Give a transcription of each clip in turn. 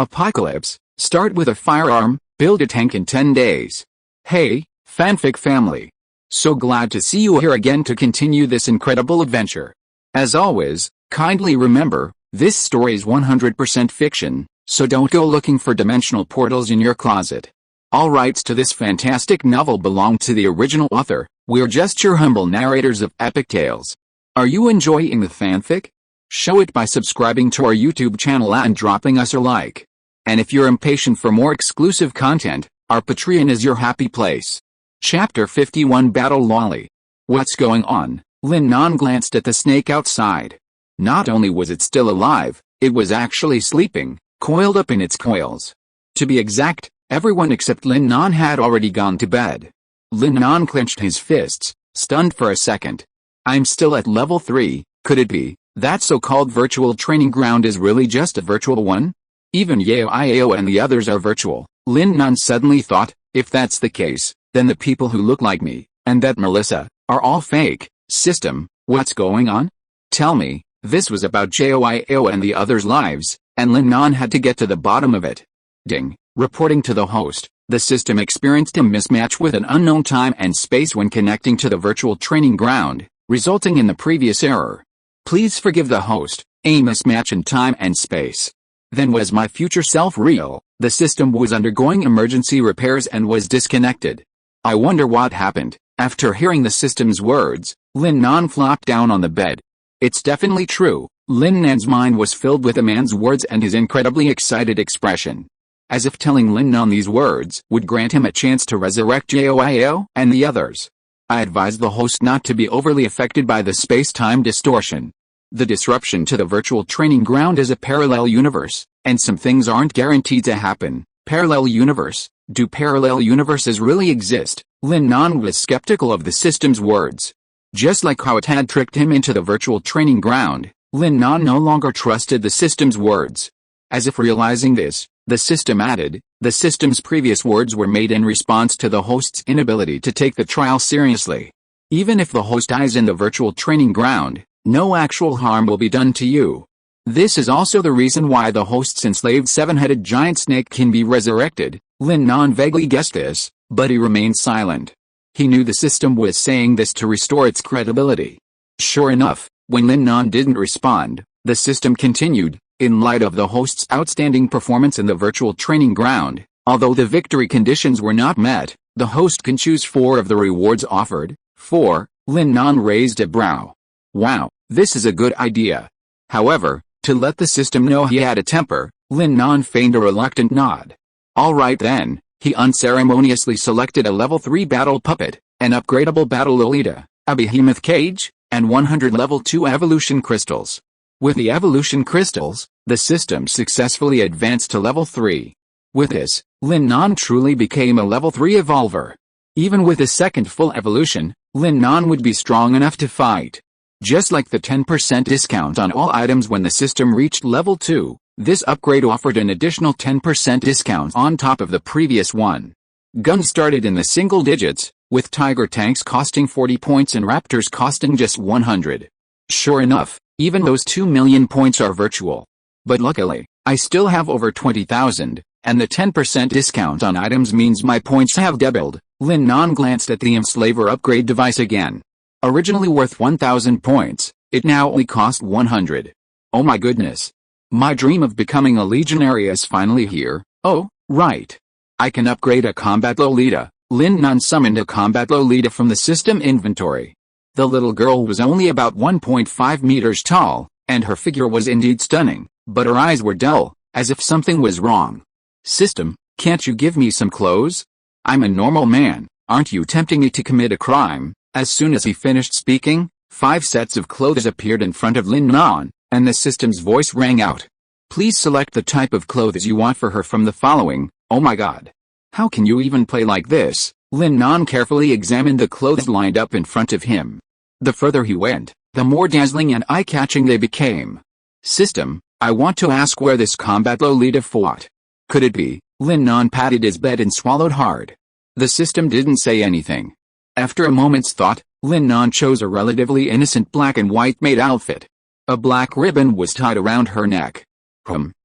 Apocalypse, start with a firearm, build a tank in 10 days. Hey, fanfic family. So glad to see you here again to continue this incredible adventure. As always, kindly remember, this story is 100% fiction, so don't go looking for dimensional portals in your closet. All rights to this fantastic novel belong to the original author. We're just your humble narrators of epic tales. Are you enjoying the fanfic? Show it by subscribing to our YouTube channel and dropping us a like. And if you're impatient for more exclusive content, our Patreon is your happy place. Chapter 51 Battle Lolly. What's going on? Lin Nan glanced at the snake outside. Not only was it still alive, it was actually sleeping, coiled up in its coils. To be exact, everyone except Lin Nan had already gone to bed. Lin Nan clenched his fists, stunned for a second. I'm still at level 3, could it be that so-called virtual training ground is really just a virtual one? Even Yao and the others are virtual. Lin Nan suddenly thought, if that's the case, then the people who look like me, and that Melissa, are all fake. System, what's going on? Tell me. This was about Yao and the others' lives, and Lin Nan had to get to the bottom of it. Ding. Reporting to the host, the system experienced a mismatch with an unknown time and space when connecting to the virtual training ground, resulting in the previous error. Please forgive the host, a mismatch in time and space. Then was my future self real? The system was undergoing emergency repairs and was disconnected. I wonder what happened. After hearing the system's words, Lin Nan flopped down on the bed. It's definitely true. Lin Nan's mind was filled with the man's words and his incredibly excited expression. As if telling Lin Nan these words would grant him a chance to resurrect Yao and the others. I advised the host not to be overly affected by the space-time distortion. The disruption to the virtual training ground is a parallel universe, and some things aren't guaranteed to happen. Parallel universe? Do parallel universes really exist? Lin Nan was skeptical of the system's words. Just like how it had tricked him into the virtual training ground, Lin Nan no longer trusted the system's words. As if realizing this, the system added, the system's previous words were made in response to the host's inability to take the trial seriously. Even if the host dies in the virtual training ground, no actual harm will be done to you. This is also the reason why the host's enslaved seven-headed giant snake can be resurrected. Lin Nan vaguely guessed this, but he remained silent. He knew the system was saying this to restore its credibility. Sure enough, when Lin Nan didn't respond, the system continued, in light of the host's outstanding performance in the virtual training ground, although the victory conditions were not met, the host can choose 4 of the rewards offered. 4, Lin Nan raised a brow. Wow, this is a good idea. However, to let the system know he had a temper, Lin Nan feigned a reluctant nod. Alright then, he unceremoniously selected a level 3 battle puppet, an upgradable battle Lolita, a behemoth cage, and 100 level 2 evolution crystals. With the evolution crystals, the system successfully advanced to level 3. With this, Lin Nan truly became a level 3 evolver. Even with a second full evolution, Lin Nan would be strong enough to fight. Just like the 10% discount on all items when the system reached level 2, this upgrade offered an additional 10% discount on top of the previous one. Guns started in the single digits, with Tiger tanks costing 40 points and Raptors costing just 100. Sure enough, even those 2 million points are virtual. But luckily, I still have over 20,000, and the 10% discount on items means my points have doubled. Lin Nan glanced at the enslaver upgrade device again. Originally worth 1,000 points, it now only cost 100. Oh my goodness. My dream of becoming a legionary is finally here. Oh, right. I can upgrade a combat Lolita. Lin Nan summoned a combat Lolita from the system inventory. The little girl was only about 1.5 meters tall, and her figure was indeed stunning, but her eyes were dull, as if something was wrong. System, can't you give me some clothes? I'm a normal man, aren't you tempting me to commit a crime? As soon as he finished speaking, 5 sets of clothes appeared in front of Lin Nan, and the system's voice rang out. Please select the type of clothes you want for her from the following. Oh my god. How can you even play like this? Lin Nan carefully examined the clothes lined up in front of him. The further he went, the more dazzling and eye-catching they became. System, I want to ask where this combat Lolita fought. Could it be? Lin Nan patted his bed and swallowed hard. The system didn't say anything. After a moment's thought, Lin Nan chose a relatively innocent black and white maid outfit. A black ribbon was tied around her neck.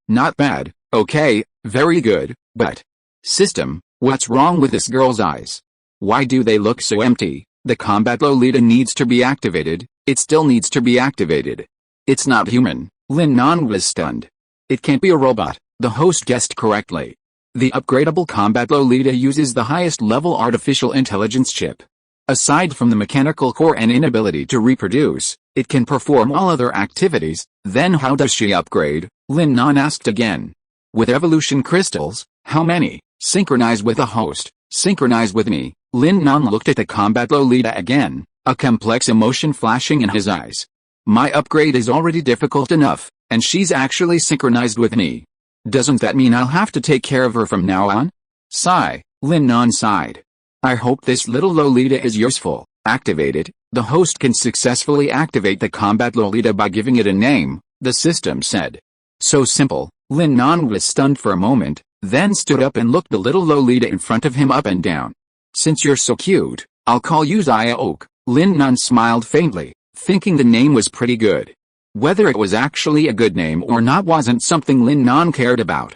Not bad, Okay, very good, but... System, what's wrong with this girl's eyes? Why do they look so empty? The combat Lolita needs to be activated, it still needs to be activated. It's not human, Lin Nan was stunned. It can't be a robot, the host guessed correctly. The upgradable combat Lolita uses the highest level artificial intelligence chip. Aside from the mechanical core and inability to reproduce, it can perform all other activities. Then how does she upgrade? Lin Nan asked again. With evolution crystals, how many? Synchronize with the host, synchronize with me. Lin Nan looked at the combat Lolita again, a complex emotion flashing in his eyes. My upgrade is already difficult enough, and she's actually synchronized with me. Doesn't that mean I'll have to take care of her from now on? Sigh, Lin Nan sighed. I hope this little Lolita is useful. Activate it. The host can successfully activate the combat Lolita by giving it a name, the system said. So simple. Lin Nan was stunned for a moment, then stood up and looked the little Lolita in front of him up and down. Since you're so cute, I'll call you awoke. Lin Nan smiled faintly, thinking the name was pretty good. Whether it was actually a good name or not wasn't something Lin Nan cared about.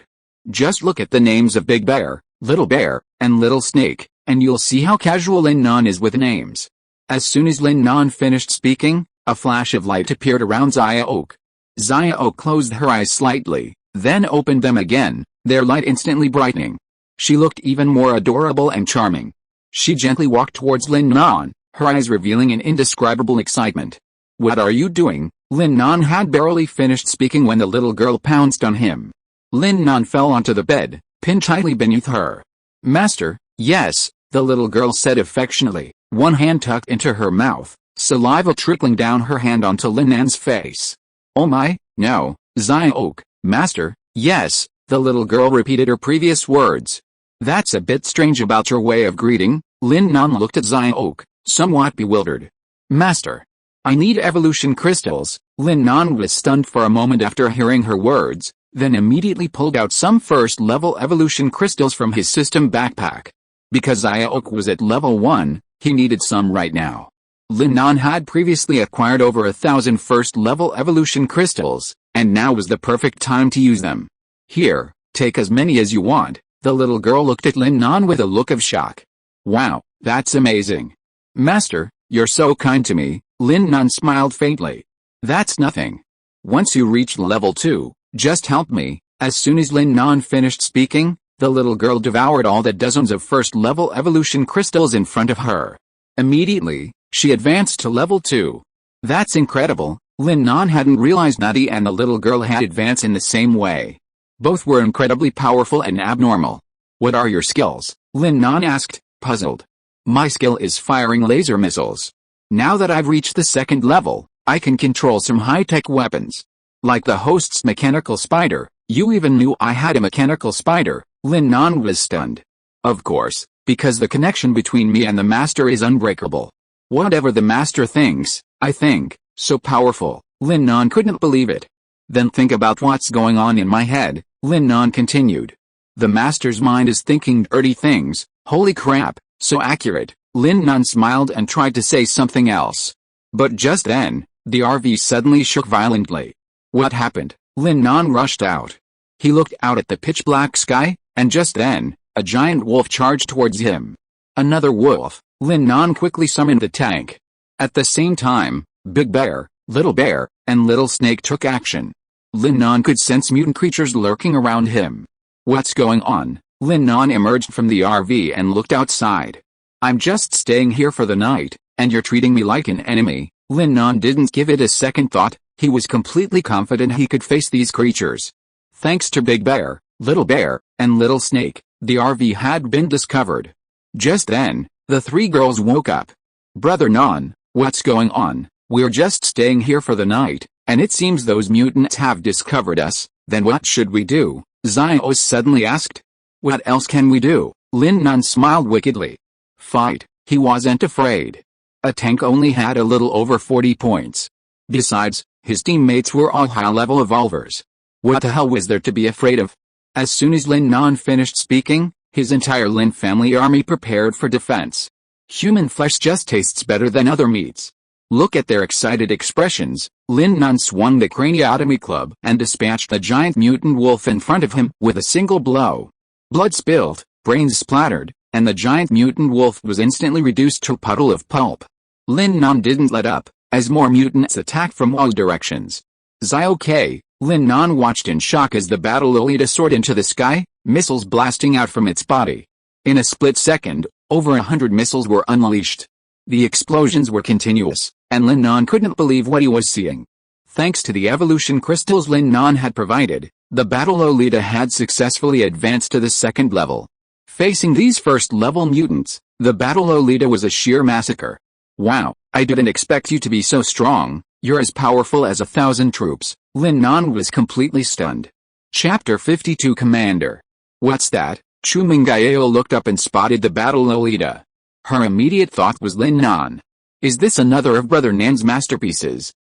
Just look at the names of Big Bear, Little Bear, and Little Snake, and you'll see how casual Lin Nan is with names. As soon as Lin Nan finished speaking, a flash of light appeared around awoke. Awoke closed her eyes slightly, then opened them again, their light instantly brightening. She looked even more adorable and charming. She gently walked towards Lin Nan, her eyes revealing an indescribable excitement. What are you doing? Lin Nan had barely finished speaking when the little girl pounced on him. Lin Nan fell onto the bed, pinned tightly beneath her. Master, yes, the little girl said affectionately, one hand tucked into her mouth, saliva trickling down her hand onto Lin Nan's face. Oh my, no, awoke, master, yes, the little girl repeated her previous words. That's a bit strange about your way of greeting. Lin Nan looked at awoke, somewhat bewildered. Master, I need evolution crystals. Lin Nan was stunned for a moment after hearing her words, then immediately pulled out some first-level evolution crystals from his system backpack. Because awoke was at level 1, he needed some right now. Lin Nan had previously acquired over 1,000 first-level evolution crystals, and now was the perfect time to use them. Here, take as many as you want. The little girl looked at Lin Nan with a look of shock. Wow, that's amazing. Master, you're so kind to me. Lin Nan smiled faintly. That's nothing. Once you reach level 2, just help me. As soon as Lin Nan finished speaking, the little girl devoured all the dozens of first-level evolution crystals in front of her. Immediately, she advanced to level 2. That's incredible. Lin Nan hadn't realized that he and the little girl had advanced in the same way. Both were incredibly powerful and abnormal. What are your skills? Lin Nan asked, puzzled. My skill is firing laser missiles. Now that I've reached the 2nd level, I can control some high-tech weapons. Like the host's mechanical spider. You even knew I had a mechanical spider. Lin Nan was stunned. Of course, because the connection between me and the master is unbreakable. Whatever the master thinks, I think, so powerful. Lin Nan couldn't believe it. Then think about what's going on in my head, Lin Nan continued. The master's mind is thinking dirty things. Holy crap, so accurate. Lin Nan smiled and tried to say something else. But just then, the RV suddenly shook violently. What happened? Lin Nan rushed out. He looked out at the pitch-black sky, and just then, a giant wolf charged towards him. Another wolf. Lin Nan quickly summoned the tank. At the same time, Big Bear, Little Bear, and Little Snake took action. Lin Nan could sense mutant creatures lurking around him. What's going on? Lin Nan emerged from the RV and looked outside. I'm just staying here for the night, and you're treating me like an enemy. Lin Nan didn't give it a second thought. He was completely confident he could face these creatures. Thanks to Big Bear, Little Bear, and Little Snake, the RV had been discovered. Just then, the 3 girls woke up. Brother Nan, what's going on? We're just staying here for the night, and it seems those mutants have discovered us. Then what should we do? Xiao suddenly asked. What else can we do? Lin Nan smiled wickedly. Fight. He wasn't afraid. A tank only had a little over 40 points. Besides, his teammates were all high-level evolvers. What the hell was there to be afraid of? As soon as Lin Nan finished speaking, his entire Lin family army prepared for defense. Human flesh just tastes better than other meats. Look at their excited expressions. Lin Nan swung the craniotomy club and dispatched the giant mutant wolf in front of him with a single blow. Blood spilled, brains splattered, and the giant mutant wolf was instantly reduced to a puddle of pulp. Lin Nan didn't let up, as more mutants attacked from all directions. Awoke, Lin Nan watched in shock as the battle Lolita soared into the sky, missiles blasting out from its body. In a split second, over 100 missiles were unleashed. The explosions were continuous, and Lin Nan couldn't believe what he was seeing. Thanks to the evolution crystals Lin Nan had provided, the battle Lolita had successfully advanced to the second level. Facing these first-level mutants, the battle Lolita was a sheer massacre. Wow, I didn't expect you to be so strong. You're as powerful as 1,000 troops. Lin Nan was completely stunned. Chapter 52 Commander. What's that? Chu Mingyao looked up and spotted the battle Lolita. Her immediate thought was Lin Nan. Is this another of Brother Nan's masterpieces?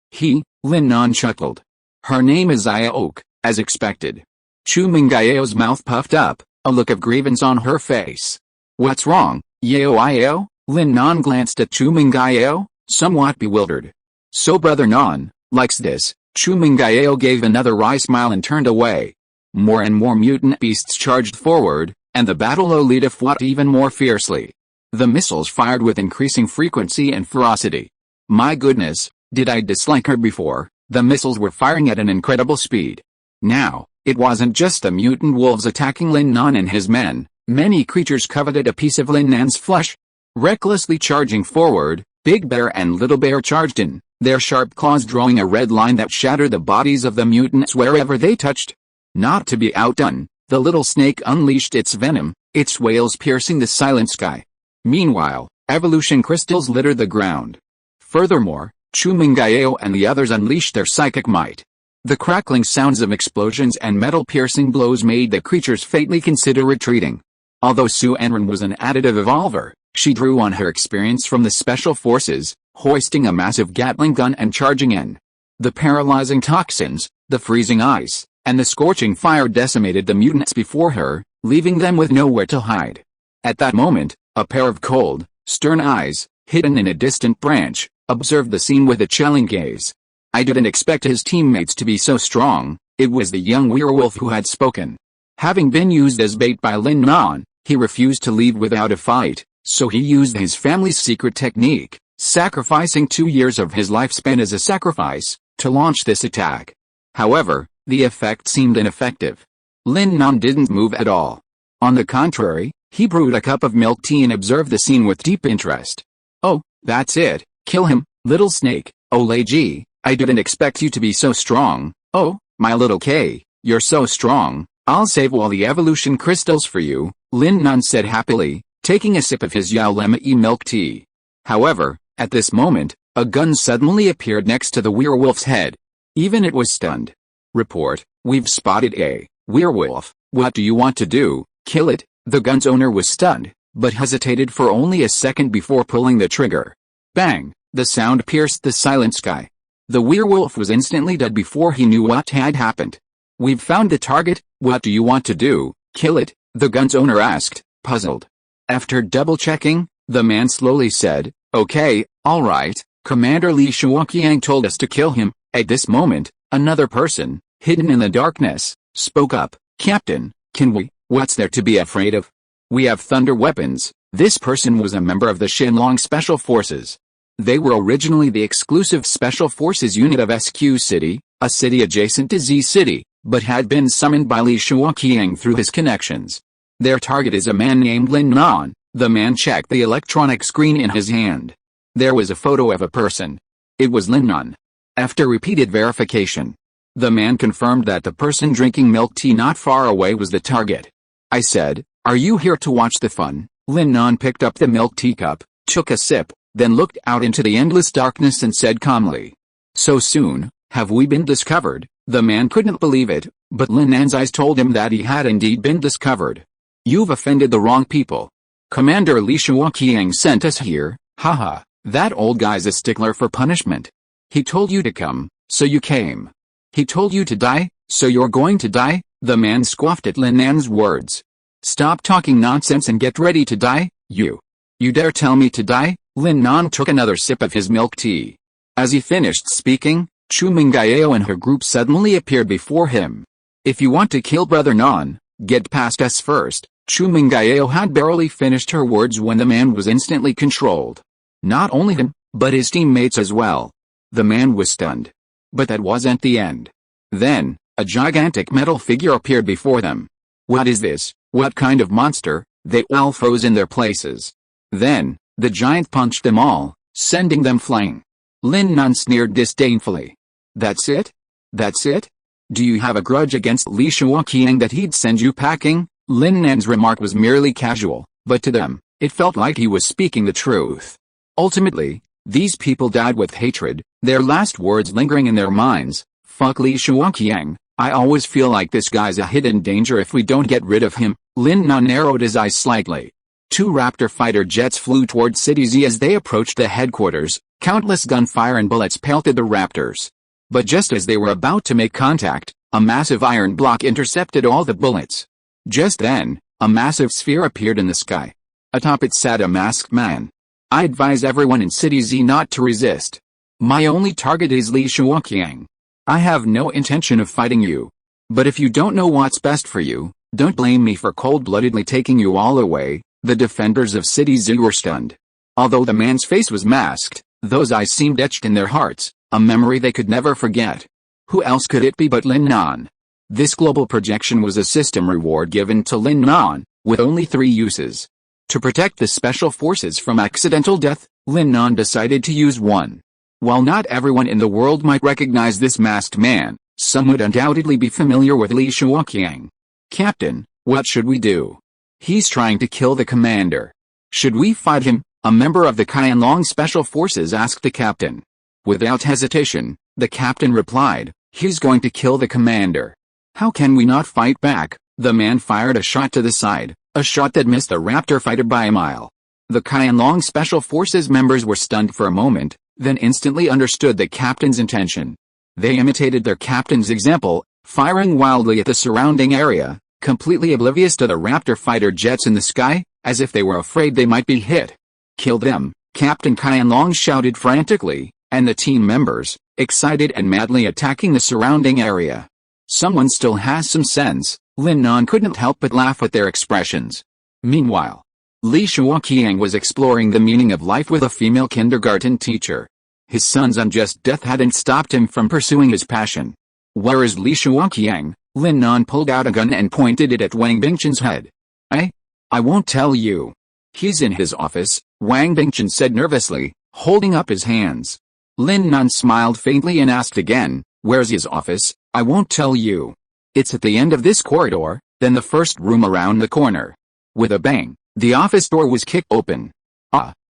Lin Nan chuckled. Her name is awoke, as expected. Chu Mingyao's mouth puffed up, a look of grievance on her face. What's wrong, Yao? Lin Nan glanced at Chu Mingyao, somewhat bewildered. So Brother Nan likes this. Chu Mingyao gave another wry smile and turned away. More and more mutant beasts charged forward, and the battle Lolita fought even more fiercely. The missiles fired with increasing frequency and ferocity. My goodness, did I dislike her before? The missiles were firing at an incredible speed. Now, it wasn't just the mutant wolves attacking Lin Nan and his men. Many creatures coveted a piece of Lin Nan's flesh. Recklessly charging forward, Big Bear and Little Bear charged in, their sharp claws drawing a red line that shattered the bodies of the mutants wherever they touched. Not to be outdone, the little snake unleashed its venom, its wails piercing the silent sky. Meanwhile, evolution crystals littered the ground. Furthermore, Chu Mingyao and the others unleashed their psychic might. The crackling sounds of explosions and metal-piercing blows made the creatures faintly consider retreating. Although Su Enran was an additive evolver, she drew on her experience from the special forces, hoisting a massive Gatling gun and charging in. The paralyzing toxins, the freezing ice, and the scorching fire decimated the mutants before her, leaving them with nowhere to hide. At that moment, a pair of cold, stern eyes, hidden in a distant branch, observed the scene with a chilling gaze. I didn't expect his teammates to be so strong. It was the young werewolf who had spoken. Having been used as bait by Lin Nan, he refused to leave without a fight, so he used his family's secret technique, sacrificing 2 years of his lifespan as a sacrifice, to launch this attack. However, the effect seemed ineffective. Lin Nan didn't move at all. On the contrary, he brewed a cup of milk tea and observed the scene with deep interest. Oh, that's it. Kill him, little snake. Olay, I didn't expect you to be so strong. Oh, my little K, you're so strong. I'll save all the evolution crystals for you, Lin Nan said happily, taking a sip of his Yao Lemon milk tea. However, at this moment, a gun suddenly appeared next to the werewolf's head. Even it was stunned. Report, we've spotted a werewolf. What do you want to do? Kill it? The gun's owner was stunned, but hesitated for only a second before pulling the trigger. Bang! The sound pierced the silent sky. The werewolf was instantly dead before he knew what had happened. We've found the target. What do you want to do? Kill it? The gun's owner asked, puzzled. After double-checking, the man slowly said, okay, all right, Commander Li Shuoqiang told us to kill him. At this moment, another person, hidden in the darkness, spoke up. Captain, can we? What's there to be afraid of? We have thunder weapons. This person was a member of the Shenlong Special Forces. They were originally the exclusive Special Forces unit of SQ City, a city adjacent to Z City, but had been summoned by Li Shuoqiang through his connections. Their target is a man named Lin Nan. The man checked the electronic screen in his hand. There was a photo of a person. It was Lin Nan. After repeated verification, the man confirmed that the person drinking milk tea not far away was the target. I said, are you here to watch the fun? Lin Nan picked up the milk teacup, took a sip, then looked out into the endless darkness and said calmly. So soon, have we been discovered? The man couldn't believe it, but Lin Nan's eyes told him that he had indeed been discovered. You've offended the wrong people. Commander Li Shuoqiang sent us here, haha, that old guy's a stickler for punishment. He told you to come, so you came. He told you to die, so you're going to die? The man scoffed at Lin Nan's words. Stop talking nonsense and get ready to die, you. You dare tell me to die? Lin Nan took another sip of his milk tea. As he finished speaking, Chu Mingyao and her group suddenly appeared before him. If you want to kill Brother Nan, get past us first. Chu Mingyao had barely finished her words when the man was instantly controlled. Not only him, but his teammates as well. The man was stunned. But that wasn't the end. Then, a gigantic metal figure appeared before them. What is this? What kind of monster? They all froze in their places. Then, the giant punched them all, sending them flying. Lin Nan sneered disdainfully. That's it? That's it? Do you have a grudge against Li Shuoqiang that he'd send you packing? Lin Nan's remark was merely casual, but to them, it felt like he was speaking the truth. Ultimately, these people died with hatred, their last words lingering in their minds. Fuck Li Shuoqiang, I always feel like this guy's a hidden danger if we don't get rid of him. Lin Nan narrowed his eyes slightly. 2 Raptor fighter jets flew toward City Z as they approached the headquarters. Countless gunfire and bullets pelted the Raptors. But just as they were about to make contact, a massive iron block intercepted all the bullets. Just then, a massive sphere appeared in the sky. Atop it sat a masked man. I advise everyone in City Z not to resist. My only target is Li Shuoqiang. I have no intention of fighting you. But if you don't know what's best for you, don't blame me for cold-bloodedly taking you all away. The defenders of City Z were stunned. Although the man's face was masked, those eyes seemed etched in their hearts, a memory they could never forget. Who else could it be but Lin Nan? This global projection was a system reward given to Lin Nan, with only 3 uses. To protect the special forces from accidental death, Lin Nan decided to use 1. While not everyone in the world might recognize this masked man, some would undoubtedly be familiar with Li Shuoqiang. Captain, what should we do? He's trying to kill the commander. Should we fight him? A member of the Qianlong Special Forces asked the captain. Without hesitation, the captain replied, he's going to kill the commander. How can we not fight back? The man fired a shot to the side, a shot that missed the Raptor fighter by a mile. The Qianlong Special Forces members were stunned for a moment, then instantly understood the captain's intention. They imitated their captain's example, firing wildly at the surrounding area, completely oblivious to the Raptor fighter jets in the sky, as if they were afraid they might be hit. Kill them, Captain Qianlong shouted frantically, and the team members, excited and madly attacking the surrounding area. Someone still has some sense. Lin Nan couldn't help but laugh at their expressions. Meanwhile, Li Shuoqiang was exploring the meaning of life with a female kindergarten teacher. His son's unjust death hadn't stopped him from pursuing his passion. Where is Li Shuoqiang? Lin Nan pulled out a gun and pointed it at Wang Bingchen's head. I won't tell you. He's in his office, Wang Bingchen said nervously, holding up his hands. Lin Nan smiled faintly and asked again, where's his office? I won't tell you. It's at the end of this corridor, then the first room around the corner. With a bang, the office door was kicked open.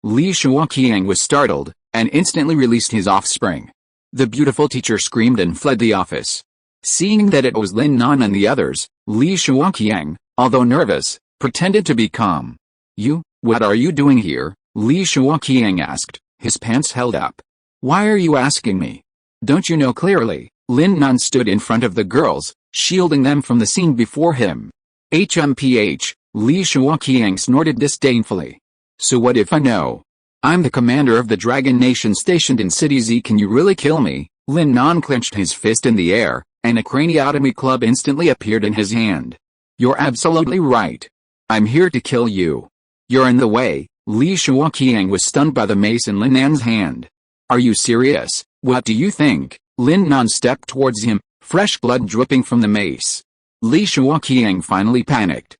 Li Shuoqiang was startled, and instantly released his offspring. The beautiful teacher screamed and fled the office. Seeing that it was Lin Nan and the others, Li Shuoqiang, although nervous, pretended to be calm. What are you doing here? Li Shuoqiang asked, his pants held up. Why are you asking me? Don't you know clearly? Lin Nan stood in front of the girls, shielding them from the scene before him. HMPH, Li Shuoqiang snorted disdainfully. So what if I know? I'm the commander of the Dragon Nation stationed in City Z. Can you really kill me? Lin Nan clenched his fist in the air, and a craniotomy club instantly appeared in his hand. You're absolutely right. I'm here to kill you. You're in the way. Li Shuoqiang was stunned by the mace in Lin Nan's hand. Are you serious? What do you think? Lin Nan stepped towards him, fresh blood dripping from the mace. Li Shuoqiang finally panicked.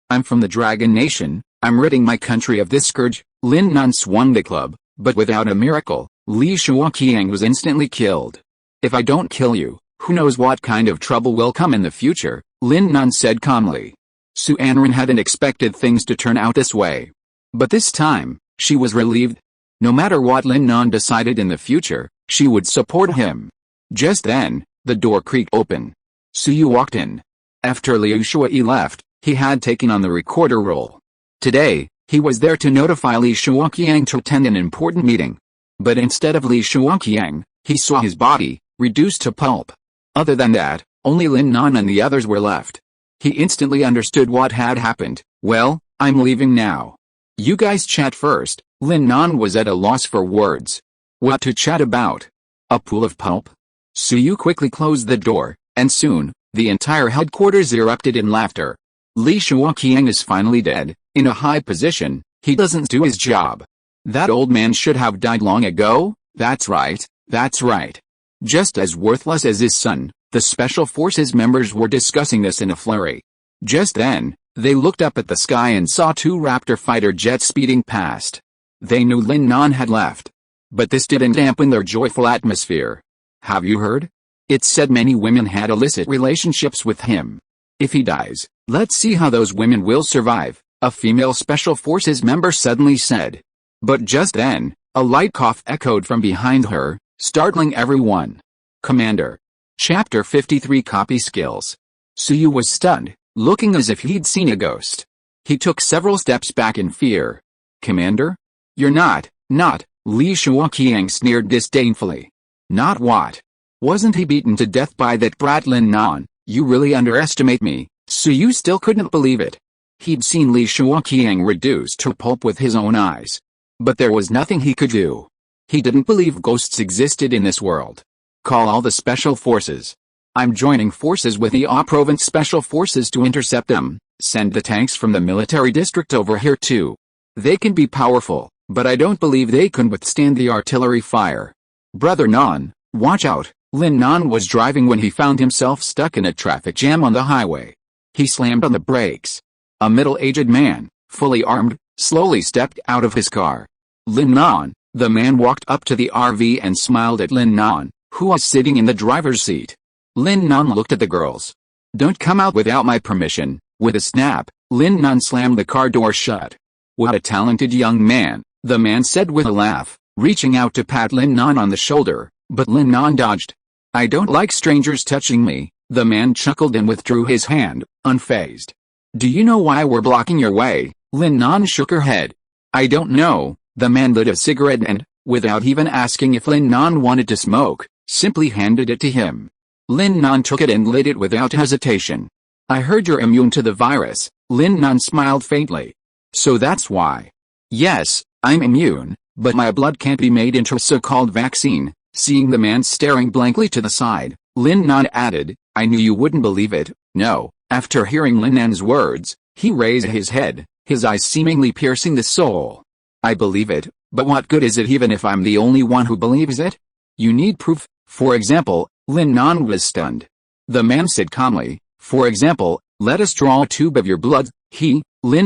I'm from the Dragon Nation. I'm ridding my country of this scourge. Lin Nan swung the club, but without a miracle, Li Shuoqiang was instantly killed. If I don't kill you, who knows what kind of trouble will come in the future, Lin Nan said calmly. Su Anren hadn't expected things to turn out this way. But this time, she was relieved. No matter what Lin Nan decided in the future, she would support him. Just then, the door creaked open. Su Yu walked in. After Liu Shuai left, he had taken on the recorder role. Today, he was there to notify Li Shuoqiang to attend an important meeting. But instead of Li Shuoqiang, he saw his body, reduced to pulp. Other than that, only Lin Nan and the others were left. He instantly understood what had happened. Well, I'm leaving now. You guys chat first. Lin Nan was at a loss for words. What to chat about? A pool of pulp? Suyu quickly closed the door, and soon, the entire headquarters erupted in laughter. Li Shuoqiang is finally dead, in a high position. He doesn't do his job. That old man should have died long ago. That's right, that's right. Just as worthless as his son, the Special Forces members were discussing this in a flurry. Just then, they looked up at the sky and saw 2 Raptor fighter jets speeding past. They knew Lin Nan had left. But this didn't dampen their joyful atmosphere. Have you heard? It's said many women had illicit relationships with him. If he dies, let's see how those women will survive, a female Special Forces member suddenly said. But just then, a light cough echoed from behind her, startling everyone. Commander. Chapter 53 Copy Skills. Suyu was stunned, looking as if he'd seen a ghost. He took several steps back in fear. Commander? You're not, Li Shuoqiang sneered disdainfully. Not what? Wasn't he beaten to death by that brat Lin Nan? You really underestimate me. Suyu still couldn't believe it. He'd seen Li Shuoqiang reduced to pulp with his own eyes. But there was nothing he could do. He didn't believe ghosts existed in this world. Call all the Special Forces. I'm joining forces with the Province Special Forces to intercept them. Send the tanks from the military district over here too. They can be powerful, but I don't believe they can withstand the artillery fire. Brother Nan, watch out. Lin Nan was driving when he found himself stuck in a traffic jam on the highway. He slammed on the brakes. A middle-aged man, fully armed, slowly stepped out of his car. Lin Nan, the man walked up to the RV and smiled at Lin Nan, who was sitting in the driver's seat. Lin Nan looked at the girls. Don't come out without my permission. With a snap, Lin Nan slammed the car door shut. What a talented young man, the man said with a laugh, reaching out to pat Lin Nan on the shoulder, but Lin Nan dodged. I don't like strangers touching me, the man chuckled and withdrew his hand, unfazed. Do you know why we're blocking your way? Lin Nan shook her head. I don't know. The man lit a cigarette and, without even asking if Lin Nan wanted to smoke, simply handed it to him. Lin Nan took it and lit it without hesitation. I heard you're immune to the virus. Lin Nan smiled faintly. So that's why. Yes, I'm immune, but my blood can't be made into a so-called vaccine. Seeing the man staring blankly to the side, Lin Nan added, I knew you wouldn't believe it. No. After hearing Lin Nan's words, he raised his head, his eyes seemingly piercing the soul. I believe it, but what good is it even if I'm the only one who believes it? You need proof. For example, Lin Nan was stunned. The man said calmly, for example, let us draw a tube of your blood. Lin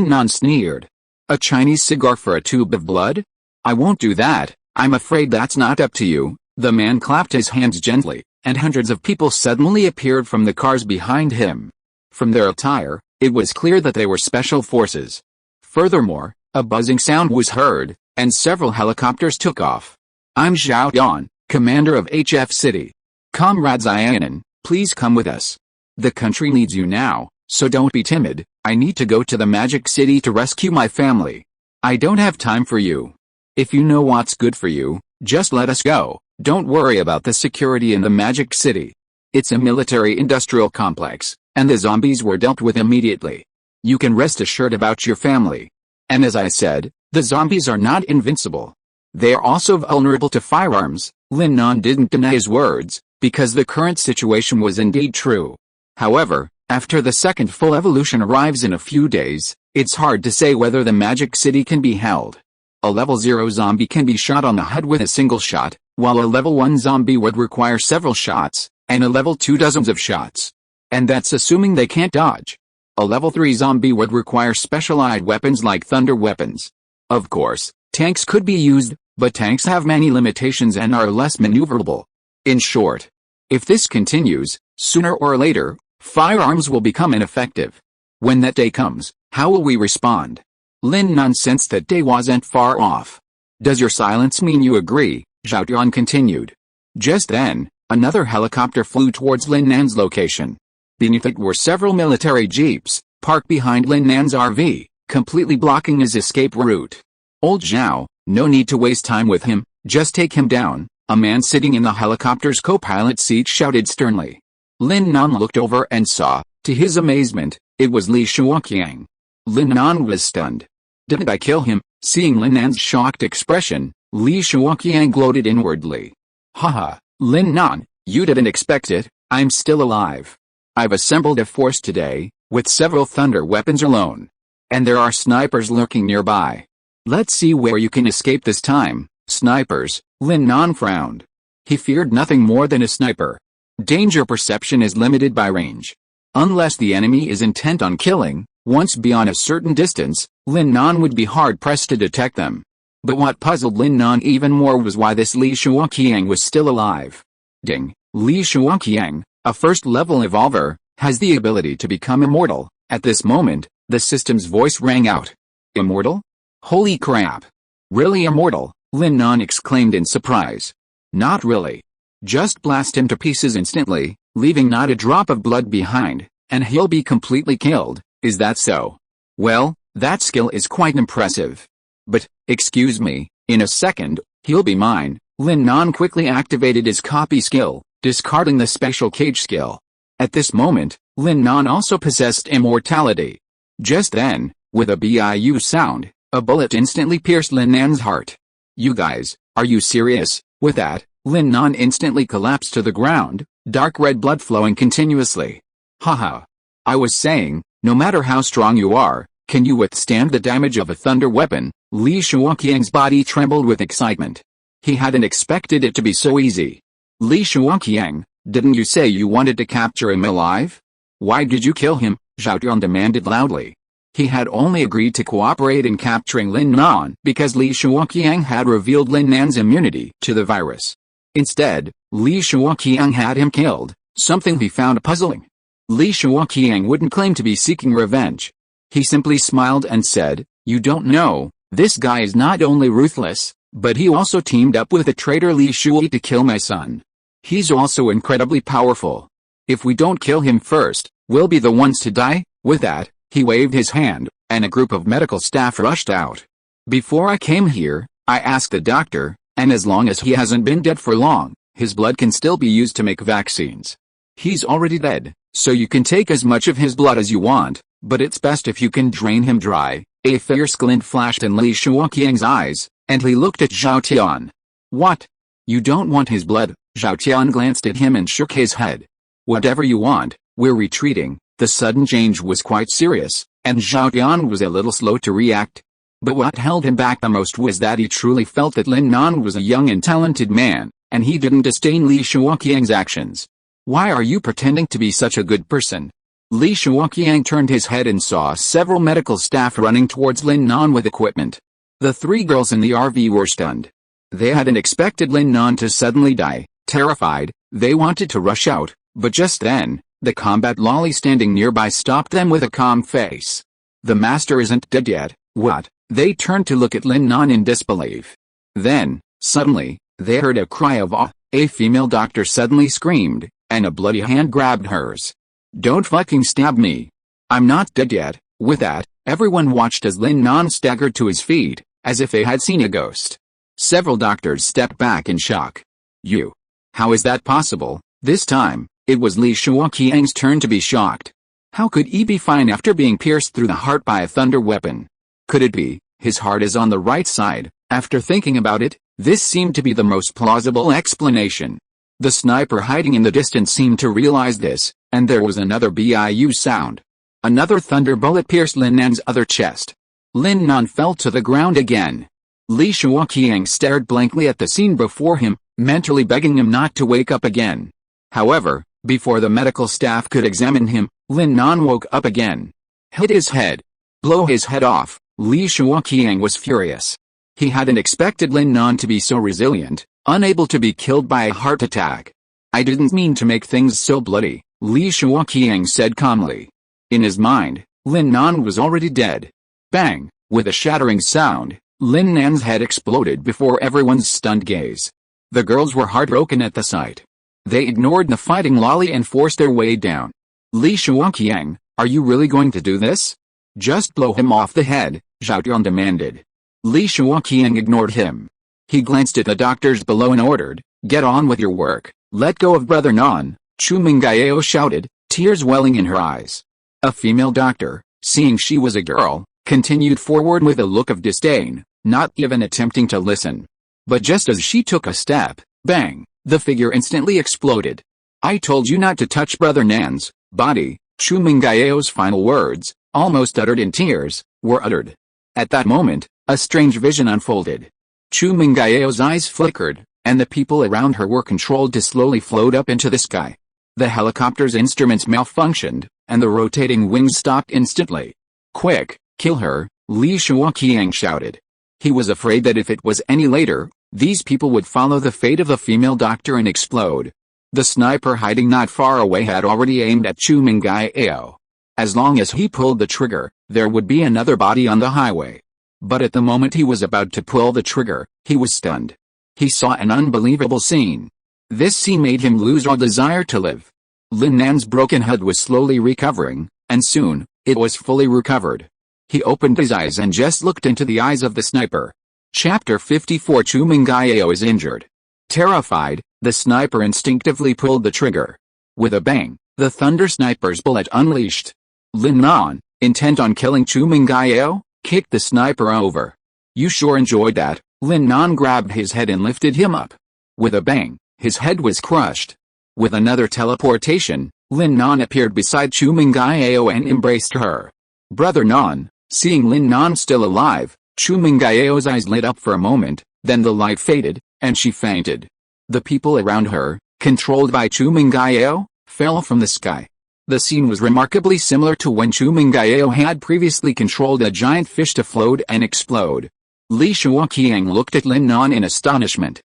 Nan sneered. A Chinese cigar for a tube of blood? I won't do that. I'm afraid that's not up to you. The man clapped his hands gently, and hundreds of people suddenly appeared from the cars behind him. From their attire, it was clear that they were special forces. Furthermore, a buzzing sound was heard, and several helicopters took off. I'm Zhao Yan, commander of HF City. Comrade Xianan, please come with us. The country needs you now, so don't be timid. I need to go to the Magic City to rescue my family. I don't have time for you. If you know what's good for you, just let us go. Don't worry about the security in the Magic City. It's a military-industrial complex, and the zombies were dealt with immediately. You can rest assured about your family. And as I said, the zombies are not invincible. They are also vulnerable to firearms. Lin Nan didn't deny his words, because the current situation was indeed true. However, after the second full evolution arrives in a few days, it's hard to say whether the Magic City can be held. A level 0 zombie can be shot on the head with a single shot, while a level 1 zombie would require several shots, and a level 2 dozens of shots. And that's assuming they can't dodge. A level 3 zombie would require specialized weapons like thunder weapons. Of course, tanks could be used, but tanks have many limitations and are less maneuverable. In short, if this continues, sooner or later, firearms will become ineffective. When that day comes, how will we respond? Lin Nan sensed that day wasn't far off. Does your silence mean you agree? Zhao Yan continued. Just then, another helicopter flew towards Lin Nan's location. Beneath it were several military jeeps, parked behind Lin Nan's RV, completely blocking his escape route. Old Zhao, no need to waste time with him, just take him down, a man sitting in the helicopter's co-pilot seat shouted sternly. Lin Nan looked over and saw, to his amazement, it was Li Shuoqiang. Lin Nan was stunned. Didn't I kill him? Seeing Lin Nan's shocked expression, Li Shuoqiang gloated inwardly. Haha, Lin Nan, you didn't expect it, I'm still alive. I've assembled a force today, with several thunder weapons alone. And there are snipers lurking nearby. Let's see where you can escape this time. Snipers, Lin Nan frowned. He feared nothing more than a sniper. Danger perception is limited by range. Unless the enemy is intent on killing, once beyond a certain distance, Lin Nan would be hard-pressed to detect them. But what puzzled Lin Nan even more was why this Li Shuoqiang was still alive. Ding! Li Shuoqiang, a first-level evolver, has the ability to become immortal. At this moment, the system's voice rang out. Immortal? Holy crap! Really immortal? Lin Nan exclaimed in surprise. Not really. Just blast him to pieces instantly, leaving not a drop of blood behind, and he'll be completely killed. Is that so? Well, that skill is quite impressive. But, excuse me, in a second, he'll be mine. Lin Nan quickly activated his copy skill, discarding the special cage skill. At this moment, Lin Nan also possessed immortality. Just then, with a BIU sound, a bullet instantly pierced Lin Nan's heart. You guys, are you serious? With that, Lin Nan instantly collapsed to the ground, dark red blood flowing continuously. Haha. I was saying, no matter how strong you are, can you withstand the damage of a thunder weapon? Li Shuoqiang's body trembled with excitement. He hadn't expected it to be so easy. Li Shuoqiang, didn't you say you wanted to capture him alive? Why did you kill him? Zhao Tian demanded loudly. He had only agreed to cooperate in capturing Lin Nan because Li Shuoqiang had revealed Lin Nan's immunity to the virus. Instead, Li Shuoqiang had him killed, something he found puzzling. Li Shuoqiang wouldn't claim to be seeking revenge. He simply smiled and said, "You don't know, this guy is not only ruthless, but he also teamed up with the traitor Li Shui to kill my son. He's also incredibly powerful. If we don't kill him first, we'll be the ones to die." With that, he waved his hand, and a group of medical staff rushed out. Before I came here, I asked the doctor, and as long as he hasn't been dead for long, his blood can still be used to make vaccines. He's already dead, so you can take as much of his blood as you want, but it's best if you can drain him dry. A fierce glint flashed in Li Shuoqiang's eyes, and he looked at Zhao Tian. What? You don't want his blood? Zhao Tian glanced at him and shook his head. Whatever you want, we're retreating. The sudden change was quite serious, and Zhao Tian was a little slow to react. But what held him back the most was that he truly felt that Lin Nan was a young and talented man, and he didn't disdain Li Shuoqiang's actions. Why are you pretending to be such a good person? Li Shuoqiang turned his head and saw several medical staff running towards Lin Nan with equipment. The three girls in the RV were stunned. They hadn't expected Lin Nan to suddenly die. Terrified, they wanted to rush out, but just then, the combat lolly standing nearby stopped them with a calm face. The master isn't dead yet, what? They turned to look at Lin Nan in disbelief. Then, suddenly, they heard a cry of awe. A female doctor suddenly screamed, and a bloody hand grabbed hers. Don't fucking stab me. I'm not dead yet. With that, everyone watched as Lin Nan staggered to his feet, as if they had seen a ghost. Several doctors stepped back in shock. You. How is that possible? This time, it was Li Shuoqiang's turn to be shocked. How could he be fine after being pierced through the heart by a thunder weapon? Could it be, his heart is on the right side? After thinking about it, this seemed to be the most plausible explanation. The sniper hiding in the distance seemed to realize this, and there was another BIU sound. Another thunder bullet pierced Lin Nan's other chest. Lin Nan fell to the ground again. Li Shuoqiang stared blankly at the scene before him, mentally begging him not to wake up again. However, before the medical staff could examine him, Lin Nan woke up again. Hit his head. Blow his head off. Li Shuoqiang was furious. He hadn't expected Lin Nan to be so resilient, unable to be killed by a heart attack. I didn't mean to make things so bloody, Li Shuoqiang said calmly. In his mind, Lin Nan was already dead. Bang! With a shattering sound, Lin Nan's head exploded before everyone's stunned gaze. The girls were heartbroken at the sight. They ignored the fighting lolly and forced their way down. Li Shuoqiang, are you really going to do this? Just blow him off the head, Zhao Tian demanded. Li Shuoqiang ignored him. He glanced at the doctors below and ordered, get on with your work, let go of Brother Nan, Chu Mingyao shouted, tears welling in her eyes. A female doctor, seeing she was a girl, continued forward with a look of disdain, not even attempting to listen. But just as she took a step, bang, the figure instantly exploded. "I told you not to touch Brother Nan's body." Chu Mingayo's final words, almost uttered in tears, were uttered. At that moment, a strange vision unfolded. Chu Mingayo's eyes flickered, and the people around her were controlled to slowly float up into the sky. The helicopter's instruments malfunctioned, and the rotating wings stopped instantly. "Quick, kill her," Li Shuoqiang shouted. He was afraid that if it was any later, these people would follow the fate of the female doctor and explode. The sniper hiding not far away had already aimed at Chu Mingayo. As long as he pulled the trigger, there would be another body on the highway. But at the moment he was about to pull the trigger, he was stunned. He saw an unbelievable scene. This scene made him lose all desire to live. Lin Nan's broken head was slowly recovering, and soon, it was fully recovered. He opened his eyes and just looked into the eyes of the sniper. Chapter 54 Chu Mingayo is injured. Terrified, the sniper instinctively pulled the trigger. With a bang, the thunder sniper's bullet unleashed. Lin Nan, intent on killing Chu Mingayo, kicked the sniper over. "You sure enjoyed that." Lin Nan grabbed his head and lifted him up. With a bang, his head was crushed. With another teleportation, Lin Nan appeared beside Chu Mingayo and embraced her. "Brother Nan." Seeing Lin Nan still alive, Chu Mingayo's eyes lit up for a moment, then the light faded, and she fainted. The people around her, controlled by Chu Mingayo, fell from the sky. The scene was remarkably similar to when Chu Mingayo had previously controlled a giant fish to float and explode. Li Shuoqiang looked at Lin Nan in astonishment.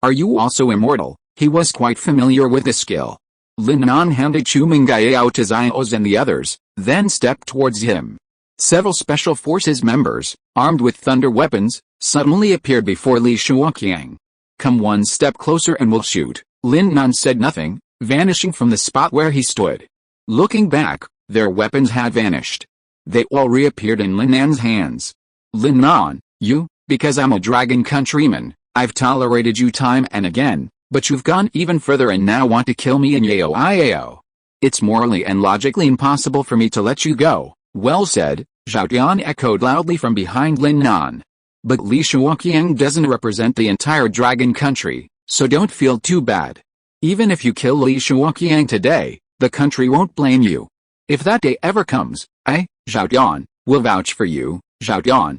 Are you also immortal?" He was quite familiar with the skill. Lin Nan handed Chu Mingayo to Xiaos and the others, then stepped towards him. Several special forces members, armed with thunder weapons, suddenly appeared before Li Shuoqiang. "Come one step closer and we'll shoot." Lin Nan said nothing, vanishing from the spot where he stood. Looking back, their weapons had vanished. They all reappeared in Lin Nan's hands. "Lin Nan, because I'm a dragon countryman, I've tolerated you time and again, but you've gone even further and now want to kill me in Yao. It's morally and logically impossible for me to let you go." "Well said," Zhao Tian echoed loudly from behind Lin Nan. "But Li Shuoqiang doesn't represent the entire dragon country, so don't feel too bad. Even if you kill Li Shuoqiang today, the country won't blame you. If that day ever comes, I, Zhao Tian, will vouch for you." "Zhao Tian,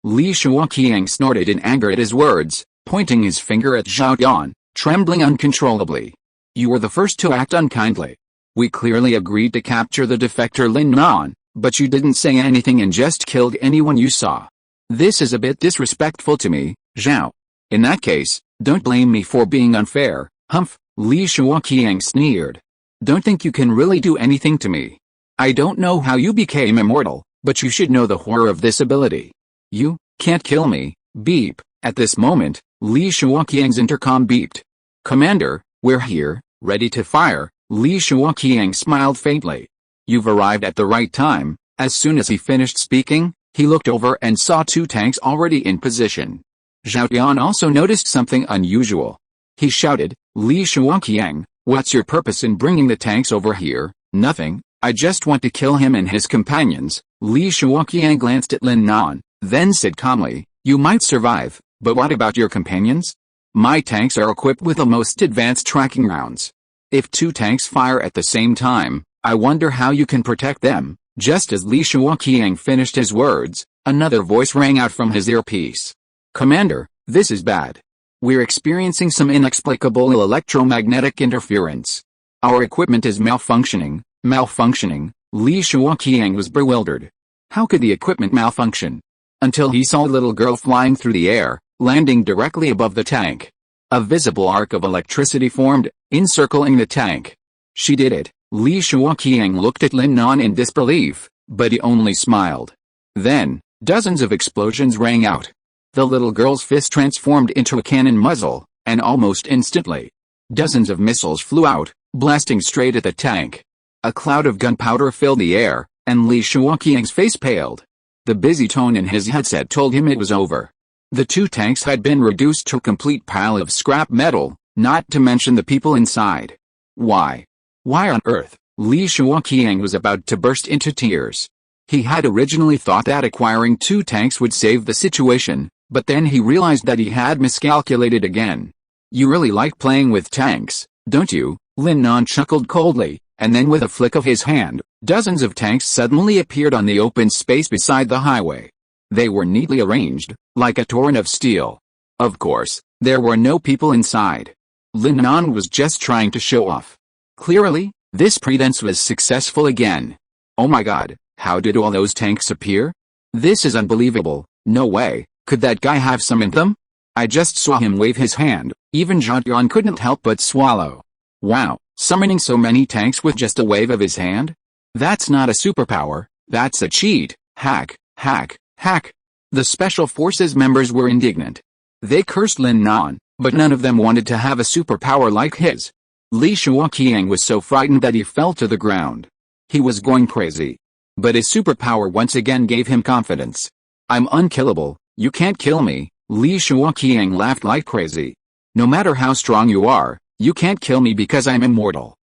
Li Shuoqiang snorted in anger at his words, pointing his finger at Zhao Tian, trembling uncontrollably. "You were the first to act unkindly. We clearly agreed to capture the defector Lin Nan, but you didn't say anything and just killed anyone you saw. This is a bit disrespectful to me, Zhao. In that case, don't blame me for being unfair." "Humph," Li Shuoqiang sneered. "Don't think you can really do anything to me. I don't know how you became immortal, but you should know the horror of this ability. You can't kill me." Beep. At this moment, Li Shuoqiang's intercom beeped. "Commander, we're here, ready to fire." Li Shuoqiang smiled faintly. "You've arrived at the right time." As soon as he finished speaking, he looked over and saw 2 tanks already in position. Zhao Tian also noticed something unusual. He shouted, "Li Shuoqiang, what's your purpose in bringing the tanks over here?" "Nothing, I just want to kill him and his companions." Li Shuoqiang glanced at Lin Nan, then said calmly, "You might survive, but what about your companions? My tanks are equipped with the most advanced tracking rounds. If 2 tanks fire at the same time, I wonder how you can protect them." Just as Li Shuoqiang finished his words, another voice rang out from his earpiece. "Commander, this is bad. We're experiencing some inexplicable electromagnetic interference. Our equipment is malfunctioning." "Malfunctioning?" Li Shuoqiang was bewildered. How could the equipment malfunction? Until he saw a little girl flying through the air, landing directly above the tank. A visible arc of electricity formed, encircling the tank. She did it. Li Shuoqiang looked at Lin Nan in disbelief, but he only smiled. Then, dozens of explosions rang out. The little girl's fist transformed into a cannon muzzle, and almost instantly, dozens of missiles flew out, blasting straight at the tank. A cloud of gunpowder filled the air, and Li Shuoqiang's face paled. The busy tone in his headset told him it was over. The 2 tanks had been reduced to a complete pile of scrap metal, not to mention the people inside. Why on earth? Li Shuoqiang was about to burst into tears. He had originally thought that acquiring 2 tanks would save the situation, but then he realized that he had miscalculated again. You really like playing with tanks, don't you? Lin Nan chuckled coldly, and then with a flick of his hand, dozens of tanks suddenly appeared on the open space beside the highway. They were neatly arranged, like a torrent of steel. Of course, there were no people inside. Lin Nan was just trying to show off. Clearly, this pretense was successful again. Oh my god, how did all those tanks appear? This is unbelievable, no way, could that guy have summoned them? I just saw him wave his hand, even Zhao couldn't help but swallow. Wow, summoning so many tanks with just a wave of his hand? That's not a superpower, that's a cheat, hack, hack, hack. The Special Forces members were indignant. They cursed Lin Nan, but none of them wanted to have a superpower like his. Li Shuoqiang was so frightened that he fell to the ground. He was going crazy. But his superpower once again gave him confidence. I'm unkillable, you can't kill me, Li Shuoqiang laughed like crazy. No matter how strong you are, you can't kill me because I'm immortal.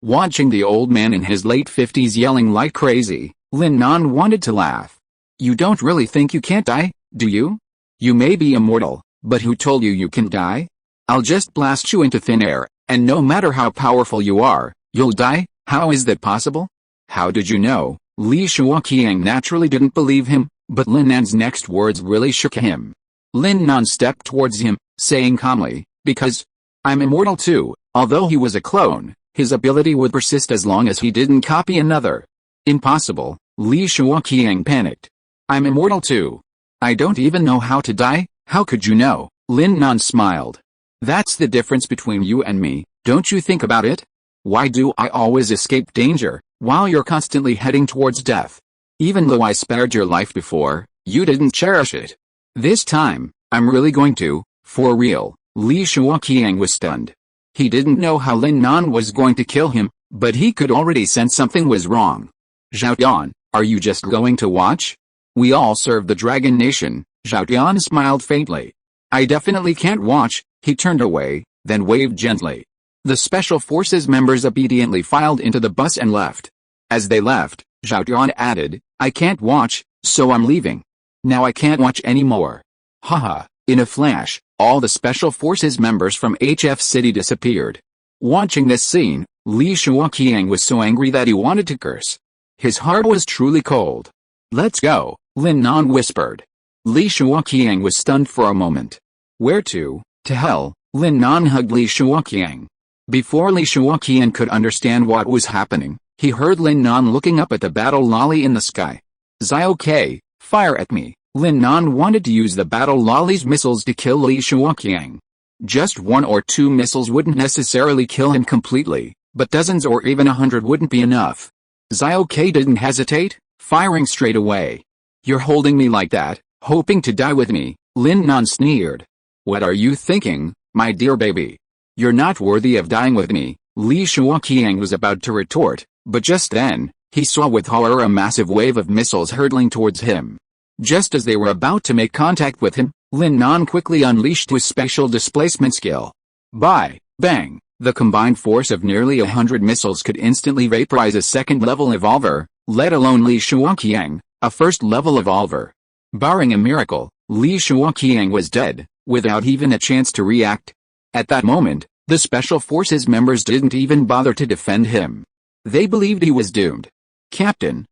Watching the old man in his late 50s yelling like crazy, Lin Nan wanted to laugh. You don't really think you can't die, do you? You may be immortal, but who told you can die? I'll just blast you into thin air, and no matter how powerful you are, you'll die? How is that possible? How did you know? Li Shuoqiang naturally didn't believe him, but Lin Nan's next words really shook him. Lin Nan stepped towards him, saying calmly, because I'm immortal too. Although he was a clone, his ability would persist as long as he didn't copy another. Impossible, Li Shuoqiang panicked. I'm immortal too. I don't even know how to die, how could you know? Lin Nan smiled. That's the difference between you and me, don't you think about it? Why do I always escape danger, while you're constantly heading towards death? Even though I spared your life before, you didn't cherish it. This time, I'm really going to, for real. Li Shuoqiang was stunned. He didn't know how Lin Nan was going to kill him, but he could already sense something was wrong. Zhao, are you just going to watch? We all serve the Dragon Nation, Zhao smiled faintly. I definitely can't watch, he turned away, then waved gently. The Special Forces members obediently filed into the bus and left. As they left, Zhao added, I can't watch, so I'm leaving. Now I can't watch anymore. Haha, in a flash, all the Special Forces members from HF City disappeared. Watching this scene, Li Shuoqiang was so angry that he wanted to curse. His heart was truly cold. Let's go, Lin Nan whispered. Li Shuoqiang was stunned for a moment. Where to hell? Lin Nan hugged Li Shuoqiang. Before Li Shuoqiang could understand what was happening, he heard Lin Nan looking up at the battle lolly in the sky. Zai, fire at me. Lin Nan wanted to use the battle lolly's missiles to kill Li Shuoqiang. Just 1 or 2 missiles wouldn't necessarily kill him completely, but dozens or even 100 wouldn't be enough. Zai didn't hesitate, firing straight away. You're holding me like that, hoping to die with me, Lin Nan sneered. What are you thinking, my dear baby? You're not worthy of dying with me, Li Shuoqiang was about to retort, but just then, he saw with horror a massive wave of missiles hurtling towards him. Just as they were about to make contact with him, Lin Nan quickly unleashed his special displacement skill. Bang! The combined force of nearly 100 missiles could instantly vaporize a second-level evolver, let alone Li Shuoqiang, a first-level evolver. Barring a miracle, Li Shuoqiang was dead, without even a chance to react. At that moment, the Special Forces members didn't even bother to defend him. They believed he was doomed. Captain,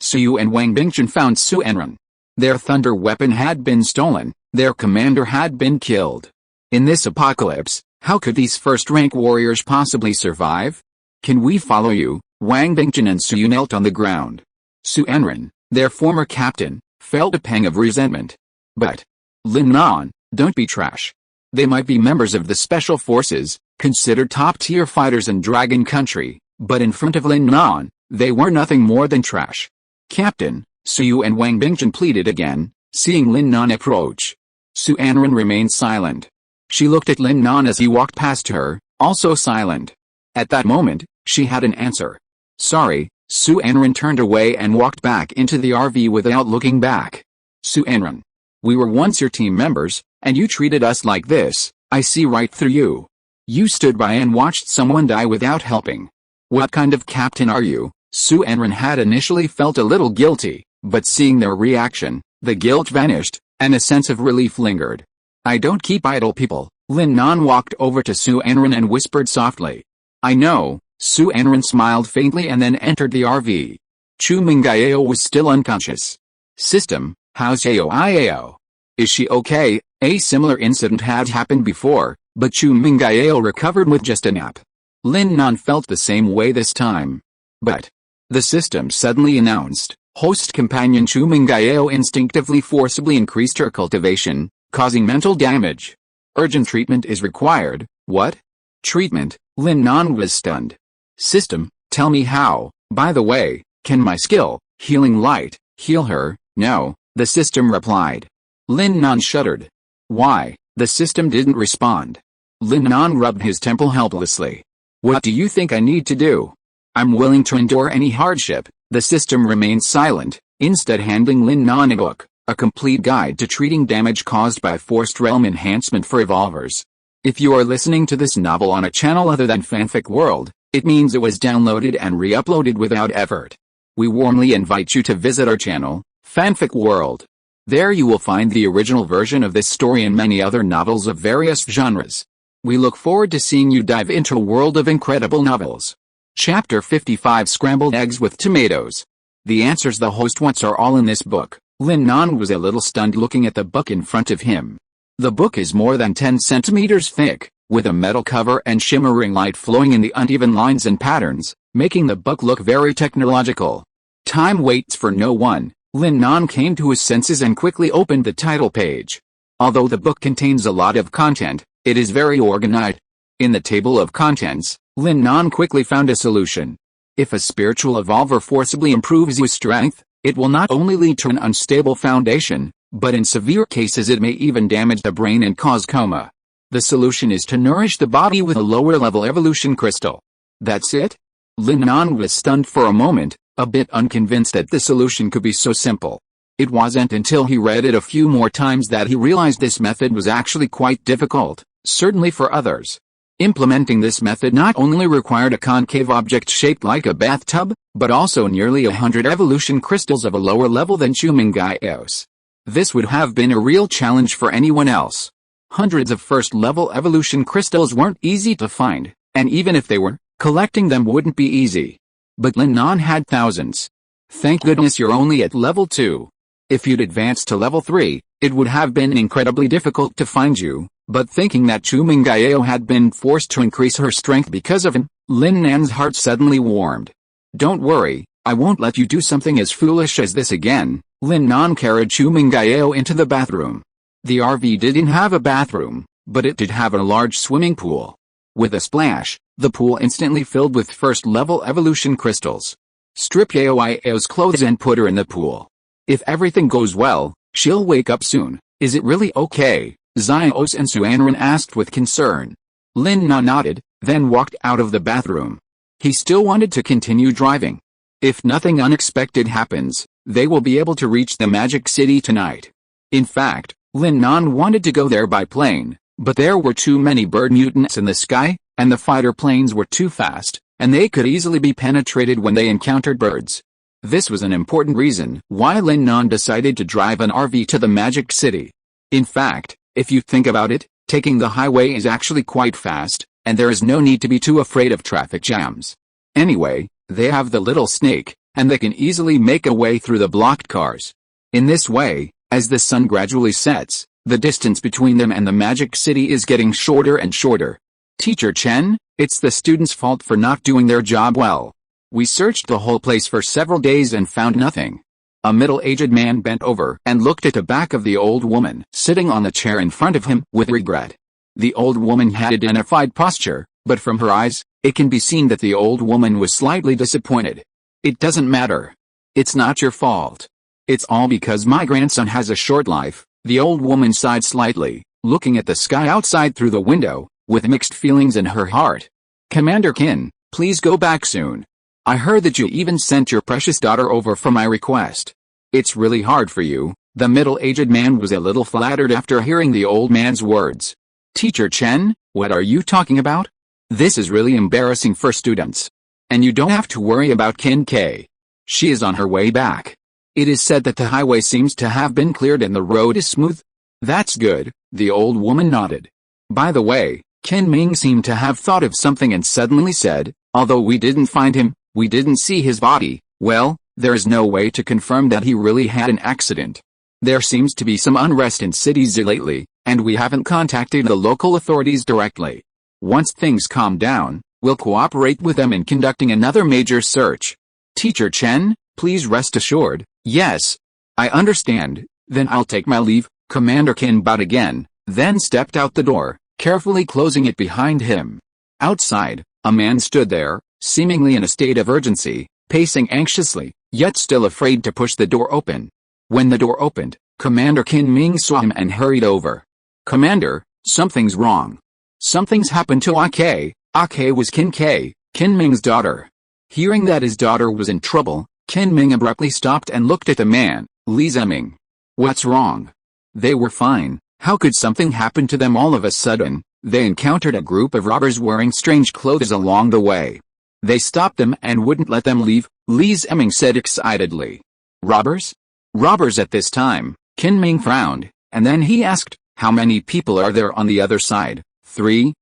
Su and Wang Bingchen found Su Enran. Their thunder weapon had been stolen, their commander had been killed. In this apocalypse, how could these first-rank warriors possibly survive? Can we follow you? Wang Bingchen and Su knelt on the ground. Su Enran, their former captain, felt a pang of resentment. But, Lin Nan, don't be trash. They might be members of the Special Forces, considered top-tier fighters in Dragon Country, but in front of Lin Nan, they were nothing more than trash. Captain, Su and Wang Bingchen pleaded again, seeing Lin Nan approach. Su Enran remained silent. She looked at Lin Nan as he walked past her, also silent. At that moment, she had an answer. Sorry, Su Enran turned away and walked back into the RV without looking back. Su Enran. We were once your team members, and you treated us like this. I see right through you. You stood by and watched someone die without helping. What kind of captain are you? Su Enran had initially felt a little guilty, but seeing their reaction, the guilt vanished, and a sense of relief lingered. I don't keep idle people. Lin Nan walked over to Su Enran and whispered softly. I know. Su Enran smiled faintly and then entered the RV. Chu Mingyao was still unconscious. System, how's Yao? Is she okay? A similar incident had happened before, but Chu Mingyao recovered with just a nap. Lin Nan felt the same way this time. But the system suddenly announced. Host companion Chu Mingyao instinctively forcibly increased her cultivation, causing mental damage. Urgent treatment is required. What? Treatment? Lin Nan was stunned. System, tell me how. By the way, can my skill, healing light, heal her? No, the system replied. Lin Nan shuddered. Why? The system didn't respond. Lin Nan rubbed his temple helplessly. What do you think I need to do? I'm willing to endure any hardship. The system remained silent, instead handing Lin Nan a book, a complete guide to treating damage caused by forced realm enhancement for evolvers. If you are listening to this novel on a channel other than Fanfic World, it means it was downloaded and re-uploaded without effort. We warmly invite you to visit our channel, Fanfic World. There you will find the original version of this story and many other novels of various genres. We look forward to seeing you dive into a world of incredible novels. Chapter 55 Scrambled Eggs with Tomatoes. The answers the host wants are all in this book. Lin Nan was a little stunned looking at the book in front of him. The book is more than 10 centimeters thick, with a metal cover and shimmering light flowing in the uneven lines and patterns, making the book look very technological. Time waits for no one. Lin Nan came to his senses and quickly opened the title page. Although the book contains a lot of content, it is very organized. In the table of contents, Lin Nan quickly found a solution. If a spiritual evolver forcibly improves his strength, it will not only lead to an unstable foundation, but in severe cases it may even damage the brain and cause coma. The solution is to nourish the body with a lower-level evolution crystal. That's it? Lin Nan was stunned for a moment, a bit unconvinced that the solution could be so simple. It wasn't until he read it a few more times that he realized this method was actually quite difficult, certainly for others. Implementing this method not only required a concave object shaped like a bathtub, but also nearly 100 evolution crystals of a lower level than Chu Mingyao's. This would have been a real challenge for anyone else. Hundreds of first-level evolution crystals weren't easy to find, and even if they were, collecting them wouldn't be easy. But Lin Nan had thousands. Thank goodness you're only at level 2. If you'd advanced to level 3, it would have been incredibly difficult to find you. But thinking that Chu Mingyao had been forced to increase her strength because of him, Lin Nan's heart suddenly warmed. Don't worry, I won't let you do something as foolish as this again. Lin Nan carried Chu Mingyao into the bathroom. The RV didn't have a bathroom, but it did have a large swimming pool. With a splash, the pool instantly filled with first-level evolution crystals. Strip Yao's clothes and put her in the pool. If everything goes well, she'll wake up soon. Is it really okay? Xiaos and Su Enran asked with concern. Lin Nan nodded, then walked out of the bathroom. He still wanted to continue driving. If nothing unexpected happens, they will be able to reach the Magic City tonight. In fact, Lin Nan wanted to go there by plane, but there were too many bird mutants in the sky, and the fighter planes were too fast, and they could easily be penetrated when they encountered birds. This was an important reason why Lin Nan decided to drive an RV to the Magic City. In fact, if you think about it, taking the highway is actually quite fast, and there is no need to be too afraid of traffic jams. Anyway, they have the little snake, and they can easily make a way through the blocked cars. In this way, as the sun gradually sets, the distance between them and the Magic City is getting shorter and shorter. Teacher Chen, it's the students' fault for not doing their job well. We searched the whole place for several days and found nothing. A middle-aged man bent over and looked at the back of the old woman sitting on the chair in front of him with regret. The old woman had a dignified posture, but from her eyes, it can be seen that the old woman was slightly disappointed. It doesn't matter. It's not your fault. It's all because my grandson has a short life. The old woman sighed slightly, looking at the sky outside through the window, with mixed feelings in her heart. Commander Qin, please go back soon. I heard that you even sent your precious daughter over for my request. It's really hard for you. The middle-aged man was a little flattered after hearing the old man's words. Teacher Chen, what are you talking about? This is really embarrassing for students. And you don't have to worry about Kin K. She is on her way back. It is said that the highway seems to have been cleared and the road is smooth. That's good, the old woman nodded. By the way, Kin Ming seemed to have thought of something and suddenly said, although we didn't find him, we didn't see his body, well, there is no way to confirm that he really had an accident. There seems to be some unrest in cities lately, and we haven't contacted the local authorities directly. Once things calm down, we'll cooperate with them in conducting another major search. Teacher Chen, please rest assured. Yes. I understand. Then I'll take my leave. Commander Qin bowed again, then stepped out the door, carefully closing it behind him. Outside, a man stood there, seemingly in a state of urgency, pacing anxiously, yet still afraid to push the door open. When the door opened, Commander Qin Ming saw him and hurried over. Commander, something's wrong. Something's happened to Ake. Ake was Qin K, Qin Ming's daughter. Hearing that his daughter was in trouble, Qin Ming abruptly stopped and looked at the man, Li Ziming. What's wrong? They were fine. How could something happen to them all of a sudden? They encountered a group of robbers wearing strange clothes along the way. They stopped them and wouldn't let them leave, Li Ziming said excitedly. Robbers? Robbers at this time, Qin Ming frowned, and then he asked, how many people are there on the other side? Three.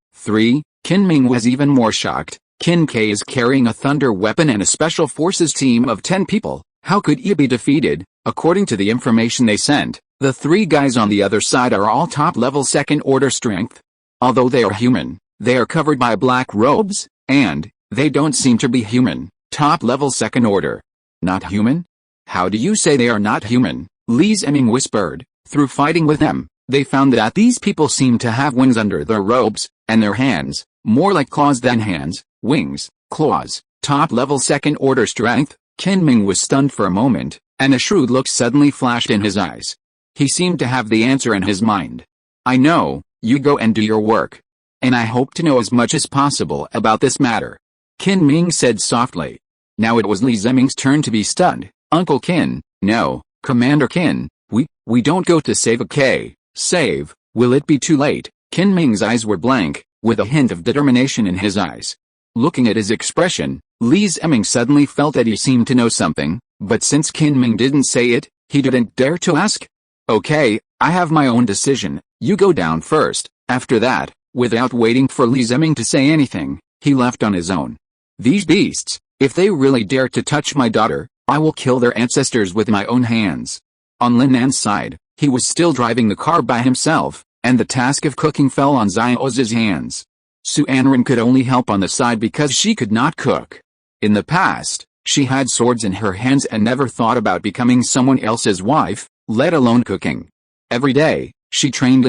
Qin Ming was even more shocked. Qin K is carrying a thunder weapon and a special forces team of 10 people. How could he be defeated? According to the information they sent, the 3 guys on the other side are all top-level second-order strength. Although they are human, they are covered by black robes, and they don't seem to be human. Top-level second-order. Not human? How do you say they are not human? Li Ziming whispered. Through fighting with them, they found that these people seem to have wings under their robes, and their hands, more like claws than hands, wings, claws, top-level second-order strength. Qin Ming was stunned for a moment, and a shrewd look suddenly flashed in his eyes. He seemed to have the answer in his mind. I know, you go and do your work. And I hope to know as much as possible about this matter. Qin Ming said softly. Now it was Li Ziming's turn to be stunned. Uncle Qin, no, Commander Qin, we don't go to save Ake. Save, will it be too late? Qin Ming's eyes were blank, with a hint of determination in his eyes. Looking at his expression, Li Ziming suddenly felt that he seemed to know something, but since Qin Ming didn't say it, he didn't dare to ask. Okay, I have my own decision, you go down first. After that, without waiting for Li Ziming to say anything, he left on his own. These beasts, if they really dare to touch my daughter, I will kill their ancestors with my own hands. On Lin Nan's side, he was still driving the car by himself, and the task of cooking fell on Xiaozi's hands. Su Anren could only help on the side because she could not cook. In the past, she had swords in her hands and never thought about becoming someone else's wife, let alone cooking. Every day, she trained,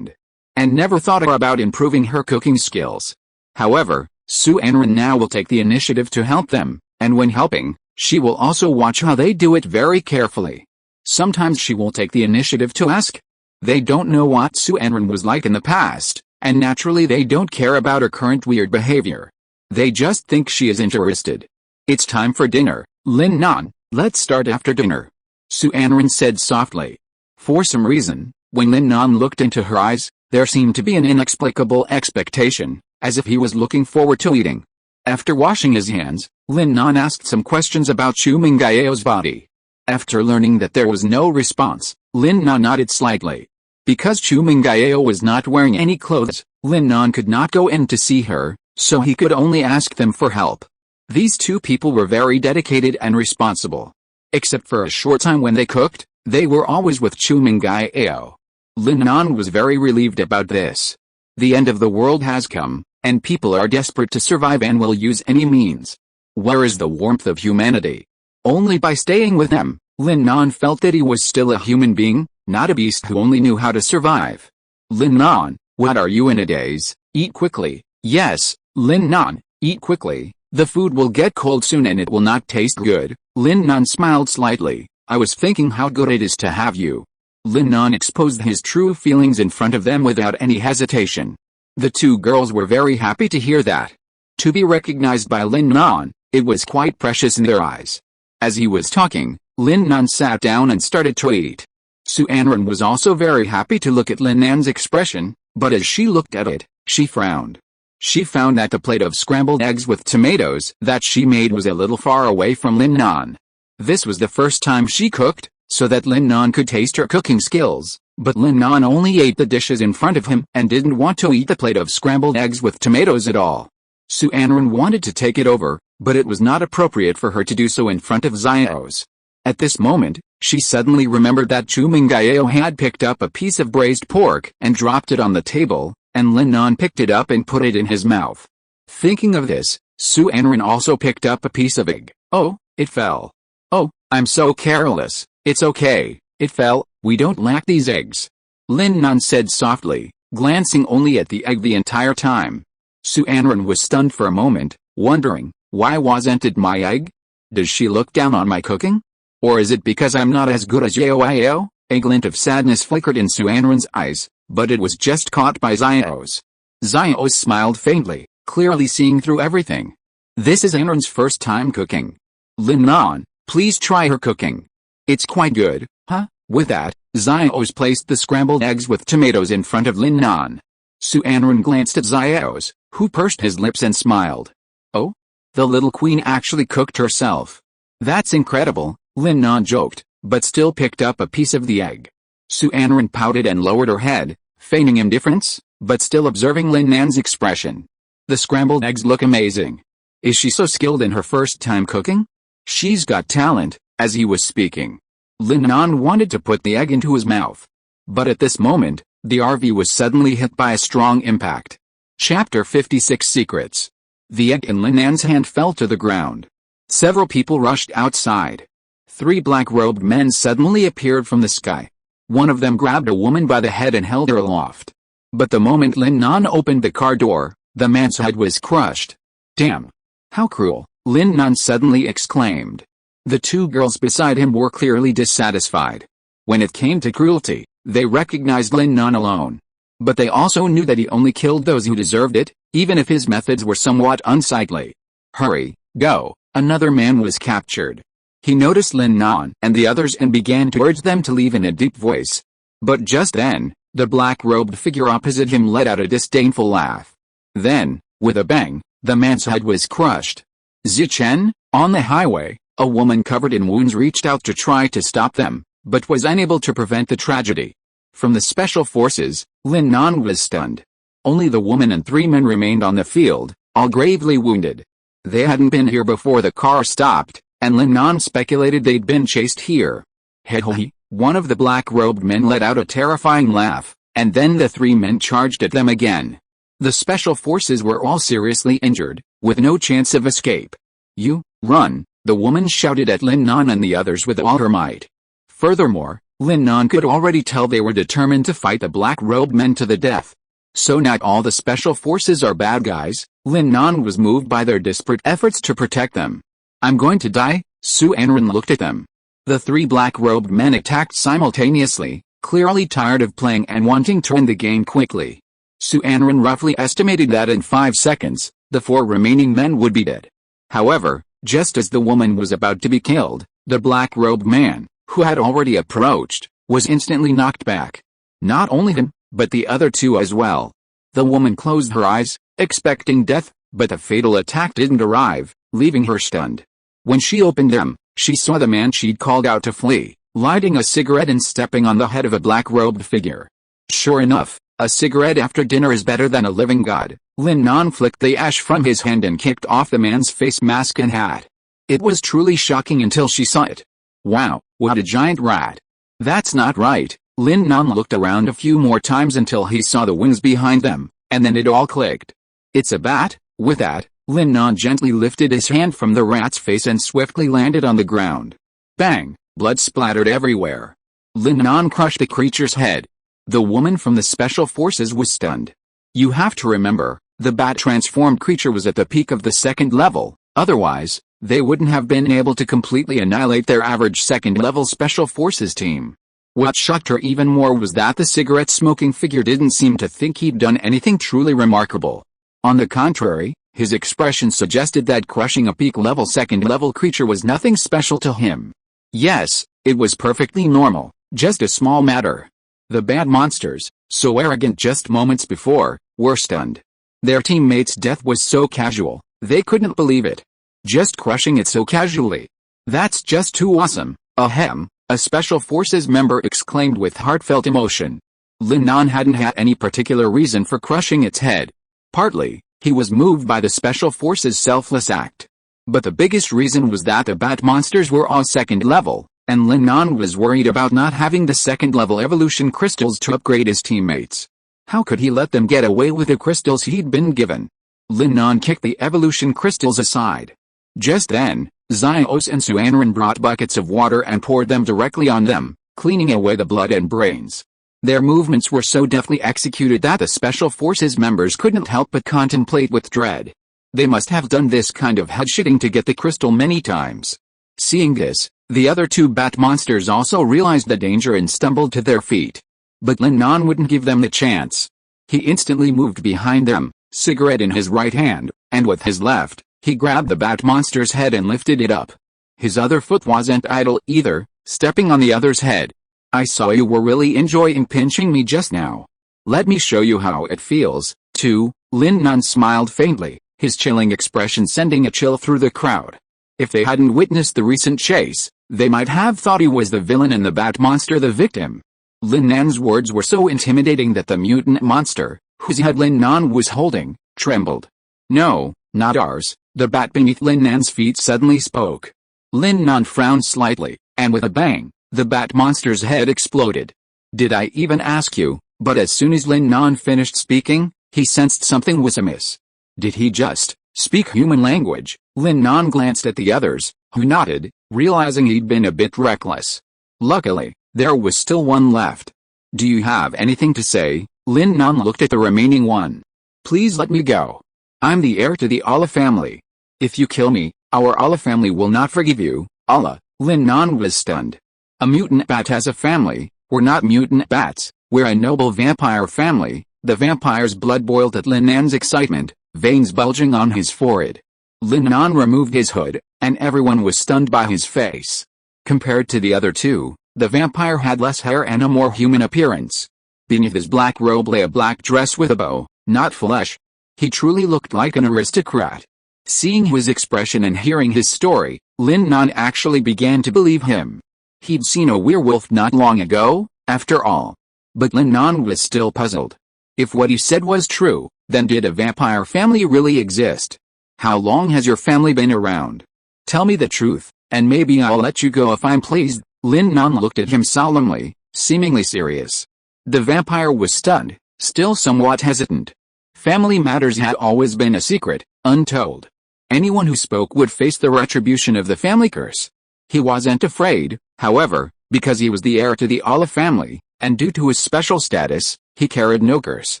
and never thought about improving her cooking skills. However, Su Anren now will take the initiative to help them, and when helping, she will also watch how they do it very carefully. Sometimes she will take the initiative to ask. They don't know what Su Anren was like in the past, and naturally they don't care about her current weird behavior. They just think she is interested. It's time for dinner, Lin Nan, let's start after dinner. Su Anren said softly. For some reason, when Lin Nan looked into her eyes, there seemed to be an inexplicable expectation, as if he was looking forward to eating. After washing his hands, Lin Nan asked some questions about Chu Mingyao's body. After learning that there was no response, Lin Nan nodded slightly. Because Chu Mingyao was not wearing any clothes, Lin Nan could not go in to see her, so he could only ask them for help. These 2 people were very dedicated and responsible. Except for a short time when they cooked, they were always with Chu Mingyao. Lin Nan was very relieved about this. The end of the world has come, and people are desperate to survive and will use any means. Where is the warmth of humanity? Only by staying with them, Lin Nan felt that he was still a human being, not a beast who only knew how to survive. Lin Nan, what are you in a daze? Eat quickly. Yes, Lin Nan, eat quickly. The food will get cold soon and it will not taste good. Lin Nan smiled slightly. I was thinking how good it is to have you. Lin Nan exposed his true feelings in front of them without any hesitation. The 2 girls were very happy to hear that. To be recognized by Lin Nan, it was quite precious in their eyes. As he was talking, Lin Nan sat down and started to eat. Su Anren was also very happy to look at Lin Nan's expression, but as she looked at it, she frowned. She found that the plate of scrambled eggs with tomatoes that she made was a little far away from Lin Nan. This was the first time she cooked, so that Lin Nan could taste her cooking skills, but Lin Nan only ate the dishes in front of him and didn't want to eat the plate of scrambled eggs with tomatoes at all. Su Anren wanted to take it over, but it was not appropriate for her to do so in front of Xiao's. At this moment, she suddenly remembered that Chu Mingyao had picked up a piece of braised pork and dropped it on the table, and Lin Nan picked it up and put it in his mouth. Thinking of this, Su Anren also picked up a piece of egg. Oh, it fell. Oh, I'm so careless. It's okay, it fell, we don't lack these eggs. Lin Nan said softly, glancing only at the egg the entire time. Su Anren was stunned for a moment, wondering, why wasn't it my egg? Does she look down on my cooking? Or is it because I'm not as good as Yao? A glint of sadness flickered in Su Anren's eyes, but it was just caught by Xiao's. Xiao smiled faintly, clearly seeing through everything. This is Anren's first time cooking. Lin Nan, please try her cooking. It's quite good, huh? With that, Xiao's placed the scrambled eggs with tomatoes in front of Lin Nan. Su Anren glanced at Xiao's, who pursed his lips and smiled. Oh? The little queen actually cooked herself. That's incredible, Lin Nan joked, but still picked up a piece of the egg. Su Anren pouted and lowered her head, feigning indifference, but still observing Lin Nan's expression. The scrambled eggs look amazing. Is she so skilled in her first time cooking? She's got talent. As he was speaking, Lin Nan wanted to put the egg into his mouth. But at this moment, the RV was suddenly hit by a strong impact. Chapter 56 Secrets. The egg in Lin Nan's hand fell to the ground. Several people rushed outside. 3 black-robed men suddenly appeared from the sky. One of them grabbed a woman by the head and held her aloft. But the moment Lin Nan opened the car door, the man's head was crushed. Damn! How cruel! Lin Nan suddenly exclaimed. The 2 girls beside him were clearly dissatisfied. When it came to cruelty, they recognized Lin Nan alone. But they also knew that he only killed those who deserved it, even if his methods were somewhat unsightly. Hurry, go! Another man was captured. He noticed Lin Nan and the others and began to urge them to leave in a deep voice. But just then, the black-robed figure opposite him let out a disdainful laugh. Then, with a bang, the man's head was crushed. Zichen, on the highway, a woman covered in wounds reached out to try to stop them, but was unable to prevent the tragedy. From the special forces, Lin Nan was stunned. Only the woman and 3 men remained on the field, all gravely wounded. They hadn't been here before the car stopped, and Lin Nan speculated they'd been chased here. Hehe, one of the black-robed men let out a terrifying laugh, and then the 3 men charged at them again. The special forces were all seriously injured, with no chance of escape. You, run! The woman shouted at Lin Nan and the others with all her might. Furthermore, Lin Nan could already tell they were determined to fight the black-robed men to the death. So not all the special forces are bad guys. Lin Nan was moved by their desperate efforts to protect them. I'm going to die, Su Anren looked at them. The 3 black-robed men attacked simultaneously, clearly tired of playing and wanting to end the game quickly. Su Anren roughly estimated that in 5 seconds, the 4 remaining men would be dead. However, just as the woman was about to be killed, the black-robed man, who had already approached, was instantly knocked back. Not only him, but the other 2 as well. The woman closed her eyes, expecting death, but the fatal attack didn't arrive, leaving her stunned. When she opened them, she saw the man she'd called out to flee, lighting a cigarette and stepping on the head of a black-robed figure. Sure enough, a cigarette after dinner is better than a living god. Lin Nan flicked the ash from his hand and kicked off the man's face mask and hat. It was truly shocking until she saw it. Wow, what a giant rat. That's not right. Lin Nan looked around a few more times until he saw the wings behind them, and then it all clicked. It's a bat. With that, Lin Nan gently lifted his hand from the rat's face and swiftly landed on the ground. Bang! Blood splattered everywhere. Lin Nan crushed the creature's head. The woman from the special forces was stunned. You have to remember, the bat-transformed creature was at the peak of the 2nd level, otherwise, they wouldn't have been able to completely annihilate their average 2nd-level special forces team. What shocked her even more was that the cigarette-smoking figure didn't seem to think he'd done anything truly remarkable. On the contrary, his expression suggested that crushing a peak-level 2nd-level creature was nothing special to him. Yes, it was perfectly normal, just a small matter. The bad monsters, so arrogant just moments before, were stunned. Their teammate's death was so casual, they couldn't believe it. Just crushing it so casually. That's just too awesome, ahem, a Special Forces member exclaimed with heartfelt emotion. Lin Nan hadn't had any particular reason for crushing its head. Partly, he was moved by the Special Forces' selfless act. But the biggest reason was that the bat monsters were all second level, and Lin Nan was worried about not having the second-level evolution crystals to upgrade his teammates. How could he let them get away with the crystals he'd been given? Lin Nan kicked the evolution crystals aside. Just then, Xios and Suanren brought buckets of water and poured them directly on them, cleaning away the blood and brains. Their movements were so deftly executed that the Special Forces members couldn't help but contemplate with dread. They must have done this kind of head-shitting to get the crystal many times. Seeing this, the other two bat monsters also realized the danger and stumbled to their feet. But Lin Nan wouldn't give them the chance. He instantly moved behind them, cigarette in his right hand, and with his left, he grabbed the bat monster's head and lifted it up. His other foot wasn't idle either, stepping on the other's head. I saw you were really enjoying pinching me just now. Let me show you how it feels, too. Lin Nan smiled faintly, his chilling expression sending a chill through the crowd. If they hadn't witnessed the recent chase, they might have thought he was the villain and the bat monster the victim. Lin Nan's words were so intimidating that the mutant monster, whose head Lin Nan was holding, trembled. No, not ours, the bat beneath Lin Nan's feet suddenly spoke. Lin Nan frowned slightly, and with a bang, the bat monster's head exploded. Did I even ask you? But as soon as Lin Nan finished speaking, he sensed something was amiss. Did he just speak human language? Lin Nan glanced at the others, who nodded, realizing he'd been a bit reckless. Luckily, there was still one left. Do you have anything to say? Lin Nan looked at the remaining one. Please let me go. I'm the heir to the Allah family. If you kill me, our Allah family will not forgive you. Allah. Lin Nan was stunned. A mutant bat has a family. We're not mutant bats, we're a noble vampire family. The vampire's blood boiled at Lin Nan's excitement, veins bulging on his forehead. Lin Nan removed his hood, and everyone was stunned by his face. Compared to the other two, the vampire had less hair and a more human appearance. Beneath his black robe lay a black dress with a bow, not flesh. He truly looked like an aristocrat. Seeing his expression and hearing his story, Lin Nan actually began to believe him. He'd seen a werewolf not long ago, after all. But Lin Nan was still puzzled. If what he said was true, then did a vampire family really exist? How long has your family been around? Tell me the truth, and maybe I'll let you go if I'm pleased. Lin Nan looked at him solemnly, seemingly serious. The vampire was stunned, still somewhat hesitant. Family matters had always been a secret, untold. Anyone who spoke would face the retribution of the family curse. He wasn't afraid, however, because he was the heir to the Allah family, and due to his special status, he carried no curse.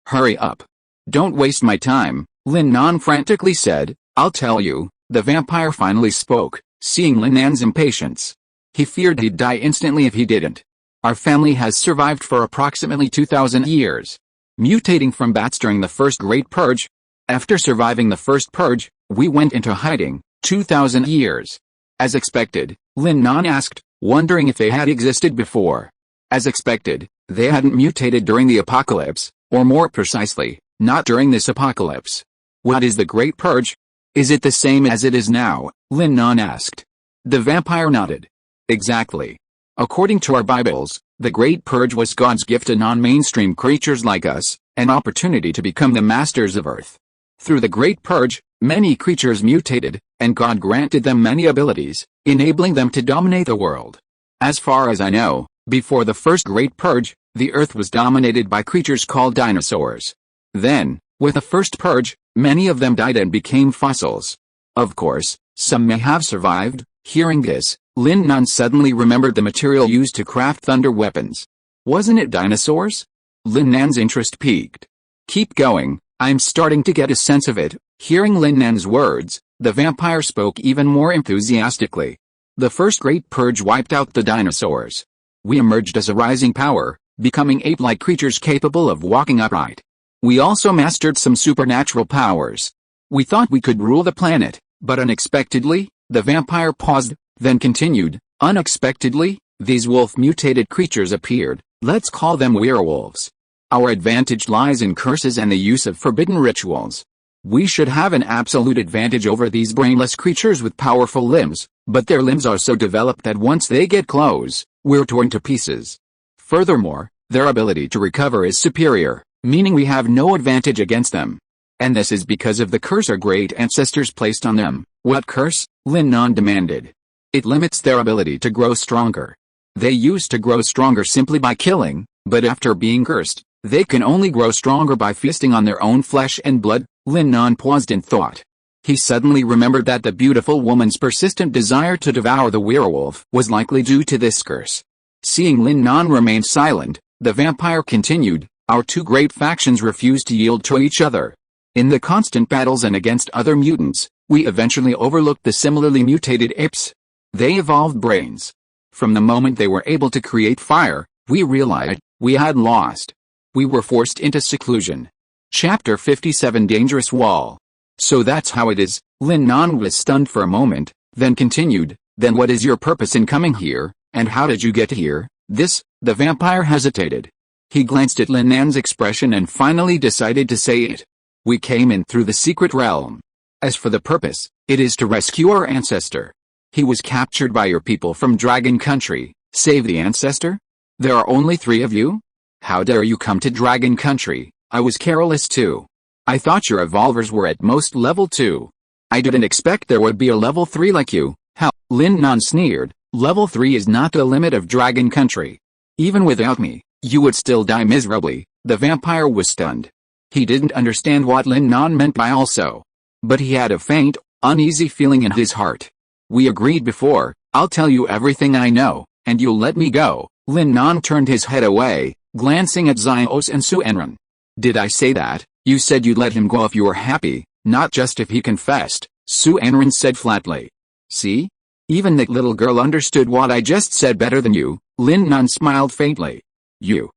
Hurry up. Don't waste my time, Lin Nan frantically said. I'll tell you. The vampire finally spoke, seeing Lin Nan's impatience. He feared he'd die instantly if he didn't. Our family has survived for approximately 2,000 years. Mutating from bats during the first Great Purge. After surviving the first purge, we went into hiding, 2,000 years. As expected, Lin Nan asked, wondering if they had existed before. As expected, they hadn't mutated during the apocalypse, or more precisely, not during this apocalypse. What is the Great Purge? Is it the same as it is now? Lin Nan asked. The vampire nodded. Exactly. According to our Bibles, the Great Purge was God's gift to non-mainstream creatures like us, an opportunity to become the masters of Earth. Through the Great Purge, many creatures mutated, and God granted them many abilities, enabling them to dominate the world. As far as I know, before the first Great Purge, the Earth was dominated by creatures called dinosaurs. Then, with the first purge, many of them died and became fossils. Of course, some may have survived. Hearing this, Lin Nan suddenly remembered the material used to craft thunder weapons. Wasn't it dinosaurs? Lin Nan's interest piqued. Keep going, I'm starting to get a sense of it. Hearing Lin Nan's words, the vampire spoke even more enthusiastically. The first Great Purge wiped out the dinosaurs. We emerged as a rising power, becoming ape-like creatures capable of walking upright. We also mastered some supernatural powers. We thought we could rule the planet, but unexpectedly, the vampire paused, then continued, unexpectedly, these wolf-mutated creatures appeared. Let's call them werewolves. Our advantage lies in curses and the use of forbidden rituals. We should have an absolute advantage over these brainless creatures with powerful limbs, but their limbs are so developed that once they get close, we're torn to pieces. Furthermore, their ability to recover is superior, meaning we have no advantage against them. And this is because of the curse our great ancestors placed on them. What curse? Lin Nan demanded. It limits their ability to grow stronger. They used to grow stronger simply by killing, but after being cursed, they can only grow stronger by feasting on their own flesh and blood. Lin Nan paused in thought. He suddenly remembered that the beautiful woman's persistent desire to devour the werewolf was likely due to this curse. Seeing Lin Nan remain silent, the vampire continued, our two great factions refused to yield to each other. In the constant battles and against other mutants, we eventually overlooked the similarly mutated apes. They evolved brains. From the moment they were able to create fire, we realized we had lost. We were forced into seclusion. Chapter 57 Dangerous Wall. So that's how it is. Lin Nan was stunned for a moment, then continued, then what is your purpose in coming here, and how did you get here? The vampire hesitated. He glanced at Lin Nan's expression and finally decided to say it. We came in through the secret realm. As for the purpose, it is to rescue our ancestor. He was captured by your people from Dragon Country. Save the ancestor? There are only 3 of you? How dare you come to Dragon Country? I was careless too. I thought your evolvers were at most level 2. I didn't expect there would be a level 3 like you. How? Lin Nan sneered. Level 3 is not the limit of Dragon Country. Even without me, you would still die miserably. The vampire was stunned. He didn't understand what Lin Nan meant by also. But he had a faint, uneasy feeling in his heart. We agreed before, I'll tell you everything I know, and you'll let me go. Lin Nan turned his head away, glancing at Xios and Su Enran. Did I say that? You said you'd let him go if you were happy, not just if he confessed, Su Enran said flatly. See? Even that little girl understood what I just said better than you. Lin Nan smiled faintly. You.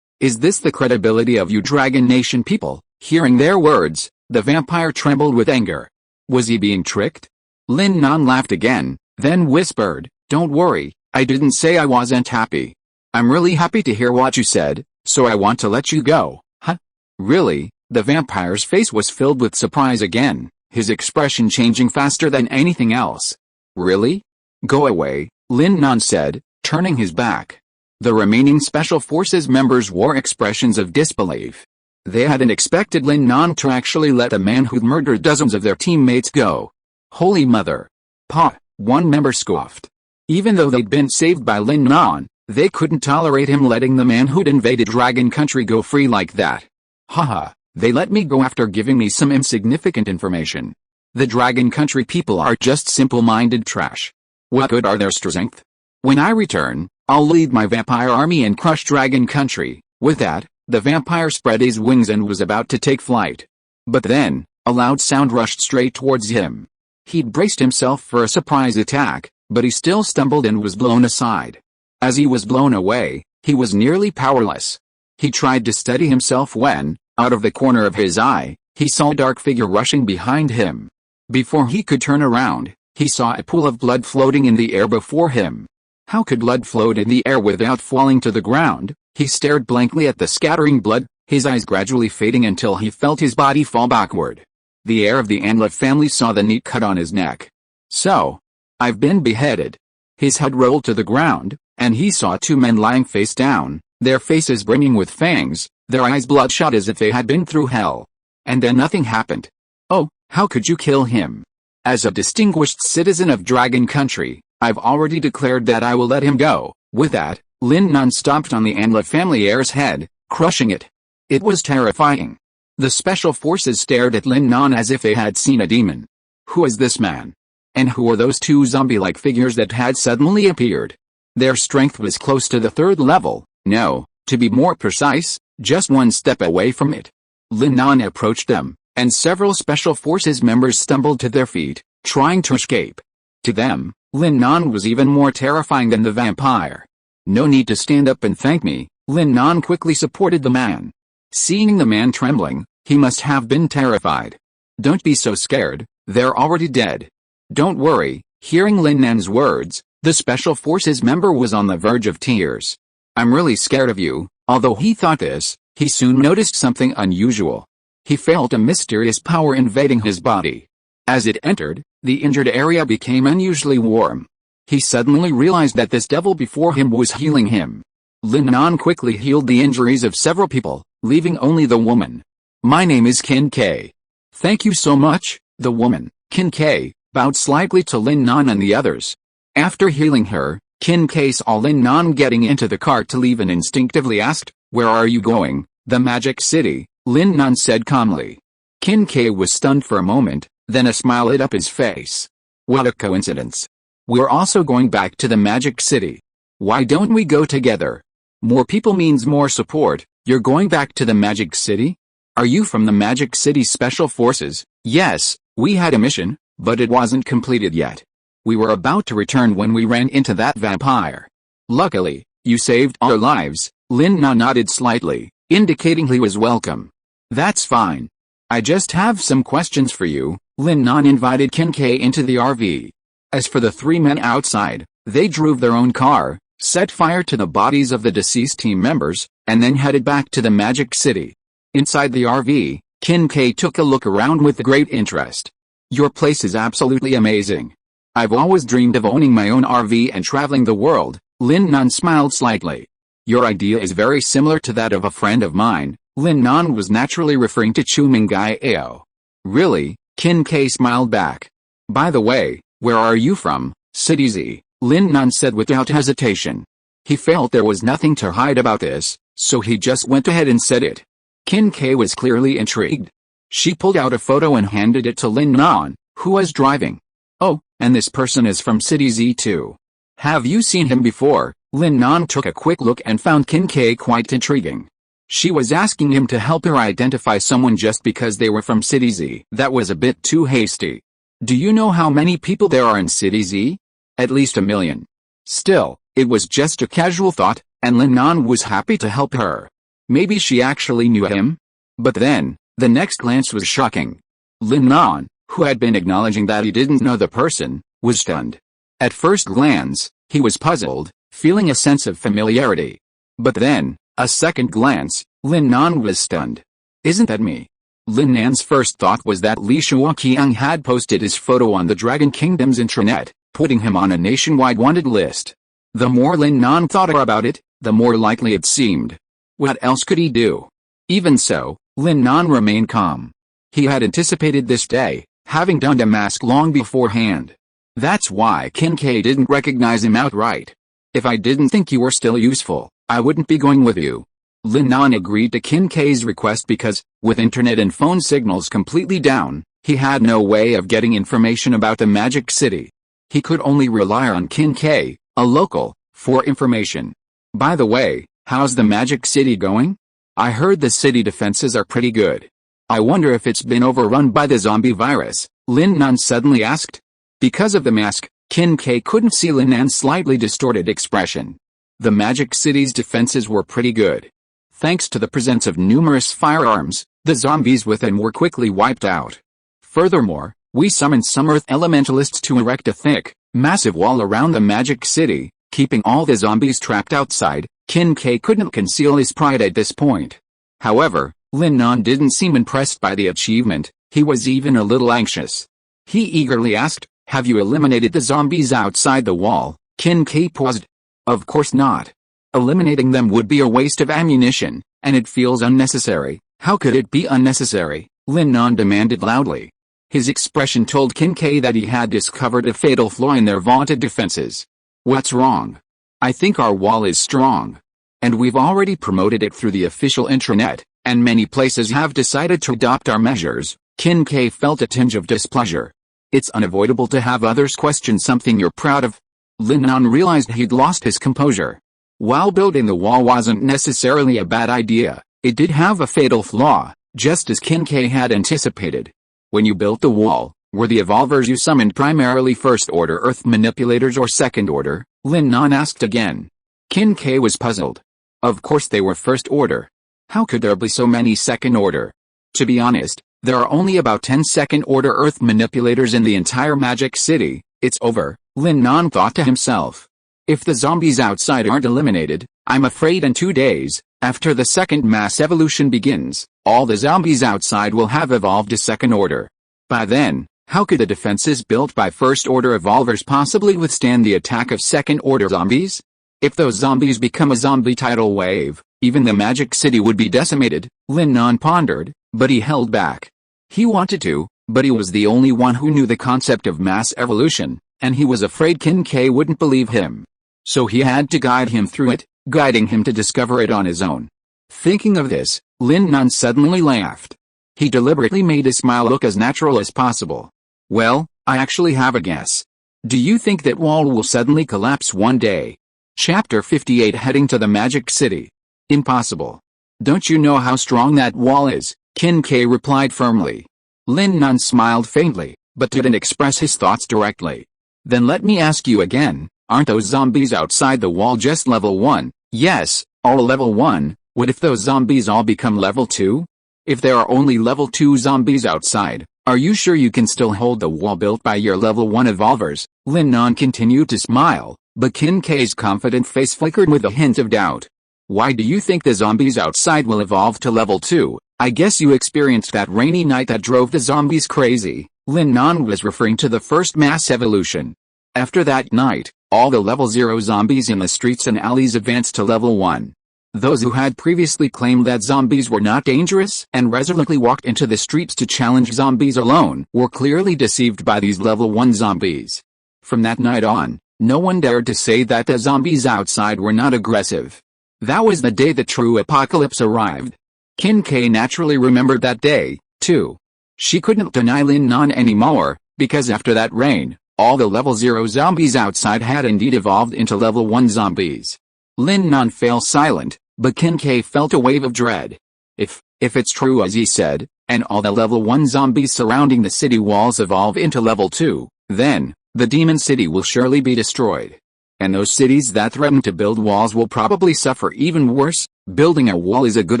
Is this the credibility of you Dragon Nation people? Hearing their words, the vampire trembled with anger. Was he being tricked? Lin Nan laughed again, then whispered, don't worry, I didn't say I wasn't happy. I'm really happy to hear what you said, so I want to let you go. Huh? Really? The vampire's face was filled with surprise again, his expression changing faster than anything else. Really? Go away, Lin Nan said, turning his back. The remaining Special Forces members wore expressions of disbelief. They hadn't expected Lin Nan to actually let a man who'd murdered dozens of their teammates go. Holy mother! Pa! One member scoffed. Even though they'd been saved by Lin Nan, they couldn't tolerate him letting the man who'd invaded Dragon Country go free like that. Haha, they let me go after giving me some insignificant information. The Dragon Country people are just simple-minded trash. What good are their strength? When I return, I'll lead my vampire army and crush Dragon Country. With that, the vampire spread his wings and was about to take flight. But then, a loud sound rushed straight towards him. He'd braced himself for a surprise attack, but he still stumbled and was blown aside. As he was blown away, he was nearly powerless. He tried to steady himself when, out of the corner of his eye, he saw a dark figure rushing behind him. Before he could turn around, he saw a pool of blood floating in the air before him. How could blood float in the air without falling to the ground? He stared blankly at the scattering blood, his eyes gradually fading until he felt his body fall backward. The heir of the Anlef family saw the neat cut on his neck. So, I've been beheaded. His head rolled to the ground, and he saw 2 men lying face down, their faces brimming with fangs, their eyes bloodshot as if they had been through hell. And then nothing happened. Oh, how could you kill him? As a distinguished citizen of Dragon Country, I've already declared that I will let him go. With that, Lin Nan stomped on the Anlef family heir's head, crushing it. It was terrifying. The Special Forces stared at Lin Nan as if they had seen a demon. Who is this man? And who are those 2 zombie-like figures that had suddenly appeared? Their strength was close to the 3rd level, no, to be more precise, just 1 step away from it. Lin Nan approached them, and several Special Forces members stumbled to their feet, trying to escape. To them, Lin Nan was even more terrifying than the vampire. No need to stand up and thank me, Lin Nan quickly supported the man. Seeing the man trembling, he must have been terrified. Don't be so scared, they're already dead. Don't worry. Hearing Lin Nan's words, the Special Forces member was on the verge of tears. I'm really scared of you. Although he thought this, He soon noticed something unusual. He felt a mysterious power invading his body. As it entered, the injured area became unusually warm. He suddenly realized that this devil before him was healing him. Lin Nan quickly healed the injuries of several people, leaving only the woman. "My name is Kin K." "Thank you so much." The woman, Kin K, bowed slightly to Lin Nan and the others. After healing her, Kin K saw Lin Nan getting into the car to leave and instinctively asked, "Where are you going?" "The Magic City," Lin Nan said calmly. Kin K was stunned for a moment, then a smile lit up his face. "What a coincidence. We're also going back to the Magic City. Why don't we go together? More people means more support." "You're going back to the Magic City? Are you from the Magic City Special Forces?" "Yes, we had a mission, but it wasn't completed yet. We were about to return when we ran into that vampire. Luckily, you saved our lives." Lin Nan nodded slightly, indicating he was welcome. "That's fine. I just have some questions for you." Lin Nan invited Kin K into the RV. As for the three men outside, they drove their own car, set fire to the bodies of the deceased team members, and then headed back to the Magic City. Inside the RV, Kin K took a look around with great interest. "Your place is absolutely amazing. I've always dreamed of owning my own RV and traveling the world." Lin Nan smiled slightly. "Your idea is very similar to that of a friend of mine." Lin Nan was naturally referring to Chu Minggai Ao. "Really?" Kin K smiled back. "By the way, where are you from?" "City Z," Lin Nan said without hesitation. He felt there was nothing to hide about this, so he just went ahead and said it. Kin K was clearly intrigued. She pulled out a photo and handed it to Lin Nan, who was driving. "Oh, and this person is from City Z too. Have you seen him before?" Lin Nan took a quick look and found Kin K quite intriguing. She was asking him to help her identify someone just because they were from City Z. That was a bit too hasty. "Do you know how many people there are in City Z?" "At least 1 million. Still, it was just a casual thought, and Lin Nan was happy to help her. Maybe she actually knew him? But then, the next glance was shocking. Lin Nan, who had been acknowledging that he didn't know the person, was stunned. At first glance, he was puzzled, feeling a sense of familiarity. But then, a second glance, Lin Nan was stunned. "Isn't that me?" Lin Nan's first thought was that Li Shuoqiang had posted his photo on the Dragon Kingdom's intranet, putting him on a nationwide wanted list. The more Lin Nan thought about it, the more likely it seemed. What else could he do? Even so, Lin Nan remained calm. He had anticipated this day, having donned a mask long beforehand. That's why Kin K didn't recognize him outright. "If I didn't think you were still useful, I wouldn't be going with you." Lin Nan agreed to Kin K's request because, with internet and phone signals completely down, he had no way of getting information about the Magic City. He could only rely on Kin K, a local, for information. "By the way, how's the Magic City going? I heard the city defenses are pretty good. I wonder if it's been overrun by the zombie virus," Lin Nan suddenly asked. Because of the mask, Kin K couldn't see Lin Nan's slightly distorted expression. The Magic City's defenses were pretty good. Thanks to the presence of numerous firearms, the zombies within were quickly wiped out. Furthermore, we summoned some Earth Elementalists to erect a thick, massive wall around the Magic City, keeping all the zombies trapped outside. Kin K couldn't conceal his pride at this point. However, Lin Nan didn't seem impressed by the achievement. He was even a little anxious. He eagerly asked, "Have you eliminated the zombies outside the wall?" Kin K paused. "Of course not. Eliminating them would be a waste of ammunition, and it feels unnecessary." "How could it be unnecessary?" Lin Nan demanded loudly. His expression told Kin K that he had discovered a fatal flaw in their vaunted defenses. "What's wrong? I think our wall is strong. And we've already promoted it through the official intranet, and many places have decided to adopt our measures." Kin K felt a tinge of displeasure. It's unavoidable to have others question something you're proud of. Lin Nan realized he'd lost his composure. While building the wall wasn't necessarily a bad idea, it did have a fatal flaw, just as Kin K had anticipated. "When you built the wall, were the evolvers you summoned primarily first-order Earth manipulators or second-order?" Lin Nan asked again. Kin K was puzzled. Of course they were first-order. How could there be so many second-order? To be honest, there are only about 10 second-order Earth manipulators in the entire Magic City. It's over, Lin Nan thought to himself. If the zombies outside aren't eliminated, I'm afraid in 2 days, after the second mass evolution begins, all the zombies outside will have evolved to second order. By then, how could the defenses built by first order evolvers possibly withstand the attack of second order zombies? If those zombies become a zombie tidal wave, even the magic city would be decimated, Lin Nan pondered, but he held back. He wanted to, but he was the only one who knew the concept of mass evolution, and he was afraid Qin Kai wouldn't believe him. So he had to guide him through it, guiding him to discover it on his own. Thinking of this, Lin Nan suddenly laughed. He deliberately made his smile look as natural as possible. Well, I actually have a guess. Do you think that wall will suddenly collapse one day? Chapter 58 Heading to the Magic City. Impossible. Don't you know how strong that wall is? Qin Kai replied firmly. Lin Nan smiled faintly, but didn't express his thoughts directly. Then let me ask you again, aren't those zombies outside the wall just level 1? Yes, all level 1, what if those zombies all become level 2? If there are only level 2 zombies outside, are you sure you can still hold the wall built by your level 1 evolvers? Lin Nan continued to smile, but Qin Kai's confident face flickered with a hint of doubt. Why do you think the zombies outside will evolve to level 2? I guess you experienced that rainy night that drove the zombies crazy. Lin Nan was referring to the first mass evolution. After that night, all the level 0 zombies in the streets and alleys advanced to level 1. Those who had previously claimed that zombies were not dangerous and resolutely walked into the streets to challenge zombies alone were clearly deceived by these level 1 zombies. From that night on, no one dared to say that the zombies outside were not aggressive. That was the day the true apocalypse arrived. Qin Kai naturally remembered that day, too. She couldn't deny Lin Nan anymore, because after that rain, all the level 0 zombies outside had indeed evolved into level 1 zombies. Lin Nan fell silent, but Qin Kai felt a wave of dread. If it's true as he said, and all the level 1 zombies surrounding the city walls evolve into level 2, then, the demon city will surely be destroyed. And those cities that threaten to build walls will probably suffer even worse. Building a wall is a good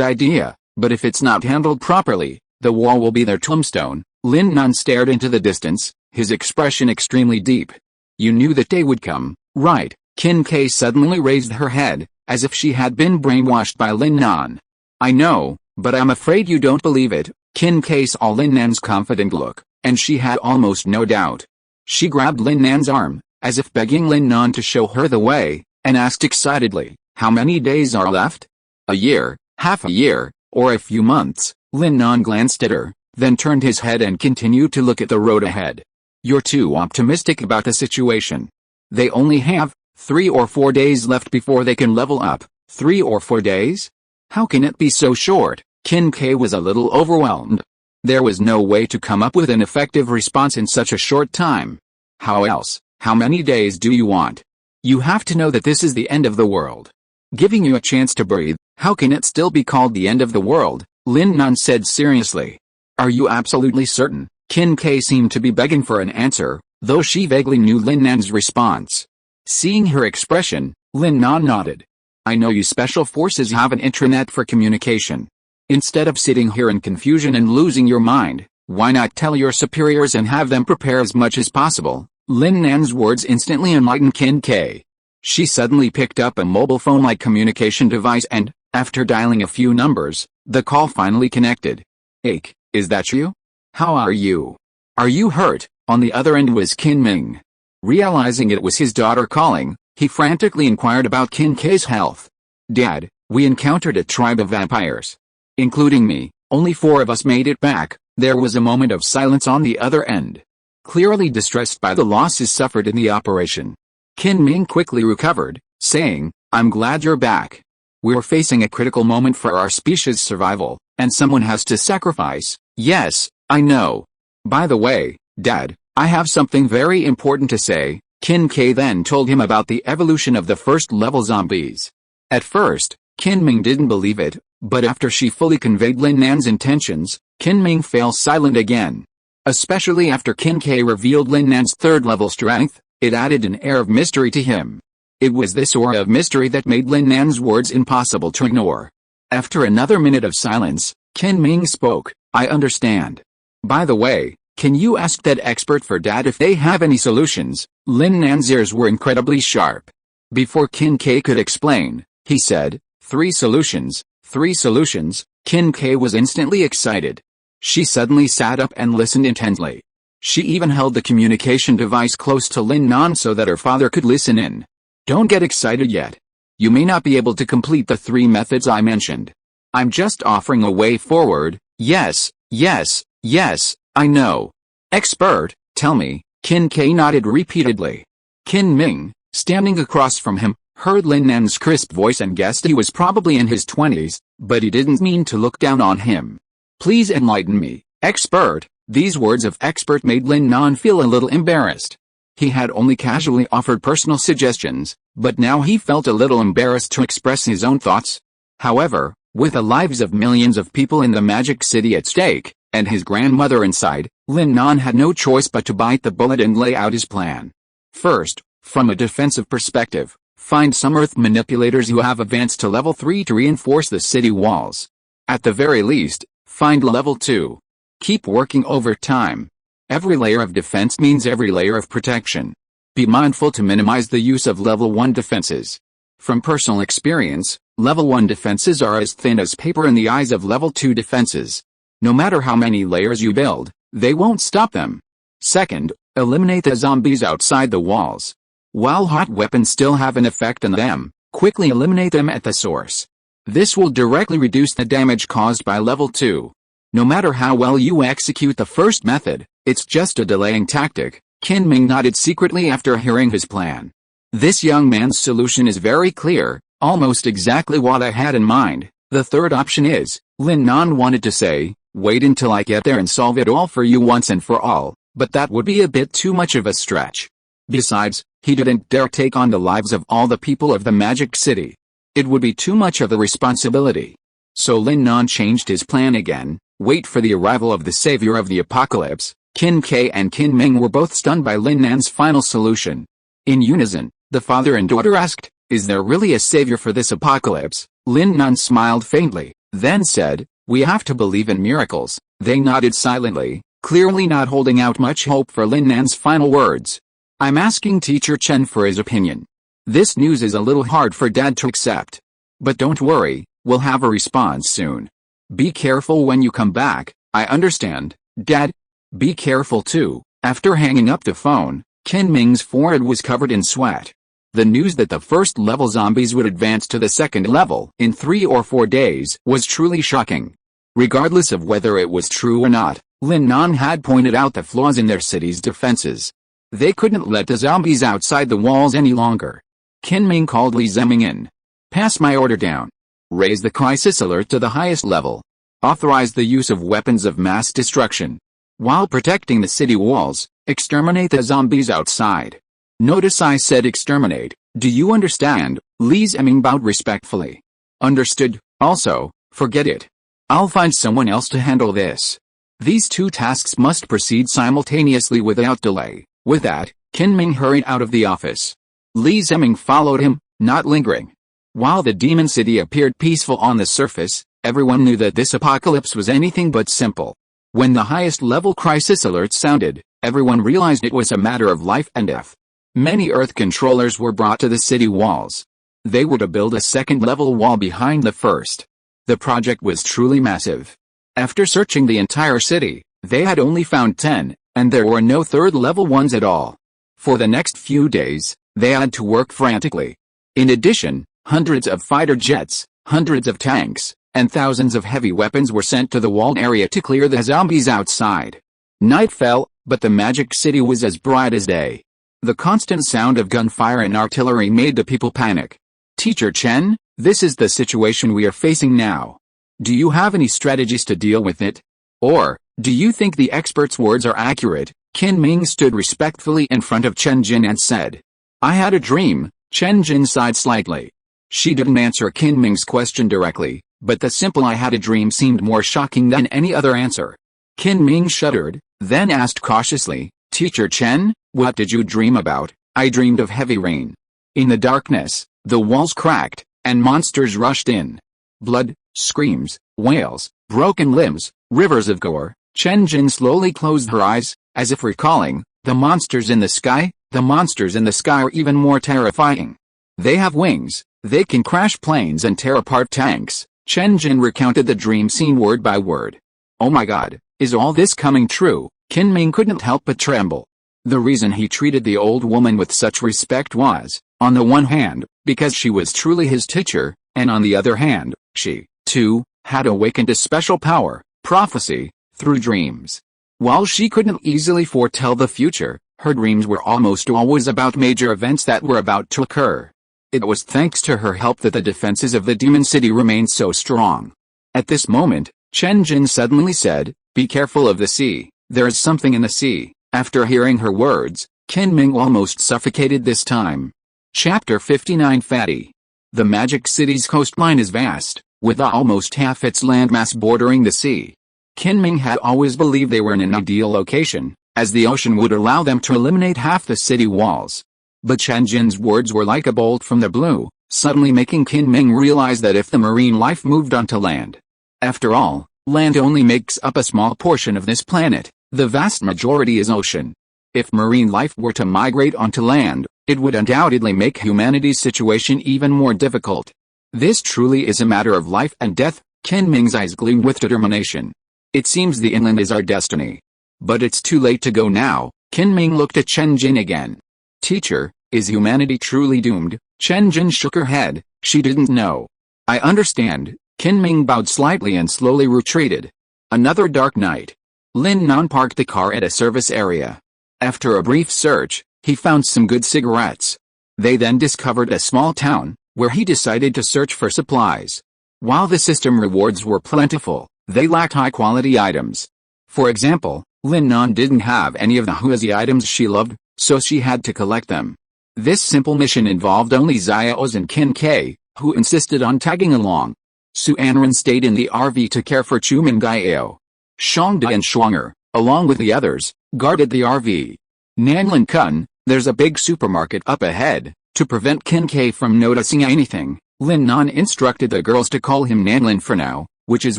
idea, but if it's not handled properly, the wall will be their tombstone. Lin Nan stared into the distance, his expression extremely deep. You knew that day would come, right? Qin Kai suddenly raised her head, as if she had been brainwashed by Lin Nan. I know, but I'm afraid you don't believe it. Qin Kai saw Lin Nan's confident look, and she had almost no doubt. She grabbed Lin Nan's arm, as if begging Lin Nan to show her the way, and asked excitedly, how many days are left? A year, half a year, or a few months? Lin Nan glanced at her, then turned his head and continued to look at the road ahead. You're too optimistic about the situation. They only have 3 or 4 days left before they can level up. 3 or 4 days? How can it be so short? Qin Kai was a little overwhelmed. There was no way to come up with an effective response in such a short time. How else? How many days do you want? You have to know that this is the end of the world. Giving you a chance to breathe, how can it still be called the end of the world? Lin Nan said seriously. Are you absolutely certain? Qin Kai seemed to be begging for an answer, though she vaguely knew Lin Nan's response. Seeing her expression, Lin Nan nodded. I know you special forces have an intranet for communication. Instead of sitting here in confusion and losing your mind, why not tell your superiors and have them prepare as much as possible? Lin Nan's words instantly enlightened Qin Kai. She suddenly picked up a mobile phone-like communication device and, after dialing a few numbers, the call finally connected. Ake, is that you? How are you? Are you hurt? On the other end was Qin Ming. Realizing it was his daughter calling, he frantically inquired about Qin Kai's health. Dad, we encountered a tribe of vampires. Including me, only 4 of us made it back. There was a moment of silence on the other end. Clearly distressed by the losses suffered in the operation. Qin Ming quickly recovered, saying, I'm glad you're back. We're facing a critical moment for our species' survival, and someone has to sacrifice. Yes, I know. By the way, Dad, I have something very important to say. Qin Kai then told him about the evolution of the first-level zombies. At first, Qin Ming didn't believe it, but after she fully conveyed Lin Nan's intentions, Qin Ming fell silent again. Especially after Qin Kai revealed Lin Nan's third-level strength, it added an air of mystery to him. It was this aura of mystery that made Lin Nan's words impossible to ignore. After another minute of silence, Qin Ming spoke, I understand. By the way, can you ask that expert for Dad if they have any solutions? Lin Nan's ears were incredibly sharp. Before Qin Kai could explain, He said, 3 solutions, 3 solutions. Qin Ke was instantly excited. She suddenly sat up and listened intently. She even held the communication device close to Lin Nan so that her father could listen in. Don't get excited yet. You may not be able to complete the 3 methods I mentioned. I'm just offering a way forward. Yes, yes, yes, I know. Expert, tell me. Qin Ke nodded repeatedly. Qin Ming, standing across from him, heard Lin Nan's crisp voice and guessed he was probably in his 20s, but he didn't mean to look down on him. Please enlighten me, expert. These words of expert made Lin Nan feel a little embarrassed. He had only casually offered personal suggestions, but now he felt a little embarrassed to express his own thoughts. However, with the lives of millions of people in the Magic City at stake, and his grandmother inside, Lin Nan had no choice but to bite the bullet and lay out his plan. First, from a defensive perspective, find some Earth manipulators who have advanced to level 3 to reinforce the city walls. At the very least, find level 2. Keep working over time. Every layer of defense means every layer of protection. Be mindful to minimize the use of level 1 defenses. From personal experience, level 1 defenses are as thin as paper in the eyes of level 2 defenses. No matter how many layers you build, they won't stop them. Second, eliminate the zombies outside the walls. While hot weapons still have an effect on them, quickly eliminate them at the source. This will directly reduce the damage caused by level 2. No matter how well you execute the first method, it's just a delaying tactic. Qin Ming nodded secretly after hearing his plan. This young man's solution is very clear, almost exactly what I had in mind. The third option is, Lin Nan wanted to say, wait until I get there and solve it all for you once and for all, but that would be a bit too much of a stretch. Besides, he didn't dare take on the lives of all the people of the Magic City. It would be too much of a responsibility. So Lin Nan changed his plan again. Wait for the arrival of the savior of the apocalypse. Qin Ke and Qin Ming were both stunned by Lin Nan's final solution. In unison, the father and daughter asked, is there really a savior for this apocalypse? Lin Nan smiled faintly, then said, we have to believe in miracles. They nodded silently, clearly not holding out much hope for Lin Nan's final words. I'm asking Teacher Chen for his opinion. This news is a little hard for Dad to accept. But don't worry, we'll have a response soon. Be careful when you come back. I understand, Dad. Be careful too. After hanging up the phone, Qin Ming's forehead was covered in sweat. The news that the first level zombies would advance to the second level in 3 or 4 days was truly shocking. Regardless of whether it was true or not, Lin Nan had pointed out the flaws in their city's defenses. They couldn't let the zombies outside the walls any longer. Qin Ming called Li Zemming in. Pass my order down. Raise the crisis alert to the highest level. Authorize the use of weapons of mass destruction. While protecting the city walls, exterminate the zombies outside. Notice I said exterminate. Do you understand? Li Zemming bowed respectfully. Understood. Also, forget it. I'll find someone else to handle this. These 2 tasks must proceed simultaneously without delay. With that, Qin Ming hurried out of the office. Li Zemming followed him, not lingering. While the demon city appeared peaceful on the surface, everyone knew that this apocalypse was anything but simple. When the highest level crisis alert sounded, everyone realized it was a matter of life and death. Many Earth controllers were brought to the city walls. They were to build a second level wall behind the first. The project was truly massive. After searching the entire city, they had only found 10, and there were no third level ones at all. For the next few days, they had to work frantically. In addition, hundreds of fighter jets, hundreds of tanks, and thousands of heavy weapons were sent to the walled area to clear the zombies outside. Night fell, but the Magic City was as bright as day. The constant sound of gunfire and artillery made the people panic. Teacher Chen, this is the situation we are facing now. Do you have any strategies to deal with it? Or, do you think the expert's words are accurate? Qin Ming stood respectfully in front of Chen Jin and said. I had a dream. Chen Jin sighed slightly. She didn't answer Qin Ming's question directly, but the simple I had a dream seemed more shocking than any other answer. Qin Ming shuddered, then asked cautiously, Teacher Chen, what did you dream about? I dreamed of heavy rain. In the darkness, the walls cracked, and monsters rushed in. Blood, screams, wails, broken limbs, rivers of gore. Chen Jin slowly closed her eyes, as if recalling, the monsters in the sky? The monsters in the sky are even more terrifying. They have wings, They can crash planes and tear apart tanks. Chen Jin recounted the dream scene word by word. Oh my god, is all this coming true? Qin Ming couldn't help but tremble. The reason he treated the old woman with such respect was, on the one hand, because she was truly his teacher, and on the other hand, she, too, had awakened a special power, prophecy, through dreams. While she couldn't easily foretell the future, her dreams were almost always about major events that were about to occur. It was thanks to her help that the defenses of the demon city remained so strong. At this moment, Chen Jin suddenly said, "Be careful of the sea, there is something in the sea." After hearing her words, Qin Ming almost suffocated this time. Chapter 59 Fatty. The Magic City's coastline is vast, with almost half its landmass bordering the sea. Qin Ming had always believed they were in an ideal location, as the ocean would allow them to eliminate half the city walls. But Chen Jin's words were like a bolt from the blue, suddenly making Qin Ming realize that if the marine life moved onto land. After all, land only makes up a small portion of this planet, the vast majority is ocean. If marine life were to migrate onto land, it would undoubtedly make humanity's situation even more difficult. This truly is a matter of life and death. Qin Ming's eyes gleamed with determination. It seems the inland is our destiny. But it's too late to go now. Qin Ming looked at Chen Jin again. Teacher, is humanity truly doomed? Chen Jin shook her head. She didn't know. I understand. Qin Ming bowed slightly and slowly retreated. Another dark night. Lin Nan parked the car at a service area. After a brief search, he found some good cigarettes. They then discovered a small town, where he decided to search for supplies. While the system rewards were plentiful, they lacked high-quality items. For example, Lin Nan didn't have any of the Huazi items she loved, so she had to collect them. This simple mission involved only Xiaoz and Qin Ke, who insisted on tagging along. Su Anren stayed in the RV to care for Chu Mingyao. Shangde and Shuanger, along with the others, guarded the RV. Nanlin Kun, there's a big supermarket up ahead. To prevent Qin Ke from noticing anything, Lin Nan instructed the girls to call him Nanlin for now, which is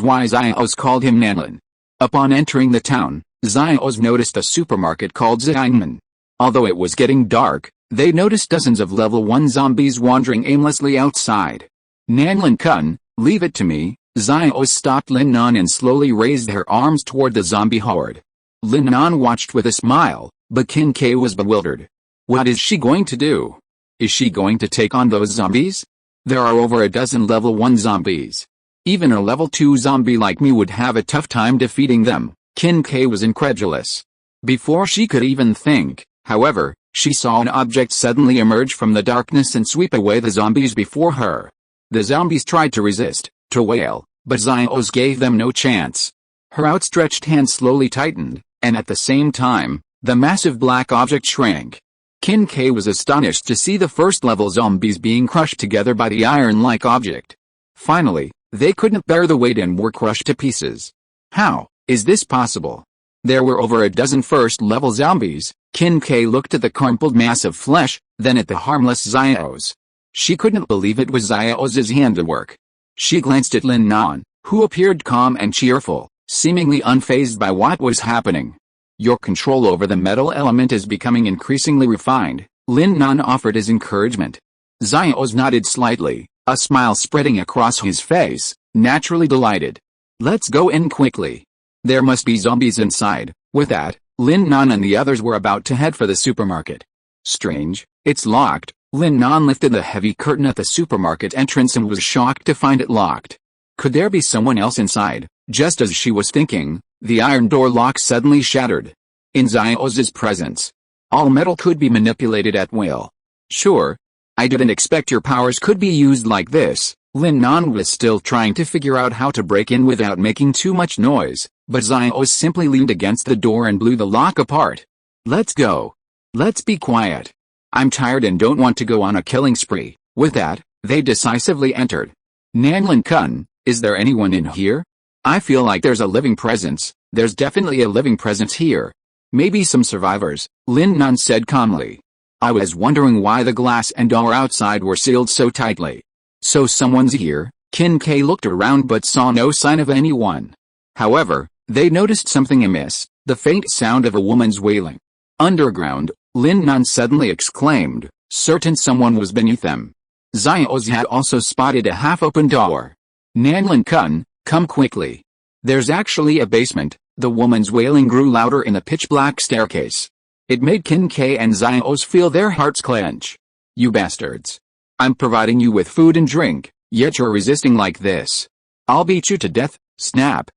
why Xiaoz called him Nanlin. Upon entering the town, Xiaoz noticed a supermarket called Xiangmen. Although it was getting dark, they noticed dozens of level 1 zombies wandering aimlessly outside. Nanlin Kun, leave it to me. Xiaoz stopped Lin Nan and slowly raised her arms toward the zombie horde. Lin Nan watched with a smile, but Qin Ke was bewildered. What is she going to do? Is she going to take on those zombies? There are over a dozen level 1 zombies. Even a level 2 zombie like me would have a tough time defeating them. Qin Ke was incredulous. Before she could even think, however, she saw an object suddenly emerge from the darkness and sweep away the zombies before her. The zombies tried to resist, to wail, but Xiaoz gave them no chance. Her outstretched hand slowly tightened, and at the same time, the massive black object shrank. Qin Ke was astonished to see the first-level zombies being crushed together by the iron-like object. Finally, they couldn't bear the weight and were crushed to pieces. How is this possible? There were over a dozen first-level zombies. Qin Ke looked at the crumpled mass of flesh, then at the harmless Xiaoz. She couldn't believe it was Xiaoz's handiwork. She glanced at Lin Nan, who appeared calm and cheerful, seemingly unfazed by what was happening. Your control over the metal element is becoming increasingly refined, Lin Nan offered as encouragement. Xiaoz nodded slightly, a smile spreading across his face, naturally delighted. Let's go in quickly. There must be zombies inside. With that, Lin Nan and the others were about to head for the supermarket. Strange, it's locked. Lin Nan lifted the heavy curtain at the supermarket entrance and was shocked to find it locked. Could there be someone else inside? Just as she was thinking, the iron door lock suddenly shattered. In Xiaoz's presence, all metal could be manipulated at will. Sure. I didn't expect your powers could be used like this. Lin Nan was still trying to figure out how to break in without making too much noise, but Xiaoz simply leaned against the door and blew the lock apart. Let's go. Let's be quiet. I'm tired and don't want to go on a killing spree. With that, they decisively entered. Nanlin Kun, is there anyone in here? I feel like there's a living presence. There's definitely a living presence here. Maybe some survivors, Lin Nan said calmly. I was wondering why the glass and door outside were sealed so tightly. So someone's here? Qin Ke looked around but saw no sign of anyone. However, they noticed something amiss, the faint sound of a woman's wailing. Underground, Lin Nan suddenly exclaimed, certain someone was beneath them. Xiao's had also spotted a half-open door. Nan Kun, come quickly. There's actually a basement. The woman's wailing grew louder in the pitch-black staircase. It made Qin Kai and Xiao's feel their hearts clench. You bastards. I'm providing you with food and drink, yet you're resisting like this. I'll beat you to death, snap,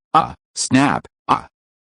snap,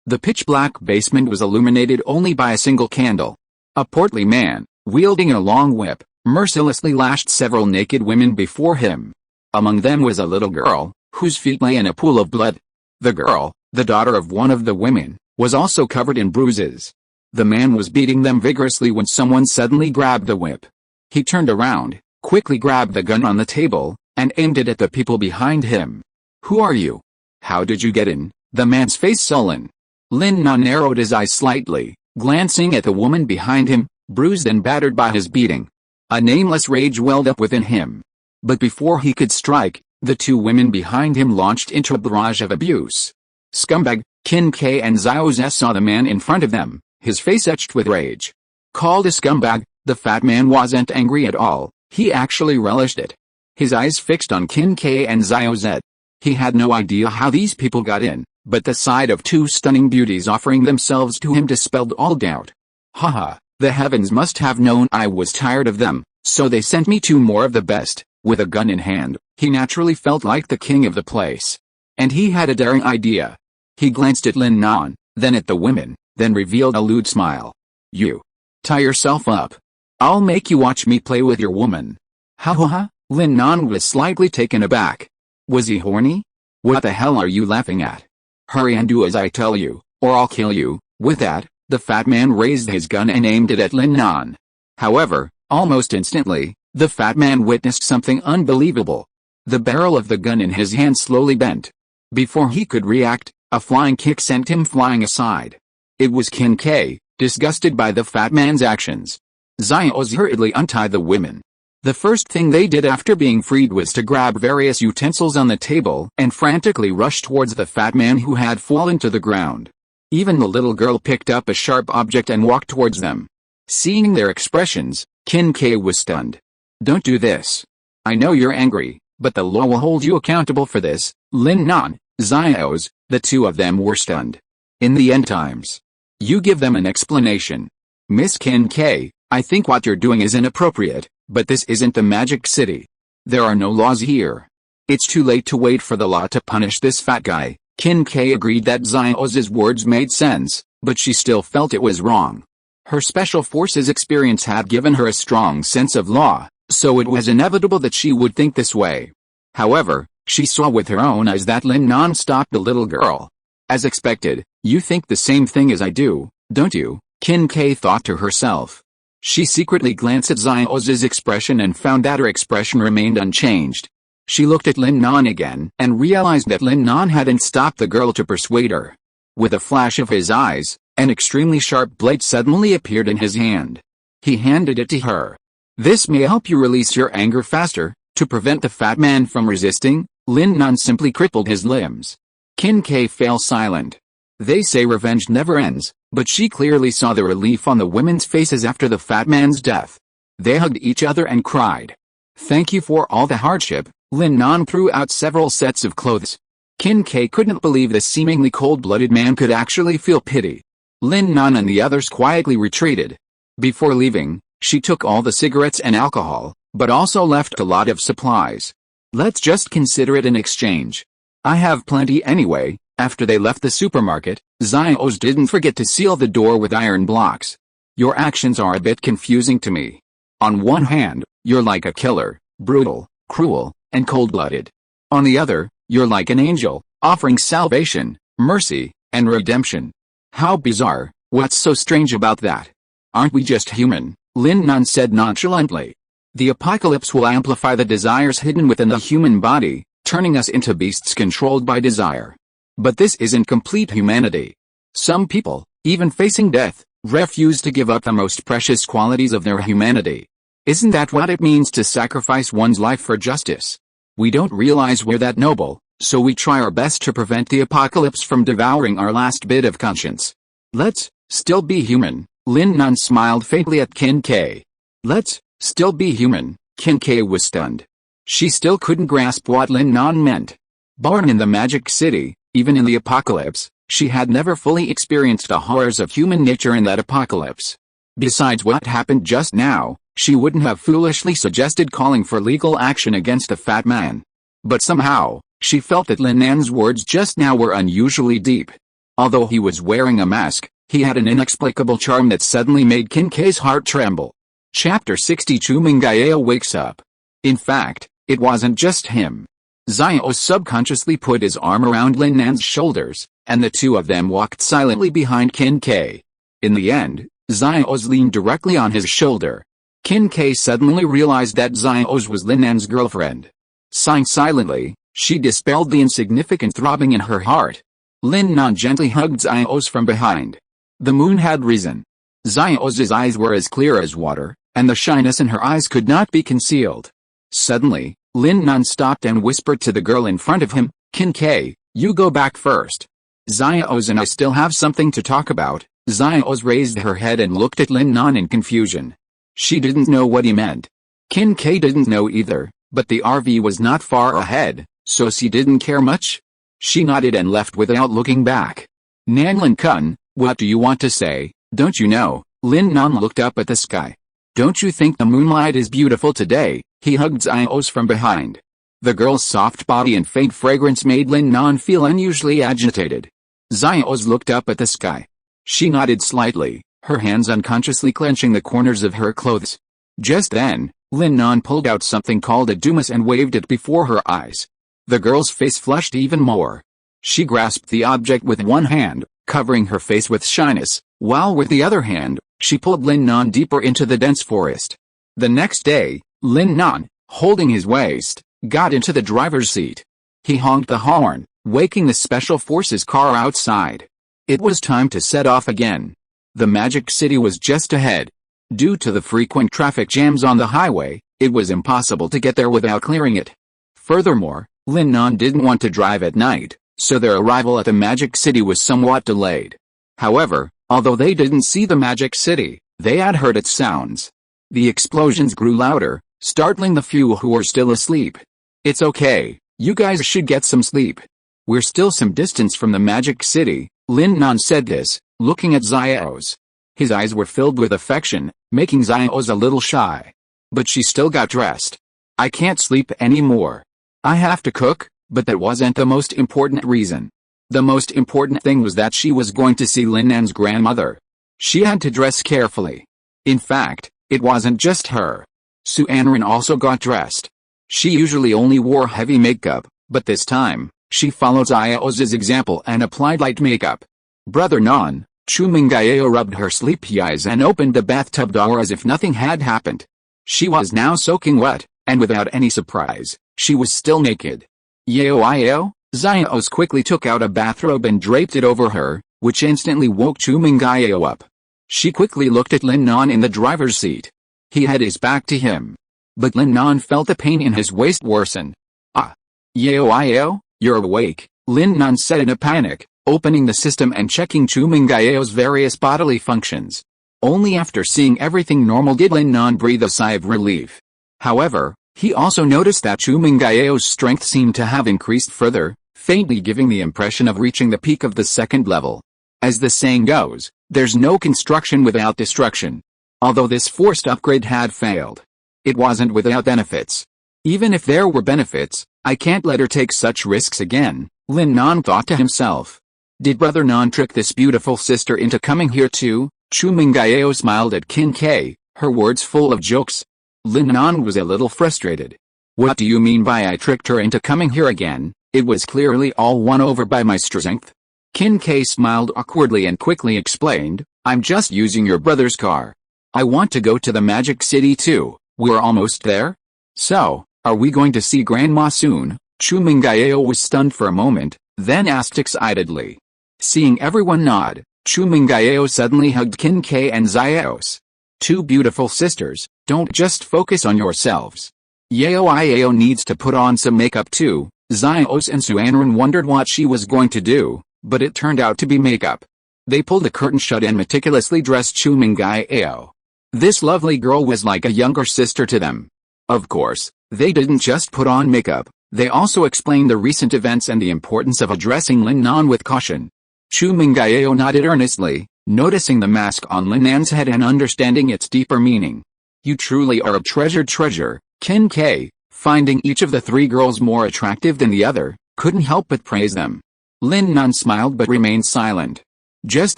The pitch-black basement was illuminated only by a single candle. A portly man, wielding a long whip, mercilessly lashed several naked women before him. Among them was a little girl, whose feet lay in a pool of blood. The girl, the daughter of one of the women, was also covered in bruises. The man was beating them vigorously when someone suddenly grabbed the whip. He turned around, quickly grabbed the gun on the table, and aimed it at the people behind him. Who are you? How did you get in? The man's face sullen. Lin Nan narrowed his eyes slightly, glancing at the woman behind him, bruised and battered by his beating. A nameless rage welled up within him. But before he could strike, the two women behind him launched into a barrage of abuse. Scumbag, Qin Kai and Xiao saw the man in front of them, his face etched with rage. Called a scumbag, the fat man wasn't angry at all, he actually relished it. His eyes fixed on Qin Kai and Xiao. He had no idea how these people got in, but the sight of two stunning beauties offering themselves to him dispelled all doubt. Haha, the heavens must have known I was tired of them, so they sent me two more of the best. With a gun in hand, he naturally felt like the king of the place. And he had a daring idea. He glanced at Lin Nan, then at the women, then revealed a lewd smile. You. Tie yourself up. I'll make you watch me play with your woman. Ha. Lin Nan was slightly taken aback. Was he horny? What the hell are you laughing at? Hurry and do as I tell you, or I'll kill you. With that, the fat man raised his gun and aimed it at Lin Nan. However, almost instantly, the fat man witnessed something unbelievable. The barrel of the gun in his hand slowly bent. Before he could react, a flying kick sent him flying aside. It was Qin Kai, disgusted by the fat man's actions. Xiao hurriedly untied the women. The first thing they did after being freed was to grab various utensils on the table and frantically rush towards the fat man who had fallen to the ground. Even the little girl picked up a sharp object and walked towards them. Seeing their expressions, Qin Kai was stunned. Don't do this. I know you're angry, but the law will hold you accountable for this. Lin Nan, Xiao, the two of them were stunned. In the end times. You give them an explanation. Miss Qin Kai, I think what you're doing is inappropriate, but this isn't the Magic City. There are no laws here. It's too late to wait for the law to punish this fat guy. Qin Kai agreed that Xiao's words made sense, but she still felt it was wrong. Her special forces experience had given her a strong sense of law, so it was inevitable that she would think this way. However, she saw with her own eyes that Lin Nan stopped the little girl. As expected, you think the same thing as I do, don't you? Qin Kai thought to herself. She secretly glanced at Xiao's expression and found that her expression remained unchanged. She looked at Lin Nan again and realized that Lin Nan hadn't stopped the girl to persuade her. With a flash of his eyes, an extremely sharp blade suddenly appeared in his hand. He handed it to her. This may help you release your anger faster. To prevent the fat man from resisting, Lin Nan simply crippled his limbs. Qin Kai fell silent. They say revenge never ends, but she clearly saw the relief on the women's faces after the fat man's death. They hugged each other and cried. Thank you for all the hardship. Lin Nan threw out several sets of clothes. Qin Kai couldn't believe the seemingly cold-blooded man could actually feel pity. Lin Nan and the others quietly retreated. Before leaving, she took all the cigarettes and alcohol, but also left a lot of supplies. Let's just consider it an exchange. I have plenty anyway. After they left the supermarket, Xiao didn't forget to seal the door with iron blocks. Your actions are a bit confusing to me. On one hand, you're like a killer, brutal, cruel, and cold-blooded. On the other, you're like an angel, offering salvation, mercy, and redemption. How bizarre. What's so strange about that? Aren't we just human? Lin Nan said nonchalantly. The apocalypse will amplify the desires hidden within the human body, turning us into beasts controlled by desire. But this isn't complete humanity. Some people, even facing death, refuse to give up the most precious qualities of their humanity. Isn't that what it means to sacrifice one's life for justice? We don't realize we're that noble, so we try our best to prevent the apocalypse from devouring our last bit of conscience. Let's still be human. Lin Nan smiled faintly at Qin Kai. Let's still be human. Kin-Kay was stunned. She still couldn't grasp what Lin Nan meant. Born in the Magic City, even in the apocalypse, she had never fully experienced the horrors of human nature in that apocalypse. Besides what happened just now, she wouldn't have foolishly suggested calling for legal action against the fat man. But somehow, she felt that Lin Nan's words just now were unusually deep. Although he was wearing a mask, he had an inexplicable charm that suddenly made Kin-Kay's heart tremble. Chapter 60 Chu Mingayao wakes up. In fact, it wasn't just him. Xiao subconsciously put his arm around Lin Nan's shoulders, and the two of them walked silently behind Kin-Kay. In the end, Xiao leaned directly on his shoulder. Kin-Kay suddenly realized that Xiao was Lin Nan's girlfriend. Sighing silently, she dispelled the insignificant throbbing in her heart. Lin Nan gently hugged Xiao from behind. The moon had risen. Xiao's eyes were as clear as water, and the shyness in her eyes could not be concealed. Suddenly, Lin Nan stopped and whispered to the girl in front of him, "Kin-Kay, you go back first. Xiao and I still have something to talk about." Xiao raised her head and looked at Lin Nan in confusion. She didn't know what he meant. Kin-Kay didn't know either, but the RV was not far ahead, so she didn't care much. She nodded and left without looking back. "Nanlin Kun, what do you want to say? Don't you know?" Lin Nan looked up at the sky. "Don't you think the moonlight is beautiful today?" He hugged Xiao from behind. The girl's soft body and faint fragrance made Lin Nan feel unusually agitated. Xiao looked up at the sky. She nodded slightly, her hands unconsciously clenching the corners of her clothes. Just then, Lin Nan pulled out something called a dumas and waved it before her eyes. The girl's face flushed even more. She grasped the object with one hand, covering her face with shyness, while with the other hand, she pulled Lin Nan deeper into the dense forest. The next day, Lin Nan, holding his waist, got into the driver's seat. He honked the horn, waking the Special Forces car outside. It was time to set off again. The Magic City was just ahead. Due to the frequent traffic jams on the highway, it was impossible to get there without clearing it. Furthermore, Lin Nan didn't want to drive at night, so their arrival at the Magic City was somewhat delayed. However, although they didn't see the Magic City, they had heard its sounds. The explosions grew louder, startling the few who were still asleep. "It's okay, you guys should get some sleep. We're still some distance from the Magic City." Lin Nan said this, looking at Xiao's. His eyes were filled with affection, making Xiao's a little shy. But she still got dressed. "I can't sleep anymore. I have to cook," but that wasn't the most important reason. The most important thing was that she was going to see Lin Nan's grandmother. She had to dress carefully. In fact, it wasn't just her. Su Anren also got dressed. She usually only wore heavy makeup, but this time, she followed Xiao's example and applied light makeup. "Brother Nan," Chu Mingayao rubbed her sleepy eyes and opened the bathtub door as if nothing had happened. She was now soaking wet, and without any surprise, she was still naked. "Yao," Xiao's quickly took out a bathrobe and draped it over her, which instantly woke Chu Mingayao up. She quickly looked at Lin Nan in the driver's seat. He had his back to him. But Lin Nan felt the pain in his waist worsen. "Ah. Yao, you're awake," Lin Nan said in a panic, opening the system and checking Chu Mingayao's various bodily functions. Only after seeing everything normal did Lin Nan breathe a sigh of relief. However, he also noticed that Chu Mingayao's strength seemed to have increased further, faintly giving the impression of reaching the peak of the second level. As the saying goes, there's no construction without destruction. Although this forced upgrade had failed, it wasn't without benefits. Even if there were benefits, I can't let her take such risks again, Lin Nan thought to himself. Did Brother Nan trick this beautiful sister into coming here too? Chu Mingayao smiled at Kin-Kay, her words full of jokes. Lin Nan was a little frustrated. "What do you mean by I tricked her into coming here again? It was clearly all won over by my strength." Kin-Kay smiled awkwardly and quickly explained, "I'm just using your brother's car. I want to go to the Magic City too. We're almost there." "So, are we going to see Grandma soon?" Chu Mingayao was stunned for a moment, then asked excitedly. Seeing everyone nod, Chu Mingayao suddenly hugged Kin-Kay and Xiaos. "Two beautiful sisters, don't just focus on yourselves. Yao needs to put on some makeup too." Xiaos and Suanren wondered what she was going to do, but it turned out to be makeup. They pulled the curtain shut and meticulously dressed Chu Mingayao. This lovely girl was like a younger sister to them. Of course, they didn't just put on makeup, they also explained the recent events and the importance of addressing Lin Nan with caution. Chu Mingayao nodded earnestly, noticing the mask on Lin Nan's head and understanding its deeper meaning. You truly are a treasured treasure, Kin K, finding each of the three girls more attractive than the other, couldn't help but praise them. Lin Nan smiled but remained silent. Just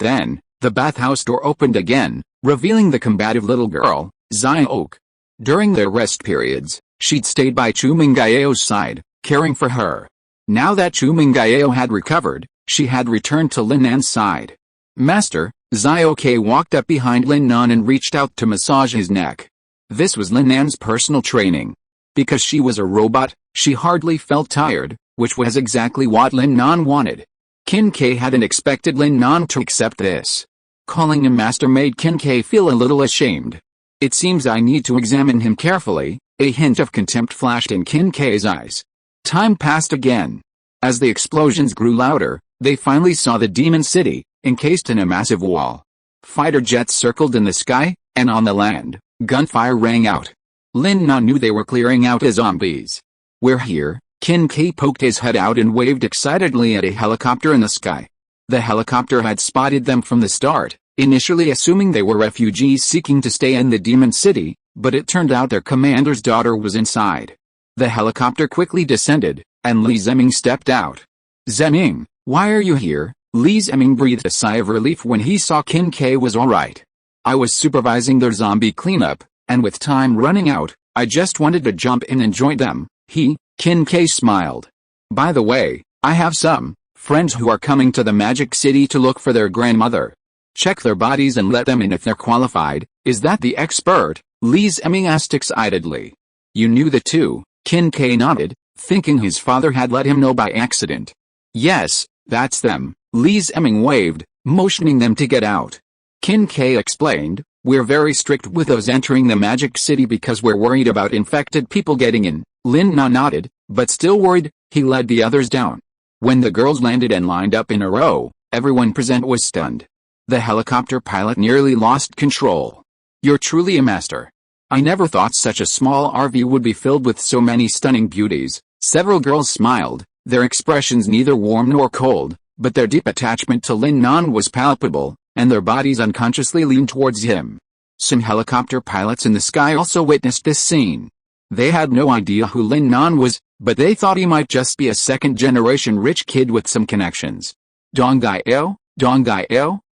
then, the bathhouse door opened again, revealing the combative little girl, Awoke. During their rest periods, she'd stayed by Chu Mingayao's side, caring for her. Now that Chu Mingayao had recovered, she had returned to Lin Nan's side. Master, Awoke walked up behind Lin Nan and reached out to massage his neck. This was Lin Nan's personal training. Because she was a robot, she hardly felt tired, which was exactly what Lin Nan wanted. Kin K hadn't expected Lin Nan to accept this. Calling him master made Kin K feel a little ashamed. It seems I need to examine him carefully, a hint of contempt flashed in Kin K's eyes. Time passed again. As the explosions grew louder, they finally saw the demon city, encased in a massive wall. Fighter jets circled in the sky, and on the land, gunfire rang out. Lin Nan knew they were clearing out the zombies. We're here, Kin K poked his head out and waved excitedly at a helicopter in the sky. The helicopter had spotted them from the start, initially assuming they were refugees seeking to stay in the demon city, but it turned out their commander's daughter was inside. The helicopter quickly descended, and Li Ziming stepped out. Ziming, why are you here? Li Ziming breathed a sigh of relief when he saw Kin K was alright. I was supervising their zombie cleanup, and with time running out, I just wanted to jump in and join them. Kin K smiled. By the way, I have some friends who are coming to the Magic City to look for their grandmother. Check their bodies and let them in if they're qualified. Is that the expert? Li Ziming asked excitedly. You knew the two? Kin K nodded, thinking his father had let him know by accident. Yes, that's them. Li Ziming waved, motioning them to get out. Kin K explained, we're very strict with those entering the Magic City because we're worried about infected people getting in. Lin Nan nodded, but still worried. He led the others down. When the girls landed and lined up in a row, everyone present was stunned. The helicopter pilot nearly lost control. You're truly a master. I never thought such a small RV would be filled with so many stunning beauties. Several girls smiled, their expressions neither warm nor cold, but their deep attachment to Lin Nan was palpable, and their bodies unconsciously leaned towards him. Some helicopter pilots in the sky also witnessed this scene. They had no idea who Lin Nan was, but they thought he might just be a second-generation rich kid with some connections. Donggaio,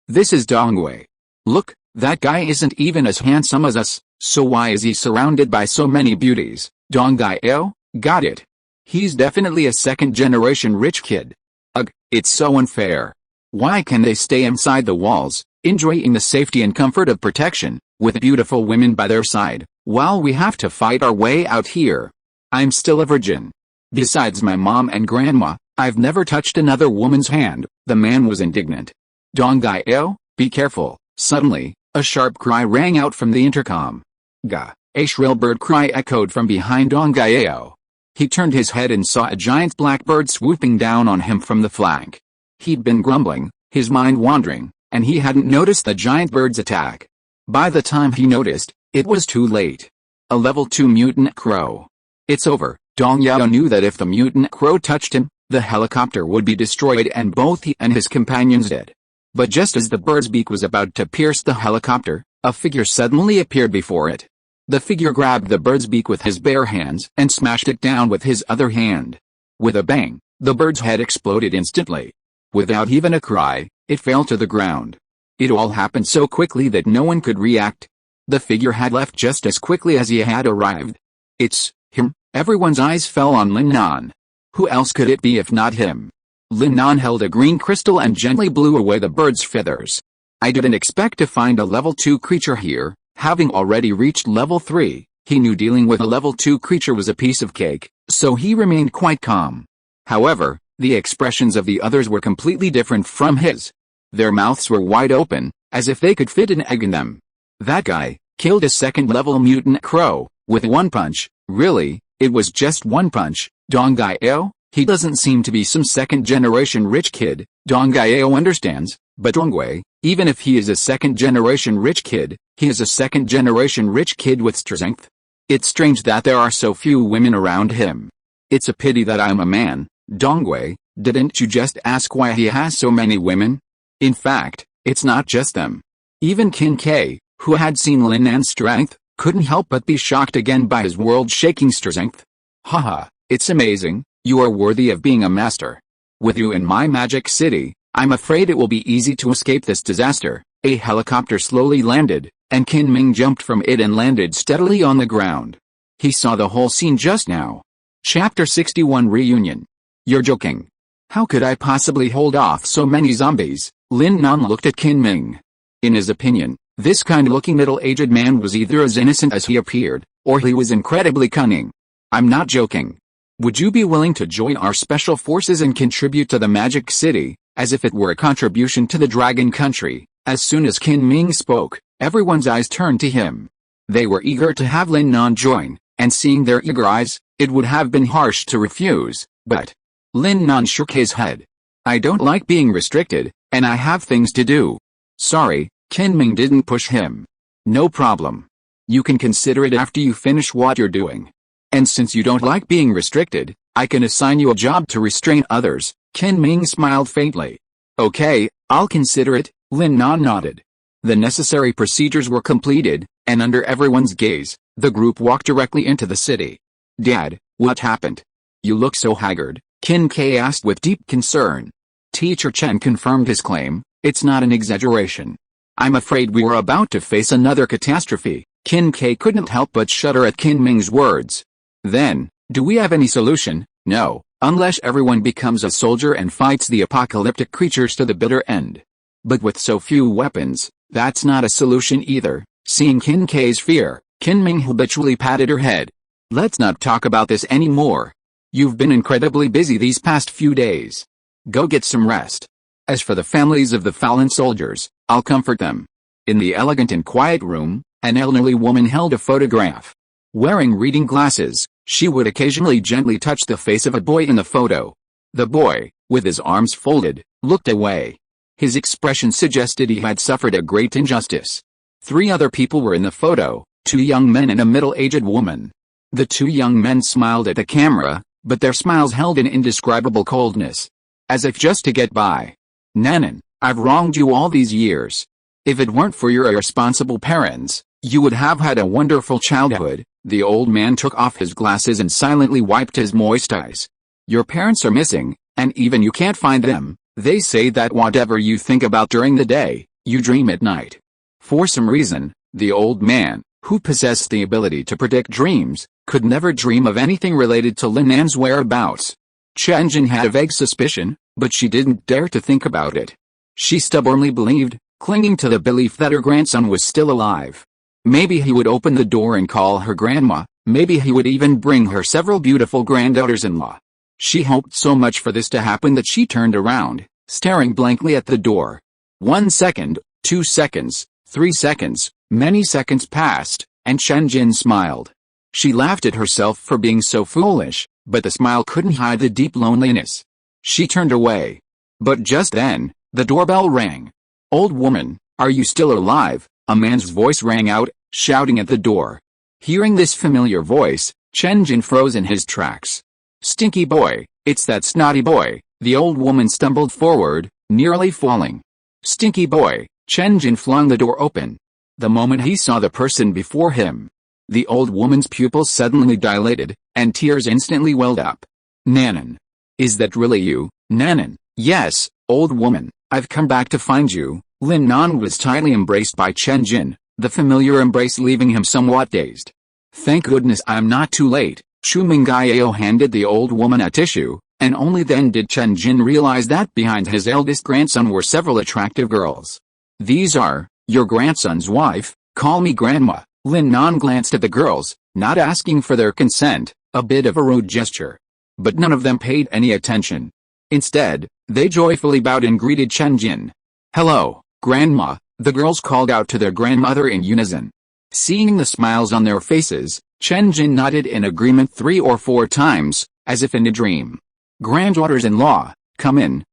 this is Dongwei. Look, that guy isn't even as handsome as us, so why is he surrounded by so many beauties? Donggaio, got it. He's definitely a second-generation rich kid. Ugh, it's so unfair. Why can they stay inside the walls, enjoying the safety and comfort of protection, with beautiful women by their side, while we have to fight our way out here? I'm still a virgin. Besides my mom and grandma, I've never touched another woman's hand. The man was indignant. Donggaio, be careful. Suddenly, a sharp cry rang out from the intercom. Ga! A shrill bird cry echoed from behind Donggaio. He turned his head and saw a giant blackbird swooping down on him from the flank. He'd been grumbling, his mind wandering, and he hadn't noticed the giant bird's attack. By the time he noticed, it was too late. A level 2 mutant crow. It's over. Dong Yao knew that if the mutant crow touched him, the helicopter would be destroyed and both he and his companions dead. But just as the bird's beak was about to pierce the helicopter, a figure suddenly appeared before it. The figure grabbed the bird's beak with his bare hands and smashed it down with his other hand. With a bang, the bird's head exploded instantly. Without even a cry, it fell to the ground. It all happened so quickly that no one could react. The figure had left just as quickly as he had arrived. It's him. Everyone's eyes fell on Lin Nan. Who else could it be if not him? Lin Nan held a green crystal and gently blew away the bird's feathers. I didn't expect to find a level 2 creature here. Having already reached level 3, he knew dealing with a level 2 creature was a piece of cake, so he remained quite calm. However, the expressions of the others were completely different from his. Their mouths were wide open, as if they could fit an egg in them. That guy killed a second-level mutant crow with one punch. Really, it was just one punch. Donggaio, he doesn't seem to be some second-generation rich kid. Donggaio understands, but Dongwei, even if he is a second-generation rich kid, he is a second-generation rich kid with strength. It's strange that there are so few women around him. It's a pity that I'm a man. Dongwei, didn't you just ask why he has so many women? In fact, it's not just them. Even Qin Kai, who had seen Lin Nan's strength, couldn't help but be shocked again by his world-shaking strength. Haha, it's amazing, you are worthy of being a master. With you in my magic city, I'm afraid it will be easy to escape this disaster. A helicopter slowly landed, and Qin Ming jumped from it and landed steadily on the ground. He saw the whole scene just now. Chapter 61 Reunion. You're joking. How could I possibly hold off so many zombies? Lin Nan looked at Qin Ming. In his opinion, this kind-looking middle-aged man was either as innocent as he appeared, or he was incredibly cunning. I'm not joking. Would you be willing to join our special forces and contribute to the Magic City, as if it were a contribution to the Dragon Country? As soon as Qin Ming spoke, everyone's eyes turned to him. They were eager to have Lin Nan join, and seeing their eager eyes, it would have been harsh to refuse, but Lin Nan shook his head. I don't like being restricted, and I have things to do. Sorry, Qin Ming didn't push him. No problem. You can consider it after you finish what you're doing. And since you don't like being restricted, I can assign you a job to restrain others. Qin Ming smiled faintly. Okay, I'll consider it. Lin Nan nodded. The necessary procedures were completed, and under everyone's gaze, the group walked directly into the city. Dad, what happened? You look so haggard, Qin Kai asked with deep concern. Teacher Chen confirmed his claim. It's not an exaggeration. I'm afraid we are about to face another catastrophe. Qin Kai couldn't help but shudder at Qin Ming's words. Then, do we have any solution? No, unless everyone becomes a soldier and fights the apocalyptic creatures to the bitter end. But with so few weapons, that's not a solution either. Seeing Qin Kai's fear, Qin Ming habitually patted her head. Let's not talk about this anymore. You've been incredibly busy these past few days. Go get some rest. As for the families of the fallen soldiers, I'll comfort them. In the elegant and quiet room, an elderly woman held a photograph. Wearing reading glasses, she would occasionally gently touch the face of a boy in the photo. The boy, with his arms folded, looked away. His expression suggested he had suffered a great injustice. 3 other people were in the photo, 2 young men and a middle-aged woman. The 2 young men smiled at the camera, but their smiles held an indescribable coldness. As if just to get by. Nanan, I've wronged you all these years. If it weren't for your irresponsible parents, you would have had a wonderful childhood. The old man took off his glasses and silently wiped his moist eyes. Your parents are missing, and even you can't find them. They say that whatever you think about during the day, you dream at night. For some reason, the old man, who possessed the ability to predict dreams, could never dream of anything related to Lin Nan's whereabouts. Chen Jin had a vague suspicion, but she didn't dare to think about it. She stubbornly believed, clinging to the belief that her grandson was still alive. Maybe he would open the door and call her grandma, maybe he would even bring her several beautiful granddaughters-in-law. She hoped so much for this to happen that she turned around, staring blankly at the door. 1 second, 2 seconds, 3 seconds, many seconds passed, and Chen Jin smiled. She laughed at herself for being so foolish, but the smile couldn't hide the deep loneliness. She turned away. But just then, the doorbell rang. Old woman, are you still alive? A man's voice rang out, shouting at the door. Hearing this familiar voice, Chen Jin froze in his tracks. Stinky boy, it's that snotty boy. The old woman stumbled forward, nearly falling. Stinky boy, Chen Jin flung the door open. The moment he saw the person before him, the old woman's pupils suddenly dilated, and tears instantly welled up. Nanan. Is that really you, Nanan? Yes, old woman, I've come back to find you. Lin Nan was tightly embraced by Chen Jin, the familiar embrace leaving him somewhat dazed. Thank goodness I'm not too late. Chu Mingyao handed the old woman a tissue, and only then did Chen Jin realize that behind his eldest grandson were several attractive girls. These are your grandson's wife. Call me grandma. Lin Nan glanced at the girls, not asking for their consent, a bit of a rude gesture. But none of them paid any attention. Instead, they joyfully bowed and greeted Chen Jin. Hello, grandma, the girls called out to their grandmother in unison. Seeing the smiles on their faces, Chen Jin nodded in agreement 3 or 4 times, as if in a dream. Granddaughters-in-law, come in,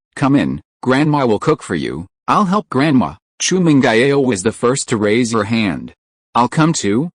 grandma will cook for you. I'll help grandma. Chu Mingyao was the first to raise her hand. I'll come too.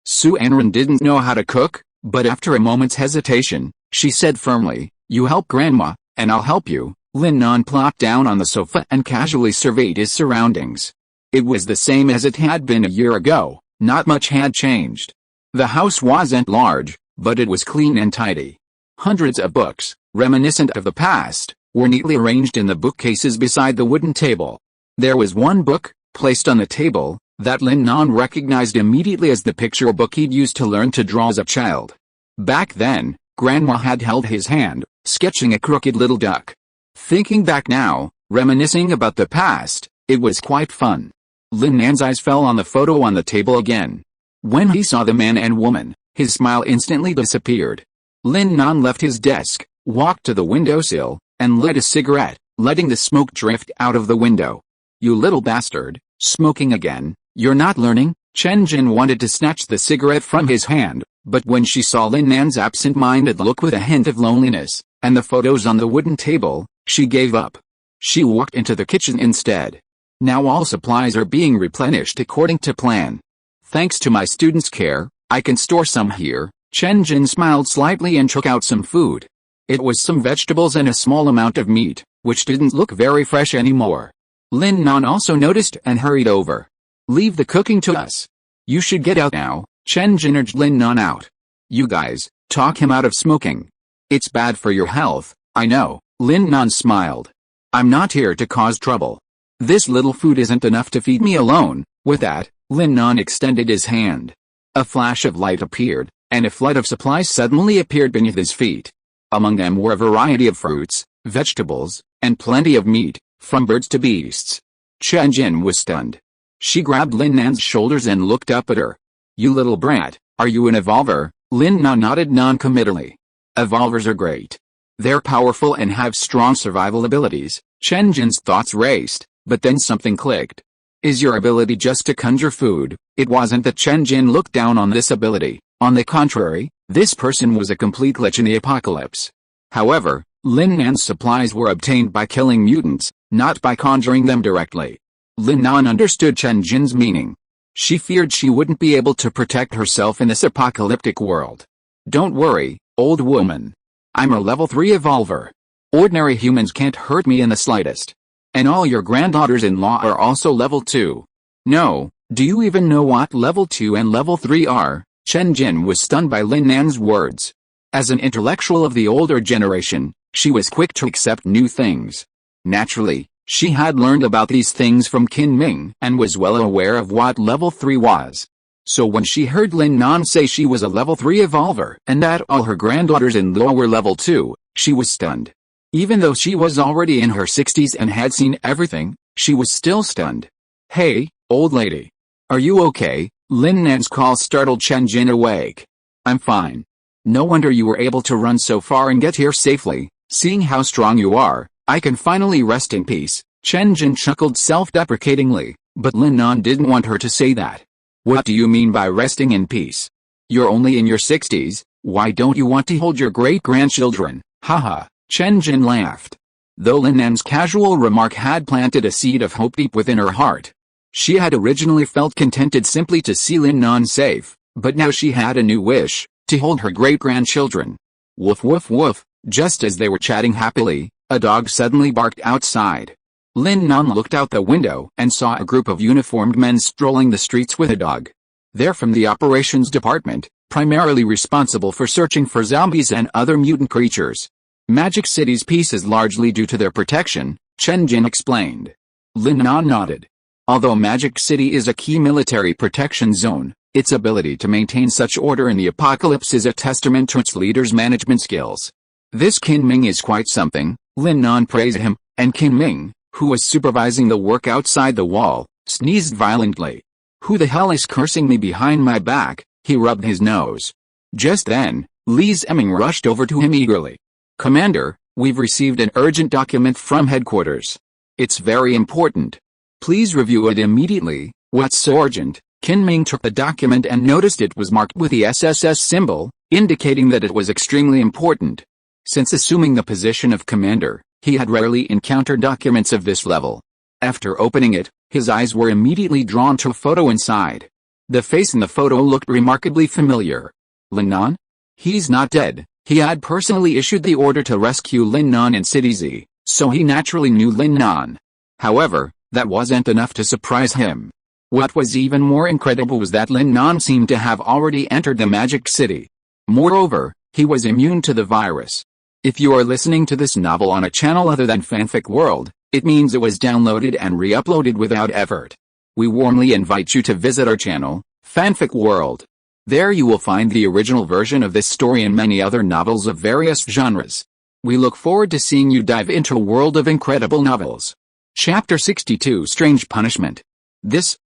Su Anran didn't know how to cook, but after a moment's hesitation, she said firmly, "You help Grandma, and I'll help you." Lin Nan plopped down on the sofa and casually surveyed his surroundings. It was the same as it had been a year ago, not much had changed. The house wasn't large, but it was clean and tidy. Hundreds of books, reminiscent of the past, were neatly arranged in the bookcases beside the wooden table. There was one book, placed on the table, that Lin Nan recognized immediately as the picture book he'd used to learn to draw as a child. Back then, Grandma had held his hand, sketching a crooked little duck. Thinking back now, reminiscing about the past, it was quite fun. Lin Nan's eyes fell on the photo on the table again. When he saw the man and woman, his smile instantly disappeared. Lin Nan left his desk, walked to the windowsill, and lit a cigarette, letting the smoke drift out of the window. "You little bastard, smoking again, you're not learning?" Chen Jin wanted to snatch the cigarette from his hand, but when she saw Lin Nan's absent-minded look with a hint of loneliness, and the photos on the wooden table, she gave up. She walked into the kitchen instead. Now all supplies are being replenished according to plan. Thanks to my students' care, I can store some here. Chen Jin smiled slightly and took out some food. It was some vegetables and a small amount of meat, which didn't look very fresh anymore. Lin Nan also noticed and hurried over. "Leave the cooking to us. You should get out now." Chen Jin urged Lin Nan out. "You guys, talk him out of smoking. It's bad for your health, I know." Lin Nan smiled. "I'm not here to cause trouble. This little food isn't enough to feed me alone." With that, Lin Nan extended his hand. A flash of light appeared, and a flood of supplies suddenly appeared beneath his feet. Among them were a variety of fruits, vegetables, and plenty of meat, from birds to beasts. Chen Jin was stunned. She grabbed Lin Nan's shoulders and looked up at her. "You little brat, are you an evolver?" Lin Nan nodded non-committally. "Evolvers are great. They're powerful and have strong survival abilities." Chen Jin's thoughts raced, but then something clicked. "Is your ability just to conjure food?" It wasn't that Chen Jin looked down on this ability. On the contrary, this person was a complete glitch in the apocalypse. However, Lin Nan's supplies were obtained by killing mutants, not by conjuring them directly. Lin Nan understood Chen Jin's meaning. She feared she wouldn't be able to protect herself in this apocalyptic world. "Don't worry, old woman. I'm a level 3 evolver. Ordinary humans can't hurt me in the slightest. And all your granddaughters-in-law are also level 2. No, do you even know what level 2 and level 3 are?" Chen Jin was stunned by Lin Nan's words. As an intellectual of the older generation, she was quick to accept new things. Naturally, she had learned about these things from Qin Ming and was well aware of what level 3 was. So when she heard Lin Nan say she was a level 3 evolver and that all her granddaughters-in-law were level 2, she was stunned. Even though she was already in her 60s and had seen everything, she was still stunned. "Hey, old lady. Are you okay?" Lin Nan's call startled Chen Jin awake. "I'm fine. No wonder you were able to run so far and get here safely. Seeing how strong you are, I can finally rest in peace." Chen Jin chuckled self-deprecatingly, but Lin Nan didn't want her to say that. "What do you mean by resting in peace? You're only in your 60s, why don't you want to hold your great-grandchildren?" Haha, Chen Jin laughed. Though Lin Nan's casual remark had planted a seed of hope deep within her heart. She had originally felt contented simply to see Lin Nan safe, but now she had a new wish, to hold her great-grandchildren. Woof woof woof, just as they were chatting happily, a dog suddenly barked outside. Lin Nan looked out the window and saw a group of uniformed men strolling the streets with a dog. They're from the operations department, primarily responsible for searching for zombies and other mutant creatures. Magic City's peace is largely due to their protection, Chen Jin explained. Lin Nan nodded. Although Magic City is a key military protection zone, its ability to maintain such order in the apocalypse is a testament to its leaders' management skills. "This Qin Ming is quite something," Lin Nan praised him, and Qin Ming, who was supervising the work outside the wall, sneezed violently. "Who the hell is cursing me behind my back?" He rubbed his nose. Just then, Li Zemming rushed over to him eagerly. "Commander, we've received an urgent document from headquarters. It's very important. Please review it immediately." "What's so urgent?" Qin Ming took the document and noticed it was marked with the SSS symbol, indicating that it was extremely important. Since assuming the position of commander, he had rarely encountered documents of this level. After opening it, his eyes were immediately drawn to a photo inside. The face in the photo looked remarkably familiar. Lin Nan? He's not dead. He had personally issued the order to rescue Lin Nan in City Z, so he naturally knew Lin Nan. However, that wasn't enough to surprise him. What was even more incredible was that Lin Nan seemed to have already entered the Magic City. Moreover, he was immune to the virus. If you are listening to this novel on a channel other than Fanfic World, it means it was downloaded and re-uploaded without effort. We warmly invite you to visit our channel, Fanfic World. There you will find the original version of this story and many other novels of various genres. We look forward to seeing you dive into a world of incredible novels. Chapter 62 Strange Punishment.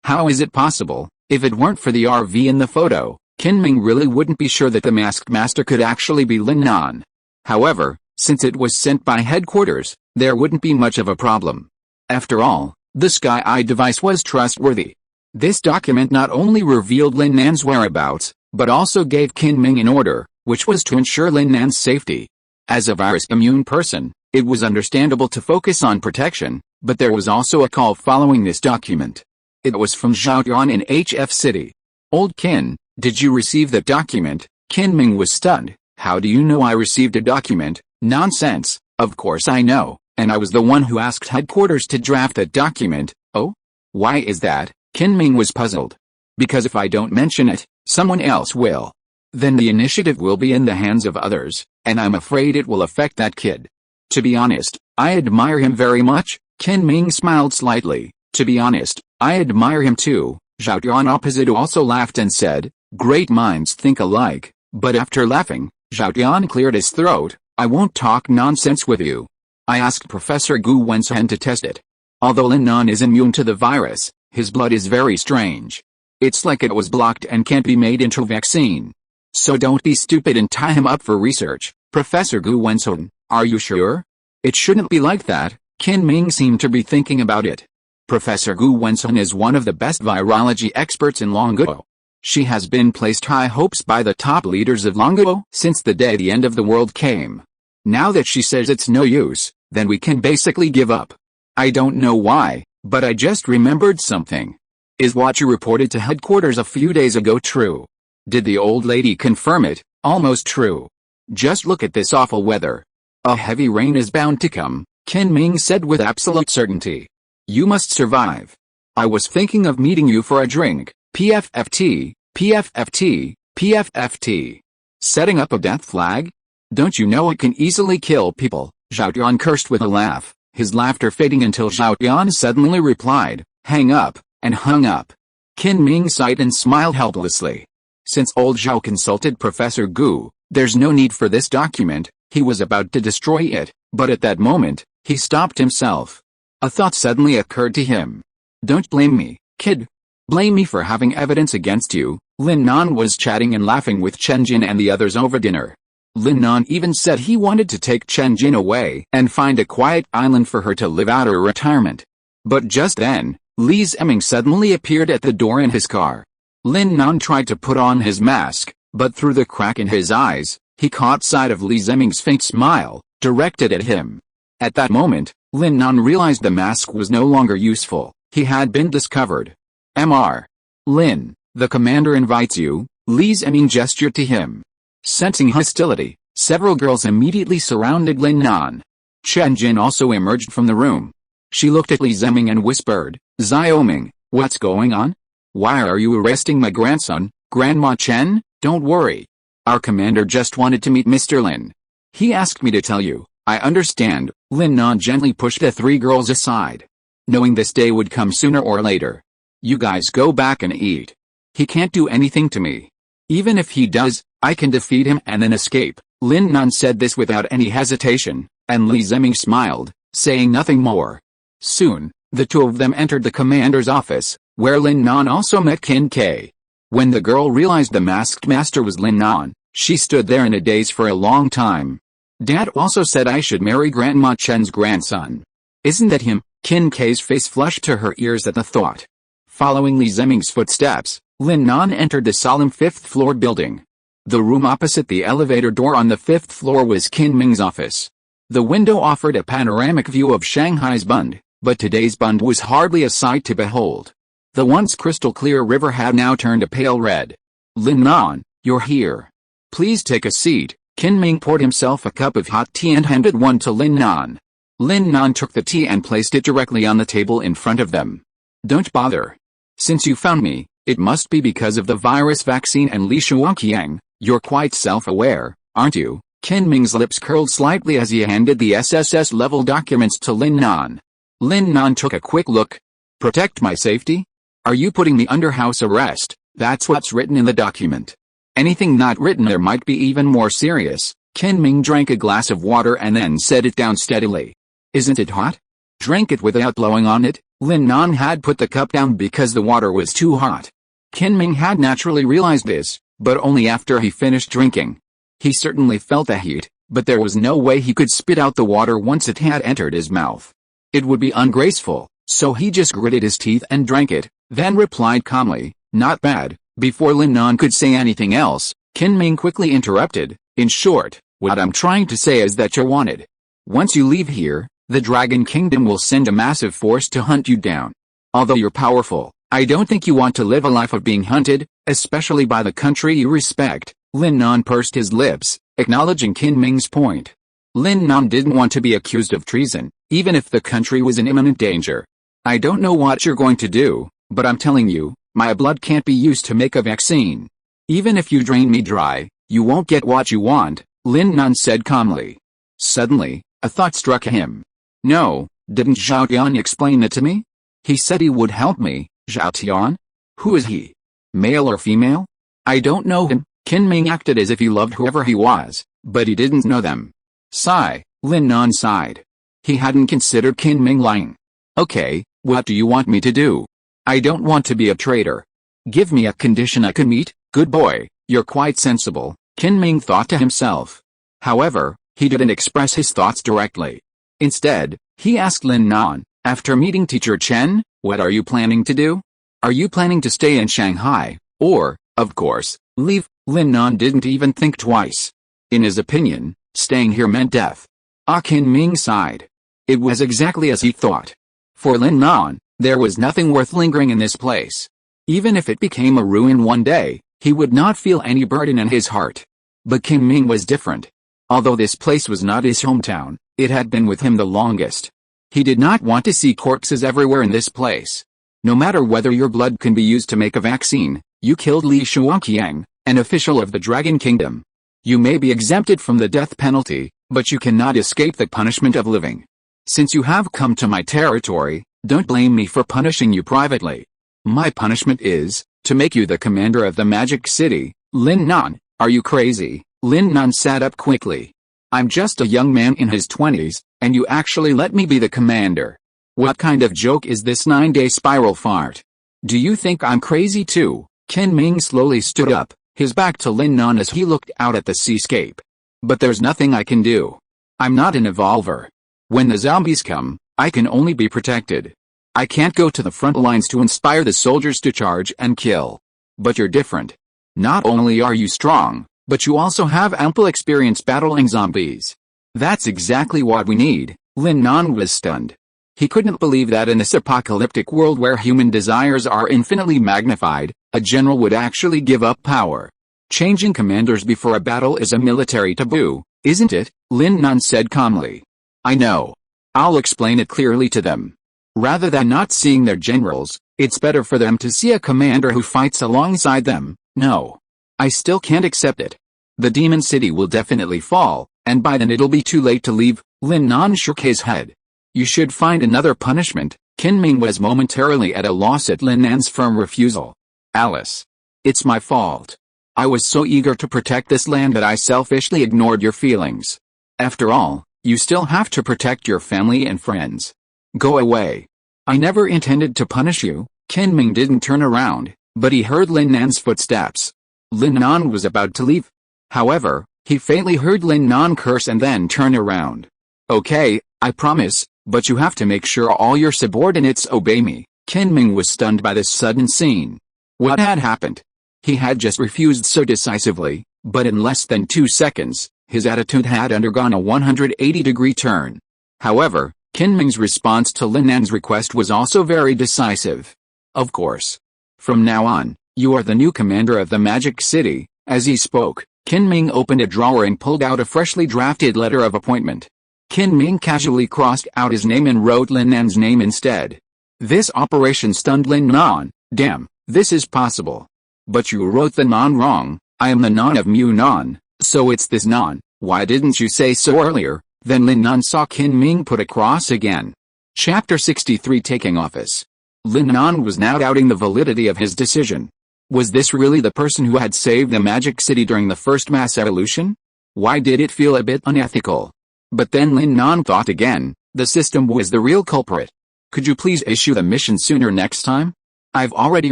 How is it possible? If it weren't for the RV in the photo, Kinming really wouldn't be sure that the Masked Master could actually be Lin Nan. However, since it was sent by headquarters, there wouldn't be much of a problem. After all, the Sky Eye device was trustworthy. This document not only revealed Lin Nan's whereabouts, but also gave Kinming an order, which was to ensure Lin Nan's safety. As a virus-immune person, it was understandable to focus on protection, but there was also a call following this document. It was from Zhaoyuan in HF City. Old Qin, did you receive that document? Kinming was stunned. How do you know I received a document? Nonsense, of course I know, and I was the one who asked headquarters to draft that document. Oh? Why is that? Kinming was puzzled. Because if I don't mention it, someone else will. Then the initiative will be in the hands of others, and I'm afraid it will affect that kid. To be honest, I admire him very much. Kinming smiled slightly. To be honest, I admire him too. Zhaoyuan opposite also laughed and said, great minds think alike, but after laughing, Zhaoyuan cleared his throat. I won't talk nonsense with you. I asked Professor Gu Wensen to test it. Although Lin Nan is immune to the virus, his blood is very strange. It's like it was blocked and can't be made into a vaccine. So don't be stupid and tie him up for research. Professor Gu Wensen, are you sure? It shouldn't be like that. Kinming seemed to be thinking about it. Professor Gu Wensen is one of the best virology experts in Longuo. She has been placed high hopes by the top leaders of Longuo since the day the end of the world came. Now that she says it's no use, then we can basically give up. I don't know why, but I just remembered something. Is what you reported to headquarters a few days ago true? Did the old lady confirm it? Almost true. Just look at this awful weather. A heavy rain is bound to come, Kinming said with absolute certainty. You must survive. I was thinking of meeting you for a drink. PFFT, PFFT, PFFT. Setting up a death flag? Don't you know it can easily kill people? Zhaoyuan cursed with a laugh, his laughter fading until Zhaoyuan suddenly replied, hang up, and hung up. Kinming sighed and smiled helplessly. Since old Zhao consulted Professor Gu, there's no need for this document. He was about to destroy it, but at that moment, he stopped himself. A thought suddenly occurred to him. Don't blame me, kid. Blame me for having evidence against you. Lin Nan was chatting and laughing with Chen Jin and the others over dinner. Lin Nan even said he wanted to take Chen Jin away and find a quiet island for her to live out her retirement. But just then, Li Zemming suddenly appeared at the door in his car. Lin Nan tried to put on his mask, but through the crack in his eyes, he caught sight of Li Zemming's faint smile, directed at him. At that moment, Lin Nan realized the mask was no longer useful. He had been discovered. Mr. Lin, the commander invites you. Li Zemming gestured to him. Sensing hostility, several girls immediately surrounded Lin Nan. Chen Jin also emerged from the room. She looked at Li Zemming and whispered, Xiaoming, what's going on? Why are you arresting my grandson, Grandma Chen? Don't worry. Our commander just wanted to meet Mr. Lin. He asked me to tell you. I understand. Lin Nan gently pushed the three girls aside. Knowing this day would come sooner or later. You guys go back and eat. He can't do anything to me. Even if he does, I can defeat him and then escape. Lin Nan said this without any hesitation, and Li Zemming smiled, saying nothing more. Soon, the two of them entered the commander's office, where Lin Nan also met Qin K. When the girl realized the masked master was Lin Nan, she stood there in a daze for a long time. Dad also said I should marry Grandma Chen's grandson. Isn't that him? Qin K's face flushed to her ears at the thought. Following Li Zemming's footsteps, Lin Nan entered the solemn fifth-floor building. The room opposite the elevator door on the fifth floor was Kinming's office. The window offered a panoramic view of Shanghai's Bund, but today's Bund was hardly a sight to behold. The once crystal-clear river had now turned a pale red. Lin Nan, you're here. Please take a seat. Qin Ming poured himself a cup of hot tea and handed one to Lin Nan. Lin Nan took the tea and placed it directly on the table in front of them. Don't bother. Since you found me, it must be because of the virus vaccine and Li Shuoqiang. You're quite self-aware, aren't you? Qin Ming's lips curled slightly as he handed the SSS-level documents to Lin Nan. Lin Nan took a quick look. Protect my safety? Are you putting me under house arrest? That's what's written in the document. Anything not written there might be even more serious. Qin Ming drank a glass of water and then set it down steadily. Isn't it hot? Drink it without blowing on it. Lin Nan had put the cup down because the water was too hot. Qin Ming had naturally realized this, but only after he finished drinking. He certainly felt the heat, but there was no way he could spit out the water once it had entered his mouth. It would be ungraceful, so he just gritted his teeth and drank it, then replied calmly, "Not bad." Before Lin Nan could say anything else, Qin Ming quickly interrupted. In short, what I'm trying to say is that you're wanted. Once you leave here, the Dragon Kingdom will send a massive force to hunt you down. Although you're powerful, I don't think you want to live a life of being hunted, especially by the country you respect. Lin Nan pursed his lips, acknowledging Qin Ming's point. Lin Nan didn't want to be accused of treason, even if the country was in imminent danger. I don't know what you're going to do, but I'm telling you, my blood can't be used to make a vaccine. Even if you drain me dry, you won't get what you want, Lin Nan said calmly. Suddenly, a thought struck him. No, didn't Zhao Tian explain it to me? He said he would help me. Zhao Tian? Who is he? Male or female? I don't know him. Qin Ming acted as if he loved whoever he was, but he didn't know them. Sigh, Lin Nan sighed. He hadn't considered Qin Ming lying. Okay, what do you want me to do? I don't want to be a traitor. Give me a condition I can meet. Good boy, you're quite sensible, Qin Ming thought to himself. However, he didn't express his thoughts directly. Instead, he asked Lin Nan, after meeting Teacher Chen, what are you planning to do? Are you planning to stay in Shanghai, or, of course, leave? Lin Nan didn't even think twice. In his opinion, staying here meant death. Qin Ming sighed. It was exactly as he thought. For Lin Nan, there was nothing worth lingering in this place. Even if it became a ruin one day, he would not feel any burden in his heart. But Qin Ming was different. Although this place was not his hometown, it had been with him the longest. He did not want to see corpses everywhere in this place. No matter whether your blood can be used to make a vaccine, you killed Li Shuoqiang, an official of the Dragon Kingdom. You may be exempted from the death penalty, but you cannot escape the punishment of living. Since you have come to my territory, don't blame me for punishing you privately. My punishment is, to make you the commander of the Magic City. Lin Nan, are you crazy? Lin Nan sat up quickly. I'm just a young man in his 20s, and you actually let me be the commander. What kind of joke is this 9-day spiral fart? Do you think I'm crazy too? Qin Ming slowly stood up, his back to Lin Nan as he looked out at the seascape. But there's nothing I can do. I'm not an evolver. When the zombies come, I can only be protected. I can't go to the front lines to inspire the soldiers to charge and kill. But you're different. Not only are you strong, but you also have ample experience battling zombies. That's exactly what we need. Lin Nan was stunned. He couldn't believe that in this apocalyptic world where human desires are infinitely magnified, a general would actually give up power. Changing commanders before a battle is a military taboo, isn't it? Lin Nan said calmly. I know. I'll explain it clearly to them. Rather than not seeing their generals, it's better for them to see a commander who fights alongside them. No. I still can't accept it. The Demon City will definitely fall, and by then it'll be too late to leave. Lin Nan shook his head. You should find another punishment. Qin Ming was momentarily at a loss at Lin Nan's firm refusal. Alice. It's my fault. I was so eager to protect this land that I selfishly ignored your feelings. After all, you still have to protect your family and friends. Go away. I never intended to punish you. Qin Ming didn't turn around, but he heard Lin Nan's footsteps. Lin Nan was about to leave. However, he faintly heard Lin Nan curse and then turn around. Okay, I promise, but you have to make sure all your subordinates obey me. Qin Ming was stunned by this sudden scene. What had happened? He had just refused so decisively, but in less than 2 seconds, his attitude had undergone a 180-degree turn. However, Qin Ming's response to Lin Nan's request was also very decisive. Of course. From now on, you are the new commander of the Magic City. As he spoke, Qin Ming opened a drawer and pulled out a freshly drafted letter of appointment. Qin Ming casually crossed out his name and wrote Lin Nan's name instead. This operation stunned Lin Nan. Damn, this is possible. But you wrote the Nan wrong. I am the Nan of Mu Nan, so it's this Nan. Why didn't you say so earlier? Then Lin Nan saw Qin Ming put a cross again. Chapter 63 Taking Office. Lin Nan was now doubting the validity of his decision. Was this really the person who had saved the Magic City during the first mass evolution? Why did it feel a bit unethical? But then Lin Nan thought again, the system was the real culprit. Could you please issue the mission sooner next time? I've already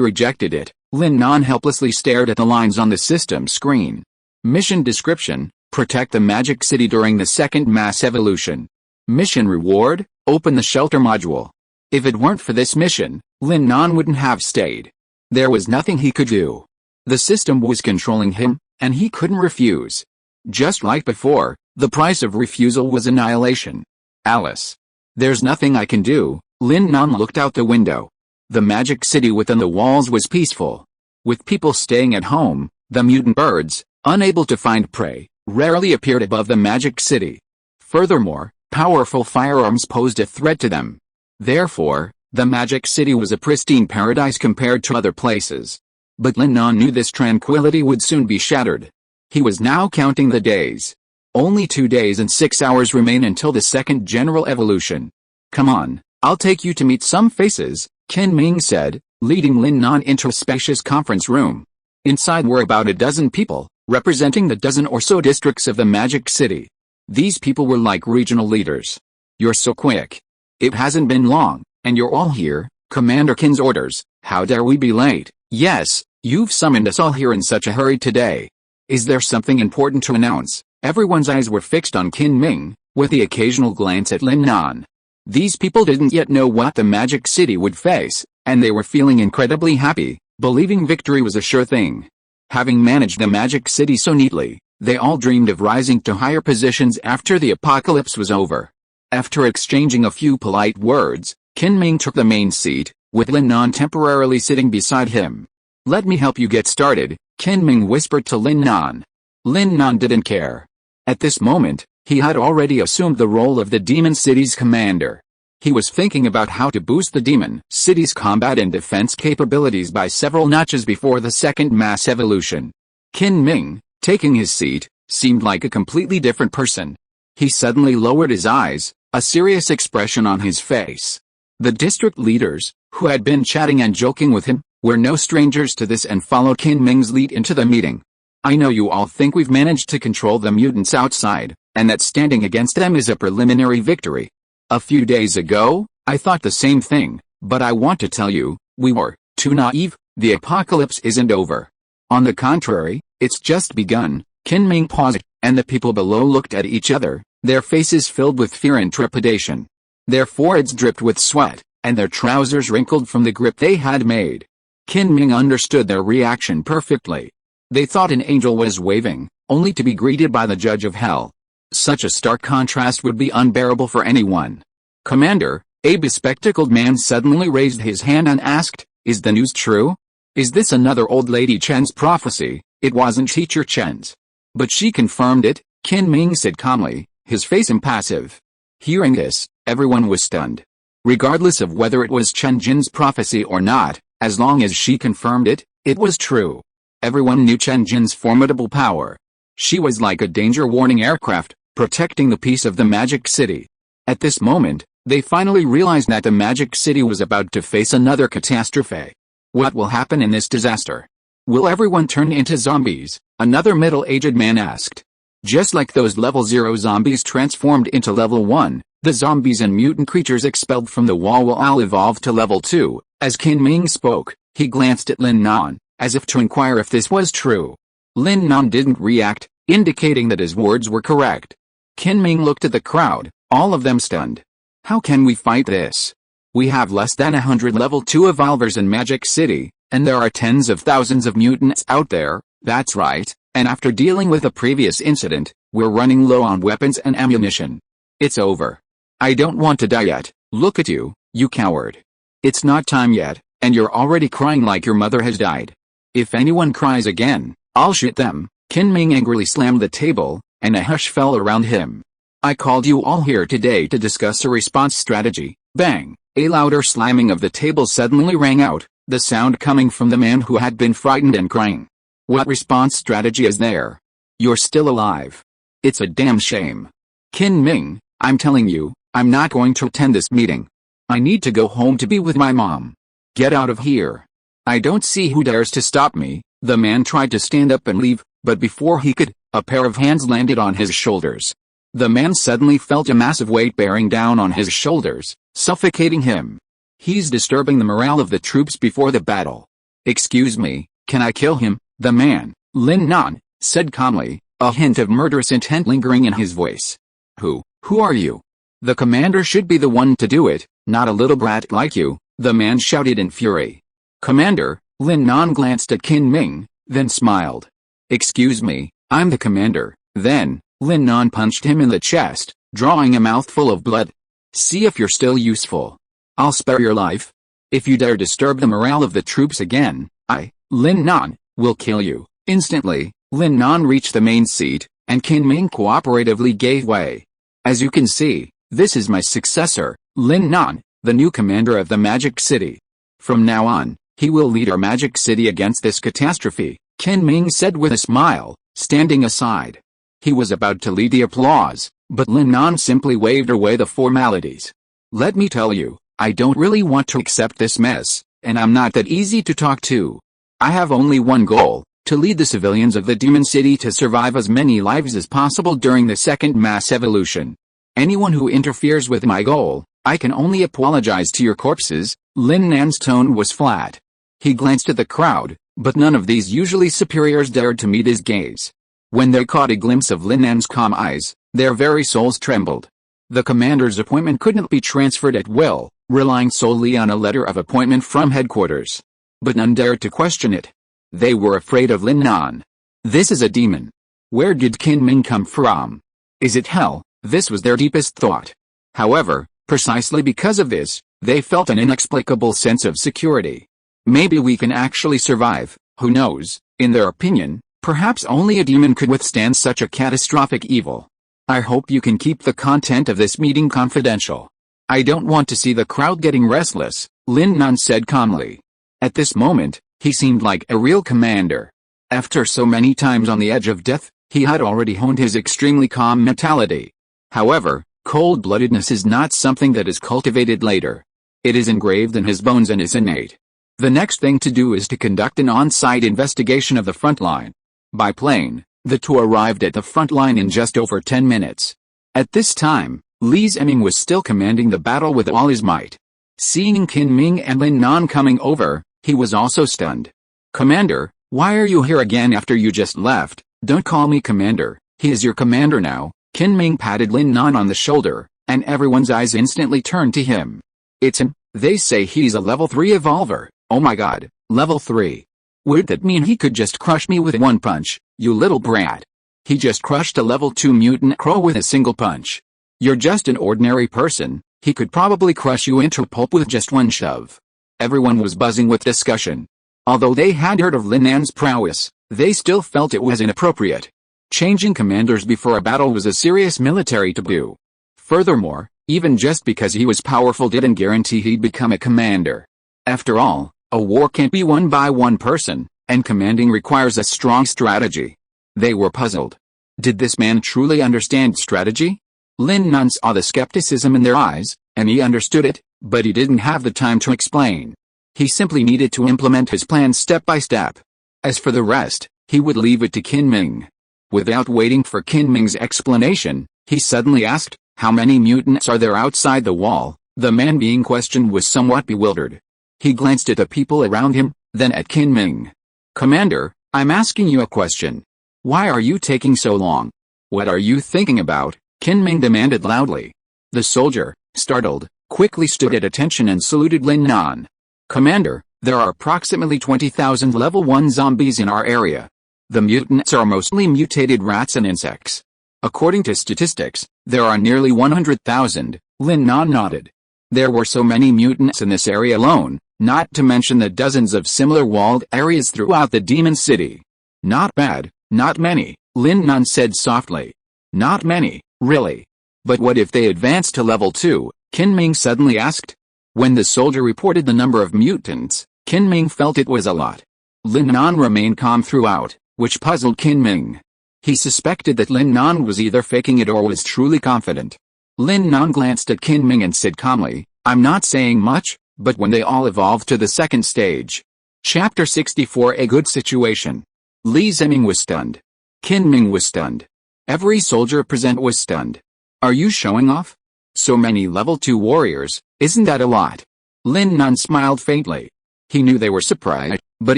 rejected it. Lin Nan helplessly stared at the lines on the system screen. Mission description: protect the Magic City during the second mass evolution. Mission reward: open the shelter module. If it weren't for this mission, Lin Nan wouldn't have stayed. There was nothing he could do. The system was controlling him, and he couldn't refuse. Just like before, the price of refusal was annihilation. Alice. There's nothing I can do. Lin Nan looked out the window. The Magic City within the walls was peaceful. With people staying at home, the mutant birds, unable to find prey, rarely appeared above the Magic City. Furthermore, powerful firearms posed a threat to them. Therefore, the Magic City was a pristine paradise compared to other places. But Lin Nan knew this tranquility would soon be shattered. He was now counting the days. Only 2 days and 6 hours remain until the second general evolution. Come on, I'll take you to meet some faces, Qin Ming said, leading Lin Nan into a spacious conference room. Inside were about a dozen people, representing the dozen or so districts of the Magic City. These people were like regional leaders. You're so quick. It hasn't been long, and you're all here. Commander Qin's orders. How dare we be late? Yes, you've summoned us all here in such a hurry today. Is there something important to announce? Everyone's eyes were fixed on Qin Ming, with the occasional glance at Lin Nan. These people didn't yet know what the Magic City would face, and they were feeling incredibly happy, believing victory was a sure thing. Having managed the Magic City so neatly, they all dreamed of rising to higher positions after the apocalypse was over. After exchanging a few polite words, Qin Ming took the main seat, with Lin Nan temporarily sitting beside him. Let me help you get started, Qin Ming whispered to Lin Nan. Lin Nan didn't care. At this moment, he had already assumed the role of the Demon City's commander. He was thinking about how to boost the Demon City's combat and defense capabilities by several notches before the second mass evolution. Qin Ming, taking his seat, seemed like a completely different person. He suddenly lowered his eyes, a serious expression on his face. The district leaders, who had been chatting and joking with him, were no strangers to this and followed Qin Ming's lead into the meeting. I know you all think we've managed to control the mutants outside, and that standing against them is a preliminary victory. A few days ago, I thought the same thing, but I want to tell you, we were too naive. The apocalypse isn't over. On the contrary, it's just begun. Qin Ming paused, and the people below looked at each other, their faces filled with fear and trepidation. Their foreheads dripped with sweat, and their trousers wrinkled from the grip they had made. Qin Ming understood their reaction perfectly. They thought an angel was waving, only to be greeted by the judge of hell. Such a stark contrast would be unbearable for anyone. Commander, a bespectacled man suddenly raised his hand and asked, is the news true? Is this another old lady Chen's prophecy? It wasn't Teacher Chen's. But she confirmed it, Qin Ming said calmly, his face impassive. Hearing this, everyone was stunned. Regardless of whether it was Chen Jin's prophecy or not, as long as she confirmed it, it was true. Everyone knew Chen Jin's formidable power. She was like a danger-warning aircraft, protecting the peace of the Magic City. At this moment, they finally realized that the Magic City was about to face another catastrophe. What will happen in this disaster? Will everyone turn into zombies? Another middle-aged man asked. Just like those level 0 zombies transformed into level 1, the zombies and mutant creatures expelled from the wall will all evolve to level 2. As Qin Ming spoke, he glanced at Lin Nan, as if to inquire if this was true. Lin Nan didn't react, indicating that his words were correct. Qin Ming looked at the crowd, all of them stunned. How can we fight this? We have less than 100 level 2 evolvers in Magic City, and there are tens of thousands of mutants out there. That's right, and after dealing with a previous incident, we're running low on weapons and ammunition. It's over. I don't want to die yet. Look at you, you coward. It's not time yet, And you're already crying like your mother has died. If anyone cries again, I'll shoot them. Qin Ming angrily slammed the table, and a hush fell around him. I called you all here today to discuss a response strategy. Bang! A louder slamming of the table suddenly rang out, the sound coming from the man who had been frightened and crying. What response strategy is there? You're still alive. It's a damn shame. Qin Ming, I'm telling you, I'm not going to attend this meeting. I need to go home to be with my mom. Get out of here. I don't see who dares to stop me. The man tried to stand up and leave, but before he could, a pair of hands landed on his shoulders. The man suddenly felt a massive weight bearing down on his shoulders, suffocating him. He's disturbing the morale of the troops before the battle. Excuse me, can I kill him? The man, Lin Nan, said calmly, a hint of murderous intent lingering in his voice. Who are you? The commander should be the one to do it, not a little brat like you, the man shouted in fury. Commander, Lin Nan glanced at Qin Ming, then smiled. Excuse me, I'm the commander. Then, Lin Nan punched him in the chest, drawing a mouthful of blood. See if you're still useful. I'll spare your life. If you dare disturb the morale of the troops again, I, Lin Nan, will kill you. Instantly, Lin Nan reached the main seat, and Qin Ming cooperatively gave way. As you can see, this is my successor, Lin Nan, the new commander of the Magic City. From now on, he will lead our Magic City against this catastrophe, Qin Ming said with a smile, standing aside. He was about to lead the applause, but Lin Nan simply waved away the formalities. Let me tell you, I don't really want to accept this mess, and I'm not that easy to talk to. I have only one goal, to lead the civilians of the Demon City to survive as many lives as possible during the second mass evolution. Anyone who interferes with my goal, I can only apologize to your corpses. Lin Nan's tone was flat. He glanced at the crowd, but none of these usually superiors dared to meet his gaze. When they caught a glimpse of Lin Nan's calm eyes, their very souls trembled. The commander's appointment couldn't be transferred at will, relying solely on a letter of appointment from headquarters. But none dared to question it. They were afraid of Lin Nan. This is a demon. Where did Qin Ming come from? Is it hell? This was their deepest thought. However, precisely because of this, they felt an inexplicable sense of security. Maybe we can actually survive, who knows? In their opinion, perhaps only a demon could withstand such a catastrophic evil. I hope you can keep the content of this meeting confidential. I don't want to see the crowd getting restless, Lin Nan said calmly. At this moment, he seemed like a real commander. After so many times on the edge of death, he had already honed his extremely calm mentality. However, cold-bloodedness is not something that is cultivated later. It is engraved in his bones and is innate. The next thing to do is to conduct an on-site investigation of the front line. By plane, the two arrived at the front line in just over 10 minutes. At this time, Li Ziming was still commanding the battle with all his might. Seeing Qin Ming and Lin Nan coming over, he was also stunned. Commander, why are you here again after you just left? Don't call me commander, he is your commander now. Qin Ming patted Lin Nan on the shoulder, and everyone's eyes instantly turned to him. It's him, they say he's a level 3 evolver. Oh my god, level 3. Would that mean he could just crush me with one punch, you little brat? He just crushed a level 2 mutant crow with a single punch. You're just an ordinary person, he could probably crush you into pulp with just one shove. Everyone was buzzing with discussion. Although they had heard of Lin Nan's prowess, they still felt it was inappropriate. Changing commanders before a battle was a serious military taboo. Furthermore, even just because he was powerful didn't guarantee he'd become a commander. After all, a war can't be won by one person, and commanding requires a strong strategy. They were puzzled. Did this man truly understand strategy? Lin Nan saw the skepticism in their eyes, and he understood it, but he didn't have the time to explain. He simply needed to implement his plan step by step. As for the rest, he would leave it to Qin Ming. Without waiting for Qin Ming's explanation, he suddenly asked, how many mutants are there outside the wall? The man being questioned was somewhat bewildered. He glanced at the people around him, then at Qin Ming. Commander, I'm asking you a question. Why are you taking so long? What are you thinking about? Qin Ming demanded loudly. The soldier, startled, quickly stood at attention and saluted Lin Nan. Commander, there are approximately 20,000 level 1 zombies in our area. The mutants are mostly mutated rats and insects. According to statistics, there are nearly 100,000, Lin Nan nodded. There were so many mutants in this area alone, not to mention the dozens of similar walled areas throughout the demon city. Not bad, not many, Lin Nan said softly. Not many, really. But what if they advance to level 2, Qin Ming suddenly asked. When the soldier reported the number of mutants, Qin Ming felt it was a lot. Lin Nan remained calm throughout, which puzzled Qin Ming. He suspected that Lin Nan was either faking it or was truly confident. Lin Nan glanced at Qin Ming and said calmly, I'm not saying much, but when they all evolved to the second stage. Chapter 64 A good situation. Li Ziming was stunned. Qin Ming was stunned. Every soldier present was stunned. Are you showing off? So many level 2 warriors, isn't that a lot? Lin Nan smiled faintly. He knew they were surprised, but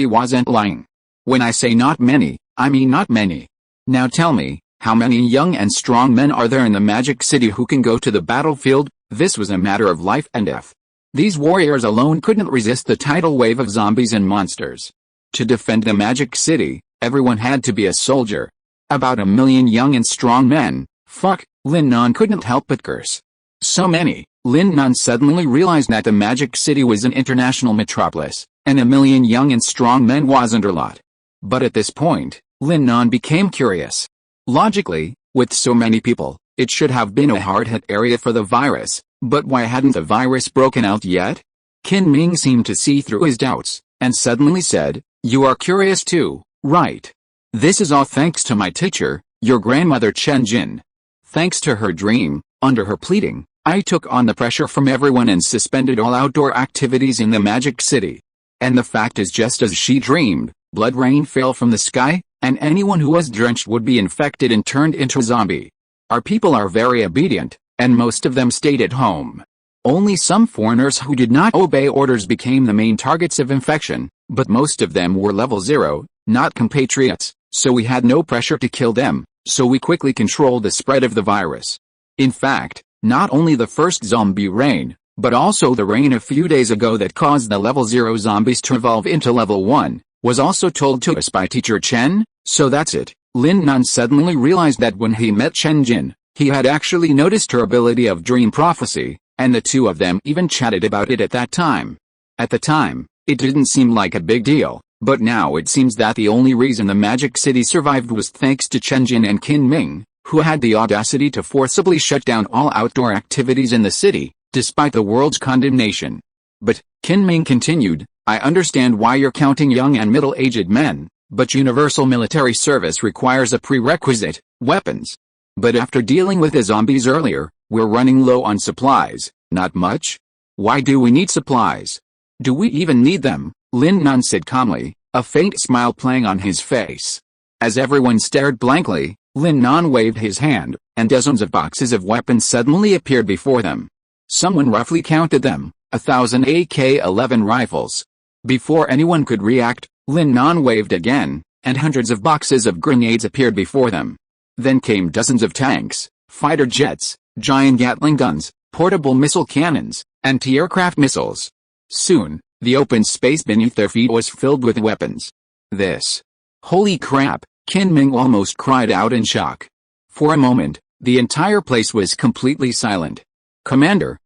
he wasn't lying. When I say not many, I mean not many. Now tell me, how many young and strong men are there in the Magic City who can go to the battlefield? This was a matter of life and death. These warriors alone couldn't resist the tidal wave of zombies and monsters. To defend the Magic City, everyone had to be a soldier. About 1 million young and strong men. Fuck, Lin Nan couldn't help but curse. So many. Lin Nan suddenly realized that the Magic City was an international metropolis, and 1 million young and strong men wasn't a lot. But at this point, Lin Nan became curious. Logically, with so many people, it should have been a hard-hit area for the virus, but why hadn't the virus broken out yet? Qin Ming seemed to see through his doubts, and suddenly said, You are curious too, right? This is all thanks to my teacher, your grandmother Chen Jin. Thanks to her dream, under her pleading, I took on the pressure from everyone and suspended all outdoor activities in the Magic City. And the fact is, just as she dreamed, blood rain fell from the sky, and anyone who was drenched would be infected and turned into a zombie. Our people are very obedient, and most of them stayed at home. Only some foreigners who did not obey orders became the main targets of infection, but most of them were level 0, not compatriots, so we had no pressure to kill them, so we quickly controlled the spread of the virus. In fact, not only the first zombie rain, but also the rain a few days ago that caused the level 0 zombies to evolve into level 1, was also told to us by teacher Chen, so that's it. Lin Nan suddenly realized that when he met Chen Jin, he had actually noticed her ability of dream prophecy, and the two of them even chatted about it at that time. At the time, it didn't seem like a big deal, but now it seems that the only reason the Magic City survived was thanks to Chen Jin and Qin Ming, who had the audacity to forcibly shut down all outdoor activities in the city, despite the world's condemnation. But, Qin Ming continued, I understand why you're counting young and middle-aged men, but universal military service requires a prerequisite, weapons. But after dealing with the zombies earlier, we're running low on supplies, not much? Why do we need supplies? Do we even need them? Lin Nan said calmly, a faint smile playing on his face. As everyone stared blankly, Lin Nan waved his hand, and dozens of boxes of weapons suddenly appeared before them. Someone roughly counted them, 1,000 AK-11 rifles. Before anyone could react, Lin Nan waved again, and hundreds of boxes of grenades appeared before them. Then came dozens of tanks, fighter jets, giant Gatling guns, portable missile cannons, anti-aircraft missiles. Soon, the open space beneath their feet was filled with weapons. This. Holy crap, Qin Ming almost cried out in shock. For a moment, the entire place was completely silent. Commander,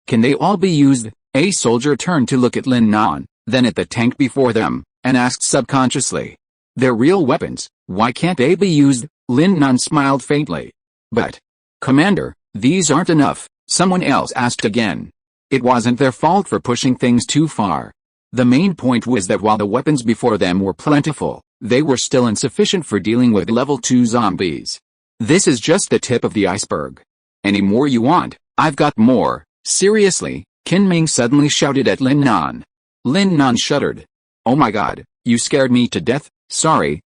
can they all be used? A soldier turned to look at Lin Nan, then at the tank before them, and asked subconsciously. They're real weapons, why can't they be used? Lin Nan smiled faintly. But, Commander, these aren't enough, someone else asked again. It wasn't their fault for pushing things too far. The main point was that while the weapons before them were plentiful, they were still insufficient for dealing with level 2 zombies. This is just the tip of the iceberg. Any more you want? I've got more. Seriously, Qin Ming suddenly shouted at Lin Nan. Lin Nan shuddered. Oh my god, you scared me to death. Sorry,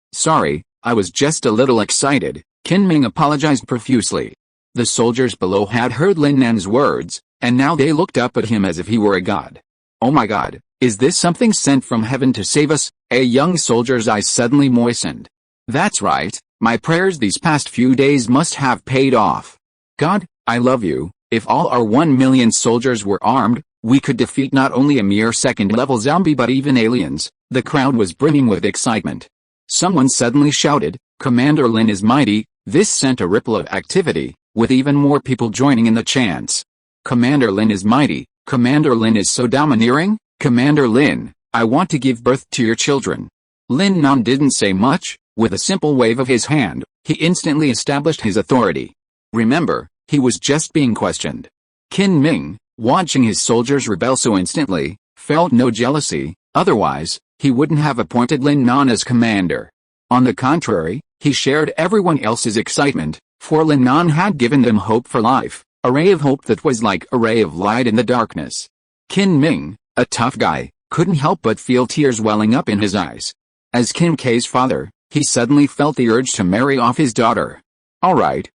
I was just a little excited. Qin Ming apologized profusely. The soldiers below had heard Lin Nan's words, and now they looked up at him as if he were a god. Oh my god, is this something sent from heaven to save us? A young soldier's eyes suddenly moistened. That's right, my prayers these past few days must have paid off. God, I love you. If all our 1 million soldiers were armed, we could defeat not only a mere second-level zombie but even aliens. The crowd was brimming with excitement. Someone suddenly shouted, Commander Lin is mighty. This sent a ripple of activity, with even more people joining in the chants. Commander Lin is mighty. Commander Lin is so domineering. Commander Lin, I want to give birth to your children. Lin Nan didn't say much. With a simple wave of his hand, he instantly established his authority. Remember, he was just being questioned. Qin Ming, watching his soldiers rebel so instantly, felt no jealousy, otherwise, he wouldn't have appointed Lin Nan as commander. On the contrary, he shared everyone else's excitement, for Lin Nan had given them hope for life, a ray of hope that was like a ray of light in the darkness. Qin Ming, a tough guy, couldn't help but feel tears welling up in his eyes. As Qin K's father, he suddenly felt the urge to marry off his daughter. Alright,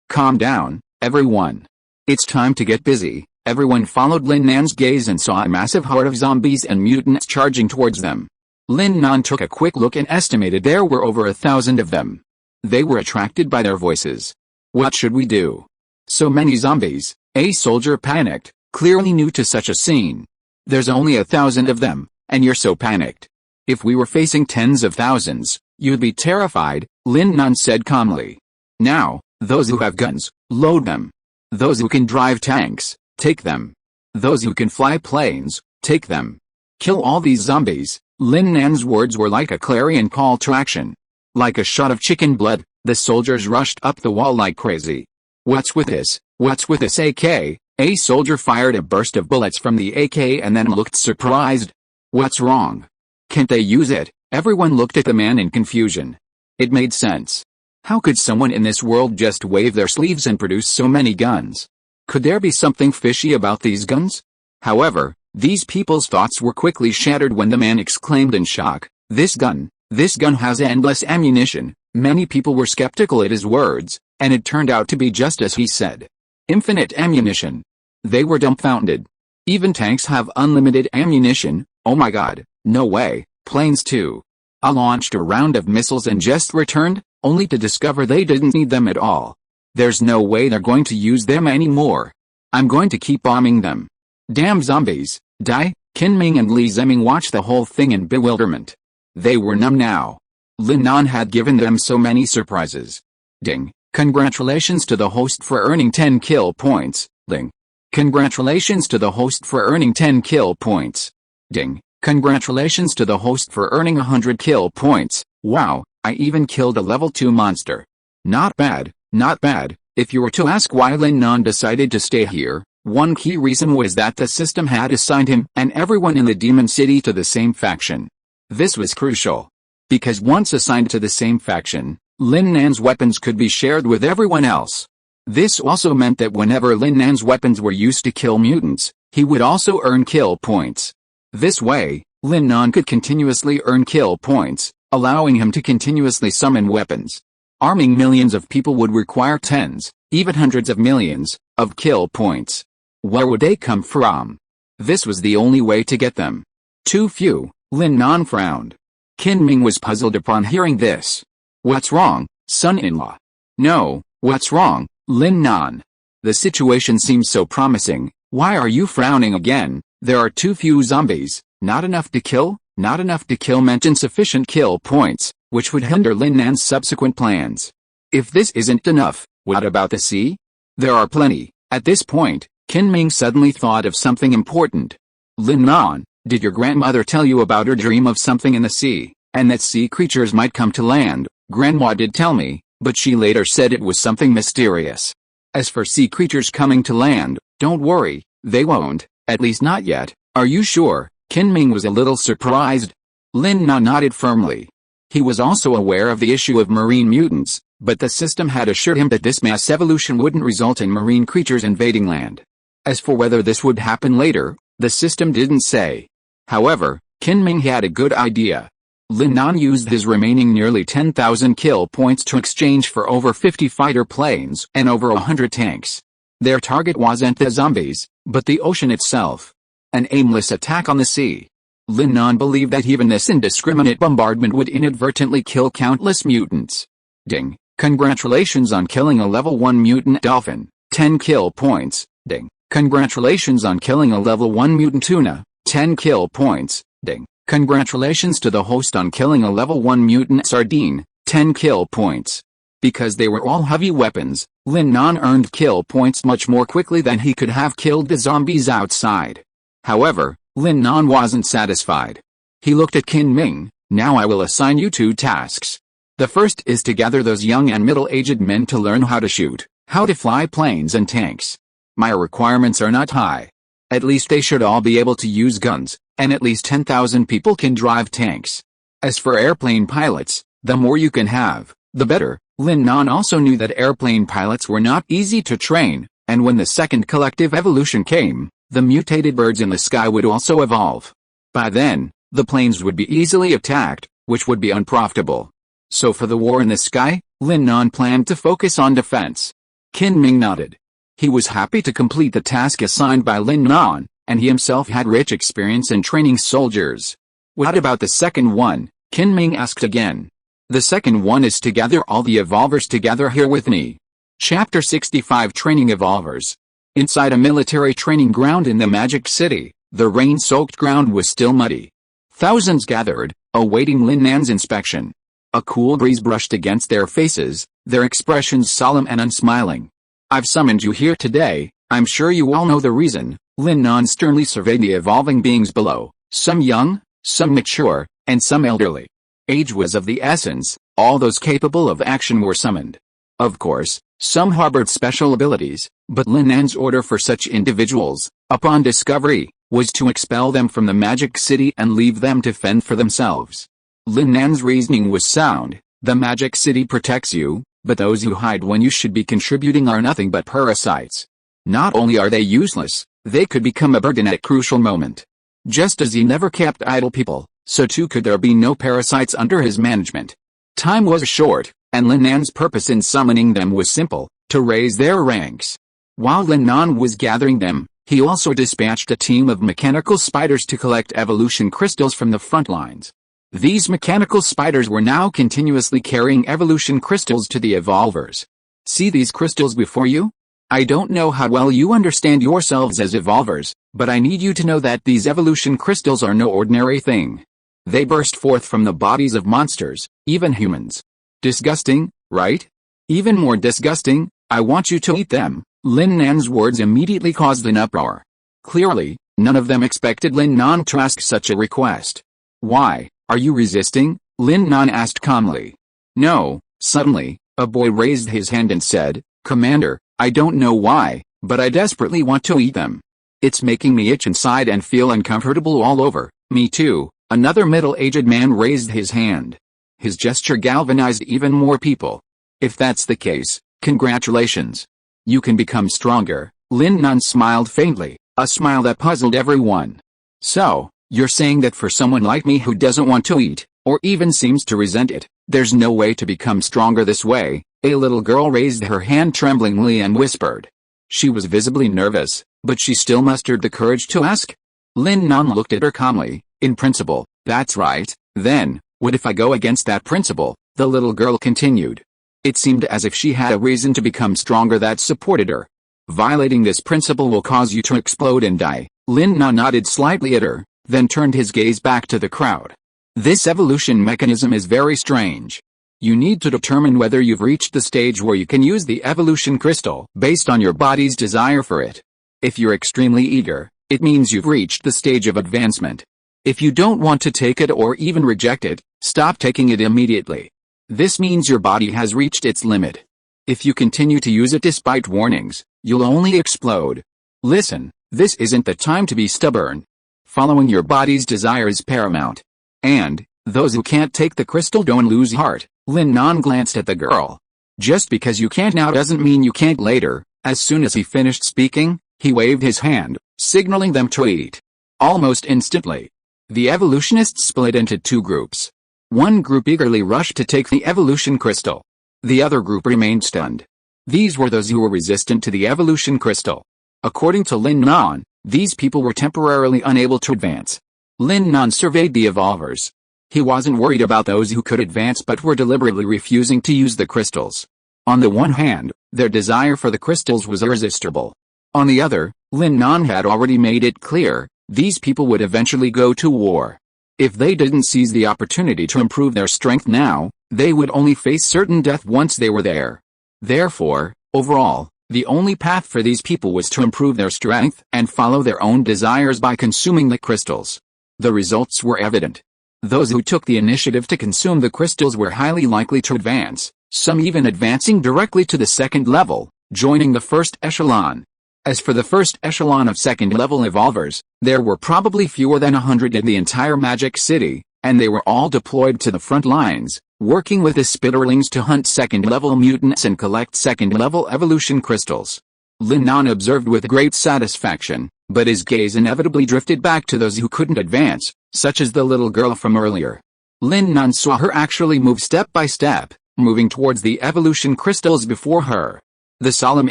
calm down, everyone. It's time to get busy. Everyone followed Lin Nan's gaze and saw a massive horde of zombies and mutants charging towards them. Lin Nan took a quick look and estimated there were over 1,000 of them. They were attracted by their voices. What should we do? So many zombies, a soldier panicked, clearly new to such a scene. There's only 1,000 of them, and you're so panicked. If we were facing tens of thousands, you'd be terrified, Lin Nan said calmly. Now, those who have guns, load them. Those who can drive tanks, take them. Those who can fly planes, take them. Kill all these zombies. Lin Nan's words were like a clarion call to action. Like a shot of chicken blood, the soldiers rushed up the wall like crazy. What's with this? What's with this AK? A soldier fired a burst of bullets from the AK and then looked surprised. What's wrong? Can't they use it? Everyone looked at the man in confusion. It made sense. How could someone in this world just wave their sleeves and produce so many guns? Could there be something fishy about these guns? However, these people's thoughts were quickly shattered when the man exclaimed in shock, This gun has endless ammunition." Many people were skeptical at his words, and it turned out to be just as he said. Infinite ammunition. They were dumbfounded. Even tanks have unlimited ammunition. Oh my god, no way. Planes too. I launched a round of missiles and just returned, only to discover they didn't need them at all. There's no way they're going to use them anymore. I'm going to keep bombing them. Damn zombies, die. Qin Ming and Li Zeming watched the whole thing in bewilderment. They were numb now. Lin Nan had given them so many surprises. Ding. Congratulations to the host for earning 10 kill points. Ding. Congratulations to the host for earning 10 kill points. Ding. Congratulations to the host for earning 100 kill points. Wow, I even killed a level 2 monster. Not bad, not bad. If you were to ask why Lin Nan decided to stay here, one key reason was that the system had assigned him and everyone in the Demon City to the same faction. This was crucial. Because once assigned to the same faction, Lin Nan's weapons could be shared with everyone else. This also meant that whenever Lin Nan's weapons were used to kill mutants, he would also earn kill points. This way, Lin Nan could continuously earn kill points, allowing him to continuously summon weapons. Arming millions of people would require tens, even hundreds of millions, of kill points. Where would they come from? This was the only way to get them. Too few. Lin Nan frowned. Qin Ming was puzzled upon hearing this. What's wrong, son-in-law? No, what's wrong, Lin Nan? The situation seems so promising. Why are you frowning again? There are too few zombies, not enough to kill? Not enough to kill meant insufficient kill points, which would hinder Lin Nan's subsequent plans. If this isn't enough, what about the sea? There are plenty. At this point, Qin Ming suddenly thought of something important. Lin Nan, did your grandmother tell you about her dream of something in the sea, and that sea creatures might come to land? Grandma did tell me, but she later said it was something mysterious. As for sea creatures coming to land, don't worry, they won't, at least not yet. Are you sure? Qin Ming was a little surprised. Lin Nan nodded firmly. He was also aware of the issue of marine mutants, but the system had assured him that this mass evolution wouldn't result in marine creatures invading land. As for whether this would happen later, the system didn't say. However, Qin Ming had a good idea. Lin Nan used his remaining nearly 10,000 kill points to exchange for over 50 fighter planes and over 100 tanks. Their target wasn't the zombies, but the ocean itself. An aimless attack on the sea. Lin Nan believed that even this indiscriminate bombardment would inadvertently kill countless mutants. Ding. Congratulations on killing a level 1 mutant dolphin. 10 kill points. Ding. Congratulations on killing a level 1 mutant tuna. 10 kill points. Ding. Congratulations to the host on killing a level 1 mutant sardine. 10 kill points. Because they were all heavy weapons, Lin Nan earned kill points much more quickly than he could have killed the zombies outside. However, Lin Nan wasn't satisfied. He looked at Qin Ming. Now I will assign you 2 tasks. The first is to gather those young and middle-aged men to learn how to shoot, how to fly planes and tanks. My requirements are not high. At least they should all be able to use guns, and at least 10,000 people can drive tanks. As for airplane pilots, the more you can have, the better. Lin Nan also knew that airplane pilots were not easy to train, and when the second collective evolution came, the mutated birds in the sky would also evolve. By then, the planes would be easily attacked, which would be unprofitable. So for the war in the sky, Lin Nan planned to focus on defense. Qin Ming nodded. He was happy to complete the task assigned by Lin Nan, and he himself had rich experience in training soldiers. What about the second one? Qin Ming asked again. The second one is to gather all the evolvers together here with me. Chapter 65 Training Evolvers. Inside a military training ground in the Magic City, the rain-soaked ground was still muddy. Thousands gathered, awaiting Lin Nan's inspection. A cool breeze brushed against their faces, their expressions solemn and unsmiling. I've summoned you here today, I'm sure you all know the reason. Lin Nan sternly surveyed the evolving beings below, some young, some mature, and some elderly. Age was of the essence, all those capable of action were summoned. Of course, some harbored special abilities, but Lin Nan's order for such individuals, upon discovery, was to expel them from the Magic City and leave them to fend for themselves. Lin Nan's reasoning was sound. The Magic City protects you, but those who hide when you should be contributing are nothing but parasites. Not only are they useless, they could become a burden at a crucial moment. Just as he never kept idle people, so too could there be no parasites under his management. Time was short, and Lin Nan's purpose in summoning them was simple, to raise their ranks. While Lin Nan was gathering them, he also dispatched a team of mechanical spiders to collect evolution crystals from the front lines. These mechanical spiders were now continuously carrying evolution crystals to the evolvers. See these crystals before you? I don't know how well you understand yourselves as evolvers, but I need you to know that these evolution crystals are no ordinary thing. They burst forth from the bodies of monsters, even humans. Disgusting, right? Even more disgusting, I want you to eat them. Lin Nan's words immediately caused an uproar. Clearly, none of them expected Lin Nan to ask such a request. Why, are you resisting? Lin Nan asked calmly. No. Suddenly, a boy raised his hand and said, Commander, I don't know why, but I desperately want to eat them. It's making me itch inside and feel uncomfortable all over. Me too. Another middle-aged man raised his hand. His gesture galvanized even more people. If that's the case, congratulations. You can become stronger. Lin Nan smiled faintly, a smile that puzzled everyone. So, you're saying that for someone like me who doesn't want to eat, or even seems to resent it, there's no way to become stronger this way? A little girl raised her hand tremblingly and whispered. She was visibly nervous, but she still mustered the courage to ask. Lin Nan looked at her calmly. In principle, that's right. Then, what if I go against that principle? The little girl continued. It seemed as if she had a reason to become stronger that supported her. Violating this principle will cause you to explode and die. Lin Nan nodded slightly at her, then turned his gaze back to the crowd. This evolution mechanism is very strange. You need to determine whether you've reached the stage where you can use the evolution crystal based on your body's desire for it. If you're extremely eager, it means you've reached the stage of advancement. If you don't want to take it or even reject it, stop taking it immediately. This means your body has reached its limit. If you continue to use it despite warnings, you'll only explode. Listen, this isn't the time to be stubborn. Following your body's desire is paramount. And, those who can't take the crystal don't lose heart. Lin Nan glanced at the girl. Just because you can't now doesn't mean you can't later. As soon as he finished speaking, he waved his hand, signaling them to eat. Almost instantly, the evolutionists split into 2 groups. One group eagerly rushed to take the evolution crystal. The other group remained stunned. These were those who were resistant to the evolution crystal. According to Lin Nan, these people were temporarily unable to advance. Lin Nan surveyed the evolvers. He wasn't worried about those who could advance but were deliberately refusing to use the crystals. On the one hand, their desire for the crystals was irresistible. On the other, Lin Nan had already made it clear, these people would eventually go to war. If they didn't seize the opportunity to improve their strength now, they would only face certain death once they were there. Therefore, overall, The only path for these people was to improve their strength and follow their own desires by consuming the crystals. The results were evident. Those who took the initiative to consume the crystals were highly likely to advance, some even advancing directly to the second level, joining the first echelon. As for the first echelon of second-level evolvers, there were probably fewer than 100 in the entire Magic City, and they were all deployed to the front lines, working with the Spitterlings to hunt second-level mutants and collect second-level evolution crystals. Lin Nan observed with great satisfaction, but his gaze inevitably drifted back to those who couldn't advance, such as the little girl from earlier. Lin Nan saw her actually move step by step, moving towards the evolution crystals before her. The solemn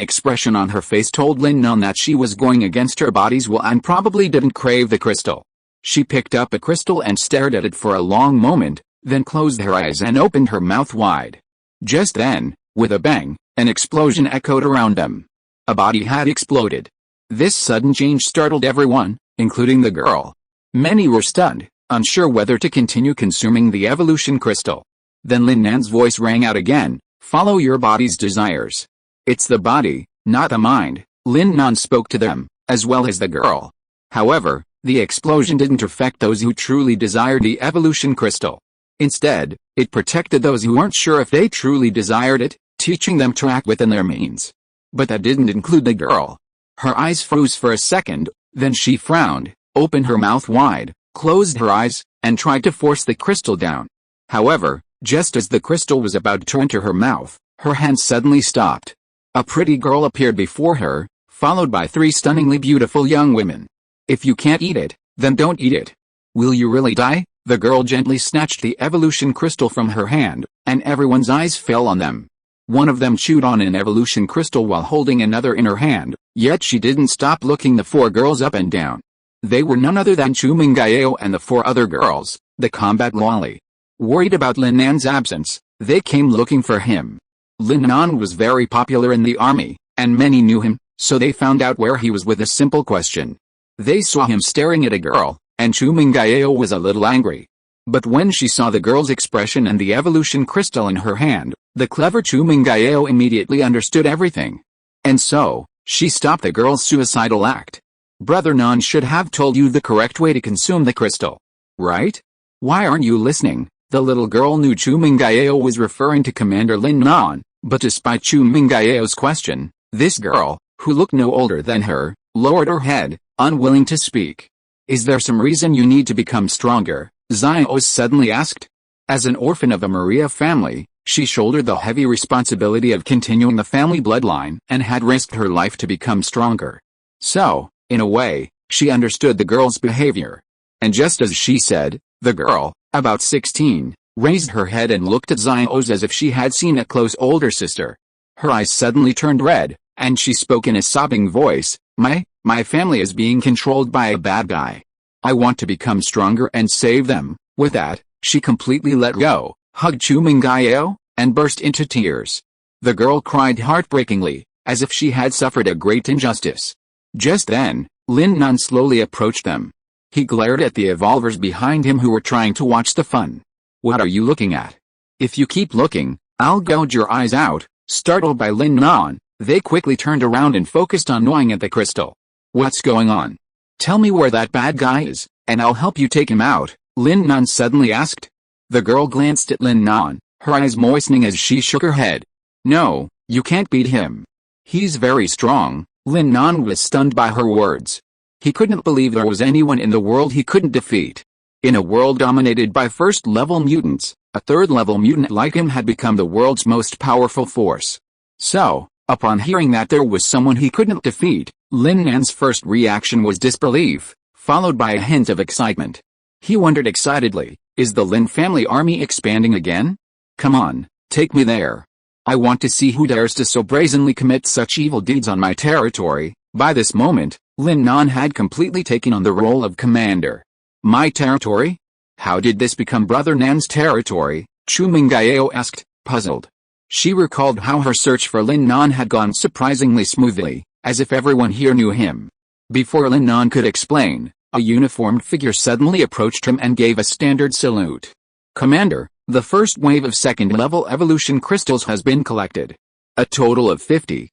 expression on her face told Lin Nan that she was going against her body's will and probably didn't crave the crystal. She picked up a crystal and stared at it for a long moment, then closed her eyes and opened her mouth wide. Just then, with a bang, an explosion echoed around them. A body had exploded. This sudden change startled everyone, including the girl. Many were stunned, unsure whether to continue consuming the evolution crystal. Then Lin Nan's voice rang out again, "Follow your body's desires. It's the body, not the mind." Lin Nan spoke to them, as well as the girl. However, the explosion didn't affect those who truly desired the evolution crystal. Instead, it protected those who weren't sure if they truly desired it, teaching them to act within their means. But that didn't include the girl. Her eyes froze for a second, then she frowned, opened her mouth wide, closed her eyes, and tried to force the crystal down. However, just as the crystal was about to enter her mouth, her hand suddenly stopped. A pretty girl appeared before her, followed by 3 stunningly beautiful young women. "If you can't eat it, then don't eat it. Will you really die?" The girl gently snatched the evolution crystal from her hand, and everyone's eyes fell on them. One of them chewed on an evolution crystal while holding another in her hand, yet she didn't stop looking the 4 girls up and down. They were none other than Chu Mingyao and the 4 other girls, the combat lolly. Worried about Lin Nan's absence, they came looking for him. Lin Nan was very popular in the army, and many knew him, so they found out where he was with a simple question. They saw him staring at a girl, and Chu Mingyao was a little angry. But when she saw the girl's expression and the evolution crystal in her hand, the clever Chu Mingyao immediately understood everything. And so, she stopped the girl's suicidal act. Brother Nan should have told you the correct way to consume the crystal. Right? Why aren't you listening? The little girl knew Chu Mingyao was referring to Commander Lin Nan, but despite Chu Mingyao's question, this girl, who looked no older than her, lowered her head, unwilling to speak. "Is there some reason you need to become stronger?" Xiaos suddenly asked. As an orphan of a Maria family, she shouldered the heavy responsibility of continuing the family bloodline and had risked her life to become stronger. So, in a way, she understood the girl's behavior. And just as she said, the girl, about 16, raised her head and looked at Xiaos as if she had seen a close older sister. Her eyes suddenly turned red, and she spoke in a sobbing voice, My family is being controlled by a bad guy. I want to become stronger and save them." With that, she completely let go, hugged Chu Mingyao, and burst into tears. The girl cried heartbreakingly, as if she had suffered a great injustice. Just then, Lin Nan slowly approached them. He glared at the evolvers behind him who were trying to watch the fun. "What are you looking at? If you keep looking, I'll gouge your eyes out." Startled by Lin Nan, they quickly turned around and focused on gnawing at the crystal. "What's going on? Tell me where that bad guy is, and I'll help you take him out," Lin Nan suddenly asked. The girl glanced at Lin Nan, her eyes moistening as she shook her head. "No, you can't beat him. He's very strong." Lin Nan was stunned by her words. He couldn't believe there was anyone in the world he couldn't defeat. In a world dominated by first-level mutants, a third-level mutant like him had become the world's most powerful force. So, upon hearing that there was someone he couldn't defeat, Lin Nan's first reaction was disbelief, followed by a hint of excitement. He wondered excitedly, is the Lin family army expanding again? Come on, take me there. I want to see who dares to so brazenly commit such evil deeds on my territory. By this moment, Lin Nan had completely taken on the role of commander. My territory? How did this become Brother Nan's territory? Chu Mingyao asked, puzzled. She recalled how her search for Lin Nan had gone surprisingly smoothly, as if everyone here knew him. Before Lin Nan could explain, a uniformed figure suddenly approached him and gave a standard salute. Commander, the first wave of second-level evolution crystals has been collected. A total of 50.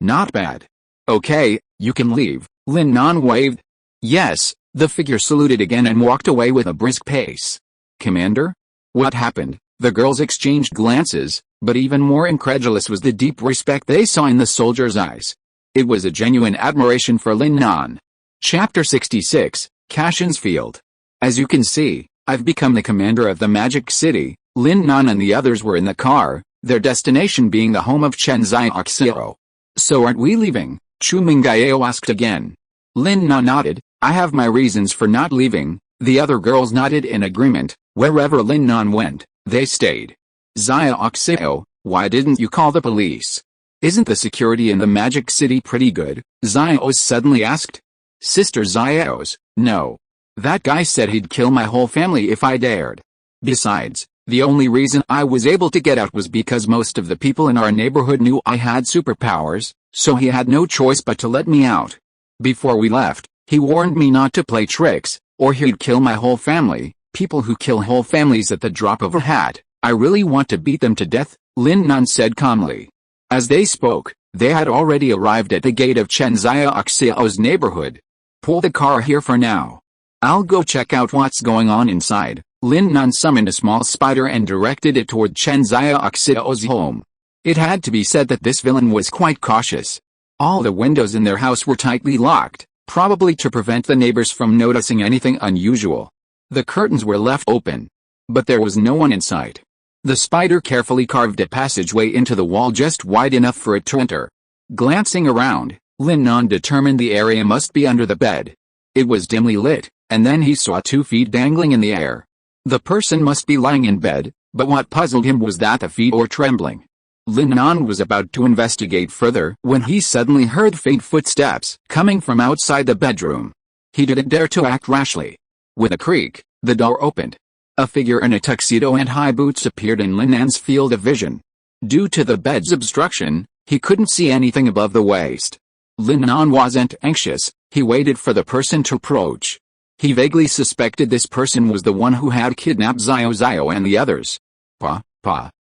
Not bad. Okay, you can leave, Lin Nan waved. Yes, the figure saluted again and walked away with a brisk pace. Commander? What happened? The girls exchanged glances, but even more incredulous was the deep respect they saw in the soldier's eyes. It was a genuine admiration for Lin Nan. Chapter 66, Cashin's Field. As you can see, I've become the commander of the Magic City. Lin Nan and the others were in the car, their destination being the home of Chen Xiaoxiao. So aren't we leaving? Chu Mingyao asked again. Lin Nan nodded. I have my reasons for not leaving. The other girls nodded in agreement. Wherever Lin Nan went, they stayed. Xiaoxiao, why didn't you call the police? Isn't the security in the Magic City pretty good? Xiao suddenly asked. Sister Xiao's, no. That guy said he'd kill my whole family if I dared. Besides, the only reason I was able to get out was because most of the people in our neighborhood knew I had superpowers, so he had no choice but to let me out. Before we left, he warned me not to play tricks, or he'd kill my whole family. People who kill whole families at the drop of a hat, I really want to beat them to death, Lin Nan said calmly. As they spoke, they had already arrived at the gate of Chen Xiaoxiao's neighborhood. Pull the car here for now. I'll go check out what's going on inside. Lin Nan summoned a small spider and directed it toward Chen Xiaoxiao's home. It had to be said that this villain was quite cautious. All the windows in their house were tightly locked, probably to prevent the neighbors from noticing anything unusual. The curtains were left open, but there was no one in sight. The spider carefully carved a passageway into the wall just wide enough for it to enter. Glancing around, Lin Nan determined the area must be under the bed. It was dimly lit, and then he saw 2 feet dangling in the air. The person must be lying in bed, but what puzzled him was that the feet were trembling. Lin Nan was about to investigate further when he suddenly heard faint footsteps coming from outside the bedroom. He didn't dare to act rashly. With a creak, the door opened. A figure in a tuxedo and high boots appeared in Lin Nan's field of vision. Due to the bed's obstruction, he couldn't see anything above the waist. Lin Nan wasn't anxious, he waited for the person to approach. He vaguely suspected this person was the one who had kidnapped Xiao and the others.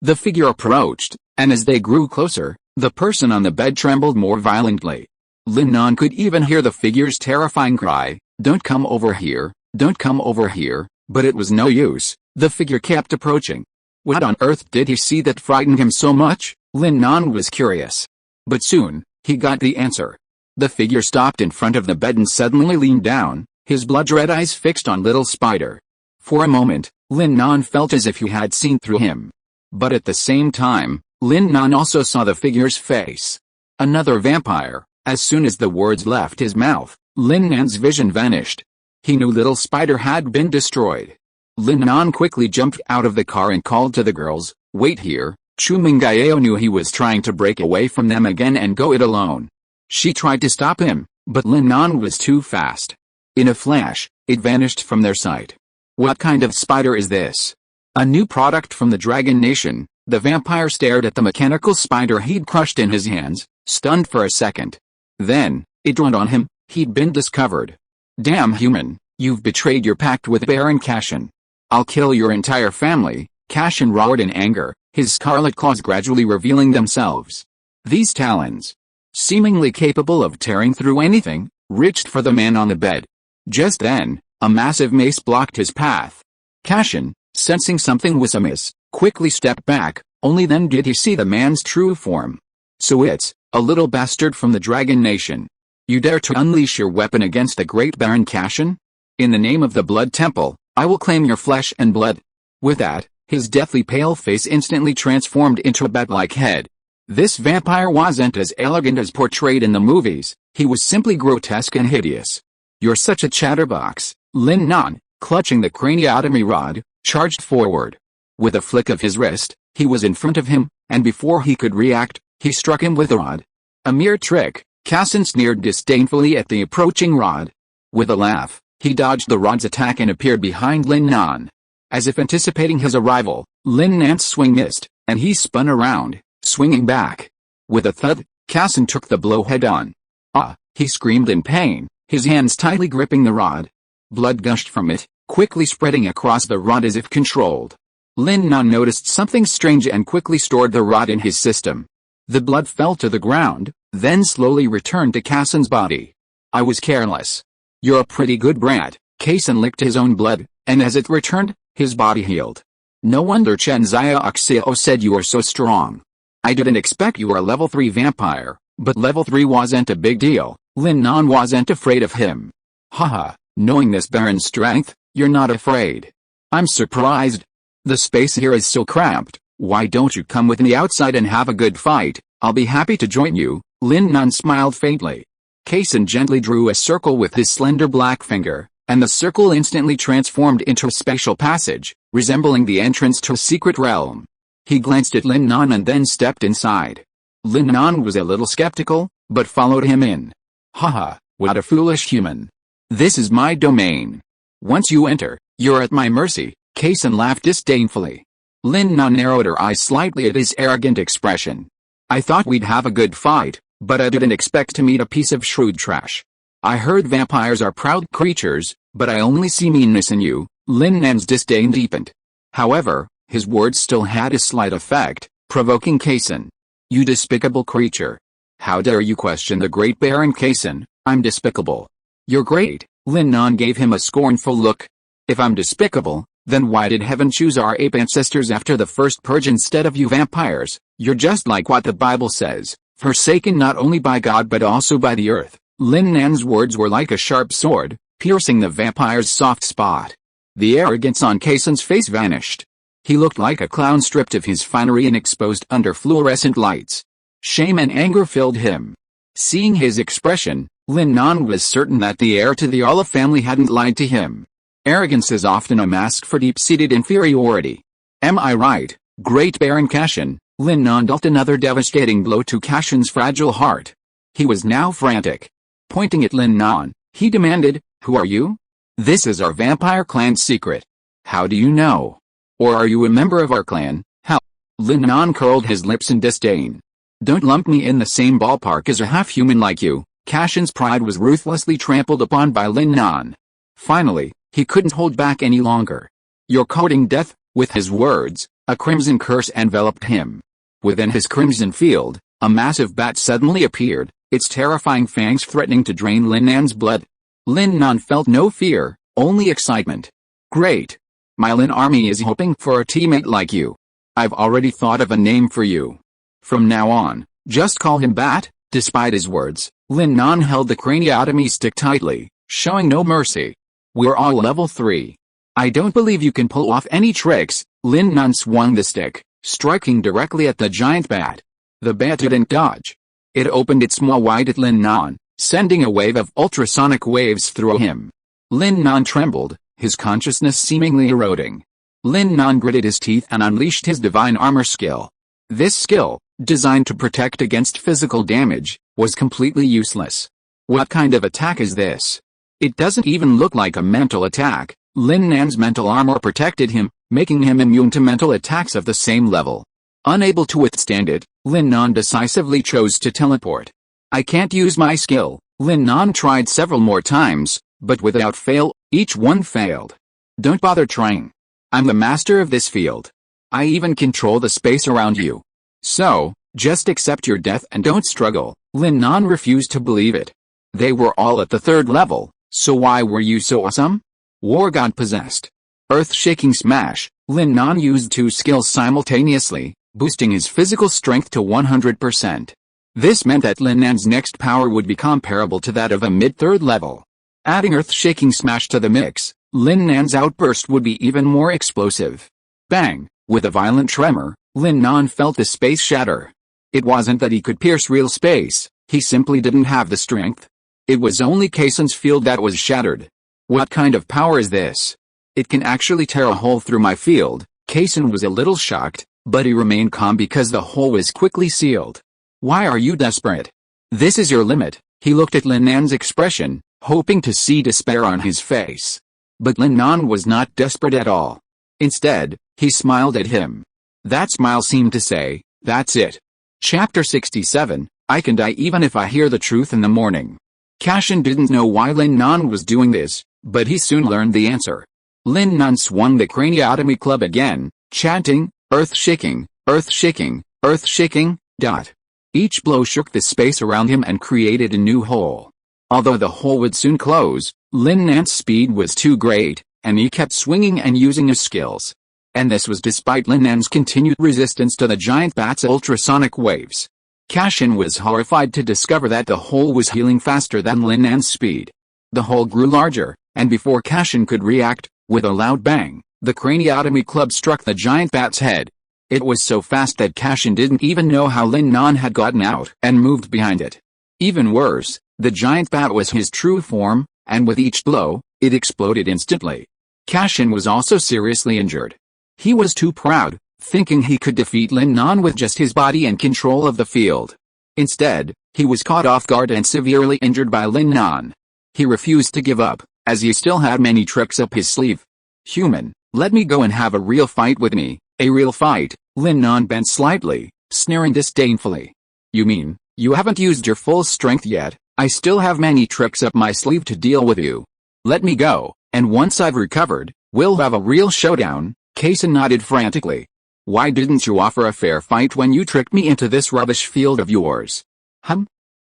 The figure approached, and as they grew closer, the person on the bed trembled more violently. Lin Nan could even hear the figure's terrifying cry, "Don't come over here, don't come over here," but it was no use, the figure kept approaching. What on earth did he see that frightened him so much? Lin Nan was curious. But soon, he got the answer. The figure stopped in front of the bed and suddenly leaned down, his blood-red eyes fixed on little spider. For a moment, Lin Nan felt as if he had seen through him. But at the same time, Lin Nan also saw the figure's face. Another vampire. As soon as the words left his mouth, Lin Nan's vision vanished. He knew little spider had been destroyed. Lin Nan quickly jumped out of the car and called to the girls, "Wait here." Chu Mingyao knew he was trying to break away from them again and go it alone. She tried to stop him, but Lin Nan was too fast. In a flash, it vanished from their sight. What kind of spider is this? A new product from the Dragon Nation. The vampire stared at the mechanical spider he'd crushed in his hands, stunned for a second. Then, it dawned on him, he'd been discovered. "Damn human, you've betrayed your pact with Baron Cashin. I'll kill your entire family." Cashin roared in anger, his scarlet claws gradually revealing themselves. These talons, seemingly capable of tearing through anything, reached for the man on the bed. Just then, a massive mace blocked his path. Cashin, sensing something was amiss, quickly stepped back, only then did he see the man's true form. "So it's a little bastard from the Dragon Nation. You dare to unleash your weapon against the great Baron Cashin? In the name of the Blood Temple, I will claim your flesh and blood." With that, his deathly pale face instantly transformed into a bat-like head. This vampire wasn't as elegant as portrayed in the movies, he was simply grotesque and hideous. "You're such a chatterbox." Lin Nan, clutching the craniotomy rod, charged forward. With a flick of his wrist, he was in front of him, and before he could react, he struck him with the rod. "A mere trick," Cassin sneered disdainfully at the approaching rod. With a laugh, he dodged the rod's attack and appeared behind Lin Nan. As if anticipating his arrival, Lin Nan's swing missed, and he spun around, swinging back. With a thud, Cassin took the blow head-on. "Ah!" he screamed in pain, his hands tightly gripping the rod. Blood gushed from it, quickly spreading across the rod as if controlled. Lin Nan noticed something strange and quickly stored the rod in his system. The blood fell to the ground, then slowly returned to Kassan's body. I was careless. You're a pretty good brat. Kassan licked his own blood, and as it returned, his body healed. No wonder Chen Xiaoxiao said you are so strong. I didn't expect you were a level 3 vampire, but level 3 wasn't a big deal. Lin Nan wasn't afraid of him. Haha, knowing this barren strength, you're not afraid. I'm surprised. The space here is so cramped. Why don't you come with me outside and have a good fight? I'll be happy to join you. Lin Nan smiled faintly. Kassan gently drew a circle with his slender black finger, and the circle instantly transformed into a spatial passage, resembling the entrance to a secret realm. He glanced at Lin Nan and then stepped inside. Lin Nan was a little skeptical, but followed him in. Haha, what a foolish human. This is my domain. Once you enter, you're at my mercy. Kassan laughed disdainfully. Lin Nan narrowed her eyes slightly at his arrogant expression. I thought we'd have a good fight, but I didn't expect to meet a piece of shrewd trash. I heard vampires are proud creatures, but I only see meanness in you. Lin Nan's disdain deepened. However, his words still had a slight effect, provoking Kassan. You despicable creature. How dare you question the great Baron Kassan? I'm despicable. You're great. Lin Nan gave him a scornful look. If I'm despicable, then why did heaven choose our ape ancestors after the first purge instead of you vampires? You're just like what the Bible says, forsaken not only by God but also by the earth. Lin Nan's words were like a sharp sword, piercing the vampire's soft spot. The arrogance on Kassan's face vanished. He looked like a clown stripped of his finery and exposed under fluorescent lights. Shame and anger filled him. Seeing his expression, Lin Nan was certain that the heir to the Olive family hadn't lied to him. Arrogance is often a mask for deep-seated inferiority. Am I right, great Baron Kassan? Lin Nan dealt another devastating blow to Kassan's fragile heart. He was now frantic. Pointing at Lin Nan, he demanded, Who are you? This is our vampire clan's secret. How do you know? Or are you a member of our clan? How? Lin Nan curled his lips in disdain. Don't lump me in the same ballpark as a half-human like you. Kassan's pride was ruthlessly trampled upon by Lin Nan. Finally, he couldn't hold back any longer. You're courting death. With his words, a crimson curse enveloped him. Within his crimson field, a massive bat suddenly appeared, its terrifying fangs threatening to drain Lin Nan's blood. Lin Nan felt no fear, only excitement. Great. My Lin army is hoping for a teammate like you. I've already thought of a name for you. From now on, just call him Bat. Despite his words, Lin Nan held the craniotomy stick tightly, showing no mercy. We're all level 3. I don't believe you can pull off any tricks. Lin Nan swung the stick, striking directly at the giant bat. The bat didn't dodge. It opened its maw wide at Lin Nan, sending a wave of ultrasonic waves through him. Lin Nan trembled, his consciousness seemingly eroding. Lin Nan gritted his teeth and unleashed his divine armor skill. This skill, designed to protect against physical damage, was completely useless. What kind of attack is this? It doesn't even look like a mental attack. Lin Nan's mental armor protected him, making him immune to mental attacks of the same level. Unable to withstand it, Lin Nan decisively chose to teleport. I can't use my skill. Lin Nan tried several more times, but without fail, each one failed. Don't bother trying. I'm the master of this field. I even control the space around you. So, just accept your death and don't struggle. Lin Nan refused to believe it. They were all at the 3rd level, so why were you so awesome? War God possessed. Earth-shaking smash. Lin Nan used 2 skills simultaneously, boosting his physical strength to 100%. This meant that Lin Nan's next power would be comparable to that of a mid-3rd level. Adding earth-shaking smash to the mix, Lin Nan's outburst would be even more explosive. Bang! With a violent tremor, Lin Nan felt the space shatter. It wasn't that he could pierce real space, he simply didn't have the strength. It was only Kassan's field that was shattered. What kind of power is this? It can actually tear a hole through my field. Kassan was a little shocked, but he remained calm because the hole was quickly sealed. Why are you desperate? This is your limit. He looked at Lin Nan's expression, hoping to see despair on his face. But Lin Nan was not desperate at all. Instead, he smiled at him. That smile seemed to say, that's it. Chapter 67, I can die even if I hear the truth in the morning. Kassan didn't know why Lin Nan was doing this, but he soon learned the answer. Lin Nan swung the craniotomy club again, chanting, earth-shaking, earth-shaking, earth-shaking, dot. Each blow shook the space around him and created a new hole. Although the hole would soon close, Lin Nan's speed was too great, and he kept swinging and using his skills. And this was despite Lin Nan's continued resistance to the giant bat's ultrasonic waves. Cashin was horrified to discover that the hole was healing faster than Lin Nan's speed. The hole grew larger, and before Cashin could react, with a loud bang, the craniotomy club struck the giant bat's head. It was so fast that Cashin didn't even know how Lin Nan had gotten out and moved behind it. Even worse, the giant bat was his true form, and with each blow, it exploded instantly. Cashin was also seriously injured. He was too proud, thinking he could defeat Lin Nan with just his body and control of the field. Instead, he was caught off guard and severely injured by Lin Nan. He refused to give up, as he still had many tricks up his sleeve. "Human, let me go and have a real fight with me." "A real fight?" Lin Nan bent slightly, sneering disdainfully. "You mean, you haven't used your full strength yet? I still have many tricks up my sleeve to deal with you. Let me go, and once I've recovered, we'll have a real showdown." Cassin nodded frantically. "Why didn't you offer a fair fight when you tricked me into this rubbish field of yours?"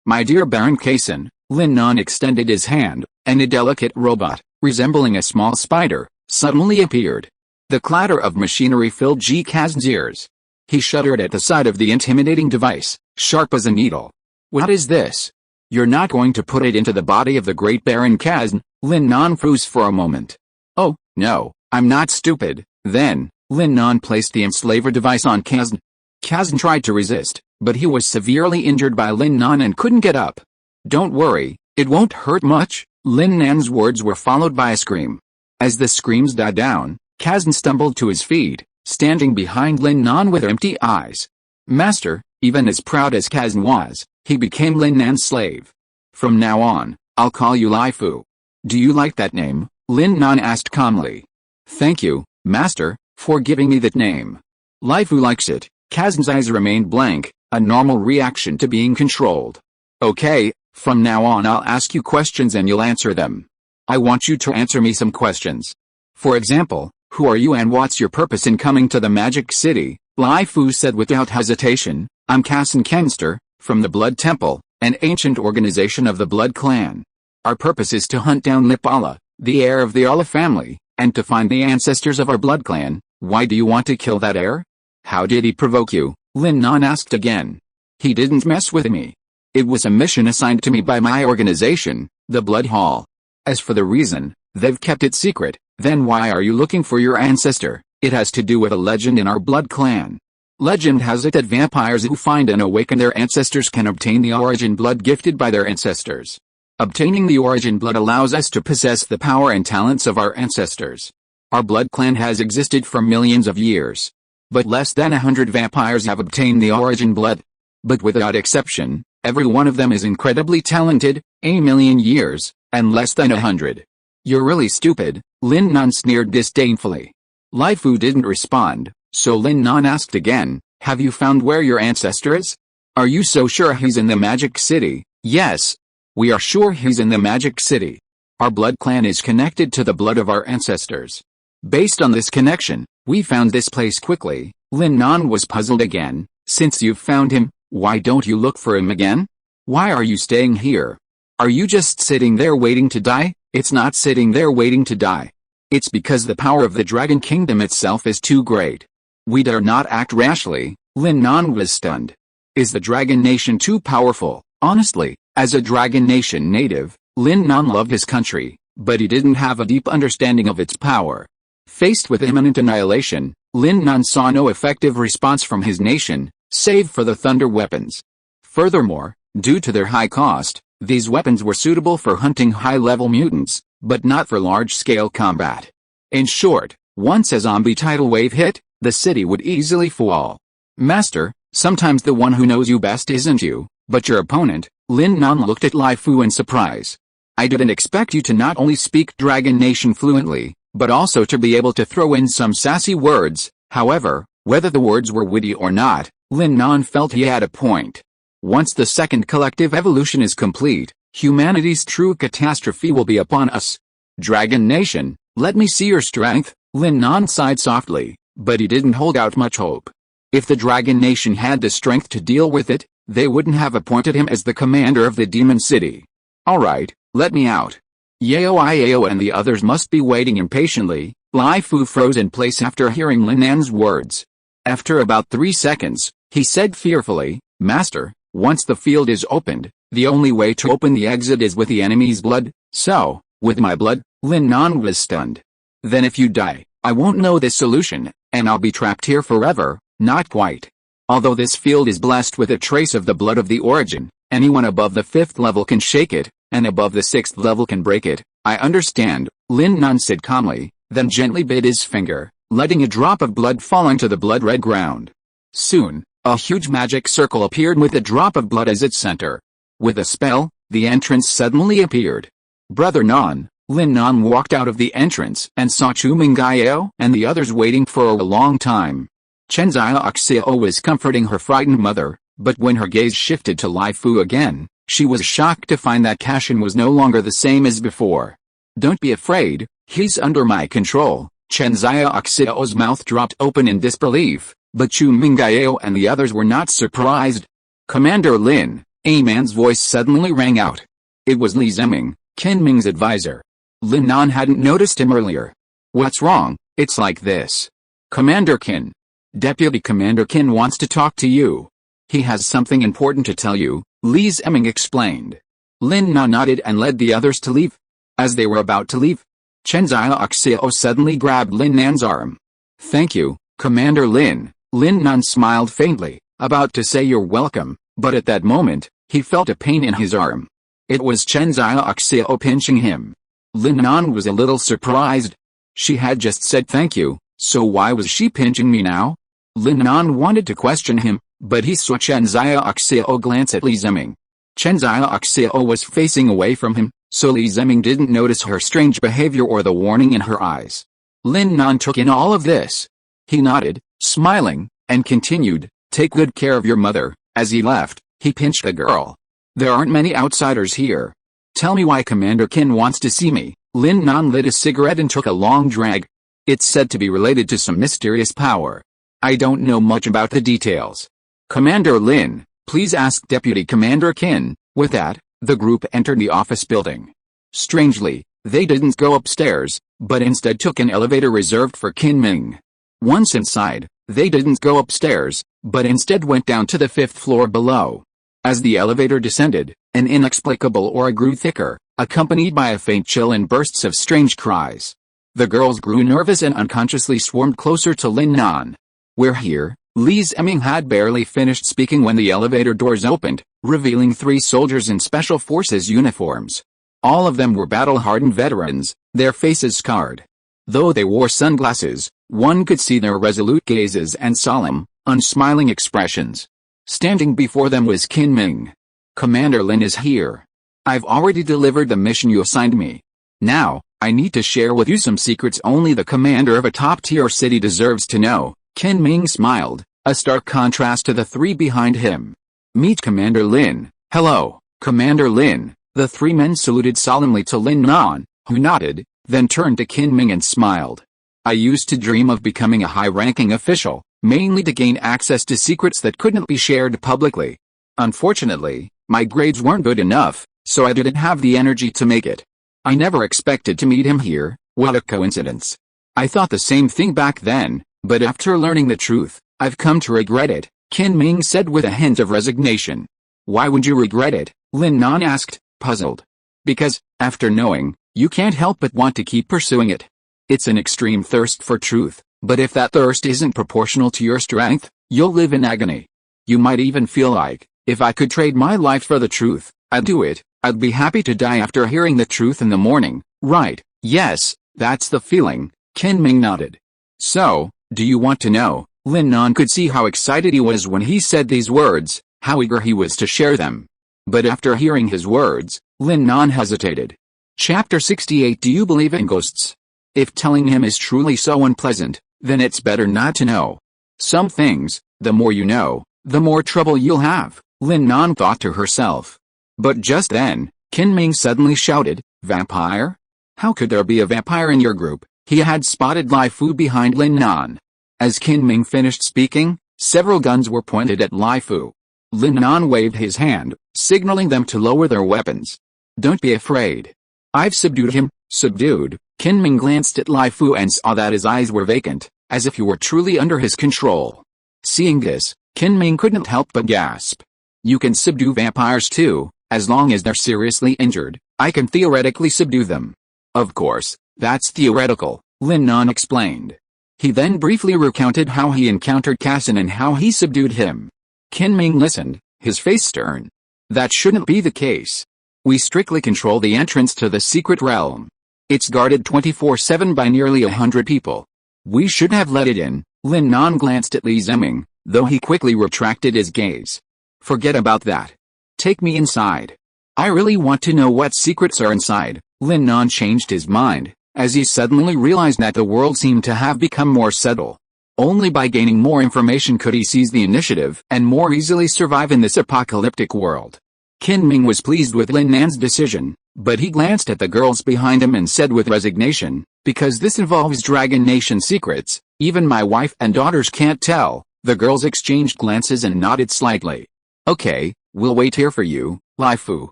My dear Baron Cassin," Lin Nan extended his hand, and a delicate robot, resembling a small spider, suddenly appeared. The clatter of machinery filled Cassin's ears. He shuddered at the sight of the intimidating device, sharp as a needle. "What is this? You're not going to put it into the body of the great Baron Cassin?" Lin Nan froze for a moment. "Oh, no, I'm not stupid." Then, Lin Nan placed the enslaver device on Cassin. Cassin tried to resist, but he was severely injured by Lin Nan and couldn't get up. "Don't worry, it won't hurt much." Lin Nan's words were followed by a scream. As the screams died down, Cassin stumbled to his feet, standing behind Lin Nan with empty eyes. "Master," even as proud as Cassin was, he became Lin Nan's slave. "From now on, I'll call you Lai Fu. Do you like that name?" Lin Nan asked calmly. "Thank you, Master, for giving me that name." "Lai Fu likes it." Cassin's eyes remained blank, a normal reaction to being controlled. "Okay, from now on I'll ask you questions and you'll answer them. I want you to answer me some questions. For example, who are you and what's your purpose in coming to the Magic City?" Lai Fu said without hesitation. "I'm Cassin Kenster, from the Blood Temple, an ancient organization of the Blood Clan. Our purpose is to hunt down Lip Allah, the heir of the Allah family, and to find the ancestors of our Blood Clan." "Why do you want to kill that heir? How did he provoke you?" Lin Nan asked again. "He didn't mess with me. It was a mission assigned to me by my organization, the Blood Hall. As for the reason, they've kept it secret." "Then why are you looking for your ancestor?" "It has to do with a legend in our Blood Clan. Legend has it that vampires who find and awaken their ancestors can obtain the origin blood gifted by their ancestors. Obtaining the origin blood allows us to possess the power and talents of our ancestors. Our Blood Clan has existed for millions of years. But less than 100 vampires have obtained the origin blood. But without exception, every one of them is incredibly talented, 1,000,000 years, and less than 100. "You're really stupid," Lin Nan sneered disdainfully. Lai Fu didn't respond, so Lin Nan asked again, "Have you found where your ancestor is? Are you so sure he's in the Magic City?" "Yes. We are sure he's in the Magic City. Our Blood Clan is connected to the blood of our ancestors. Based on this connection, we found this place quickly." Lin Nan was puzzled again. "Since you've found him, why don't you look for him again? Why are you staying here? Are you just sitting there waiting to die?" "It's not sitting there waiting to die. It's because the power of the Dragon Kingdom itself is too great. We dare not act rashly." Lin Nan was stunned. "Is the Dragon Nation too powerful?" Honestly, as a Dragon Nation native, Lin Nan loved his country, but he didn't have a deep understanding of its power. Faced with imminent annihilation, Lin Nan saw no effective response from his nation, save for the thunder weapons. Furthermore, due to their high cost, these weapons were suitable for hunting high-level mutants, but not for large-scale combat. In short, once a zombie tidal wave hit, the city would easily fall. "Master, sometimes the one who knows you best isn't you, but your opponent." Lin Nan looked at Lai Fu in surprise. "I didn't expect you to not only speak Dragon Nation fluently, but also to be able to throw in some sassy words." However, whether the words were witty or not, Lin Nan felt he had a point. Once the second collective evolution is complete, humanity's true catastrophe will be upon us. "Dragon Nation, let me see your strength." Lin Nan sighed softly, but he didn't hold out much hope. If the Dragon Nation had the strength to deal with it, they wouldn't have appointed him as the commander of the demon city. Alright, let me out. Yao and the others must be waiting impatiently. Lai Fu froze in place after hearing Lin Nan's words. After about 3 seconds, he said fearfully, Master, once the field is opened, the only way to open the exit is with the enemy's blood, so, with my blood? Lin Nan was stunned. Then if you die, I won't know this solution, and I'll be trapped here forever. Not quite. Although this field is blessed with a trace of the blood of the origin, anyone above the 5th level can shake it, and above the 6th level can break it. I understand, Lin Nan said calmly, then gently bit his finger, letting a drop of blood fall into the blood-red ground. Soon, a huge magic circle appeared with a drop of blood as its center. With a spell, the entrance suddenly appeared. Brother Nan, Lin Nan walked out of the entrance and saw Chu Mingao and the others waiting for a long time. Chen Xiaoxiao was comforting her frightened mother, but when her gaze shifted to Lai Fu again, she was shocked to find that Cashin was no longer the same as before. Don't be afraid, he's under my control. Chen Xiaoxiao's mouth dropped open in disbelief, but Chu Mingao and the others were not surprised. Commander Lin, a man's voice suddenly rang out. It was Li Zeming, Qin Ming's advisor. Lin Nan hadn't noticed him earlier. What's wrong? It's like this. Commander Qin. Deputy Commander Qin wants to talk to you. He has something important to tell you, Li Zeming explained. Lin Nan nodded and led the others to leave. As they were about to leave, Chen Xiaoxiao suddenly grabbed Lin Nan's arm. Thank you, Commander Lin. Lin Nan smiled faintly, about to say you're welcome, but at that moment, he felt a pain in his arm. It was Chen Xiaoxiao pinching him. Lin Nan was a little surprised. She had just said thank you, so why was she pinching me now? Lin Nan wanted to question him, but he saw Chen Xiaoxiao glance at Li Zeming. Chen Xiaoxiao was facing away from him, so Li Zeming didn't notice her strange behavior or the warning in her eyes. Lin Nan took in all of this. He nodded, smiling, and continued, take good care of your mother. As he left, he pinched the girl. There aren't many outsiders here. Tell me why Commander Qin wants to see me. Lin Nan lit a cigarette and took a long drag. It's said to be related to some mysterious power. I don't know much about the details. Commander Lin, please ask Deputy Commander Qin. With that, the group entered the office building. Strangely, they didn't go upstairs, but instead took an elevator reserved for Qin Ming. Once inside, they didn't go upstairs, but instead went down to the 5th floor below. As the elevator descended, an inexplicable aura grew thicker, accompanied by a faint chill and bursts of strange cries. The girls grew nervous and unconsciously swarmed closer to Lin Nan. We're here. Li Zeming had barely finished speaking when the elevator doors opened, revealing 3 soldiers in Special Forces uniforms. All of them were battle-hardened veterans, their faces scarred. Though they wore sunglasses, one could see their resolute gazes and solemn, unsmiling expressions. Standing before them was Qin Ming. Commander Lin is here. I've already delivered the mission you assigned me. Now, I need to share with you some secrets only the commander of a top-tier city deserves to know. Qin Ming smiled, a stark contrast to the 3 behind him. Meet Commander Lin. Hello, Commander Lin. The 3 men saluted solemnly to Lin Nan, who nodded, then turned to Qin Ming and smiled. I used to dream of becoming a high-ranking official, mainly to gain access to secrets that couldn't be shared publicly. Unfortunately, my grades weren't good enough, so I didn't have the energy to make it. I never expected to meet him here. What a coincidence. I thought the same thing back then, but after learning the truth, I've come to regret it, Qin Ming said with a hint of resignation. Why would you regret it? Lin Nan asked, puzzled. Because, after knowing, you can't help but want to keep pursuing it. It's an extreme thirst for truth, but if that thirst isn't proportional to your strength, you'll live in agony. You might even feel like, if I could trade my life for the truth, I'd do it. I'd be happy to die after hearing the truth in the morning. Right, yes, that's the feeling, Qin Ming nodded. So, do you want to know? Lin Nan could see how excited he was when he said these words, how eager he was to share them. But after hearing his words, Lin Nan hesitated. Chapter 68. Do you believe in ghosts? If telling him is truly so unpleasant, then it's better not to know. Some things, the more you know, the more trouble you'll have, Lin Nan thought to herself. But just then, Qin Ming suddenly shouted, Vampire? How could there be a vampire in your group? He had spotted Lai Fu behind Lin Nan. As Qin Ming finished speaking, several guns were pointed at Lai Fu. Lin Nan waved his hand, signaling them to lower their weapons. Don't be afraid. I've subdued him. Subdued? Kinming glanced at Lai Fu and saw that his eyes were vacant, as if he were truly under his control. Seeing this, Kinming couldn't help but gasp. You can subdue vampires too, as long as they're seriously injured. I can theoretically subdue them. Of course, that's theoretical, Lin Nan explained. He then briefly recounted how he encountered Cassin and how he subdued him. Kinming listened, his face stern. That shouldn't be the case. We strictly control the entrance to the secret realm. It's guarded 24/7 by nearly 100 people. We should have let it in. Lin Nan glanced at Li Ziming, though he quickly retracted his gaze. Forget about that. Take me inside. I really want to know what secrets are inside. Lin Nan changed his mind, as he suddenly realized that the world seemed to have become more subtle. Only by gaining more information could he seize the initiative and more easily survive in this apocalyptic world. Kinming was pleased with Lin Nan's decision, but he glanced at the girls behind him and said with resignation, because this involves Dragon Nation secrets, even my wife and daughters can't tell. The girls exchanged glances and nodded slightly. Okay, we'll wait here for you. Lai Fu,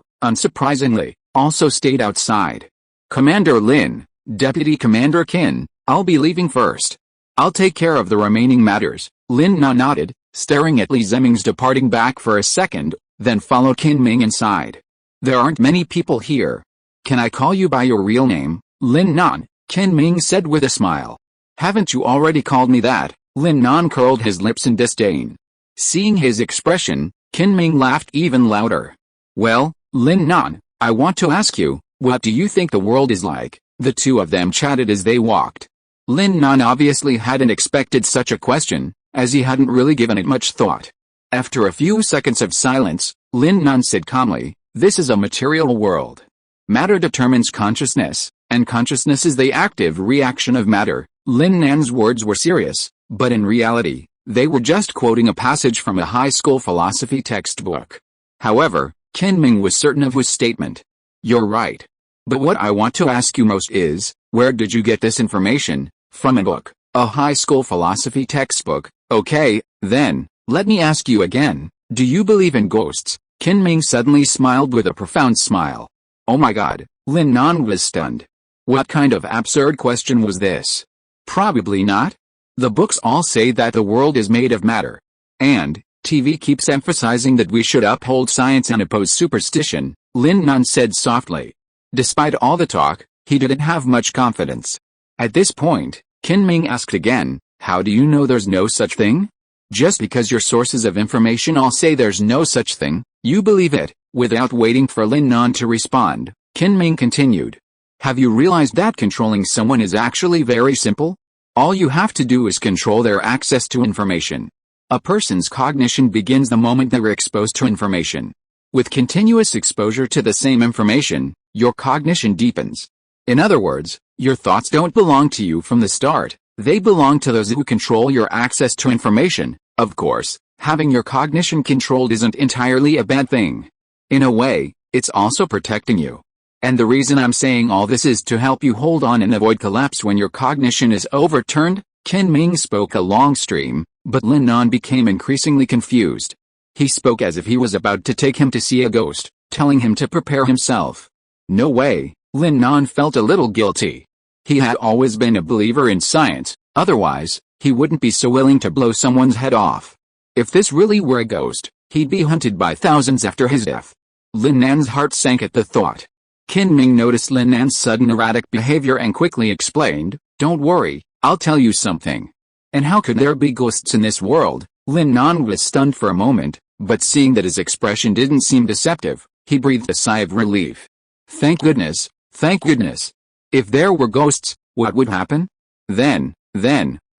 unsurprisingly, also stayed outside. Commander Lin, Deputy Commander Qin, I'll be leaving first. I'll take care of the remaining matters. Lin Nan nodded, staring at Li Ziming's departing back for a second, then followed Kinming inside. There aren't many people here. Can I call you by your real name, Lin Nan? Kinming said with a smile. Haven't you already called me that? Lin Nan curled his lips in disdain. Seeing his expression, Kinming laughed even louder. Well, Lin Nan, I want to ask you, what do you think the world is like? The two of them chatted as they walked. Lin Nan obviously hadn't expected such a question, as he hadn't really given it much thought. After a few seconds of silence, Lin Nan said calmly, this is a material world. Matter determines consciousness, and consciousness is the active reaction of matter. Lin Nan's words were serious, but in reality, they were just quoting a passage from a high school philosophy textbook. However, Kinming was certain of his statement. You're right. But what I want to ask you most is, where did you get this information? From a book, a high school philosophy textbook. Okay, then, let me ask you again, do you believe in ghosts? Kinming suddenly smiled with a profound smile. Oh my god, Lin Nan was stunned. What kind of absurd question was this? Probably not. The books all say that the world is made of matter. And, TV keeps emphasizing that we should uphold science and oppose superstition, Lin Nan said softly. Despite all the talk, he didn't have much confidence. At this point, Kinming asked again, how do you know there's no such thing? Just because your sources of information all say there's no such thing, you believe it. Without waiting for Lin Nan to respond, Kinming continued. Have you realized that controlling someone is actually very simple? All you have to do is control their access to information. A person's cognition begins the moment they're exposed to information. With continuous exposure to the same information, your cognition deepens. In other words, your thoughts don't belong to you from the start, they belong to those who control your access to information. Of course, having your cognition controlled isn't entirely a bad thing. In a way, it's also protecting you. And the reason I'm saying all this is to help you hold on and avoid collapse when your cognition is overturned. Kinming spoke a long stream, but Lin Nan became increasingly confused. He spoke as if he was about to take him to see a ghost, telling him to prepare himself. No way, Lin Nan felt a little guilty. He had always been a believer in science, otherwise, he wouldn't be so willing to blow someone's head off. If this really were a ghost, he'd be hunted by thousands after his death. Lin Nan's heart sank at the thought. Kinming noticed Lin Nan's sudden erratic behavior and quickly explained, don't worry, I'll tell you something. And how could there be ghosts in this world? Lin Nan was stunned for a moment, but seeing that his expression didn't seem deceptive, he breathed a sigh of relief. Thank goodness, thank goodness. If there were ghosts, what would happen? Then,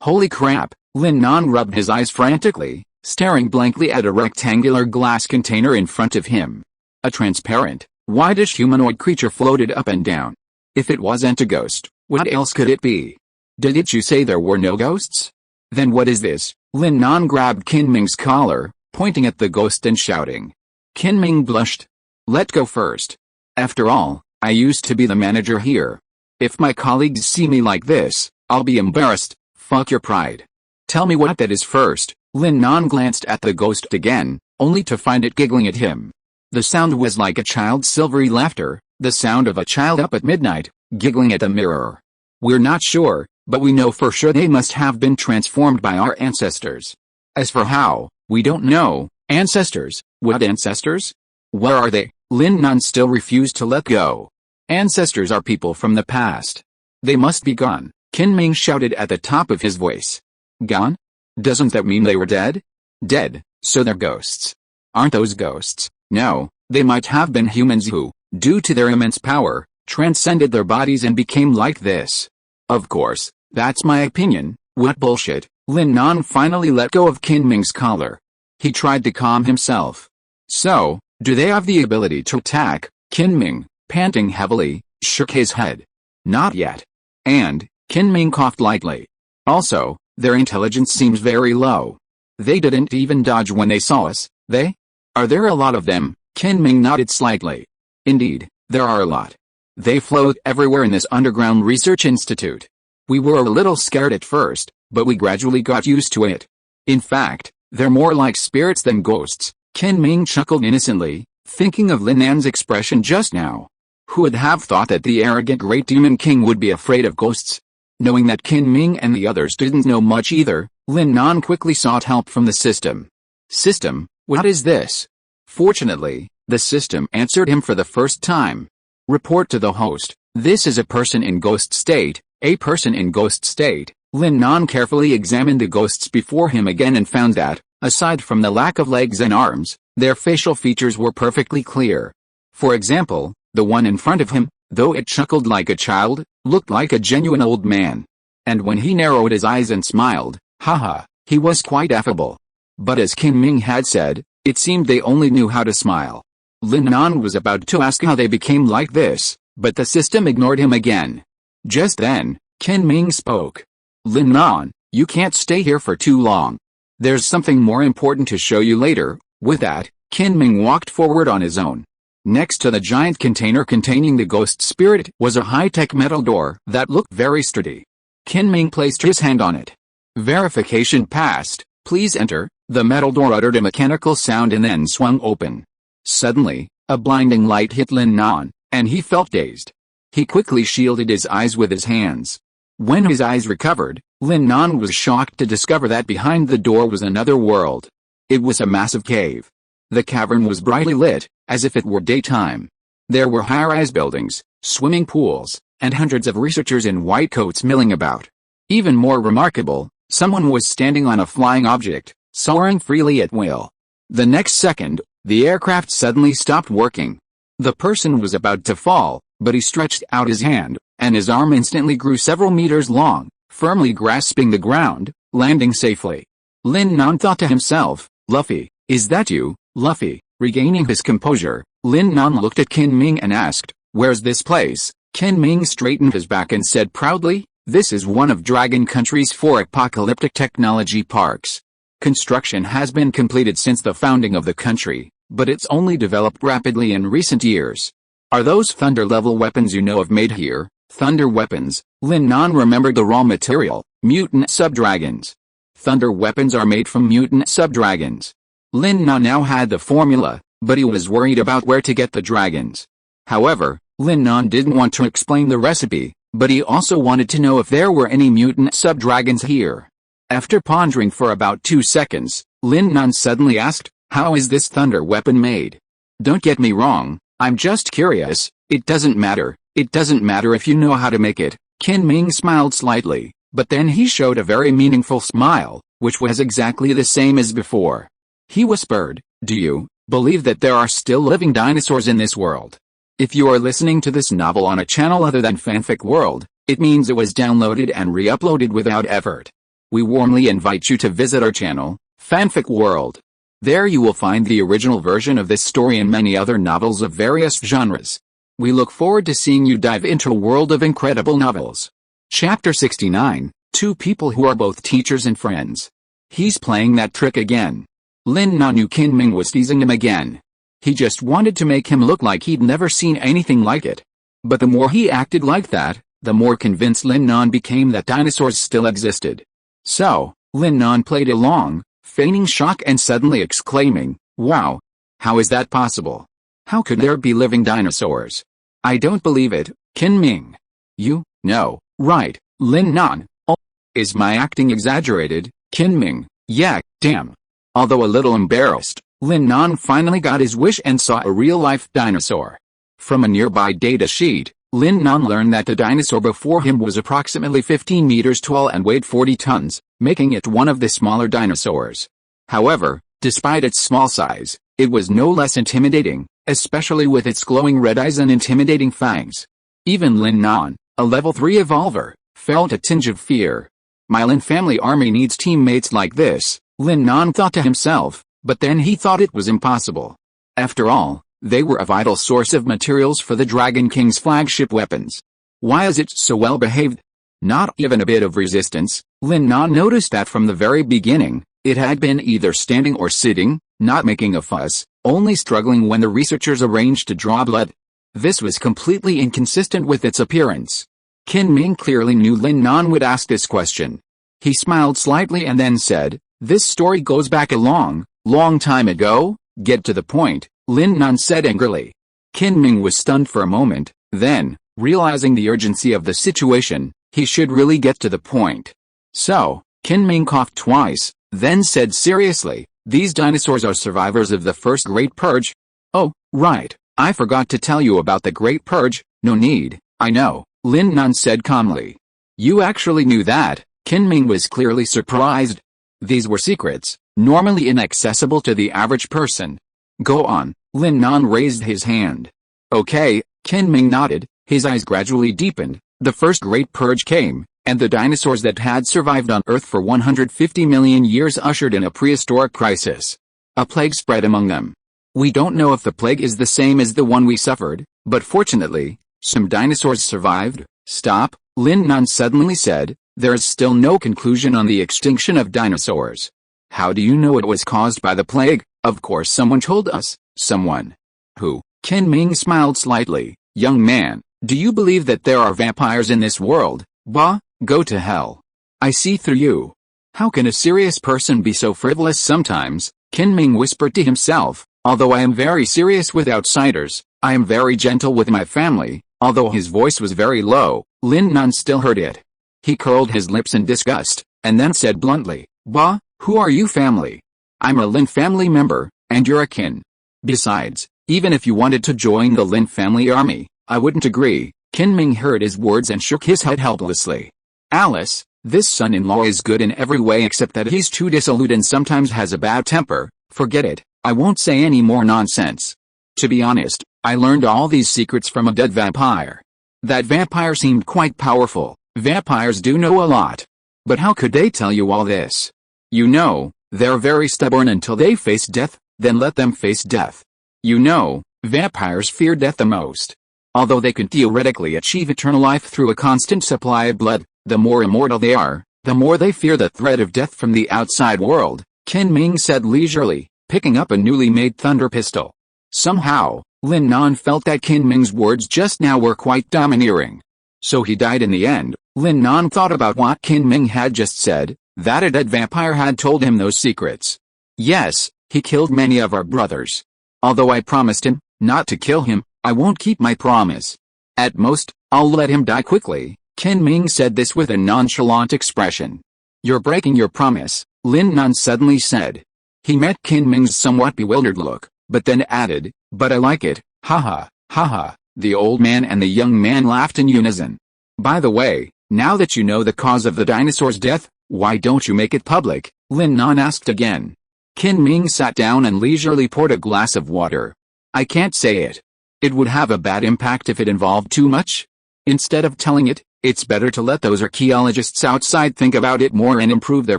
holy crap, Lin Nan rubbed his eyes frantically, staring blankly at a rectangular glass container in front of him. A transparent, whitish humanoid creature floated up and down. If it wasn't a ghost, what else could it be? Didn't you say there were no ghosts? Then what is this? Lin Nan grabbed Kinming's collar, pointing at the ghost and shouting. Kinming blushed. Let go first. After all, I used to be the manager here. If my colleagues see me like this, I'll be embarrassed. Fuck your pride. Tell me what that is first. Lin Nan glanced at the ghost again, only to find it giggling at him. The sound was like a child's silvery laughter, the sound of a child up at midnight, giggling at a mirror. We're not sure, but we know for sure they must have been transformed by our ancestors. As for how, we don't know. Ancestors? What ancestors? Where are they? Lin Nan still refused to let go. Ancestors are people from the past. They must be gone, Qin Ming shouted at the top of his voice. Gone? Doesn't that mean they were dead? Dead, so they're ghosts. Aren't those ghosts? No, they might have been humans who, due to their immense power, transcended their bodies and became like this. Of course, that's my opinion. What bullshit. Lin Nan finally let go of Qin Ming's collar. He tried to calm himself. So, do they have the ability to attack? Qin Ming, panting heavily, shook his head. Not yet. And, Qin Ming coughed lightly. Also, their intelligence seems very low. They didn't even dodge when they saw us, they? Are there a lot of them? Qin Ming nodded slightly. Indeed, there are a lot. They float everywhere in this underground research institute. We were a little scared at first, but we gradually got used to it. In fact, they're more like spirits than ghosts. Qin Ming chuckled innocently, thinking of Lin Nan's expression just now. Who would have thought that the arrogant great demon king would be afraid of ghosts? Knowing that Qin Ming and the others didn't know much either, Lin Nan quickly sought help from the system. System, what is this? Fortunately, the system answered him for the first time. Report to the host. This is a person in ghost state. A person in ghost state. Lin Nan carefully examined the ghosts before him again and found that, aside from the lack of legs and arms, their facial features were perfectly clear. For example, the one in front of him, though it chuckled like a child, looked like a genuine old man. And when he narrowed his eyes and smiled, haha, he was quite affable. But as Qin Ming had said, it seemed they only knew how to smile. Lin Nan was about to ask how they became like this, but the system ignored him again. Just then, Qin Ming spoke. Lin Nan, you can't stay here for too long. There's something more important to show you later. With that, Qin Ming walked forward on his own. Next to the giant container containing the ghost spirit was a high-tech metal door that looked very sturdy. Qin Ming placed his hand on it. Verification passed. Please enter. The metal door uttered a mechanical sound and then swung open. Suddenly, a blinding light hit Lin Nan, and he felt dazed. He quickly shielded his eyes with his hands. When his eyes recovered, Lin Nan was shocked to discover that behind the door was another world. It was a massive cave. The cavern was brightly lit, as if it were daytime. There were high-rise buildings, swimming pools, and hundreds of researchers in white coats milling about. Even more remarkable, someone was standing on a flying object, soaring freely at will. The next second, the aircraft suddenly stopped working. The person was about to fall, but he stretched out his hand, and his arm instantly grew several meters long, firmly grasping the ground, landing safely. Lin Nan thought to himself, Luffy, is that you, Luffy? Regaining his composure, Lin Nan looked at Qin Ming and asked, where's this place? Qin Ming straightened his back and said proudly, this is one of Dragon Country's 4 apocalyptic technology parks. Construction has been completed since the founding of the country, but it's only developed rapidly in recent years. Are those thunder-level weapons you know of made here? Thunder weapons? Lin Nan remembered the raw material, mutant sub-dragons. Thunder weapons are made from mutant sub-dragons. Lin Nan now had the formula, but he was worried about where to get the dragons. However, Lin Nan didn't want to explain the recipe, but he also wanted to know if there were any mutant sub-dragons here. After pondering for about 2 seconds, Lin Nan suddenly asked, how is this thunder weapon made? Don't get me wrong, I'm just curious. It doesn't matter. It doesn't matter if you know how to make it. Qin Ming smiled slightly, but then he showed a very meaningful smile, which was exactly the same as before. He whispered, do you believe that there are still living dinosaurs in this world? If you are listening to this novel on a channel other than Fanfic World, it means it was downloaded and re-uploaded without effort. We warmly invite you to visit our channel, Fanfic World. There you will find the original version of this story and many other novels of various genres. We look forward to seeing you dive into a world of incredible novels. Chapter 69, 2 people who are both teachers and friends. He's playing that trick again. Lin Nan knew Qin Ming was teasing him again. He just wanted to make him look like he'd never seen anything like it. But the more he acted like that, the more convinced Lin Nan became that dinosaurs still existed. So, Lin Nan played along, feigning shock and suddenly exclaiming, "Wow! How is that possible? How could there be living dinosaurs? I don't believe it, Qin Ming." "You know, right, Lin Nan. Oh, is my acting exaggerated, Qin Ming?" "Yeah, damn." Although a little embarrassed, Lin Nan finally got his wish and saw a real-life dinosaur. From a nearby data sheet, Lin Nan learned that the dinosaur before him was approximately 15 meters tall and weighed 40 tons, making it one of the smaller dinosaurs. However, despite its small size, it was no less intimidating, especially with its glowing red eyes and intimidating fangs. Even Lin Nan, a level 3 evolver, felt a tinge of fear. "My Lin family army needs teammates like this," Lin Nan thought to himself, but then he thought it was impossible. After all, they were a vital source of materials for the Dragon King's flagship weapons. Why is it so well behaved? Not even a bit of resistance. Lin Nan noticed that from the very beginning, it had been either standing or sitting, not making a fuss, only struggling when the researchers arranged to draw blood. This was completely inconsistent with its appearance. Qin Ming clearly knew Lin Nan would ask this question. He smiled slightly and then said, "This story goes back a long time ago." "Get to the point," Lin Nan said angrily. Qin Ming was stunned for a moment, then, realizing the urgency of the situation, he should really get to the point. "So," Qin Ming coughed twice, then said seriously, "these dinosaurs are survivors of the first Great Purge?" "Oh, right, I forgot to tell you about the Great Purge." "No need, I know," Lin Nan said calmly. "You actually knew that?" Qin Ming was clearly surprised. These were secrets, normally inaccessible to the average person. "Go on," Lin Nan raised his hand. "Okay," Qin Ming nodded, his eyes gradually deepened. "The first Great Purge came, and the dinosaurs that had survived on Earth for 150 million years ushered in a prehistoric crisis. A plague spread among them. We don't know if the plague is the same as the one we suffered, but fortunately, some dinosaurs survived." "Stop," Lin Nan suddenly said, "there is still no conclusion on the extinction of dinosaurs. How do you know it was caused by the plague?" "Of course someone told us." "Someone? Who?" Qin Ming smiled slightly. "Young man, do you believe that there are vampires in this world?" "Bah, go to hell. I see through you. How can a serious person be so frivolous sometimes?" Qin Ming whispered to himself, "Although I am very serious with outsiders, I am very gentle with my family." Although his voice was very low, Lin Nan still heard it. He curled his lips in disgust, and then said bluntly, "Bah, who are you family? I'm a Lin family member, and you're a Qin. Besides, even if you wanted to join the Lin family army, I wouldn't agree." Qin Ming heard his words and shook his head helplessly. "Alice, this son-in-law is good in every way except that he's too dissolute and sometimes has a bad temper. Forget it, I won't say any more nonsense. To be honest, I learned all these secrets from a dead vampire. That vampire seemed quite powerful. Vampires do know a lot. But how could they tell you all this? You know, they're very stubborn until they face death, then let them face death. You know, vampires fear death the most. Although they can theoretically achieve eternal life through a constant supply of blood, the more immortal they are, the more they fear the threat of death from the outside world," Qin Ming said leisurely, picking up a newly made thunder pistol. Somehow, Lin Nan felt that Qin Ming's words just now were quite domineering. So he died in the end. Lin Nan thought about what Qin Ming had just said, that a dead vampire had told him those secrets. "Yes, he killed many of our brothers. Although I promised him not to kill him, I won't keep my promise. At most, I'll let him die quickly." Qin Ming said this with a nonchalant expression. "You're breaking your promise," Lin Nan suddenly said. He met Qin Ming's somewhat bewildered look, but then added, "But I like it, haha, haha." The old man and the young man laughed in unison. "By the way, now that you know the cause of the dinosaur's death, why don't you make it public?" Lin Nan asked again. Qin Ming sat down and leisurely poured a glass of water. "I can't say it. It would have a bad impact if it involved too much. Instead of telling it, it's better to let those archaeologists outside think about it more and improve their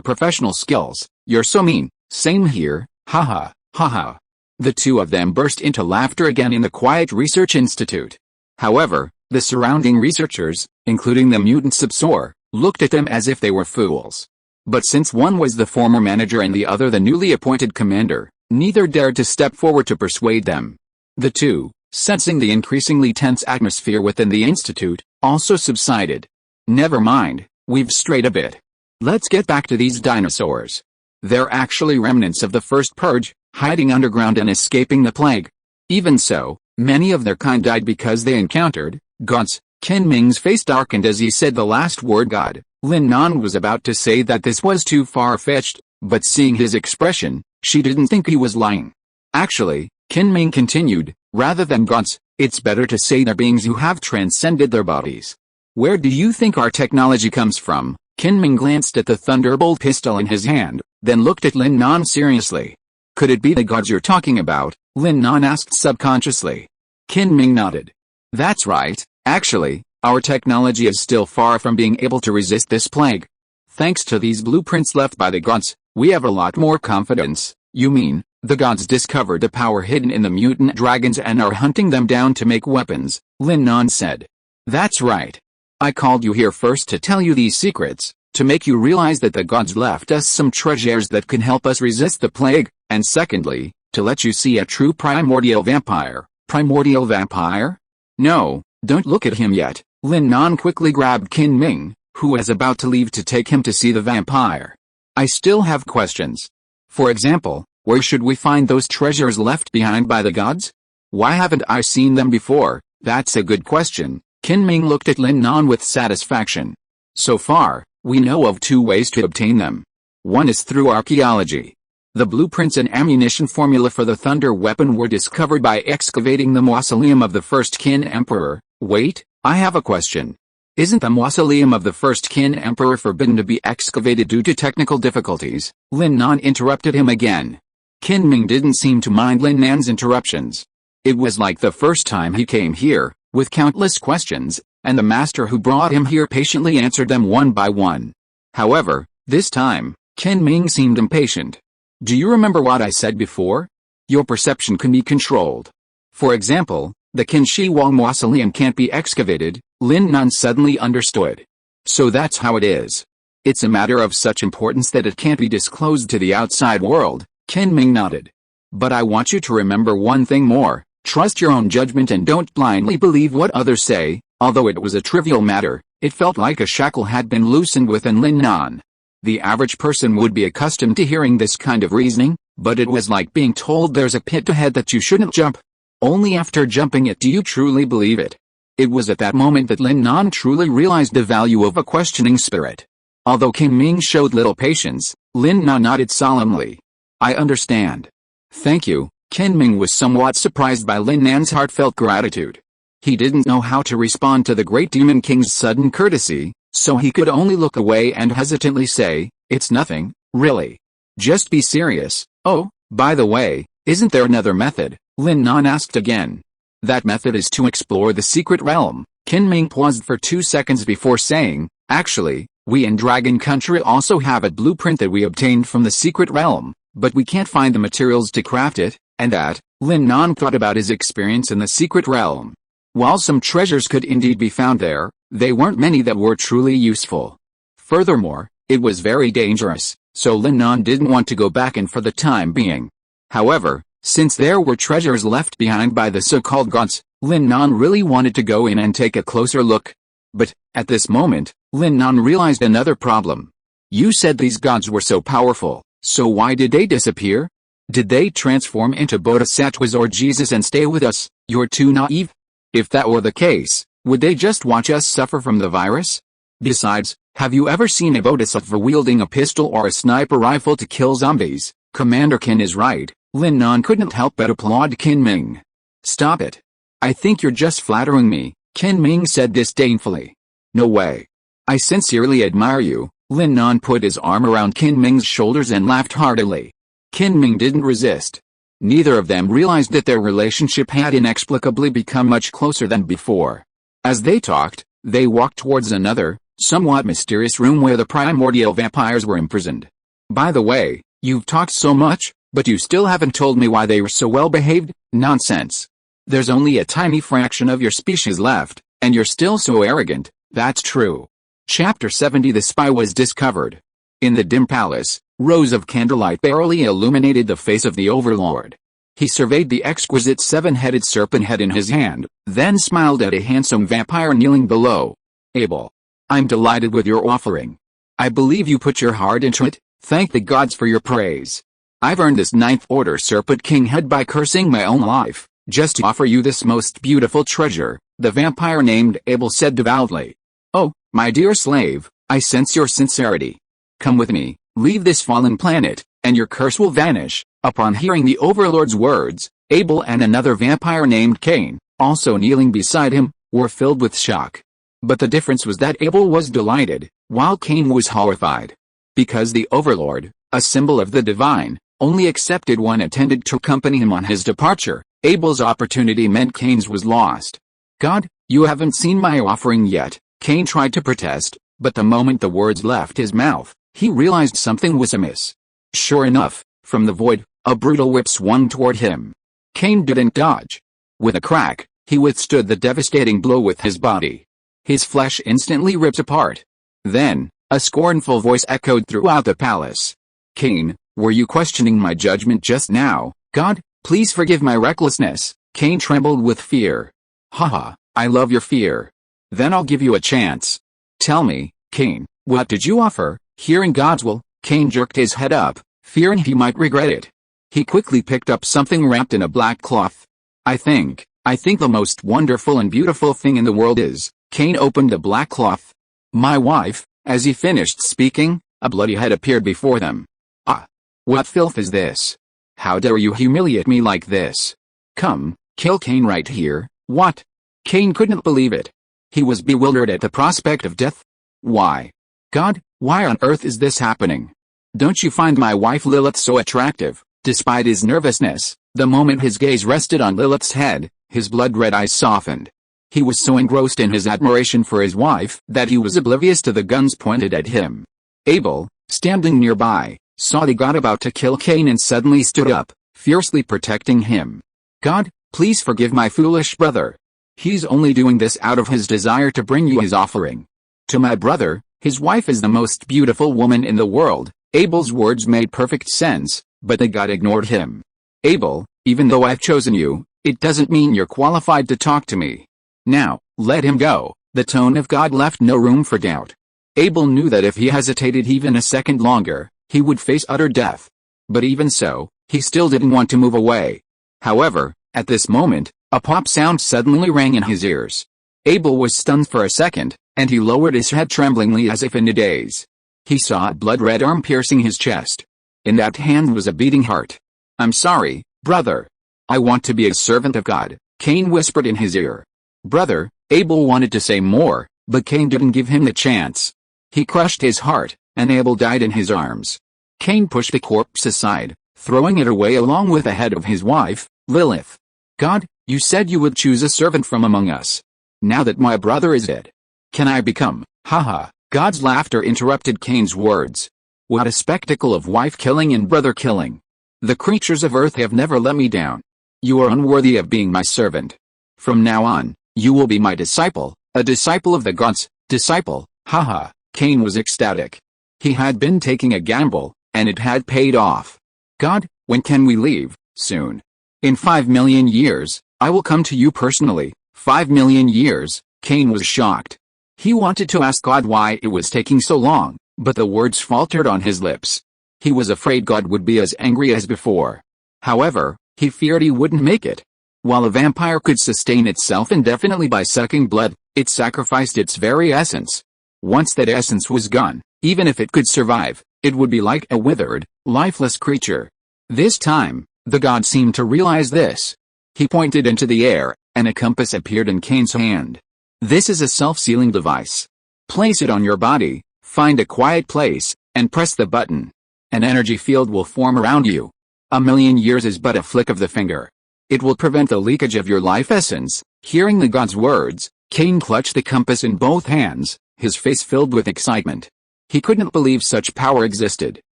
professional skills." "You're so mean." "Same here, haha, haha." The two of them burst into laughter again in the quiet research institute. However, the surrounding researchers, including the mutant Subsor, looked at them as if they were fools. But since one was the former manager and the other the newly appointed commander, neither dared to step forward to persuade them. The two, sensing the increasingly tense atmosphere within the institute, also subsided. "Never mind, we've strayed a bit. Let's get back to these dinosaurs. They're actually remnants of the first purge, hiding underground and escaping the plague. Even so, many of their kind died because they encountered gods. Ken Ming's face darkened as he said the last word God. Lin Nan was about to say that this was too far-fetched, but seeing his expression, she didn't think he was lying. Actually, Ken Ming continued, rather than gods, it's better to say they're beings who have transcended their bodies. Where do you think our technology comes from? Ken Ming glanced at the thunderbolt pistol in his hand, then looked at Lin Nan seriously. Could it be the gods you're talking about? Lin Nan asked subconsciously. Ken Ming nodded. That's right, actually, our technology is still far from being able to resist this plague. Thanks to these blueprints left by the gods, we have a lot more confidence. You mean, the gods discovered the power hidden in the mutant dragons and are hunting them down to make weapons, Lin Nan said. That's right. I called you here first to tell you these secrets, to make you realize that the gods left us some treasures that can help us resist the plague, and secondly, to let you see a true primordial vampire. Primordial vampire? No, don't look at him yet. Lin Nan quickly grabbed Ken Ming, who was about to leave to take him to see the vampire. I still have questions. For example, where should we find those treasures left behind by the gods? Why haven't I seen them before? That's a good question. Ken Ming looked at Lin Nan with satisfaction. So far, we know of 2 ways to obtain them. One is through archaeology. The blueprints and ammunition formula for the thunder weapon were discovered by excavating the mausoleum of the first Qin Emperor. Wait, I have a question. Isn't the mausoleum of the first Qin Emperor forbidden to be excavated due to technical difficulties? Lin Nan interrupted him again. Ken Ming didn't seem to mind Lin Nan's interruptions. It was like the first time he came here, with countless questions, and the master who brought him here patiently answered them one by one. However, this time, Ken Ming seemed impatient. Do you remember what I said before? Your perception can be controlled. For example, the Qin Shi Huang mausoleum can't be excavated. Lin Nan suddenly understood. So that's how it is. It's a matter of such importance that it can't be disclosed to the outside world. Ken Ming nodded. But I want you to remember one thing more. Trust your own judgment and don't blindly believe what others say. Although it was a trivial matter, it felt like a shackle had been loosened within Lin Nan. The average person would be accustomed to hearing this kind of reasoning, but it was like being told there's a pit ahead that you shouldn't jump. Only after jumping it do you truly believe it. It was at that moment that Lin Nan truly realized the value of a questioning spirit. Although Ken Ming showed little patience, Lin Nan nodded solemnly. I understand. Thank you. Ken Ming was somewhat surprised by Lin Nan's heartfelt gratitude. He didn't know how to respond to the Great Demon King's sudden courtesy, so he could only look away and hesitantly say, it's nothing, really. Just be serious. Oh, by the way, isn't there another method? Lin Nan asked again. That method is to explore the secret realm. Ken Ming paused for 2 seconds before saying, actually, we in Dragon Country also have a blueprint that we obtained from the secret realm, but we can't find the materials to craft it, and that, Lin Nan thought about his experience in the secret realm. While some treasures could indeed be found there, they weren't many that were truly useful. Furthermore, it was very dangerous, so Lin Nan didn't want to go back in for the time being. However, since there were treasures left behind by the so-called gods, Lin Nan really wanted to go in and take a closer look. But, at this moment, Lin Nan realized another problem. You said these gods were so powerful, so why did they disappear? Did they transform into bodhisattvas or Jesus and stay with us? You're too naive. If that were the case, would they just watch us suffer from the virus? Besides, have you ever seen a bodhisattva wielding a pistol or a sniper rifle to kill zombies? Commander Ken is right. Lin Nan couldn't help but applaud Ken Ming. Stop it. I think you're just flattering me, Ken Ming said disdainfully. No way. I sincerely admire you. Lin Nan put his arm around Ken Ming's shoulders and laughed heartily. Ken Ming didn't resist. Neither of them realized that their relationship had inexplicably become much closer than before. As they talked, they walked towards another, somewhat mysterious room where the primordial vampires were imprisoned. By the way, you've talked so much, but you still haven't told me why they were so well behaved. Nonsense. There's only a tiny fraction of your species left, and you're still so arrogant. That's true. Chapter 70 The spy was discovered. In the dim palace, rows of candlelight barely illuminated the face of the overlord. He surveyed the exquisite 7-headed serpent head in his hand, then smiled at a handsome vampire kneeling below. Abel. I'm delighted with your offering. I believe you put your heart into it. Thank the gods for your praise. I've earned this ninth order Serpent King head by cursing my own life, just to offer you this most beautiful treasure, the vampire named Abel said devoutly. Oh, my dear slave, I sense your sincerity. Come with me, leave this fallen planet, and your curse will vanish. Upon hearing the overlord's words, Abel and another vampire named Cain, also kneeling beside him, were filled with shock. But the difference was that Abel was delighted, while Cain was horrified. Because the overlord, a symbol of the divine, only accepted one attendant to accompany him on his departure, Abel's opportunity meant Cain's was lost. God, you haven't seen my offering yet, Cain tried to protest, but the moment the words left his mouth, he realized something was amiss. Sure enough, from the void, a brutal whip swung toward him. Cain didn't dodge. With a crack, he withstood the devastating blow with his body. His flesh instantly ripped apart. Then, a scornful voice echoed throughout the palace. Cain, were you questioning my judgment just now? God, please forgive my recklessness. Cain trembled with fear. Haha, I love your fear. Then I'll give you a chance. Tell me, Cain, what did you offer? Hearing God's will, Cain jerked his head up, fearing he might regret it. He quickly picked up something wrapped in a black cloth. I think the most wonderful and beautiful thing in the world is, Cain opened the black cloth. My wife. As he finished speaking, a bloody head appeared before them. Ah! What filth is this? How dare you humiliate me like this? Come, kill Cain right here. What? Cain couldn't believe it. He was bewildered at the prospect of death. Why? God, why on earth is this happening? Don't you find my wife Lilith so attractive? Despite his nervousness, the moment his gaze rested on Lilith's head, his blood-red eyes softened. He was so engrossed in his admiration for his wife that he was oblivious to the guns pointed at him. Abel, standing nearby, saw the god about to kill Cain and suddenly stood up, fiercely protecting him. God, please forgive my foolish brother. He's only doing this out of his desire to bring you his offering. To my brother, his wife is the most beautiful woman in the world. Abel's words made perfect sense, but the god ignored him. Abel, even though I've chosen you, it doesn't mean you're qualified to talk to me. Now, let him go. The tone of God left no room for doubt. Abel knew that if he hesitated even a second longer, he would face utter death. But even so, he still didn't want to move away. However, at this moment, a pop sound suddenly rang in his ears. Abel was stunned for a second, and he lowered his head tremblingly as if in a daze. He saw a blood-red arm piercing his chest. In that hand was a beating heart. I'm sorry, brother. I want to be a servant of God, Cain whispered in his ear. Brother, Abel wanted to say more, but Cain didn't give him the chance. He crushed his heart, and Abel died in his arms. Cain pushed the corpse aside, throwing it away along with the head of his wife, Lilith. God, you said you would choose a servant from among us. Now that my brother is dead, can I become? Haha, God's laughter interrupted Cain's words. What a spectacle of wife killing and brother killing. The creatures of earth have never let me down. You are unworthy of being my servant. From now on, you will be my disciple, a disciple of the gods, disciple, haha. Cain was ecstatic. He had been taking a gamble, and it had paid off. God, when can we leave? Soon. In 5 million years, I will come to you personally. 5 million years, Cain was shocked. He wanted to ask God why it was taking so long, but the words faltered on his lips. He was afraid God would be as angry as before. However, he feared he wouldn't make it. While a vampire could sustain itself indefinitely by sucking blood, it sacrificed its very essence. Once that essence was gone, even if it could survive, it would be like a withered, lifeless creature. This time, the god seemed to realize this. He pointed into the air, and a compass appeared in Cain's hand. This is a self-sealing device. Place it on your body, find a quiet place, and press the button. An energy field will form around you. 1,000,000 years is but a flick of the finger. It will prevent the leakage of your life essence. Hearing the god's words, Cain clutched the compass in both hands, his face filled with excitement. He couldn't believe such power existed.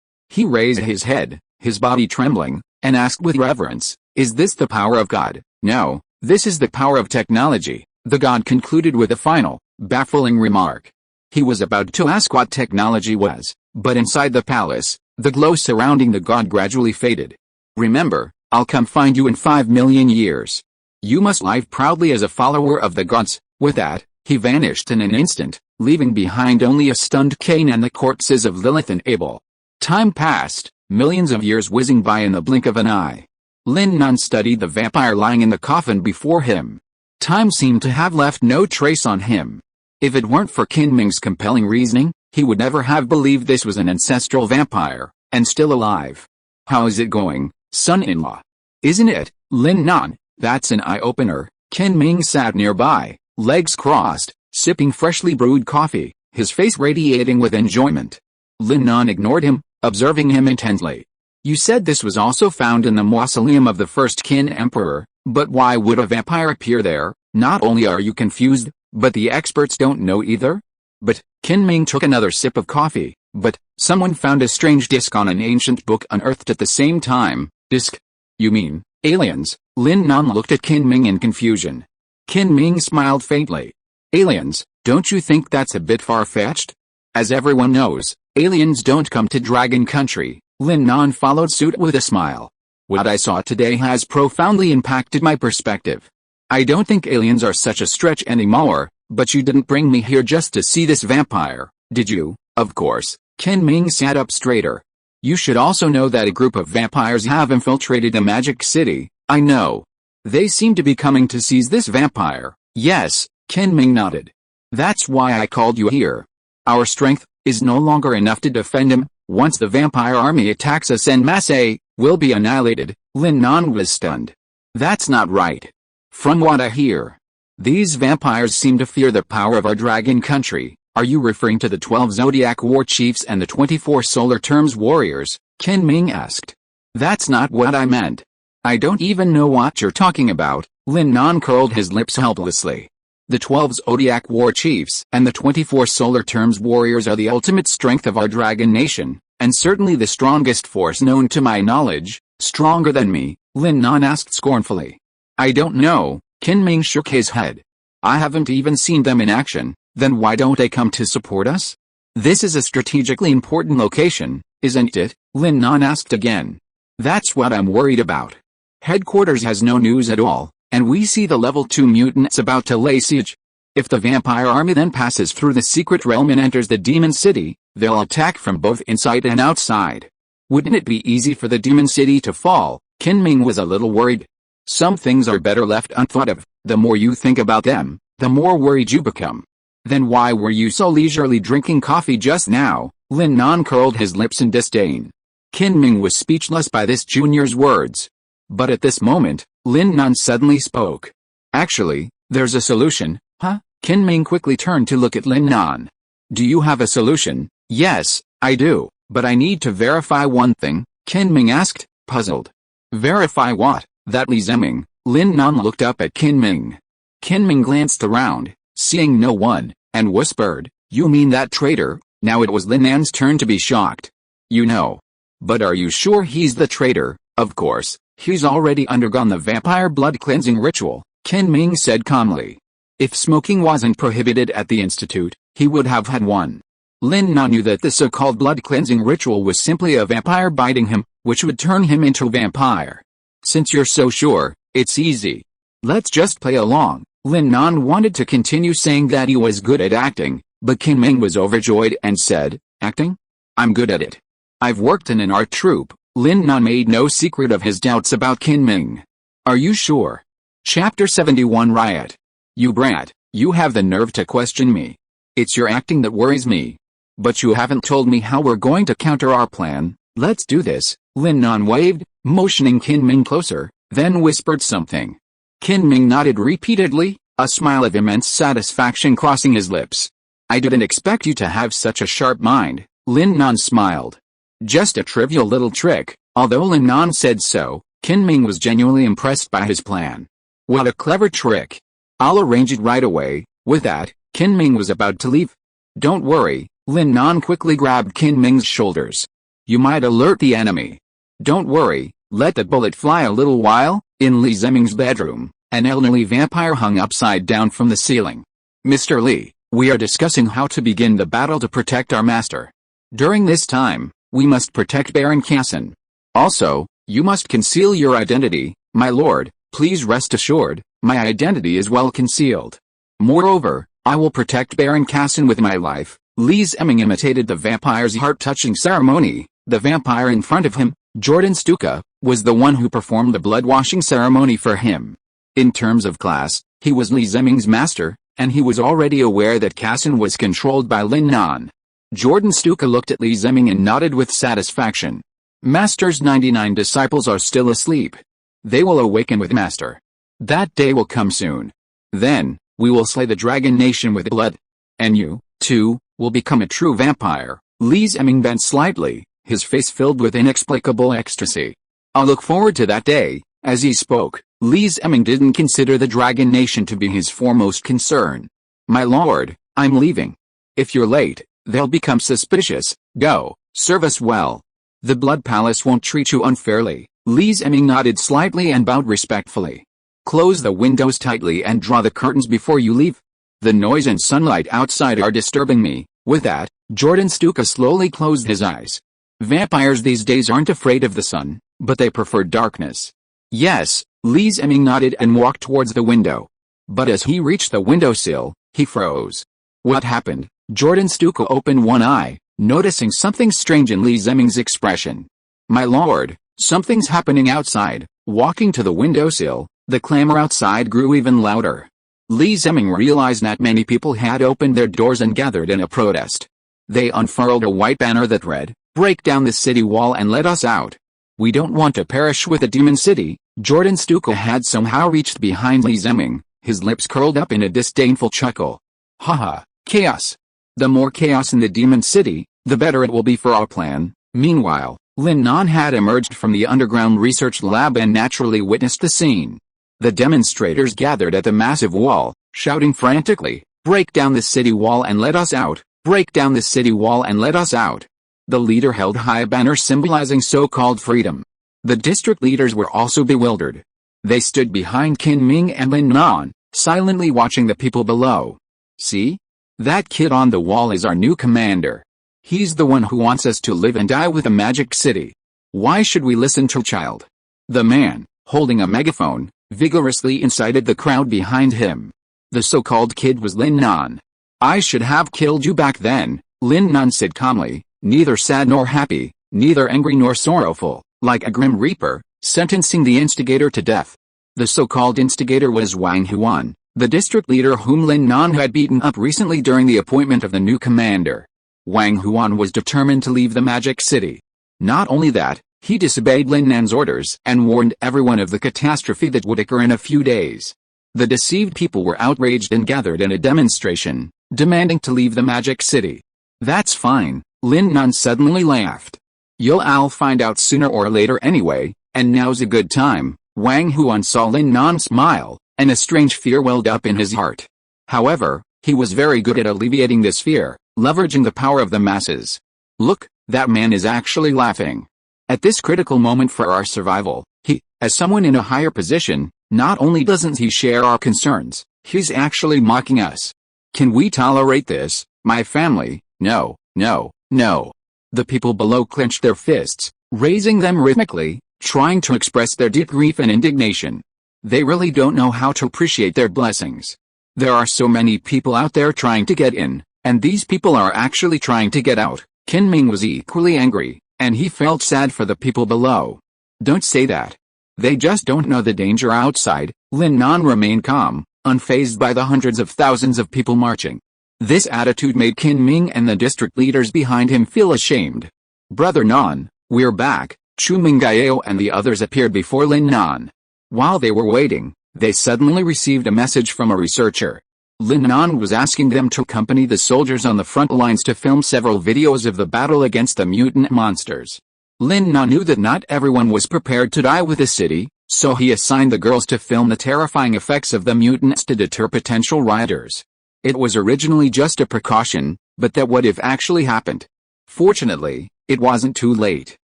He raised his head, his body trembling, and asked with reverence, "Is this the power of God?" "No, this is the power of technology," the god concluded with a final, baffling remark. He was about to ask what technology was, but inside the palace, the glow surrounding the god gradually faded. "Remember, I'll come find you in 5 million years. You must live proudly as a follower of the gods." With that, he vanished in an instant, leaving behind only a stunned Cain and the corpses of Lilith and Abel. Time passed, millions of years whizzing by in the blink of an eye. Lin Nan studied the vampire lying in the coffin before him. Time seemed to have left no trace on him. If it weren't for Qin Ming's compelling reasoning, he would never have believed this was an ancestral vampire, and still alive. How is it going, son-in-law? Isn't it, Lin Nan? That's an eye-opener. Qin Ming sat nearby, legs crossed, sipping freshly brewed coffee, his face radiating with enjoyment. Lin Nan ignored him, observing him intently. You said this was also found in the mausoleum of the first Qin emperor, but why would a vampire appear there? Not only are you confused, but the experts don't know either? But, Qin Ming took another sip of coffee, but, someone found a strange disc on an ancient book unearthed at the same time. Disc? You mean, aliens? Lin Nan looked at Qin Ming in confusion. Qin Ming smiled faintly. Aliens, don't you think that's a bit far-fetched? As everyone knows, aliens don't come to Dragon Country. Lin Nan followed suit with a smile. What I saw today has profoundly impacted my perspective. I don't think aliens are such a stretch anymore, but you didn't bring me here just to see this vampire, did you? Of course. Qin Ming sat up straighter. You should also know that a group of vampires have infiltrated the Magic City. I know. They seem to be coming to seize this vampire. Yes, Qin Ming nodded. That's why I called you here. Our strength is no longer enough to defend him. Once the vampire army attacks us en masse, we'll be annihilated. Lin Nan was stunned. That's not right. From what I hear, these vampires seem to fear the power of our Dragon Country. Are you referring to the 12 Zodiac War Chiefs and the 24 Solar Terms Warriors? Qin Ming asked. That's not what I meant. I don't even know what you're talking about. Lin Nan curled his lips helplessly. The 12 Zodiac War Chiefs and the 24 Solar Terms Warriors are the ultimate strength of our Dragon Nation, and certainly the strongest force known to my knowledge. Stronger than me? Lin Nan asked scornfully. I don't know. Qin Ming shook his head. I haven't even seen them in action. Then why don't they come to support us? This is a strategically important location, isn't it? Lin Nan asked again. That's what I'm worried about. Headquarters has no news at all, and we see the level 2 mutants about to lay siege. If the vampire army then passes through the secret realm and enters the demon city, they'll attack from both inside and outside. Wouldn't it be easy for the demon city to fall? Qin Ming was a little worried. Some things are better left unthought of. The more you think about them, the more worried you become. Then why were you so leisurely drinking coffee just now? Lin Nan curled his lips in disdain. Qin Ming was speechless by this junior's words. But at this moment, Lin Nan suddenly spoke. Actually, there's a solution. Huh? Qin Ming quickly turned to look at Lin Nan. Do you have a solution? Yes, I do, but I need to verify one thing, Qin Ming asked, puzzled. Verify what? That Li Zemming. Lin Nan looked up at Qin Ming. Qin Ming glanced around, seeing no one, and whispered, You mean that traitor? Now it was Lin Nan's turn to be shocked. You know. But are you sure he's the traitor? Of course, he's already undergone the vampire blood cleansing ritual, Qin Ming said calmly. If smoking wasn't prohibited at the institute, he would have had one. Lin Nan knew that the so-called blood cleansing ritual was simply a vampire biting him, which would turn him into a vampire. Since you're so sure, it's easy. Let's just play along. Lin Nan wanted to continue saying that he was good at acting, but Qin Ming was overjoyed and said, Acting? I'm good at it. I've worked in an art troupe. Lin Nan made no secret of his doubts about Qin Ming. Are you sure? Chapter 71 Riot. You brat, you have the nerve to question me. It's your acting that worries me. But you haven't told me how we're going to counter our plan. Let's do this. Lin Nan waved, motioning Qin Ming closer, then whispered something. Qin Ming nodded repeatedly, a smile of immense satisfaction crossing his lips. I didn't expect you to have such a sharp mind. Lin Nan smiled. Just a trivial little trick. Although Lin Nan said so, Qin Ming was genuinely impressed by his plan. What a clever trick. I'll arrange it right away. With that, Qin Ming was about to leave. Don't worry, Lin Nan quickly grabbed Qin Ming's shoulders. You might alert the enemy. Don't worry, let the bullet fly a little while. In Li Zemming's bedroom, an elderly vampire hung upside down from the ceiling. Mr. Li, we are discussing how to begin the battle to protect our master. During this time, we must protect Baron Cassin. Also, you must conceal your identity, my lord. Please rest assured, my identity is well concealed. Moreover, I will protect Baron Cassin with my life. Li Zemming imitated the vampire's heart-touching ceremony, The vampire in front of him, Jordan Stuka, was the one who performed the blood-washing ceremony for him. In terms of class, he was Li Zeming's master, and he was already aware that Kassan was controlled by Lin Nan. Jordan Stuka looked at Li Zeming and nodded with satisfaction. Master's 99 disciples are still asleep. They will awaken with Master. That day will come soon. Then, we will slay the dragon nation with blood. And you, too, will become a true vampire. Li Zeming bent slightly, his face filled with inexplicable ecstasy. I'll look forward to that day. As he spoke, Li Zeming didn't consider the dragon nation to be his foremost concern. My lord, I'm leaving. If you're late, they'll become suspicious. Go, serve us well. The Blood Palace won't treat you unfairly. Li Zeming nodded slightly and bowed respectfully. Close the windows tightly and draw the curtains before you leave. The noise and sunlight outside are disturbing me. With that, Jordan Stuka slowly closed his eyes. Vampires these days aren't afraid of the sun, but they prefer darkness. Yes, Li Zeming nodded and walked towards the window. But as he reached the windowsill, he froze. What happened? Jordan Stuka opened one eye, noticing something strange in Li Zeming's expression. My lord, something's happening outside. Walking to the windowsill, the clamor outside grew even louder. Li Zeming realized that many people had opened their doors and gathered in a protest. They unfurled a white banner that read, "Break down the city wall and let us out. We don't want to perish with the demon city." Jordan Stuka had somehow reached behind Li Zeming, his lips curled up in a disdainful chuckle. Haha, chaos. The more chaos in the demon city, the better it will be for our plan. Meanwhile, Lin Nan had emerged from the underground research lab and naturally witnessed the scene. The demonstrators gathered at the massive wall, shouting frantically, "Break down the city wall and let us out! Break down the city wall and let us out!" The leader held high a banner symbolizing so-called freedom. The district leaders were also bewildered. They stood behind Qin Ming and Lin Nan, silently watching the people below. See? That kid on the wall is our new commander. He's the one who wants us to live and die with a magic city. Why should we listen to a child? The man, holding a megaphone, vigorously incited the crowd behind him. The so-called kid was Lin Nan. I should have killed you back then, Lin Nan said calmly, neither sad nor happy, neither angry nor sorrowful, like a grim reaper, sentencing the instigator to death. The so-called instigator was Wang Huan, the district leader whom Lin Nan had beaten up recently during the appointment of the new commander. Wang Huan was determined to leave the magic city. Not only that, he disobeyed Lin Nan's orders and warned everyone of the catastrophe that would occur in a few days. The deceived people were outraged and gathered in a demonstration, demanding to leave the magic city. That's fine, Lin Nan suddenly laughed. You'll find out sooner or later anyway, and now's a good time. Wang Huan saw Lin Nan smile, and a strange fear welled up in his heart. However, he was very good at alleviating this fear, leveraging the power of the masses. Look, that man is actually laughing. At this critical moment for our survival, he, as someone in a higher position, not only doesn't he share our concerns, he's actually mocking us. Can we tolerate this, my family? No, no, no. The people below clenched their fists, raising them rhythmically, trying to express their deep grief and indignation. They really don't know how to appreciate their blessings. There are so many people out there trying to get in, and these people are actually trying to get out. Qin Ming was equally angry, and he felt sad for the people below. Don't say that. They just don't know the danger outside. Lin Nan remained calm, unfazed by the hundreds of thousands of people marching. This attitude made Qin Ming and the district leaders behind him feel ashamed. Brother Nan, we're back. Chu Mingyao and the others appeared before Lin Nan. While they were waiting, they suddenly received a message from a researcher. Lin Nan was asking them to accompany the soldiers on the front lines to film several videos of the battle against the mutant monsters. Lin Nan knew that not everyone was prepared to die with the city, so he assigned the girls to film the terrifying effects of the mutants to deter potential rioters. It was originally just a precaution, but that would have actually happened. Fortunately, it wasn't too late.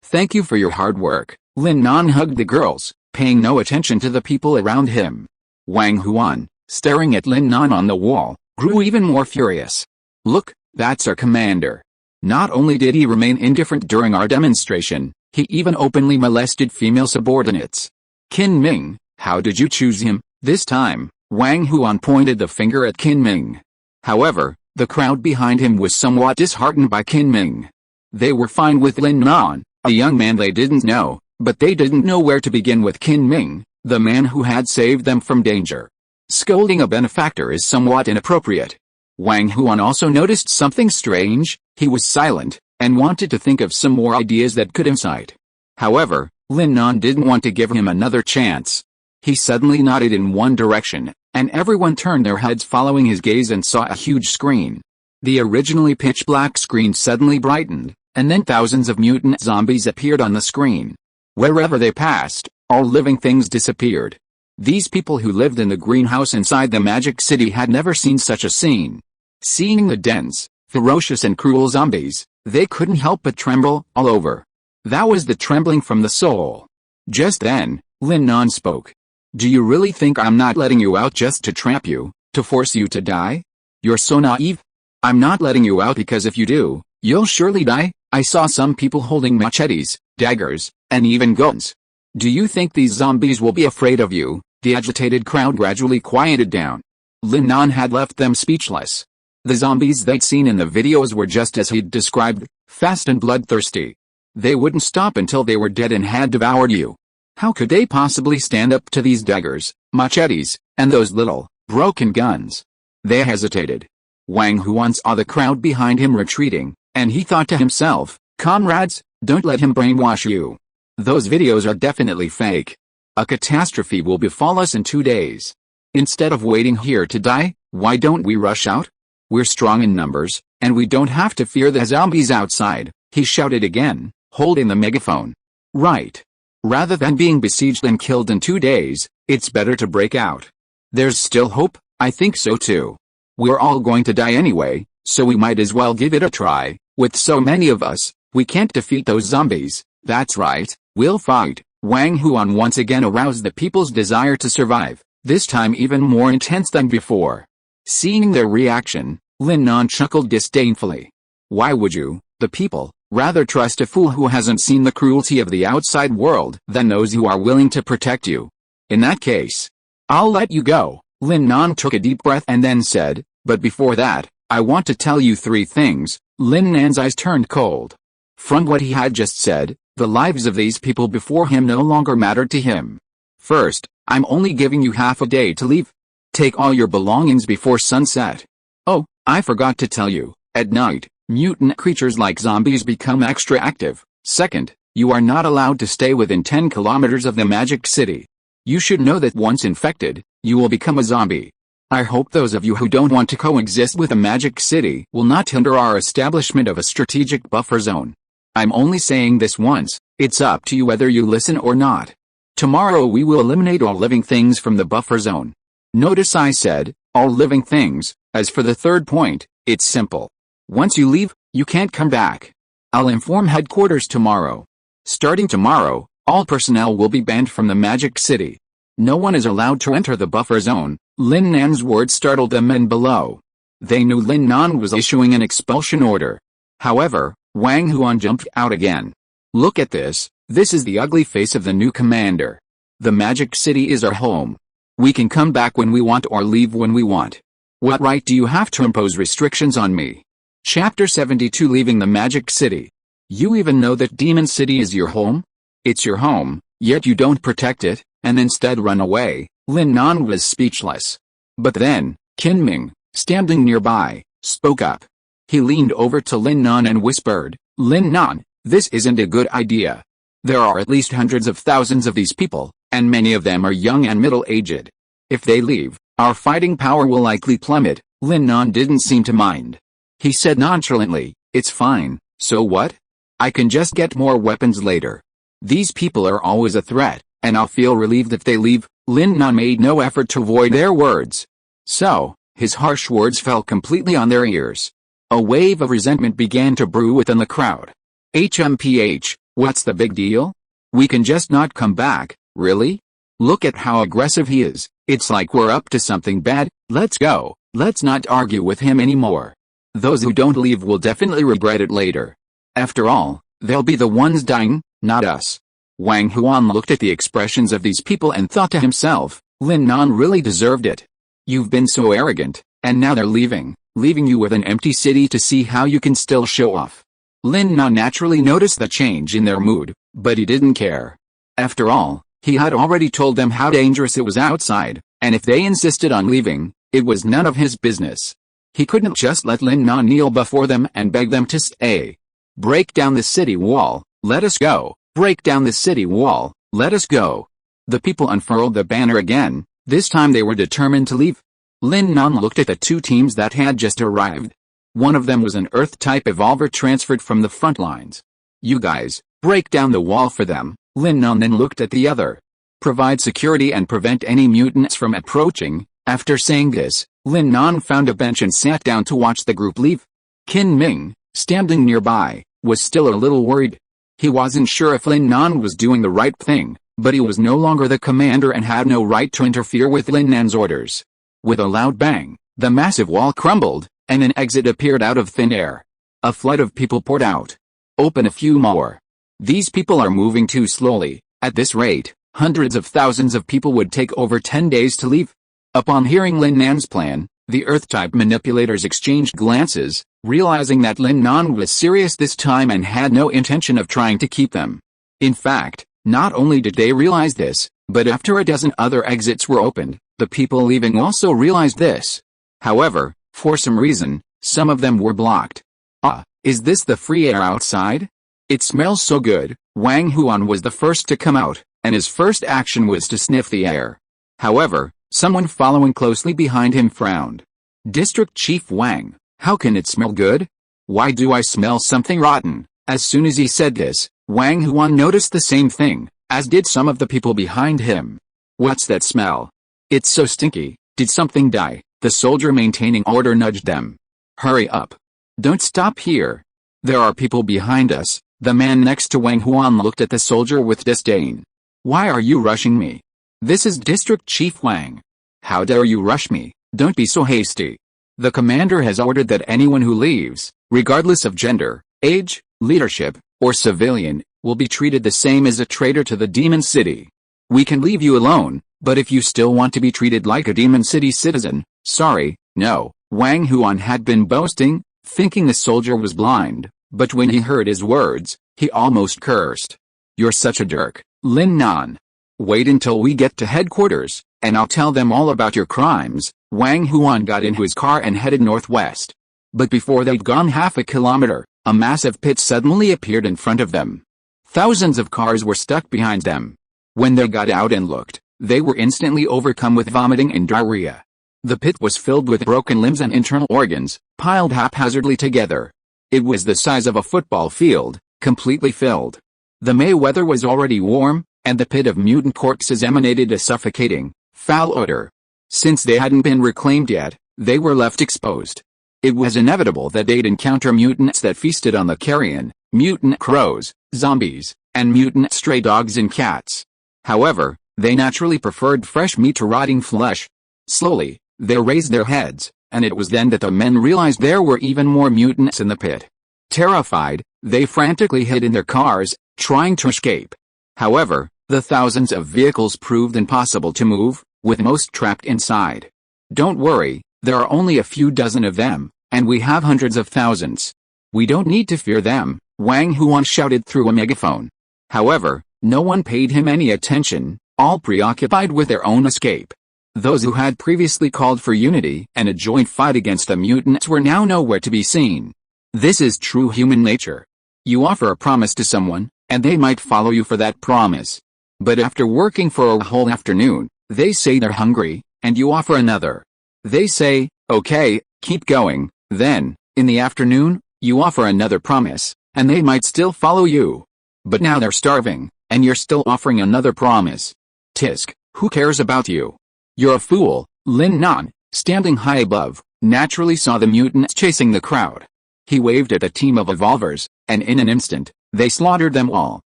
Thank you for your hard work. Lin Nan hugged the girls, paying no attention to the people around him. Wang Huan, staring at Lin Nan on the wall, grew even more furious. Look, that's our commander. Not only did he remain indifferent during our demonstration, he even openly molested female subordinates. Qin Ming, how did you choose him? This time, Wang Huan pointed the finger at Qin Ming. However, the crowd behind him was somewhat disheartened by Qin Ming. They were fine with Lin Nan, a young man they didn't know, but they didn't know where to begin with Qin Ming, the man who had saved them from danger. Scolding a benefactor is somewhat inappropriate. Wang Huan also noticed something strange. He was silent, and wanted to think of some more ideas that could incite. However, Lin Nan didn't want to give him another chance. He suddenly nodded in one direction, and everyone turned their heads following his gaze and saw a huge screen. The originally pitch-black screen suddenly brightened, and then thousands of mutant zombies appeared on the screen. Wherever they passed, all living things disappeared. These people who lived in the greenhouse inside the Magic City had never seen such a scene. Seeing the dense, ferocious and cruel zombies, they couldn't help but tremble all over. That was the trembling from the soul. Just then, Lin Nan spoke. Do you really think I'm not letting you out just to trap you, to force you to die? You're so naive. I'm not letting you out because if you do, you'll surely die. I saw some people holding machetes, daggers, and even guns. Do you think these zombies will be afraid of you? The agitated crowd gradually quieted down. Lin Nan had left them speechless. The zombies they'd seen in the videos were just as he'd described, fast and bloodthirsty. They wouldn't stop until they were dead and had devoured you. How could they possibly stand up to these daggers, machetes, and those little, broken guns? They hesitated. Wang Huan saw the crowd behind him retreating, and he thought to himself, comrades, don't let him brainwash you. Those videos are definitely fake. A catastrophe will befall us in 2 days. Instead of waiting here to die, why don't we rush out? We're strong in numbers, and we don't have to fear the zombies outside, he shouted again, holding the megaphone. Right. Rather than being besieged and killed in 2 days, it's better to break out. There's still hope, I think so too. We're all going to die anyway, so we might as well give it a try. With so many of us, we can't defeat those zombies. That's right, we'll fight. Wang Huan once again aroused the people's desire to survive, this time even more intense than before. Seeing their reaction, Lin Nan chuckled disdainfully. Why would you, the people, rather trust a fool who hasn't seen the cruelty of the outside world than those who are willing to protect you? In that case, I'll let you go. Lin Nan took a deep breath and then said, but before that, I want to tell you 3 things. Lin Nan's eyes turned cold. From what he had just said, the lives of these people before him no longer mattered to him. First, I'm only giving you half a day to leave. Take all your belongings before sunset. Oh, I forgot to tell you, at night, mutant creatures like zombies become extra active. Second, you are not allowed to stay within 10 kilometers of the Magic City. You should know that once infected, you will become a zombie. I hope those of you who don't want to coexist with the Magic City will not hinder our establishment of a strategic buffer zone. I'm only saying this once, it's up to you whether you listen or not. Tomorrow we will eliminate all living things from the buffer zone. Notice I said, all living things. As for the third point, it's simple. Once you leave, you can't come back. I'll inform headquarters tomorrow. Starting tomorrow, all personnel will be banned from the Magic City. No one is allowed to enter the buffer zone. Lin Nan's words startled the men below. They knew Lin Nan was issuing an expulsion order. However, Wang Huan jumped out again. Look at this, this is the ugly face of the new commander. The Magic City is our home. We can come back when we want or leave when we want. What right do you have to impose restrictions on me? Chapter 72 Leaving the Magic City. You even know that Demon City is your home? It's your home, yet you don't protect it, and instead run away. Lin Nan was speechless. But then, Qin Ming, standing nearby, spoke up. He leaned over to Lin Nan and whispered, Lin Nan, this isn't a good idea. There are at least hundreds of thousands of these people, and many of them are young and middle-aged. If they leave, our fighting power will likely plummet. Lin Nan didn't seem to mind. He said nonchalantly, it's fine, so what? I can just get more weapons later. These people are always a threat, and I'll feel relieved if they leave. Lin Nan made no effort to avoid their words. So, his harsh words fell completely on their ears. A wave of resentment began to brew within the crowd. HMPH, what's the big deal? We can just not come back, really? Look at how aggressive he is, it's like we're up to something bad. Let's go, let's not argue with him anymore. Those who don't leave will definitely regret it later. After all, they'll be the ones dying, not us. Wang Huan looked at the expressions of these people and thought to himself, Lin Nan really deserved it. You've been so arrogant, and now they're leaving you with an empty city to see how you can still show off. Lin Nan naturally noticed the change in their mood, but he didn't care. After all, he had already told them how dangerous it was outside, and if they insisted on leaving, it was none of his business. He couldn't just let Lin Nan kneel before them and beg them to stay. "Break down the city wall, let us go. Break down the city wall, let us go." The people unfurled the banner again. This time they were determined to leave. Lin Nan looked at the two teams that had just arrived. One of them was an Earth-type evolver transferred from the front lines. "You guys, break down the wall for them." Lin Nan then looked at the other. "Provide security and prevent any mutants from approaching." After saying this, Lin Nan found a bench and sat down to watch the group leave. Qin Ming, standing nearby, was still a little worried. He wasn't sure if Lin Nan was doing the right thing, but he was no longer the commander and had no right to interfere with Lin Nan's orders. With a loud bang, the massive wall crumbled, and an exit appeared out of thin air. A flood of people poured out. "Open a few more. These people are moving too slowly. At this rate, hundreds of thousands of people would take over 10 days to leave." Upon hearing Lin Nan's plan, the Earth-type manipulators exchanged glances, realizing that Lin Nan was serious this time and had no intention of trying to keep them. In fact, not only did they realize this, but after a dozen other exits were opened, the people leaving also realized this. However, for some reason, some of them were blocked. "Ah, is this the free air outside? It smells so good." Wang Huan was the first to come out, and his first action was to sniff the air. However, someone following closely behind him frowned. "District Chief Wang, how can it smell good? Why do I smell something rotten?" As soon as he said this, Wang Huan noticed the same thing, as did some of the people behind him. "What's that smell? It's so stinky. Did something die?" The soldier maintaining order nudged them. "Hurry up. Don't stop here. There are people behind us." The man next to Wang Huan looked at the soldier with disdain. "Why are you rushing me? This is District Chief Wang. How dare you rush me? Don't be so hasty. The commander has ordered that anyone who leaves, regardless of gender, age, leadership, or civilian, will be treated the same as a traitor to the Demon City. We can leave you alone, but if you still want to be treated like a Demon City citizen, sorry, no." Wang Huan had been boasting, thinking the soldier was blind, but when he heard his words, he almost cursed. "You're such a jerk, Lin Nan. Wait until we get to headquarters, and I'll tell them all about your crimes." Wang Huan got into his car and headed northwest. But before they'd gone half a kilometer, a massive pit suddenly appeared in front of them. Thousands of cars were stuck behind them. When they got out and looked, they were instantly overcome with vomiting and diarrhea. The pit was filled with broken limbs and internal organs, piled haphazardly together. It was the size of a football field, completely filled. The May weather was already warm, and the pit of mutant corpses emanated a suffocating, foul odor. Since they hadn't been reclaimed yet, they were left exposed. It was inevitable that they'd encounter mutants that feasted on the carrion, mutant crows, zombies, and mutant stray dogs and cats. However, they naturally preferred fresh meat to rotting flesh. Slowly, they raised their heads, and it was then that the men realized there were even more mutants in the pit. Terrified, they frantically hid in their cars, trying to escape. However, the thousands of vehicles proved impossible to move, with most trapped inside. "Don't worry, there are only a few dozen of them, and we have hundreds of thousands. We don't need to fear them," Wang Huan shouted through a megaphone. However, no one paid him any attention, all preoccupied with their own escape. Those who had previously called for unity and a joint fight against the mutants were now nowhere to be seen. This is true human nature. You offer a promise to someone, and they might follow you for that promise. But after working for a whole afternoon, they say they're hungry, and you offer another. They say, "Okay, keep going." Then, in the afternoon, you offer another promise, and they might still follow you. But now they're starving, and you're still offering another promise. Tisk, who cares about you? You're a fool. Lin Nan, standing high above, naturally saw the mutants chasing the crowd. He waved at a team of evolvers, and in an instant, they slaughtered them all.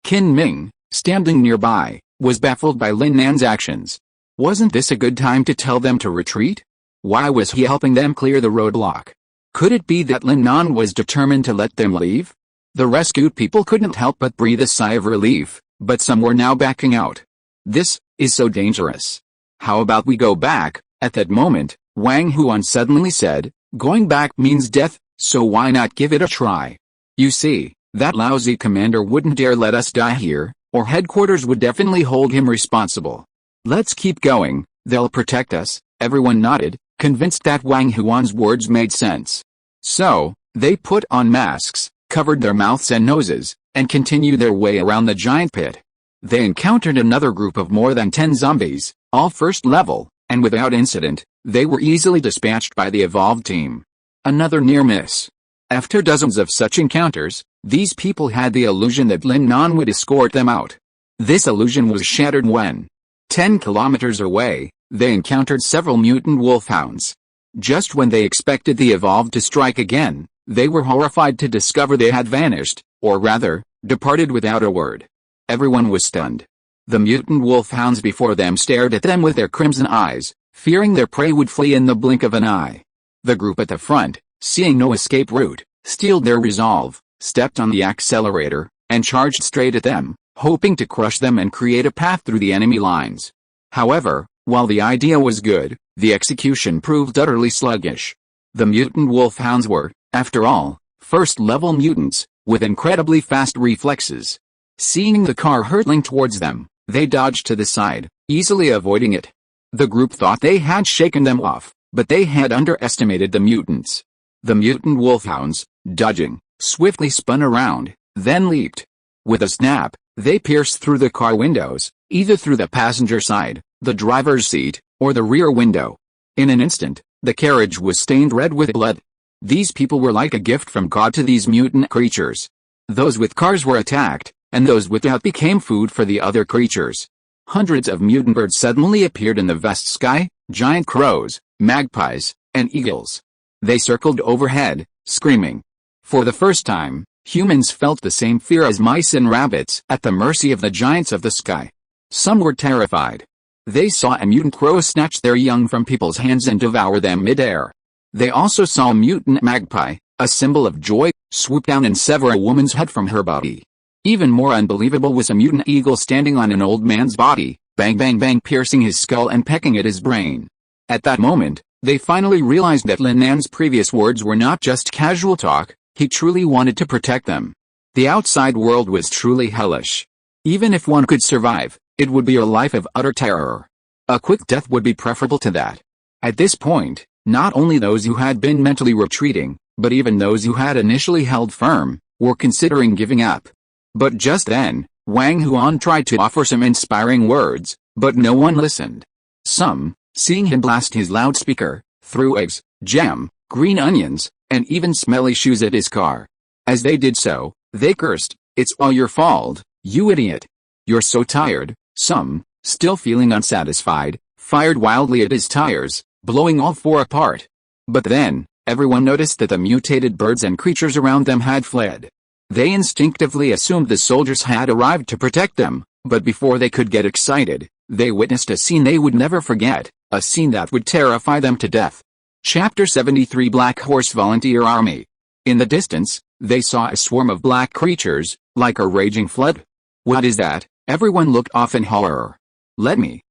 Qin Ming, standing nearby, was baffled by Lin Nan's actions. Wasn't this a good time to tell them to retreat? Why was he helping them clear the roadblock? Could it be that Lin Nan was determined to let them leave? The rescued people couldn't help but breathe a sigh of relief, but some were now backing out. This is so dangerous. How about we go back? At that moment, Wang Huan suddenly said, "Going back means death, so why not give it a try?" You see, that lousy commander wouldn't dare let us die here, or headquarters would definitely hold him responsible. Let's keep going, they'll protect us. Everyone nodded, convinced that Wang Huan's words made sense. So, they put on masks, covered their mouths and noses, and continued their way around the giant pit. They encountered another group of more than 10 zombies, all first level, and without incident, they were easily dispatched by the evolved team. Another near miss. After dozens of such encounters, these people had the illusion that Lin Nan would escort them out. This illusion was shattered when, 10 kilometers away, they encountered several mutant wolfhounds. Just when they expected the evolved to strike again, they were horrified to discover they had vanished, or rather, departed without a word. Everyone was stunned. The mutant wolfhounds before them stared at them with their crimson eyes, fearing their prey would flee in the blink of an eye. The group at the front, seeing no escape route, steeled their resolve, stepped on the accelerator, and charged straight at them, hoping to crush them and create a path through the enemy lines. However, while the idea was good, the execution proved utterly sluggish. The mutant wolfhounds were, after all, first-level mutants, with incredibly fast reflexes. Seeing the car hurtling towards them, they dodged to the side, easily avoiding it. The group thought they had shaken them off, but they had underestimated the mutants. The mutant wolfhounds, dodging, swiftly spun around, then leaped. With a snap, they pierced through the car windows, either through the passenger side, the driver's seat, or the rear window. In an instant, the carriage was stained red with blood. These people were like a gift from God to these mutant creatures. Those with cars were attacked, and those without became food for the other creatures. Hundreds of mutant birds suddenly appeared in the vast sky, giant crows, magpies, and eagles. They circled overhead, screaming. For the first time, humans felt the same fear as mice and rabbits at the mercy of the giants of the sky. Some were terrified. They saw a mutant crow snatch their young from people's hands and devour them mid-air. They also saw a mutant magpie, a symbol of joy, swoop down and sever a woman's head from her body. Even more unbelievable was a mutant eagle standing on an old man's body, bang bang bang, piercing his skull and pecking at his brain. At that moment, they finally realized that Lin Nan's previous words were not just casual talk. He truly wanted to protect them. The outside world was truly hellish. Even if one could survive, it would be a life of utter terror. A quick death would be preferable to that. At this point, not only those who had been mentally retreating, but even those who had initially held firm, were considering giving up. But just then, Wang Huan tried to offer some inspiring words, but no one listened. Some, seeing him blast his loudspeaker, threw eggs, jam, green onions, and even smelly shoes at his car. As they did so, they cursed, "It's all your fault, you idiot. You're so tired." Some, still feeling unsatisfied, fired wildly at his tires, blowing all four apart. But then, everyone noticed that the mutated birds and creatures around them had fled. They instinctively assumed the soldiers had arrived to protect them, but before they could get excited, they witnessed a scene they would never forget, a scene that would terrify them to death. Chapter 73 Black Horse Volunteer Army. In the distance, they saw a swarm of black creatures, like a raging flood. "What is that?" Everyone looked off in horror. Let me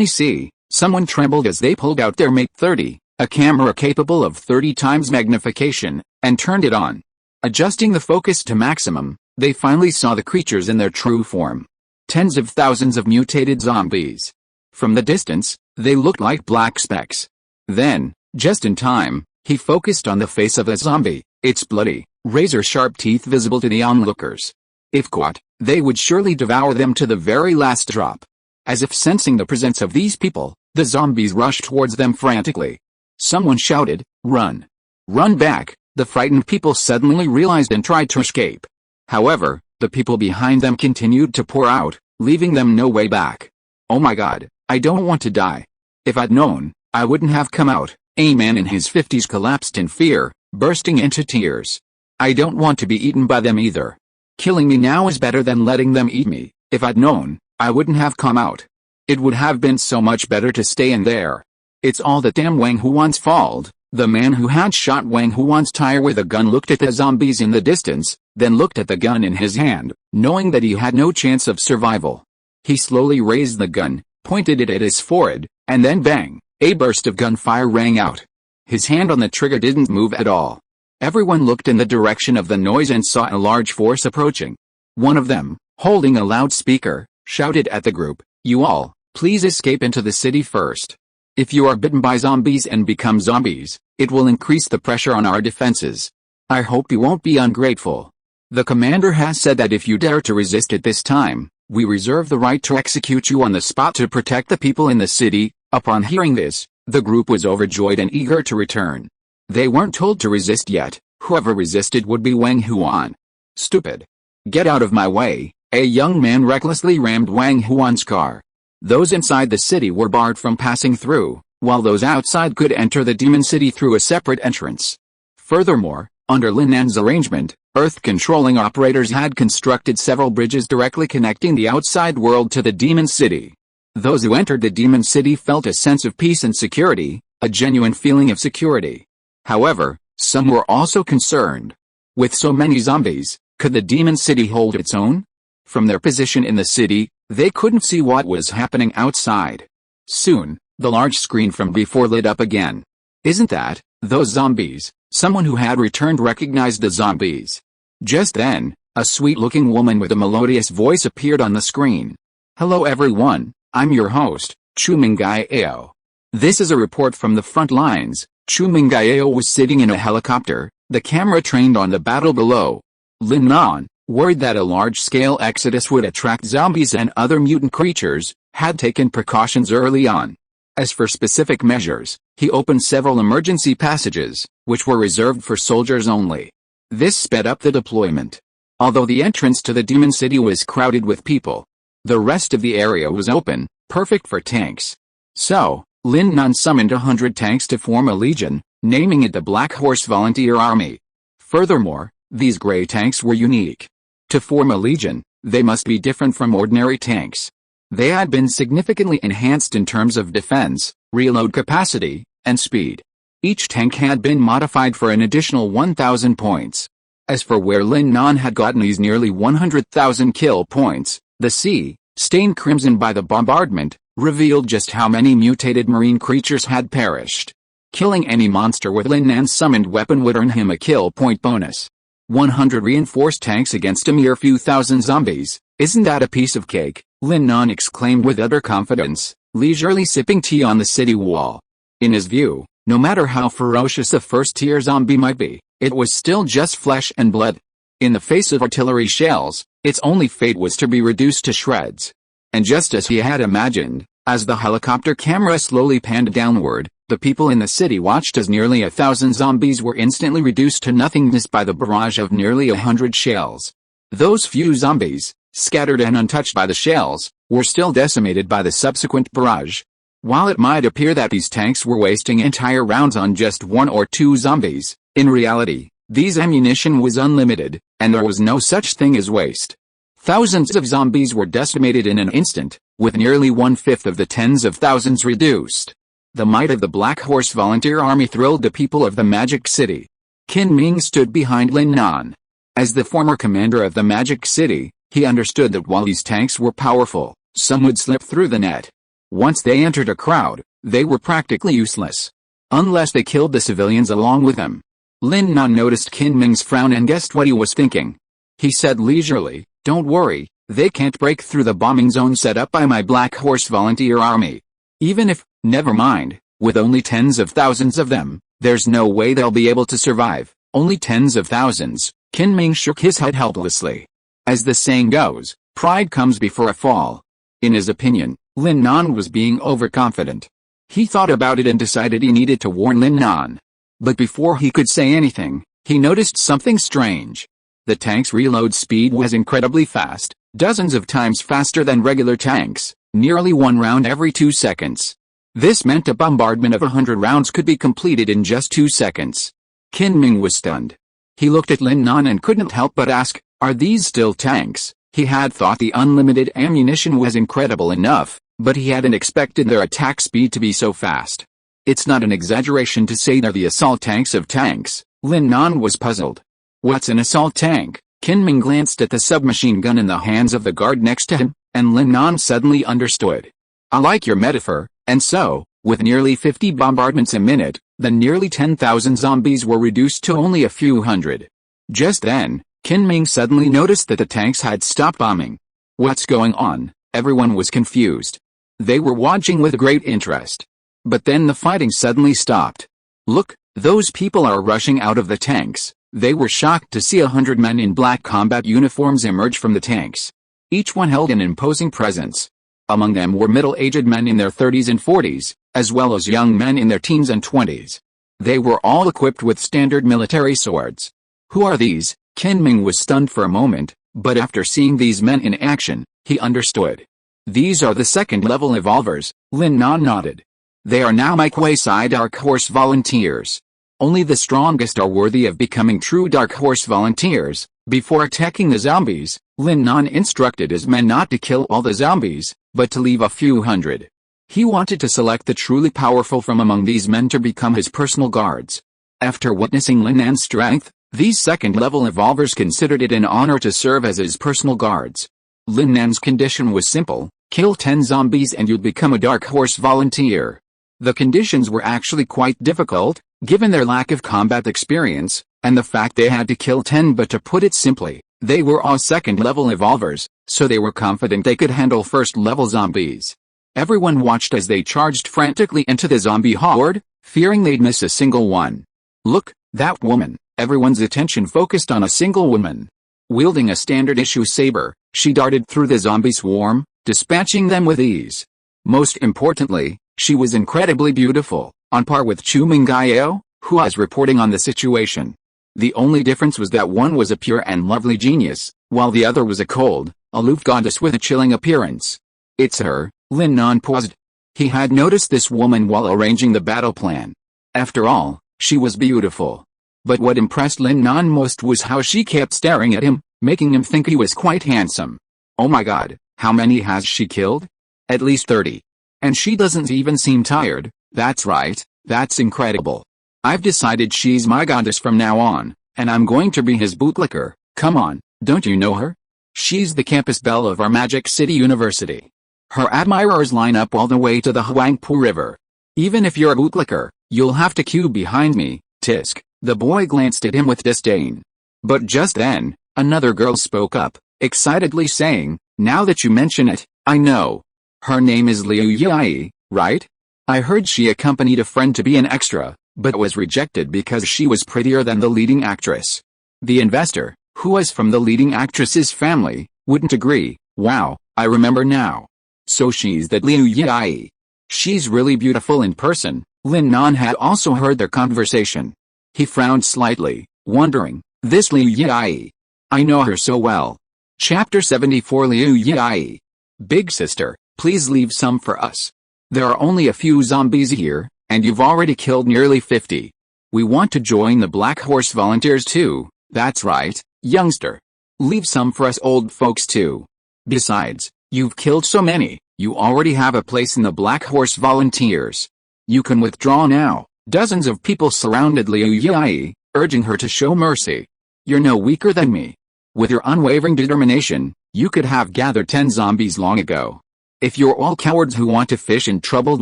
see." Someone trembled as they pulled out their Mate 30, a camera capable of 30 times magnification, and turned it on. Adjusting the focus to maximum, they finally saw the creatures in their true form. Tens of thousands of mutated zombies. From the distance, they looked like black specks. Then, just in time, he focused on the face of a zombie, its bloody, razor-sharp teeth visible to the onlookers. If caught, they would surely devour them to the very last drop. As if sensing the presence of these people, the zombies rushed towards them frantically. Someone shouted, "Run! Run back!" The frightened people suddenly realized and tried to escape. However, the people behind them continued to pour out, leaving them no way back. "Oh my God, I don't want to die. If I'd known, I wouldn't have come out." A man in his 50s collapsed in fear, bursting into tears. "I don't want to be eaten by them either. Killing me now is better than letting them eat me. If I'd known, I wouldn't have come out. It would have been so much better to stay in there. It's all that damn Wang Huan's fault." The man who had shot Wang Huan's tire with a gun looked at the zombies in the distance, then looked at the gun in his hand, knowing that he had no chance of survival. He slowly raised the gun, pointed it at his forehead, and then bang, a burst of gunfire rang out. His hand on the trigger didn't move at all. Everyone looked in the direction of the noise and saw a large force approaching. One of them, holding a loudspeaker, shouted at the group, "You all, please escape into the city first. If you are bitten by zombies and become zombies, it will increase the pressure on our defenses. I hope you won't be ungrateful. The commander has said that if you dare to resist at this time, we reserve the right to execute you on the spot to protect the people in the city." Upon hearing this, the group was overjoyed and eager to return. They weren't told to resist yet. Whoever resisted would be Wang Huan. "Stupid. Get out of my way," a young man recklessly rammed Wang Huan's car. Those inside the city were barred from passing through, while those outside could enter the demon city through a separate entrance. Furthermore, under Lin Nan's arrangement, Earth-controlling operators had constructed several bridges directly connecting the outside world to the demon city. Those who entered the demon city felt a sense of peace and security, a genuine feeling of security. However, some were also concerned. With so many zombies, could the demon city hold its own? From their position in the city, they couldn't see what was happening outside. Soon, the large screen from before lit up again. "Isn't that those zombies?" Someone who had returned recognized the zombies. Just then, a sweet-looking woman with a melodious voice appeared on the screen. "Hello everyone, I'm your host, Chu Mingayao. This is a report from the front lines." Chu Mingayao was sitting in a helicopter, the camera trained on the battle below. Lin Nan, worried that a large-scale exodus would attract zombies and other mutant creatures, had taken precautions early on. As for specific measures, he opened several emergency passages, which were reserved for soldiers only. This sped up the deployment. Although the entrance to the demon city was crowded with people, the rest of the area was open, perfect for tanks. So, Lin Nan summoned 100 tanks to form a legion, naming it the Black Horse Volunteer Army. Furthermore, these gray tanks were unique. To form a legion, they must be different from ordinary tanks. They had been significantly enhanced in terms of defense, reload capacity, and speed. Each tank had been modified for an additional 1,000 points. As for where Lin Nan had gotten these nearly 100,000 kill points, the sea, stained crimson by the bombardment, revealed just how many mutated marine creatures had perished. Killing any monster with Lin Nan's summoned weapon would earn him a kill point bonus. 100 reinforced tanks against a mere few thousand zombies, isn't that a piece of cake? Lin Nan exclaimed with utter confidence, leisurely sipping tea on the city wall. In his view, no matter how ferocious a first-tier zombie might be, it was still just flesh and blood. In the face of artillery shells, its only fate was to be reduced to shreds. And just as he had imagined, as the helicopter camera slowly panned downward, the people in the city watched as nearly 1,000 zombies were instantly reduced to nothingness by the barrage of nearly 100 shells. Those few zombies, scattered and untouched by the shells, were still decimated by the subsequent barrage. While it might appear that these tanks were wasting entire rounds on just one or two zombies, in reality, these ammunition was unlimited, and there was no such thing as waste. Thousands of zombies were decimated in an instant, with nearly 1/5 of the tens of thousands reduced. The might of the Black Horse Volunteer Army thrilled the people of the Magic City. Qin Ming stood behind Lin Nan. As the former commander of the Magic City, he understood that while these tanks were powerful, some would slip through the net. Once they entered a crowd, they were practically useless. Unless they killed the civilians along with them. Lin Nan noticed Qin Ming's frown and guessed what he was thinking. He said leisurely, "Don't worry, they can't break through the bombing zone set up by my Black Horse Volunteer Army. Even if, never mind, with only tens of thousands of them, there's no way they'll be able to survive." Only tens of thousands, Qin Ming shook his head helplessly. As the saying goes, pride comes before a fall. In his opinion, Lin Nan was being overconfident. He thought about it and decided he needed to warn Lin Nan. But before he could say anything, he noticed something strange. The tank's reload speed was incredibly fast, dozens of times faster than regular tanks, nearly one round every 2 seconds. This meant a bombardment of 100 rounds could be completed in just 2 seconds. Qin Ming was stunned. He looked at Lin Nan and couldn't help but ask, "Are these still tanks?" He had thought the unlimited ammunition was incredible enough, but he hadn't expected their attack speed to be so fast. It's not an exaggeration to say they're the assault tanks of tanks. Lin Nan was puzzled. What's an assault tank? Qin Ming glanced at the submachine gun in the hands of the guard next to him, and Lin Nan suddenly understood. "I like your metaphor, and so, With nearly 50 bombardments a minute, the nearly 10,000 zombies were reduced to only a few hundred. Just then, Kinming suddenly noticed that the tanks had stopped bombing. What's going on? Everyone was confused. They were watching with great interest. But then the fighting suddenly stopped. Look, those people are rushing out of the tanks. They were shocked to see 100 men in black combat uniforms emerge from the tanks. Each one held an imposing presence. Among them were middle-aged men in their 30s and 40s, as well as young men in their teens and 20s. They were all equipped with standard military swords. Who are these? Kinming was stunned for a moment, but after seeing these men in action, he understood. These are the second-level evolvers, Lin Nan nodded. They are now my quasi-Dark Horse volunteers. Only the strongest are worthy of becoming true Dark Horse volunteers. Before attacking the zombies, Lin Nan instructed his men not to kill all the zombies, but to leave a few hundred. He wanted to select the truly powerful from among these men to become his personal guards. After witnessing Lin Nan's strength, these second-level evolvers considered it an honor to serve as his personal guards. Lin Nan's condition was simple: kill 10 zombies and you'd become a Dark Horse volunteer. The conditions were actually quite difficult, given their lack of combat experience, and the fact they had to kill 10, but to put it simply, they were all second-level evolvers, so they were confident they could handle first-level zombies. Everyone watched as they charged frantically into the zombie horde, fearing they'd miss a single one. Look, that woman! Everyone's attention focused on a single woman. Wielding a standard-issue saber, she darted through the zombie swarm, dispatching them with ease. Most importantly, she was incredibly beautiful, on par with Chu Mingyao, who was reporting on the situation. The only difference was that one was a pure and lovely genius, while the other was a cold, aloof goddess with a chilling appearance. It's her, Lin Nan paused. He had noticed this woman while arranging the battle plan. After all, she was beautiful. But what impressed Lin Nan most was how she kept staring at him, making him think he was quite handsome. Oh my god, how many has she killed? At least 30. And she doesn't even seem tired. That's right, that's incredible. I've decided she's my goddess from now on, and I'm going to be his bootlicker. Come on, don't you know her? She's the campus belle of our Magic City University. Her admirers line up all the way to the Huangpu River. Even if you're a bootlicker, you'll have to queue behind me, Tisk. The boy glanced at him with disdain. But just then, another girl spoke up, excitedly saying, now that you mention it, I know. Her name is Liu Yai, right? I heard she accompanied a friend to be an extra, but was rejected because she was prettier than the leading actress. The investor, who was from the leading actress's family, wouldn't agree. Wow, I remember now. So she's that Liu Yai. She's really beautiful in person. Lin Nan had also heard their conversation. He frowned slightly, wondering, this Liu Yai. I know her so well. Chapter 74 Liu Yai. Big sister, please leave some for us. There are only a few zombies here, and you've already killed nearly 50. We want to join the Black Horse volunteers too. That's right, youngster. Leave some for us old folks too. Besides, you've killed so many, you already have a place in the Black Horse volunteers. You can withdraw now. Dozens of people surrounded Liu Yai, urging her to show mercy. You're no weaker than me. With your unwavering determination, you could have gathered 10 zombies long ago. If you're all cowards who want to fish in troubled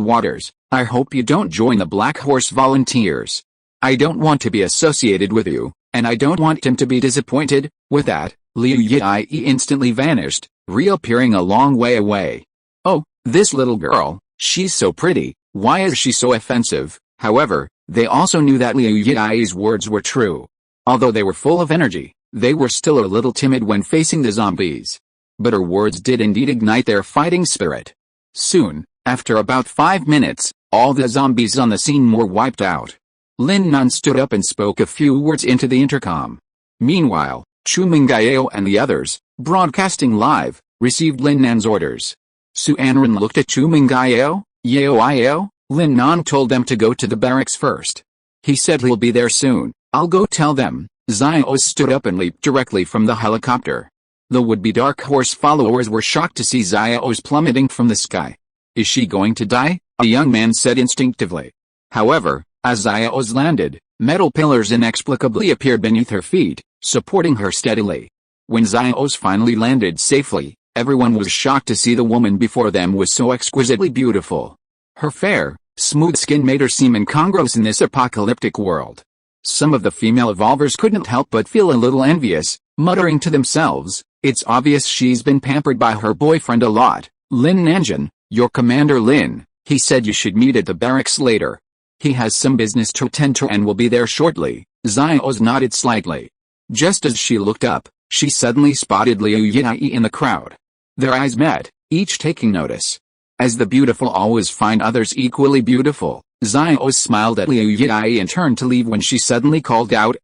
waters, I hope you don't join the Black Horse volunteers. I don't want to be associated with you, and I don't want him to be disappointed. With that, Liu Yai instantly vanished, reappearing a long way away. Oh, this little girl, she's so pretty, why is she so offensive? However, they also knew that Liu Yai's words were true. Although they were full of energy, they were still a little timid when facing the zombies. But her words did indeed ignite their fighting spirit. Soon, after about 5 minutes, all the zombies on the scene were wiped out. Lin Nan stood up and spoke a few words into the intercom. Meanwhile, Chu Mingyao and the others, broadcasting live, received Lin Nan's orders. Su Anren looked at Chu Mingyao. Yao, Lin Nan told them to go to the barracks first. He said he'll be there soon. I'll go tell them. Xiao stood up and leaped directly from the helicopter. The would-be Dark Horse followers were shocked to see Xiao's plummeting from the sky. Is she going to die? A young man said instinctively. However, as Xiao's landed, metal pillars inexplicably appeared beneath her feet, supporting her steadily. When Xiao's finally landed safely, everyone was shocked to see the woman before them was so exquisitely beautiful. Her fair, Smooth skin made her seem incongruous in this apocalyptic world. Some of the female evolvers couldn't help but feel a little envious, muttering to themselves, "It's obvious she's been pampered by her boyfriend a lot." "Lin Nan, your Commander Lin. He said you should meet at the barracks later. He has some business to attend to and will be there shortly." Xiao's nodded slightly. Just as she looked up, she suddenly spotted Liu Yi in the crowd. Their eyes met, each taking notice. As the beautiful always find others equally beautiful, Xiao smiled at Liu Yi and turned to leave when she suddenly called out,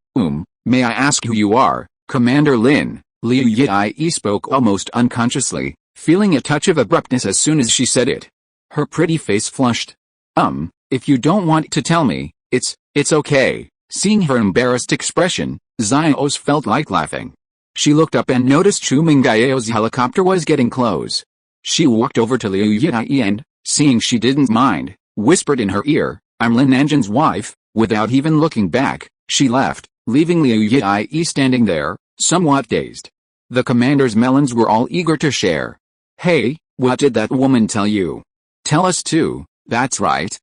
"May I ask who you are, Commander Lin?" Liu Yi spoke almost unconsciously, feeling a touch of abruptness as soon as she said it. Her pretty face flushed. If you don't want to tell me, it's okay." Seeing her embarrassed expression, Xiao felt like laughing. She looked up and noticed Chu Mingyao's helicopter was getting close. She walked over to Liu Yi and, seeing she didn't mind, whispered in her ear, "I'm Lin Nan's wife." Without even looking back, she left, leaving Liu Yi standing there, somewhat dazed. The commander's melons were all eager to share. "Hey, what did that woman tell you? Tell us too." That's right.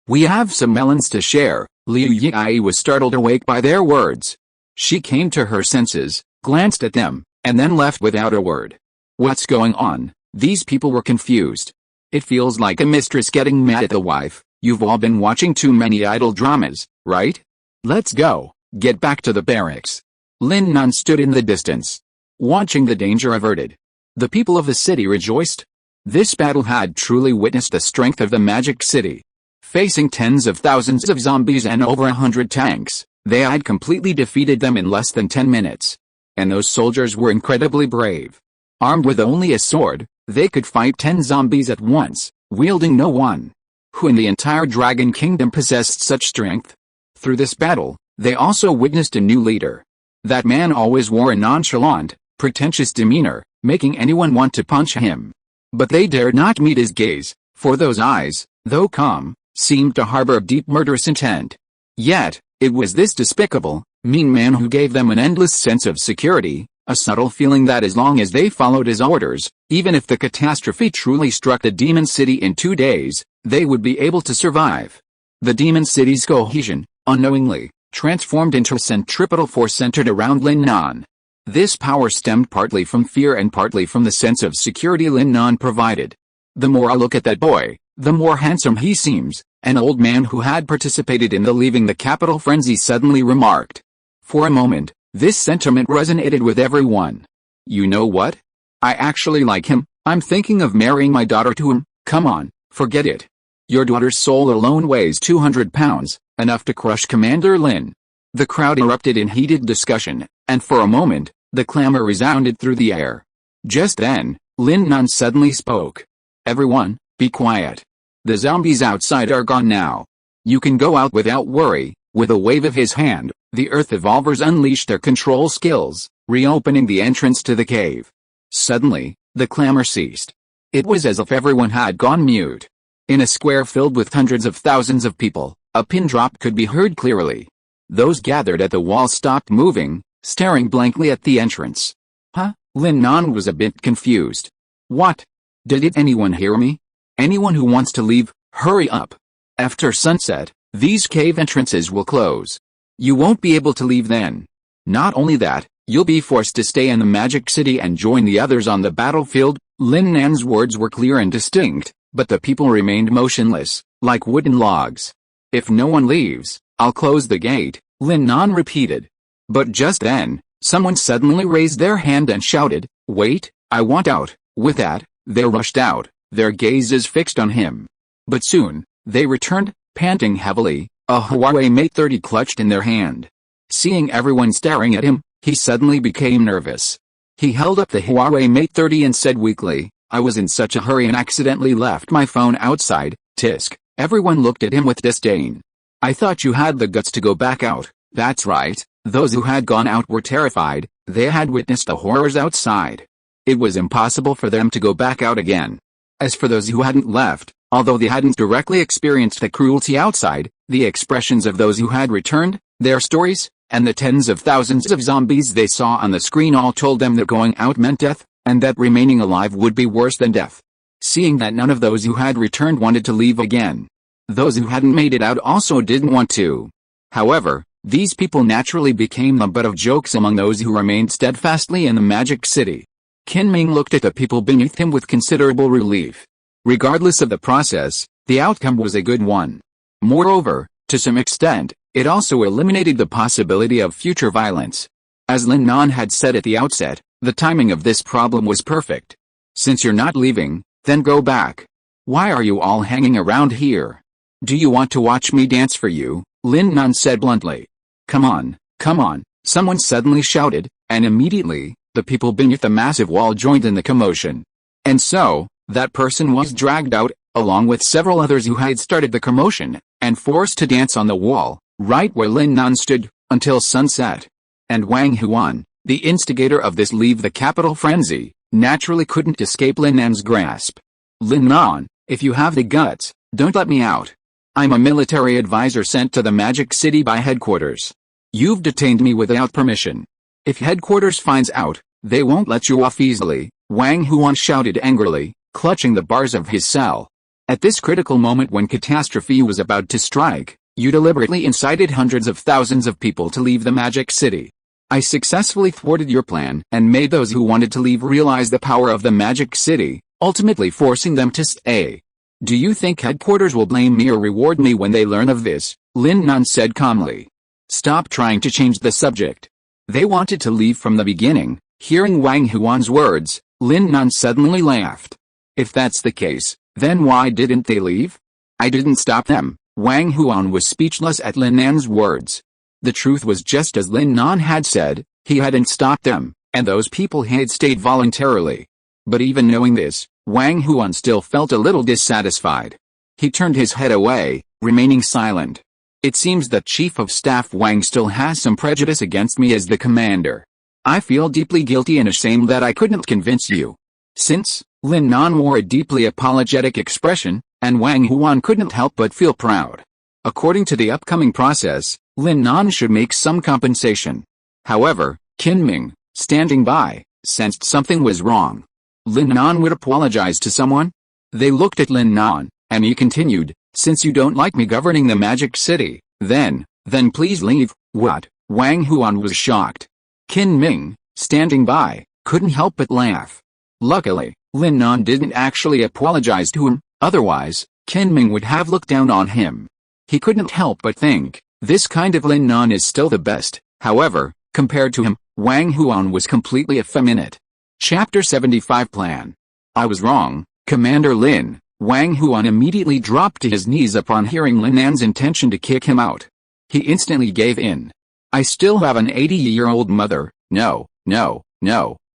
We have some melons to share." Liu Yi was startled awake by their words. She came to her senses, glanced at them, and then left without a word. What's going on? These people were confused. It feels like a mistress getting mad at the wife. You've all been watching too many idle dramas, right? Let's go, get back to the barracks. Lin Nan stood in the distance, watching the danger averted. The people of the city rejoiced. This battle had truly witnessed the strength of the Magic City. Facing tens of thousands of zombies and over 100 tanks, they had completely defeated them in less than 10 minutes. And those soldiers were incredibly brave. Armed with only a sword, they could fight 10 zombies at once, wielding no one who in the entire Dragon Kingdom possessed such strength. Through this battle, they also witnessed a new leader. That man always wore a nonchalant, pretentious demeanor, making anyone want to punch him. But they dared not meet his gaze, for those eyes, though calm, seemed to harbor a deep murderous intent. Yet, it was this despicable, mean man who gave them an endless sense of security, a subtle feeling that as long as they followed his orders, even if the catastrophe truly struck the Demon City in 2 days, they would be able to survive. The Demon City's cohesion, unknowingly, transformed into a centripetal force centered around Lin Nan. This power stemmed partly from fear and partly from the sense of security Lin Nan provided. "The more I look at that boy, the more handsome he seems," an old man who had participated in the leaving the capital frenzy suddenly remarked. For a moment, this sentiment resonated with everyone. "You know what? I actually like him. I'm thinking of marrying my daughter to him." "Come on, forget it. Your daughter's soul alone weighs 200 pounds, enough to crush Commander Lin." The crowd erupted in heated discussion, and for a moment, the clamor resounded through the air. Just then, Lin Nan suddenly spoke. "Everyone, be quiet. The zombies outside are gone now. You can go out without worry." With a wave of his hand, the Earth Evolvers unleashed their control skills, reopening the entrance to the cave. Suddenly, the clamor ceased. It was as if everyone had gone mute. In a square filled with hundreds of thousands of people, a pin drop could be heard clearly. Those gathered at the wall stopped moving, staring blankly at the entrance. "Huh?" Lin Nan was a bit confused. "What? Did anyone hear me? Anyone who wants to leave, hurry up. After sunset, these cave entrances will close. You won't be able to leave then. Not only that, you'll be forced to stay in the Magic City and join the others on the battlefield." Lin Nan's words were clear and distinct, but the people remained motionless, like wooden logs. "If no one leaves, I'll close the gate," Lin Nan repeated. But just then, someone suddenly raised their hand and shouted, "Wait, I want out." With that, they rushed out, their gazes fixed on him. But soon, they returned, panting heavily, a Huawei Mate 30 clutched in their hand. Seeing everyone staring at him, he suddenly became nervous. He held up the Huawei Mate 30 and said weakly, "I was in such a hurry and accidentally left my phone outside." Tisk. Everyone looked at him with disdain. "I thought you had the guts to go back out." That's right, those who had gone out were terrified. They had witnessed the horrors outside. It was impossible for them to go back out again. As for those who hadn't left, although they hadn't directly experienced the cruelty outside, the expressions of those who had returned, their stories, and the tens of thousands of zombies they saw on the screen all told them that going out meant death, and that remaining alive would be worse than death. seeing that none of those who had returned wanted to leave again. Those who hadn't made it out also didn't want to. However, these people naturally became the butt of jokes among those who remained steadfastly in the Magic City. Qin Ming looked at the people beneath him with considerable relief. Regardless of the process, the outcome was a good one. Moreover, to some extent, it also eliminated the possibility of future violence. As Lin Nan had said at the outset, the timing of this problem was perfect. Since you're not leaving, then go back. Why are you all hanging around here? Do you want to watch me dance for you? Lin Nan said bluntly. Come on, someone suddenly shouted, and immediately, the people beneath the massive wall joined in the commotion. And so, that person was dragged out, along with several others who had started the commotion, and forced to dance on the wall, right where Lin Nan stood, until sunset. And Wang Huan, the instigator of this leave the capital frenzy, naturally couldn't escape Lin Nan's grasp. Lin Nan, if you have the guts, don't let me out. I'm a military advisor sent to the Magic City by headquarters. You've detained me without permission. If headquarters finds out, they won't let you off easily, Wang Huan shouted angrily, clutching the bars of his cell. At this critical moment when catastrophe was about to strike, you deliberately incited hundreds of thousands of people to leave the Magic City. I successfully thwarted your plan and made those who wanted to leave realize the power of the Magic City, ultimately forcing them to stay. Do you think headquarters will blame me or reward me when they learn of this? Lin Nan said calmly. Stop trying to change the subject. They wanted to leave from the beginning. Hearing Wang Huan's words, Lin Nan suddenly laughed. If that's the case, then why didn't they leave? I didn't stop them. Wang Huan was speechless at Lin Nan's words. The truth was just as Lin Nan had said, he hadn't stopped them, and those people had stayed voluntarily. But even knowing this, Wang Huan still felt a little dissatisfied. He turned his head away, remaining silent. It seems that Chief of Staff Wang still has some prejudice against me as the commander. I feel deeply guilty and ashamed that I couldn't convince you. Since, Lin Nan wore a deeply apologetic expression, and Wang Huan couldn't help but feel proud. According to the upcoming process, Lin Nan should make some compensation. However, Qin Ming, standing by, sensed something was wrong. Lin Nan would apologize to someone? They looked at Lin Nan, and he continued, since you don't like me governing the Magic City, then please leave. What? Wang Huan was shocked. Qin Ming, standing by, couldn't help but laugh. Luckily, Lin Nan didn't actually apologize to him, otherwise, Qin Ming would have looked down on him. He couldn't help but think, this kind of Lin Nan is still the best. However, compared to him, Wang Huan was completely effeminate. Chapter 75 Plan. I was wrong, Commander Lin. Wang Huan immediately dropped to his knees upon hearing Lin Nan's intention to kick him out. He instantly gave in. I still have an 80-year-old mother. No.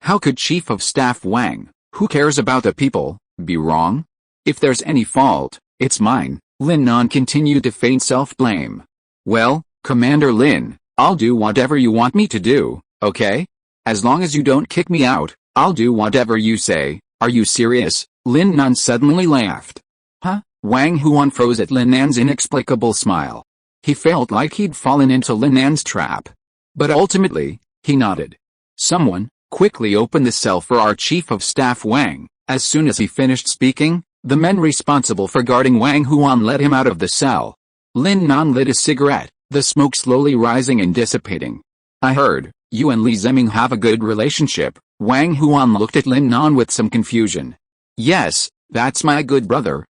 How could Chief of Staff Wang, who cares about the people, be wrong? If there's any fault, it's mine. Lin Nan continued to feign self-blame. Well, Commander Lin, I'll do whatever you want me to do, okay? As long as you don't kick me out, I'll do whatever you say. Are you serious? Lin Nan suddenly laughed. Huh? Wang Huan froze at Lin Nan's inexplicable smile. He felt like he'd fallen into Lin Nan's trap. But ultimately, he nodded. Someone, quickly open the cell for our Chief of Staff Wang. As soon as he finished speaking, the men responsible for guarding Wang Huan led him out of the cell. Lin Nan lit a cigarette, the smoke slowly rising and dissipating. I heard, you and Li Zeming have a good relationship. Wang Huan looked at Lin Nan with some confusion. Yes, that's my good brother,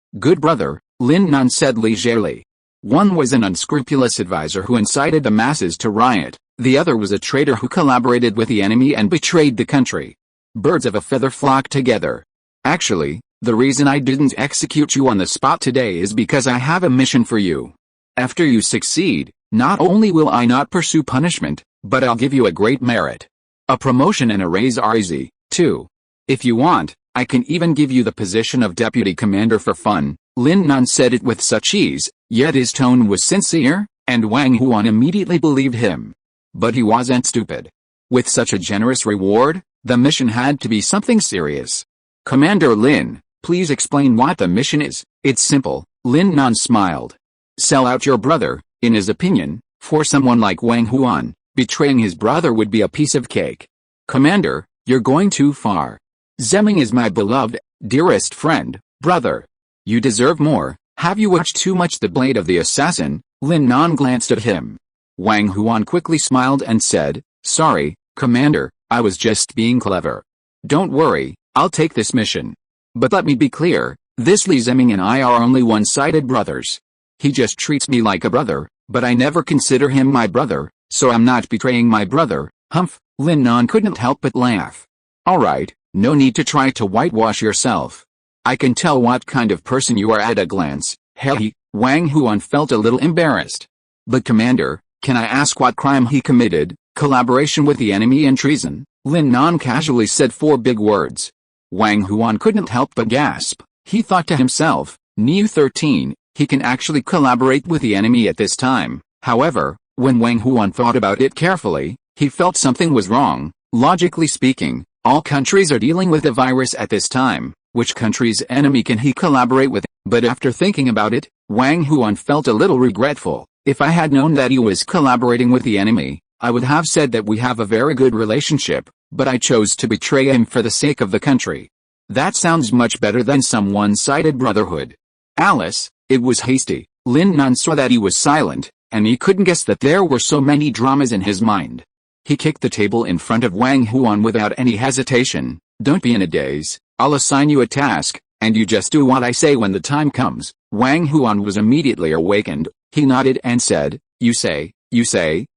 Lin Nan said leisurely. One was an unscrupulous advisor who incited the masses to riot, the other was a traitor who collaborated with the enemy and betrayed the country. Birds of a feather flock together. Actually, the reason I didn't execute you on the spot today is because I have a mission for you. After you succeed, not only will I not pursue punishment, but I'll give you a great merit. A promotion and a raise are easy, too. If you want, I can even give you the position of deputy commander for fun. Lin Nan said it with such ease, yet his tone was sincere, and Wang Huan immediately believed him. But he wasn't stupid. With such a generous reward, the mission had to be something serious. Commander Lin, please explain what the mission is. It's simple, Lin Nan smiled. Sell out your brother. In his opinion, for someone like Wang Huan, betraying his brother would be a piece of cake. Commander, you're going too far. Zeming is my beloved, dearest friend, Brother, you deserve more. Have you watched too much The Blade of the Assassin? Lin Nan glanced at him. Wang Huan quickly smiled and said, sorry, Commander, I was just being clever. Don't worry, I'll take this mission. But let me be clear, this Li Zeming and I are only one-sided brothers. He just treats me like a brother, but I never consider him my brother, so I'm not betraying my brother. Humph, Lin Nan couldn't help but laugh. Alright, no need to try to whitewash yourself. I can tell what kind of person you are at a glance. Hey, Wang Huan felt a little embarrassed. But Commander, can I ask what crime he committed? Collaboration with the enemy and treason? Lin Nan casually said 4 big words. Wang Huan couldn't help but gasp. He thought to himself, Niu 13, he can actually collaborate with the enemy at this time. However, when Wang Huan thought about it carefully, he felt something was wrong. Logically speaking, all countries are dealing with the virus at this time. Which country's enemy can he collaborate with? But after thinking about it, Wang Huan felt a little regretful. If I had known that he was collaborating with the enemy, I would have said that we have a very good relationship, but I chose to betray him for the sake of the country. That sounds much better than some one-sided brotherhood. Alice, it was hasty. Lin Nan saw that he was silent, and he couldn't guess that there were so many dramas in his mind. He kicked the table in front of Wang Huan without any hesitation. Don't be in a daze, I'll assign you a task, and you just do what I say when the time comes. Wang Huan was immediately awakened. He nodded and said, you say,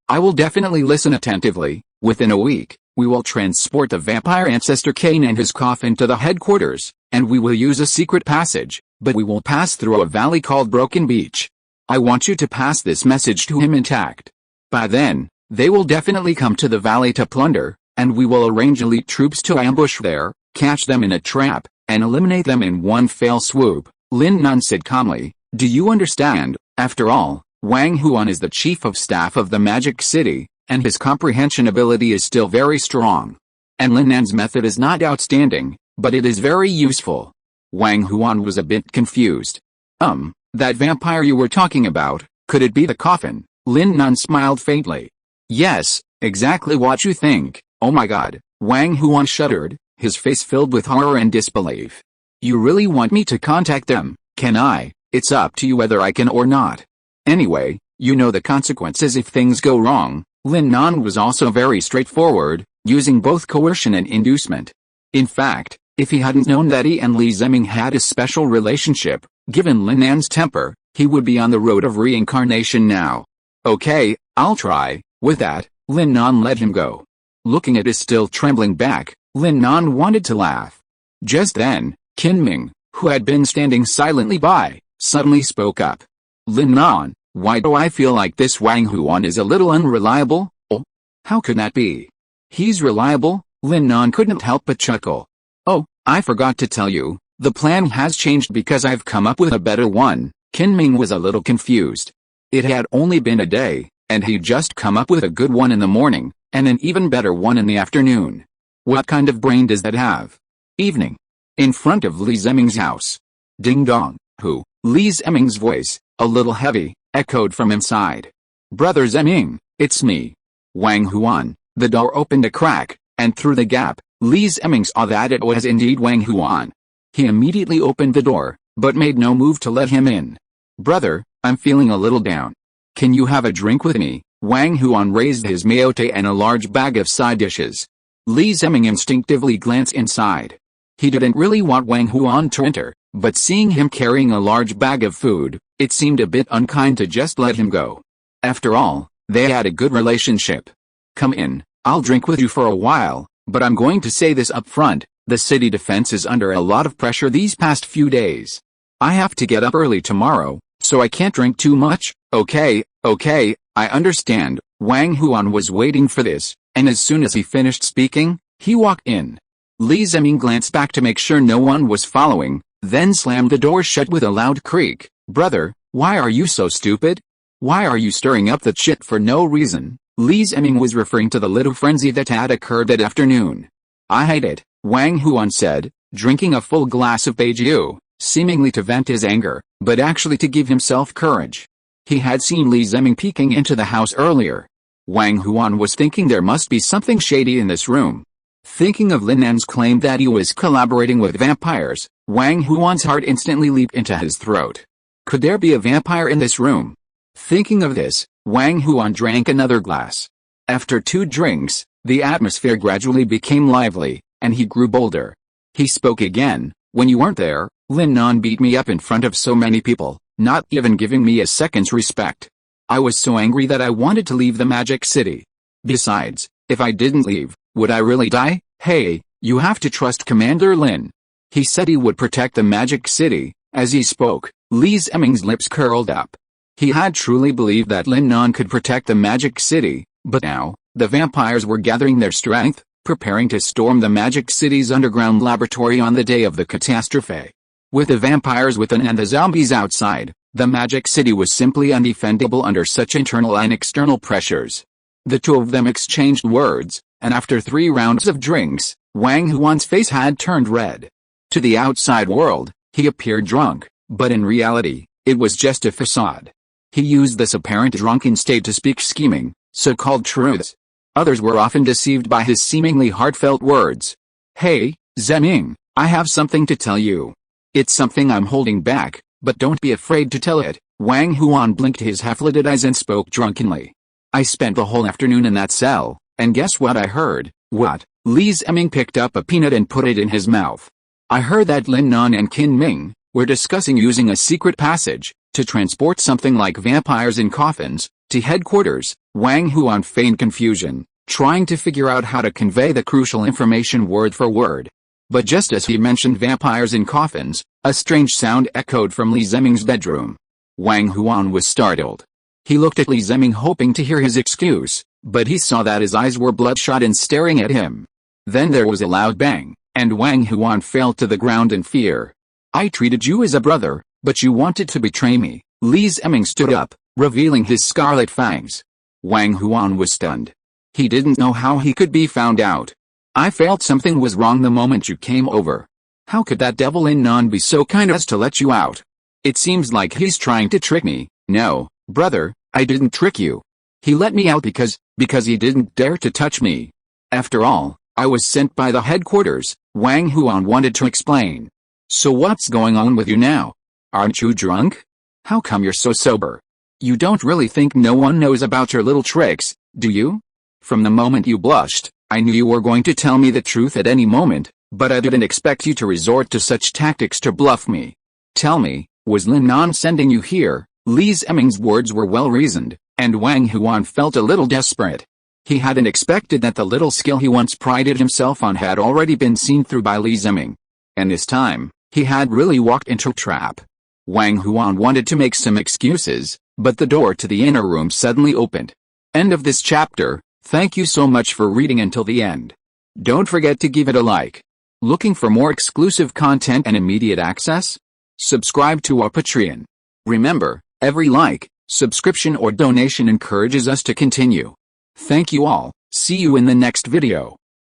I will definitely listen attentively. Within a week, we will transport the vampire ancestor Cain and his coffin to the headquarters, and we will use a secret passage, but we will pass through a valley called Broken Beach. I want you to pass this message to him intact. By then, they will definitely come to the valley to plunder, and we will arrange elite troops to ambush there, catch them in a trap, and eliminate them in one fell swoop. Lin Nan said calmly, do you understand? After all, Wang Huan is the chief of staff of the Magic City, and his comprehension ability is still very strong. And Lin Nan's method is not outstanding, but it is very useful. Wang Huan was a bit confused. That vampire you were talking about, could it be the coffin? Lin Nan smiled faintly. Yes, exactly what you think. Oh my god. Wang Huan shuddered, his face filled with horror and disbelief. You really want me to contact them? Can I? It's up to you whether I can or not. Anyway, you know the consequences if things go wrong. Lin Nan was also very straightforward, using both coercion and inducement. In fact, if he hadn't known that he and Li Zeming had a special relationship, given Lin Nan's temper, he would be on the road of reincarnation now. Okay, I'll try. With that, Lin Nan let him go. Looking at his still trembling back, Lin Nan wanted to laugh. Just then, Qin Ming, who had been standing silently by, suddenly spoke up. Lin Nan, why do I feel like this Wang Huan is a little unreliable? Oh, how could that be? He's reliable? Lin Nan couldn't help but chuckle. Oh, I forgot to tell you, the plan has changed because I've come up with a better one. Qin Ming was a little confused. It had only been a day, and he'd just come up with a good one in the morning, and an even better one in the afternoon. What kind of brain does that have? Evening. In front of Li Zeming's house. Ding dong. Who? Li Zeming's voice, a little heavy, echoed from inside. Brother Zeming, it's me. Wang Huan. The door opened a crack, and through the gap, Li Zeming saw that it was indeed Wang Huan. He immediately opened the door, but made no move to let him in. Brother, I'm feeling a little down. Can you have a drink with me? Wang Huan raised his mayote and a large bag of side dishes. Li Zeming instinctively glanced inside. He didn't really want Wang Huan to enter, but seeing him carrying a large bag of food, it seemed a bit unkind to just let him go. After all, they had a good relationship. Come in, I'll drink with you for a while, but I'm going to say this up front, the city defense is under a lot of pressure these past few days. I have to get up early tomorrow, so I can't drink too much. Okay, I understand. Wang Huan was waiting for this, and as soon as he finished speaking, he walked in. Li Zeming glanced back to make sure no one was following, then slammed the door shut with a loud creak. Brother, why are you so stupid? Why are you stirring up the shit for no reason? Li Zeming was referring to the little frenzy that had occurred that afternoon. I hate it, Wang Huan said, drinking a full glass of baijiu, seemingly to vent his anger, but actually to give himself courage. He had seen Li Zeming peeking into the house earlier. Wang Huan was thinking there must be something shady in this room. Thinking of Lin Nan's claim that he was collaborating with vampires, Wang Huan's heart instantly leaped into his throat. Could there be a vampire in this room? Thinking of this, Wang Huan drank another glass. After 2 drinks, the atmosphere gradually became lively, and he grew bolder. He spoke again. When you weren't there, Lin Nan beat me up in front of so many people, not even giving me a second's respect. I was so angry that I wanted to leave the Magic City. Besides, if I didn't leave, would I really die? Hey, you have to trust Commander Lin. He said he would protect the Magic City. As he spoke, Li Ziming's lips curled up. He had truly believed that Lin Nan could protect the Magic City, but now, the vampires were gathering their strength, preparing to storm the Magic City's underground laboratory on the day of the catastrophe. With the vampires within and the zombies outside, the Magic City was simply undefendable under such internal and external pressures. The 2 of them exchanged words, and after 3 rounds of drinks, Wang Huan's face had turned red. To the outside world, he appeared drunk, but in reality, it was just a facade. He used this apparent drunken state to speak scheming, so-called truths. Others were often deceived by his seemingly heartfelt words. Hey, Ziming, I have something to tell you. It's something I'm holding back, but don't be afraid to tell it. Wang Huan blinked his half-lidded eyes and spoke drunkenly. I spent the whole afternoon in that cell, and guess what I heard? What? Li Ziming picked up a peanut and put it in his mouth. I heard that Lin Nan and Qin Ming were discussing using a secret passage to transport something like vampires in coffins to headquarters. Wang Huan feigned confusion, trying to figure out how to convey the crucial information word for word. But just as he mentioned vampires in coffins, a strange sound echoed from Li Ziming's bedroom. Wang Huan was startled. He looked at Li Ziming hoping to hear his excuse, but he saw that his eyes were bloodshot and staring at him. Then there was a loud bang, and Wang Huan fell to the ground in fear. I treated you as a brother, but you wanted to betray me. Li Ziming stood up, revealing his scarlet fangs. Wang Huan was stunned. He didn't know how he could be found out. I felt something was wrong the moment you came over. How could that devil Lin Nan be so kind as to let you out? It seems like he's trying to trick me. No, brother, I didn't trick you. He let me out because he didn't dare to touch me. After all, I was sent by the headquarters, Wang Huan wanted to explain. So what's going on with you now? Aren't you drunk? How come you're so sober? You don't really think no one knows about your little tricks, do you? From the moment you blushed, I knew you were going to tell me the truth at any moment, but I didn't expect you to resort to such tactics to bluff me. Tell me, was Lin Nan sending you here? Li Ziming's words were well reasoned, and Wang Huan felt a little desperate. He hadn't expected that the little skill he once prided himself on had already been seen through by Li Ziming. And this time, he had really walked into a trap. Wang Huan wanted to make some excuses, but the door to the inner room suddenly opened. End of this chapter. Thank you so much for reading until the end. Don't forget to give it a like. Looking for more exclusive content and immediate access? Subscribe to our Patreon. Remember, every like, subscription or donation encourages us to continue. Thank you all. See you in the next video.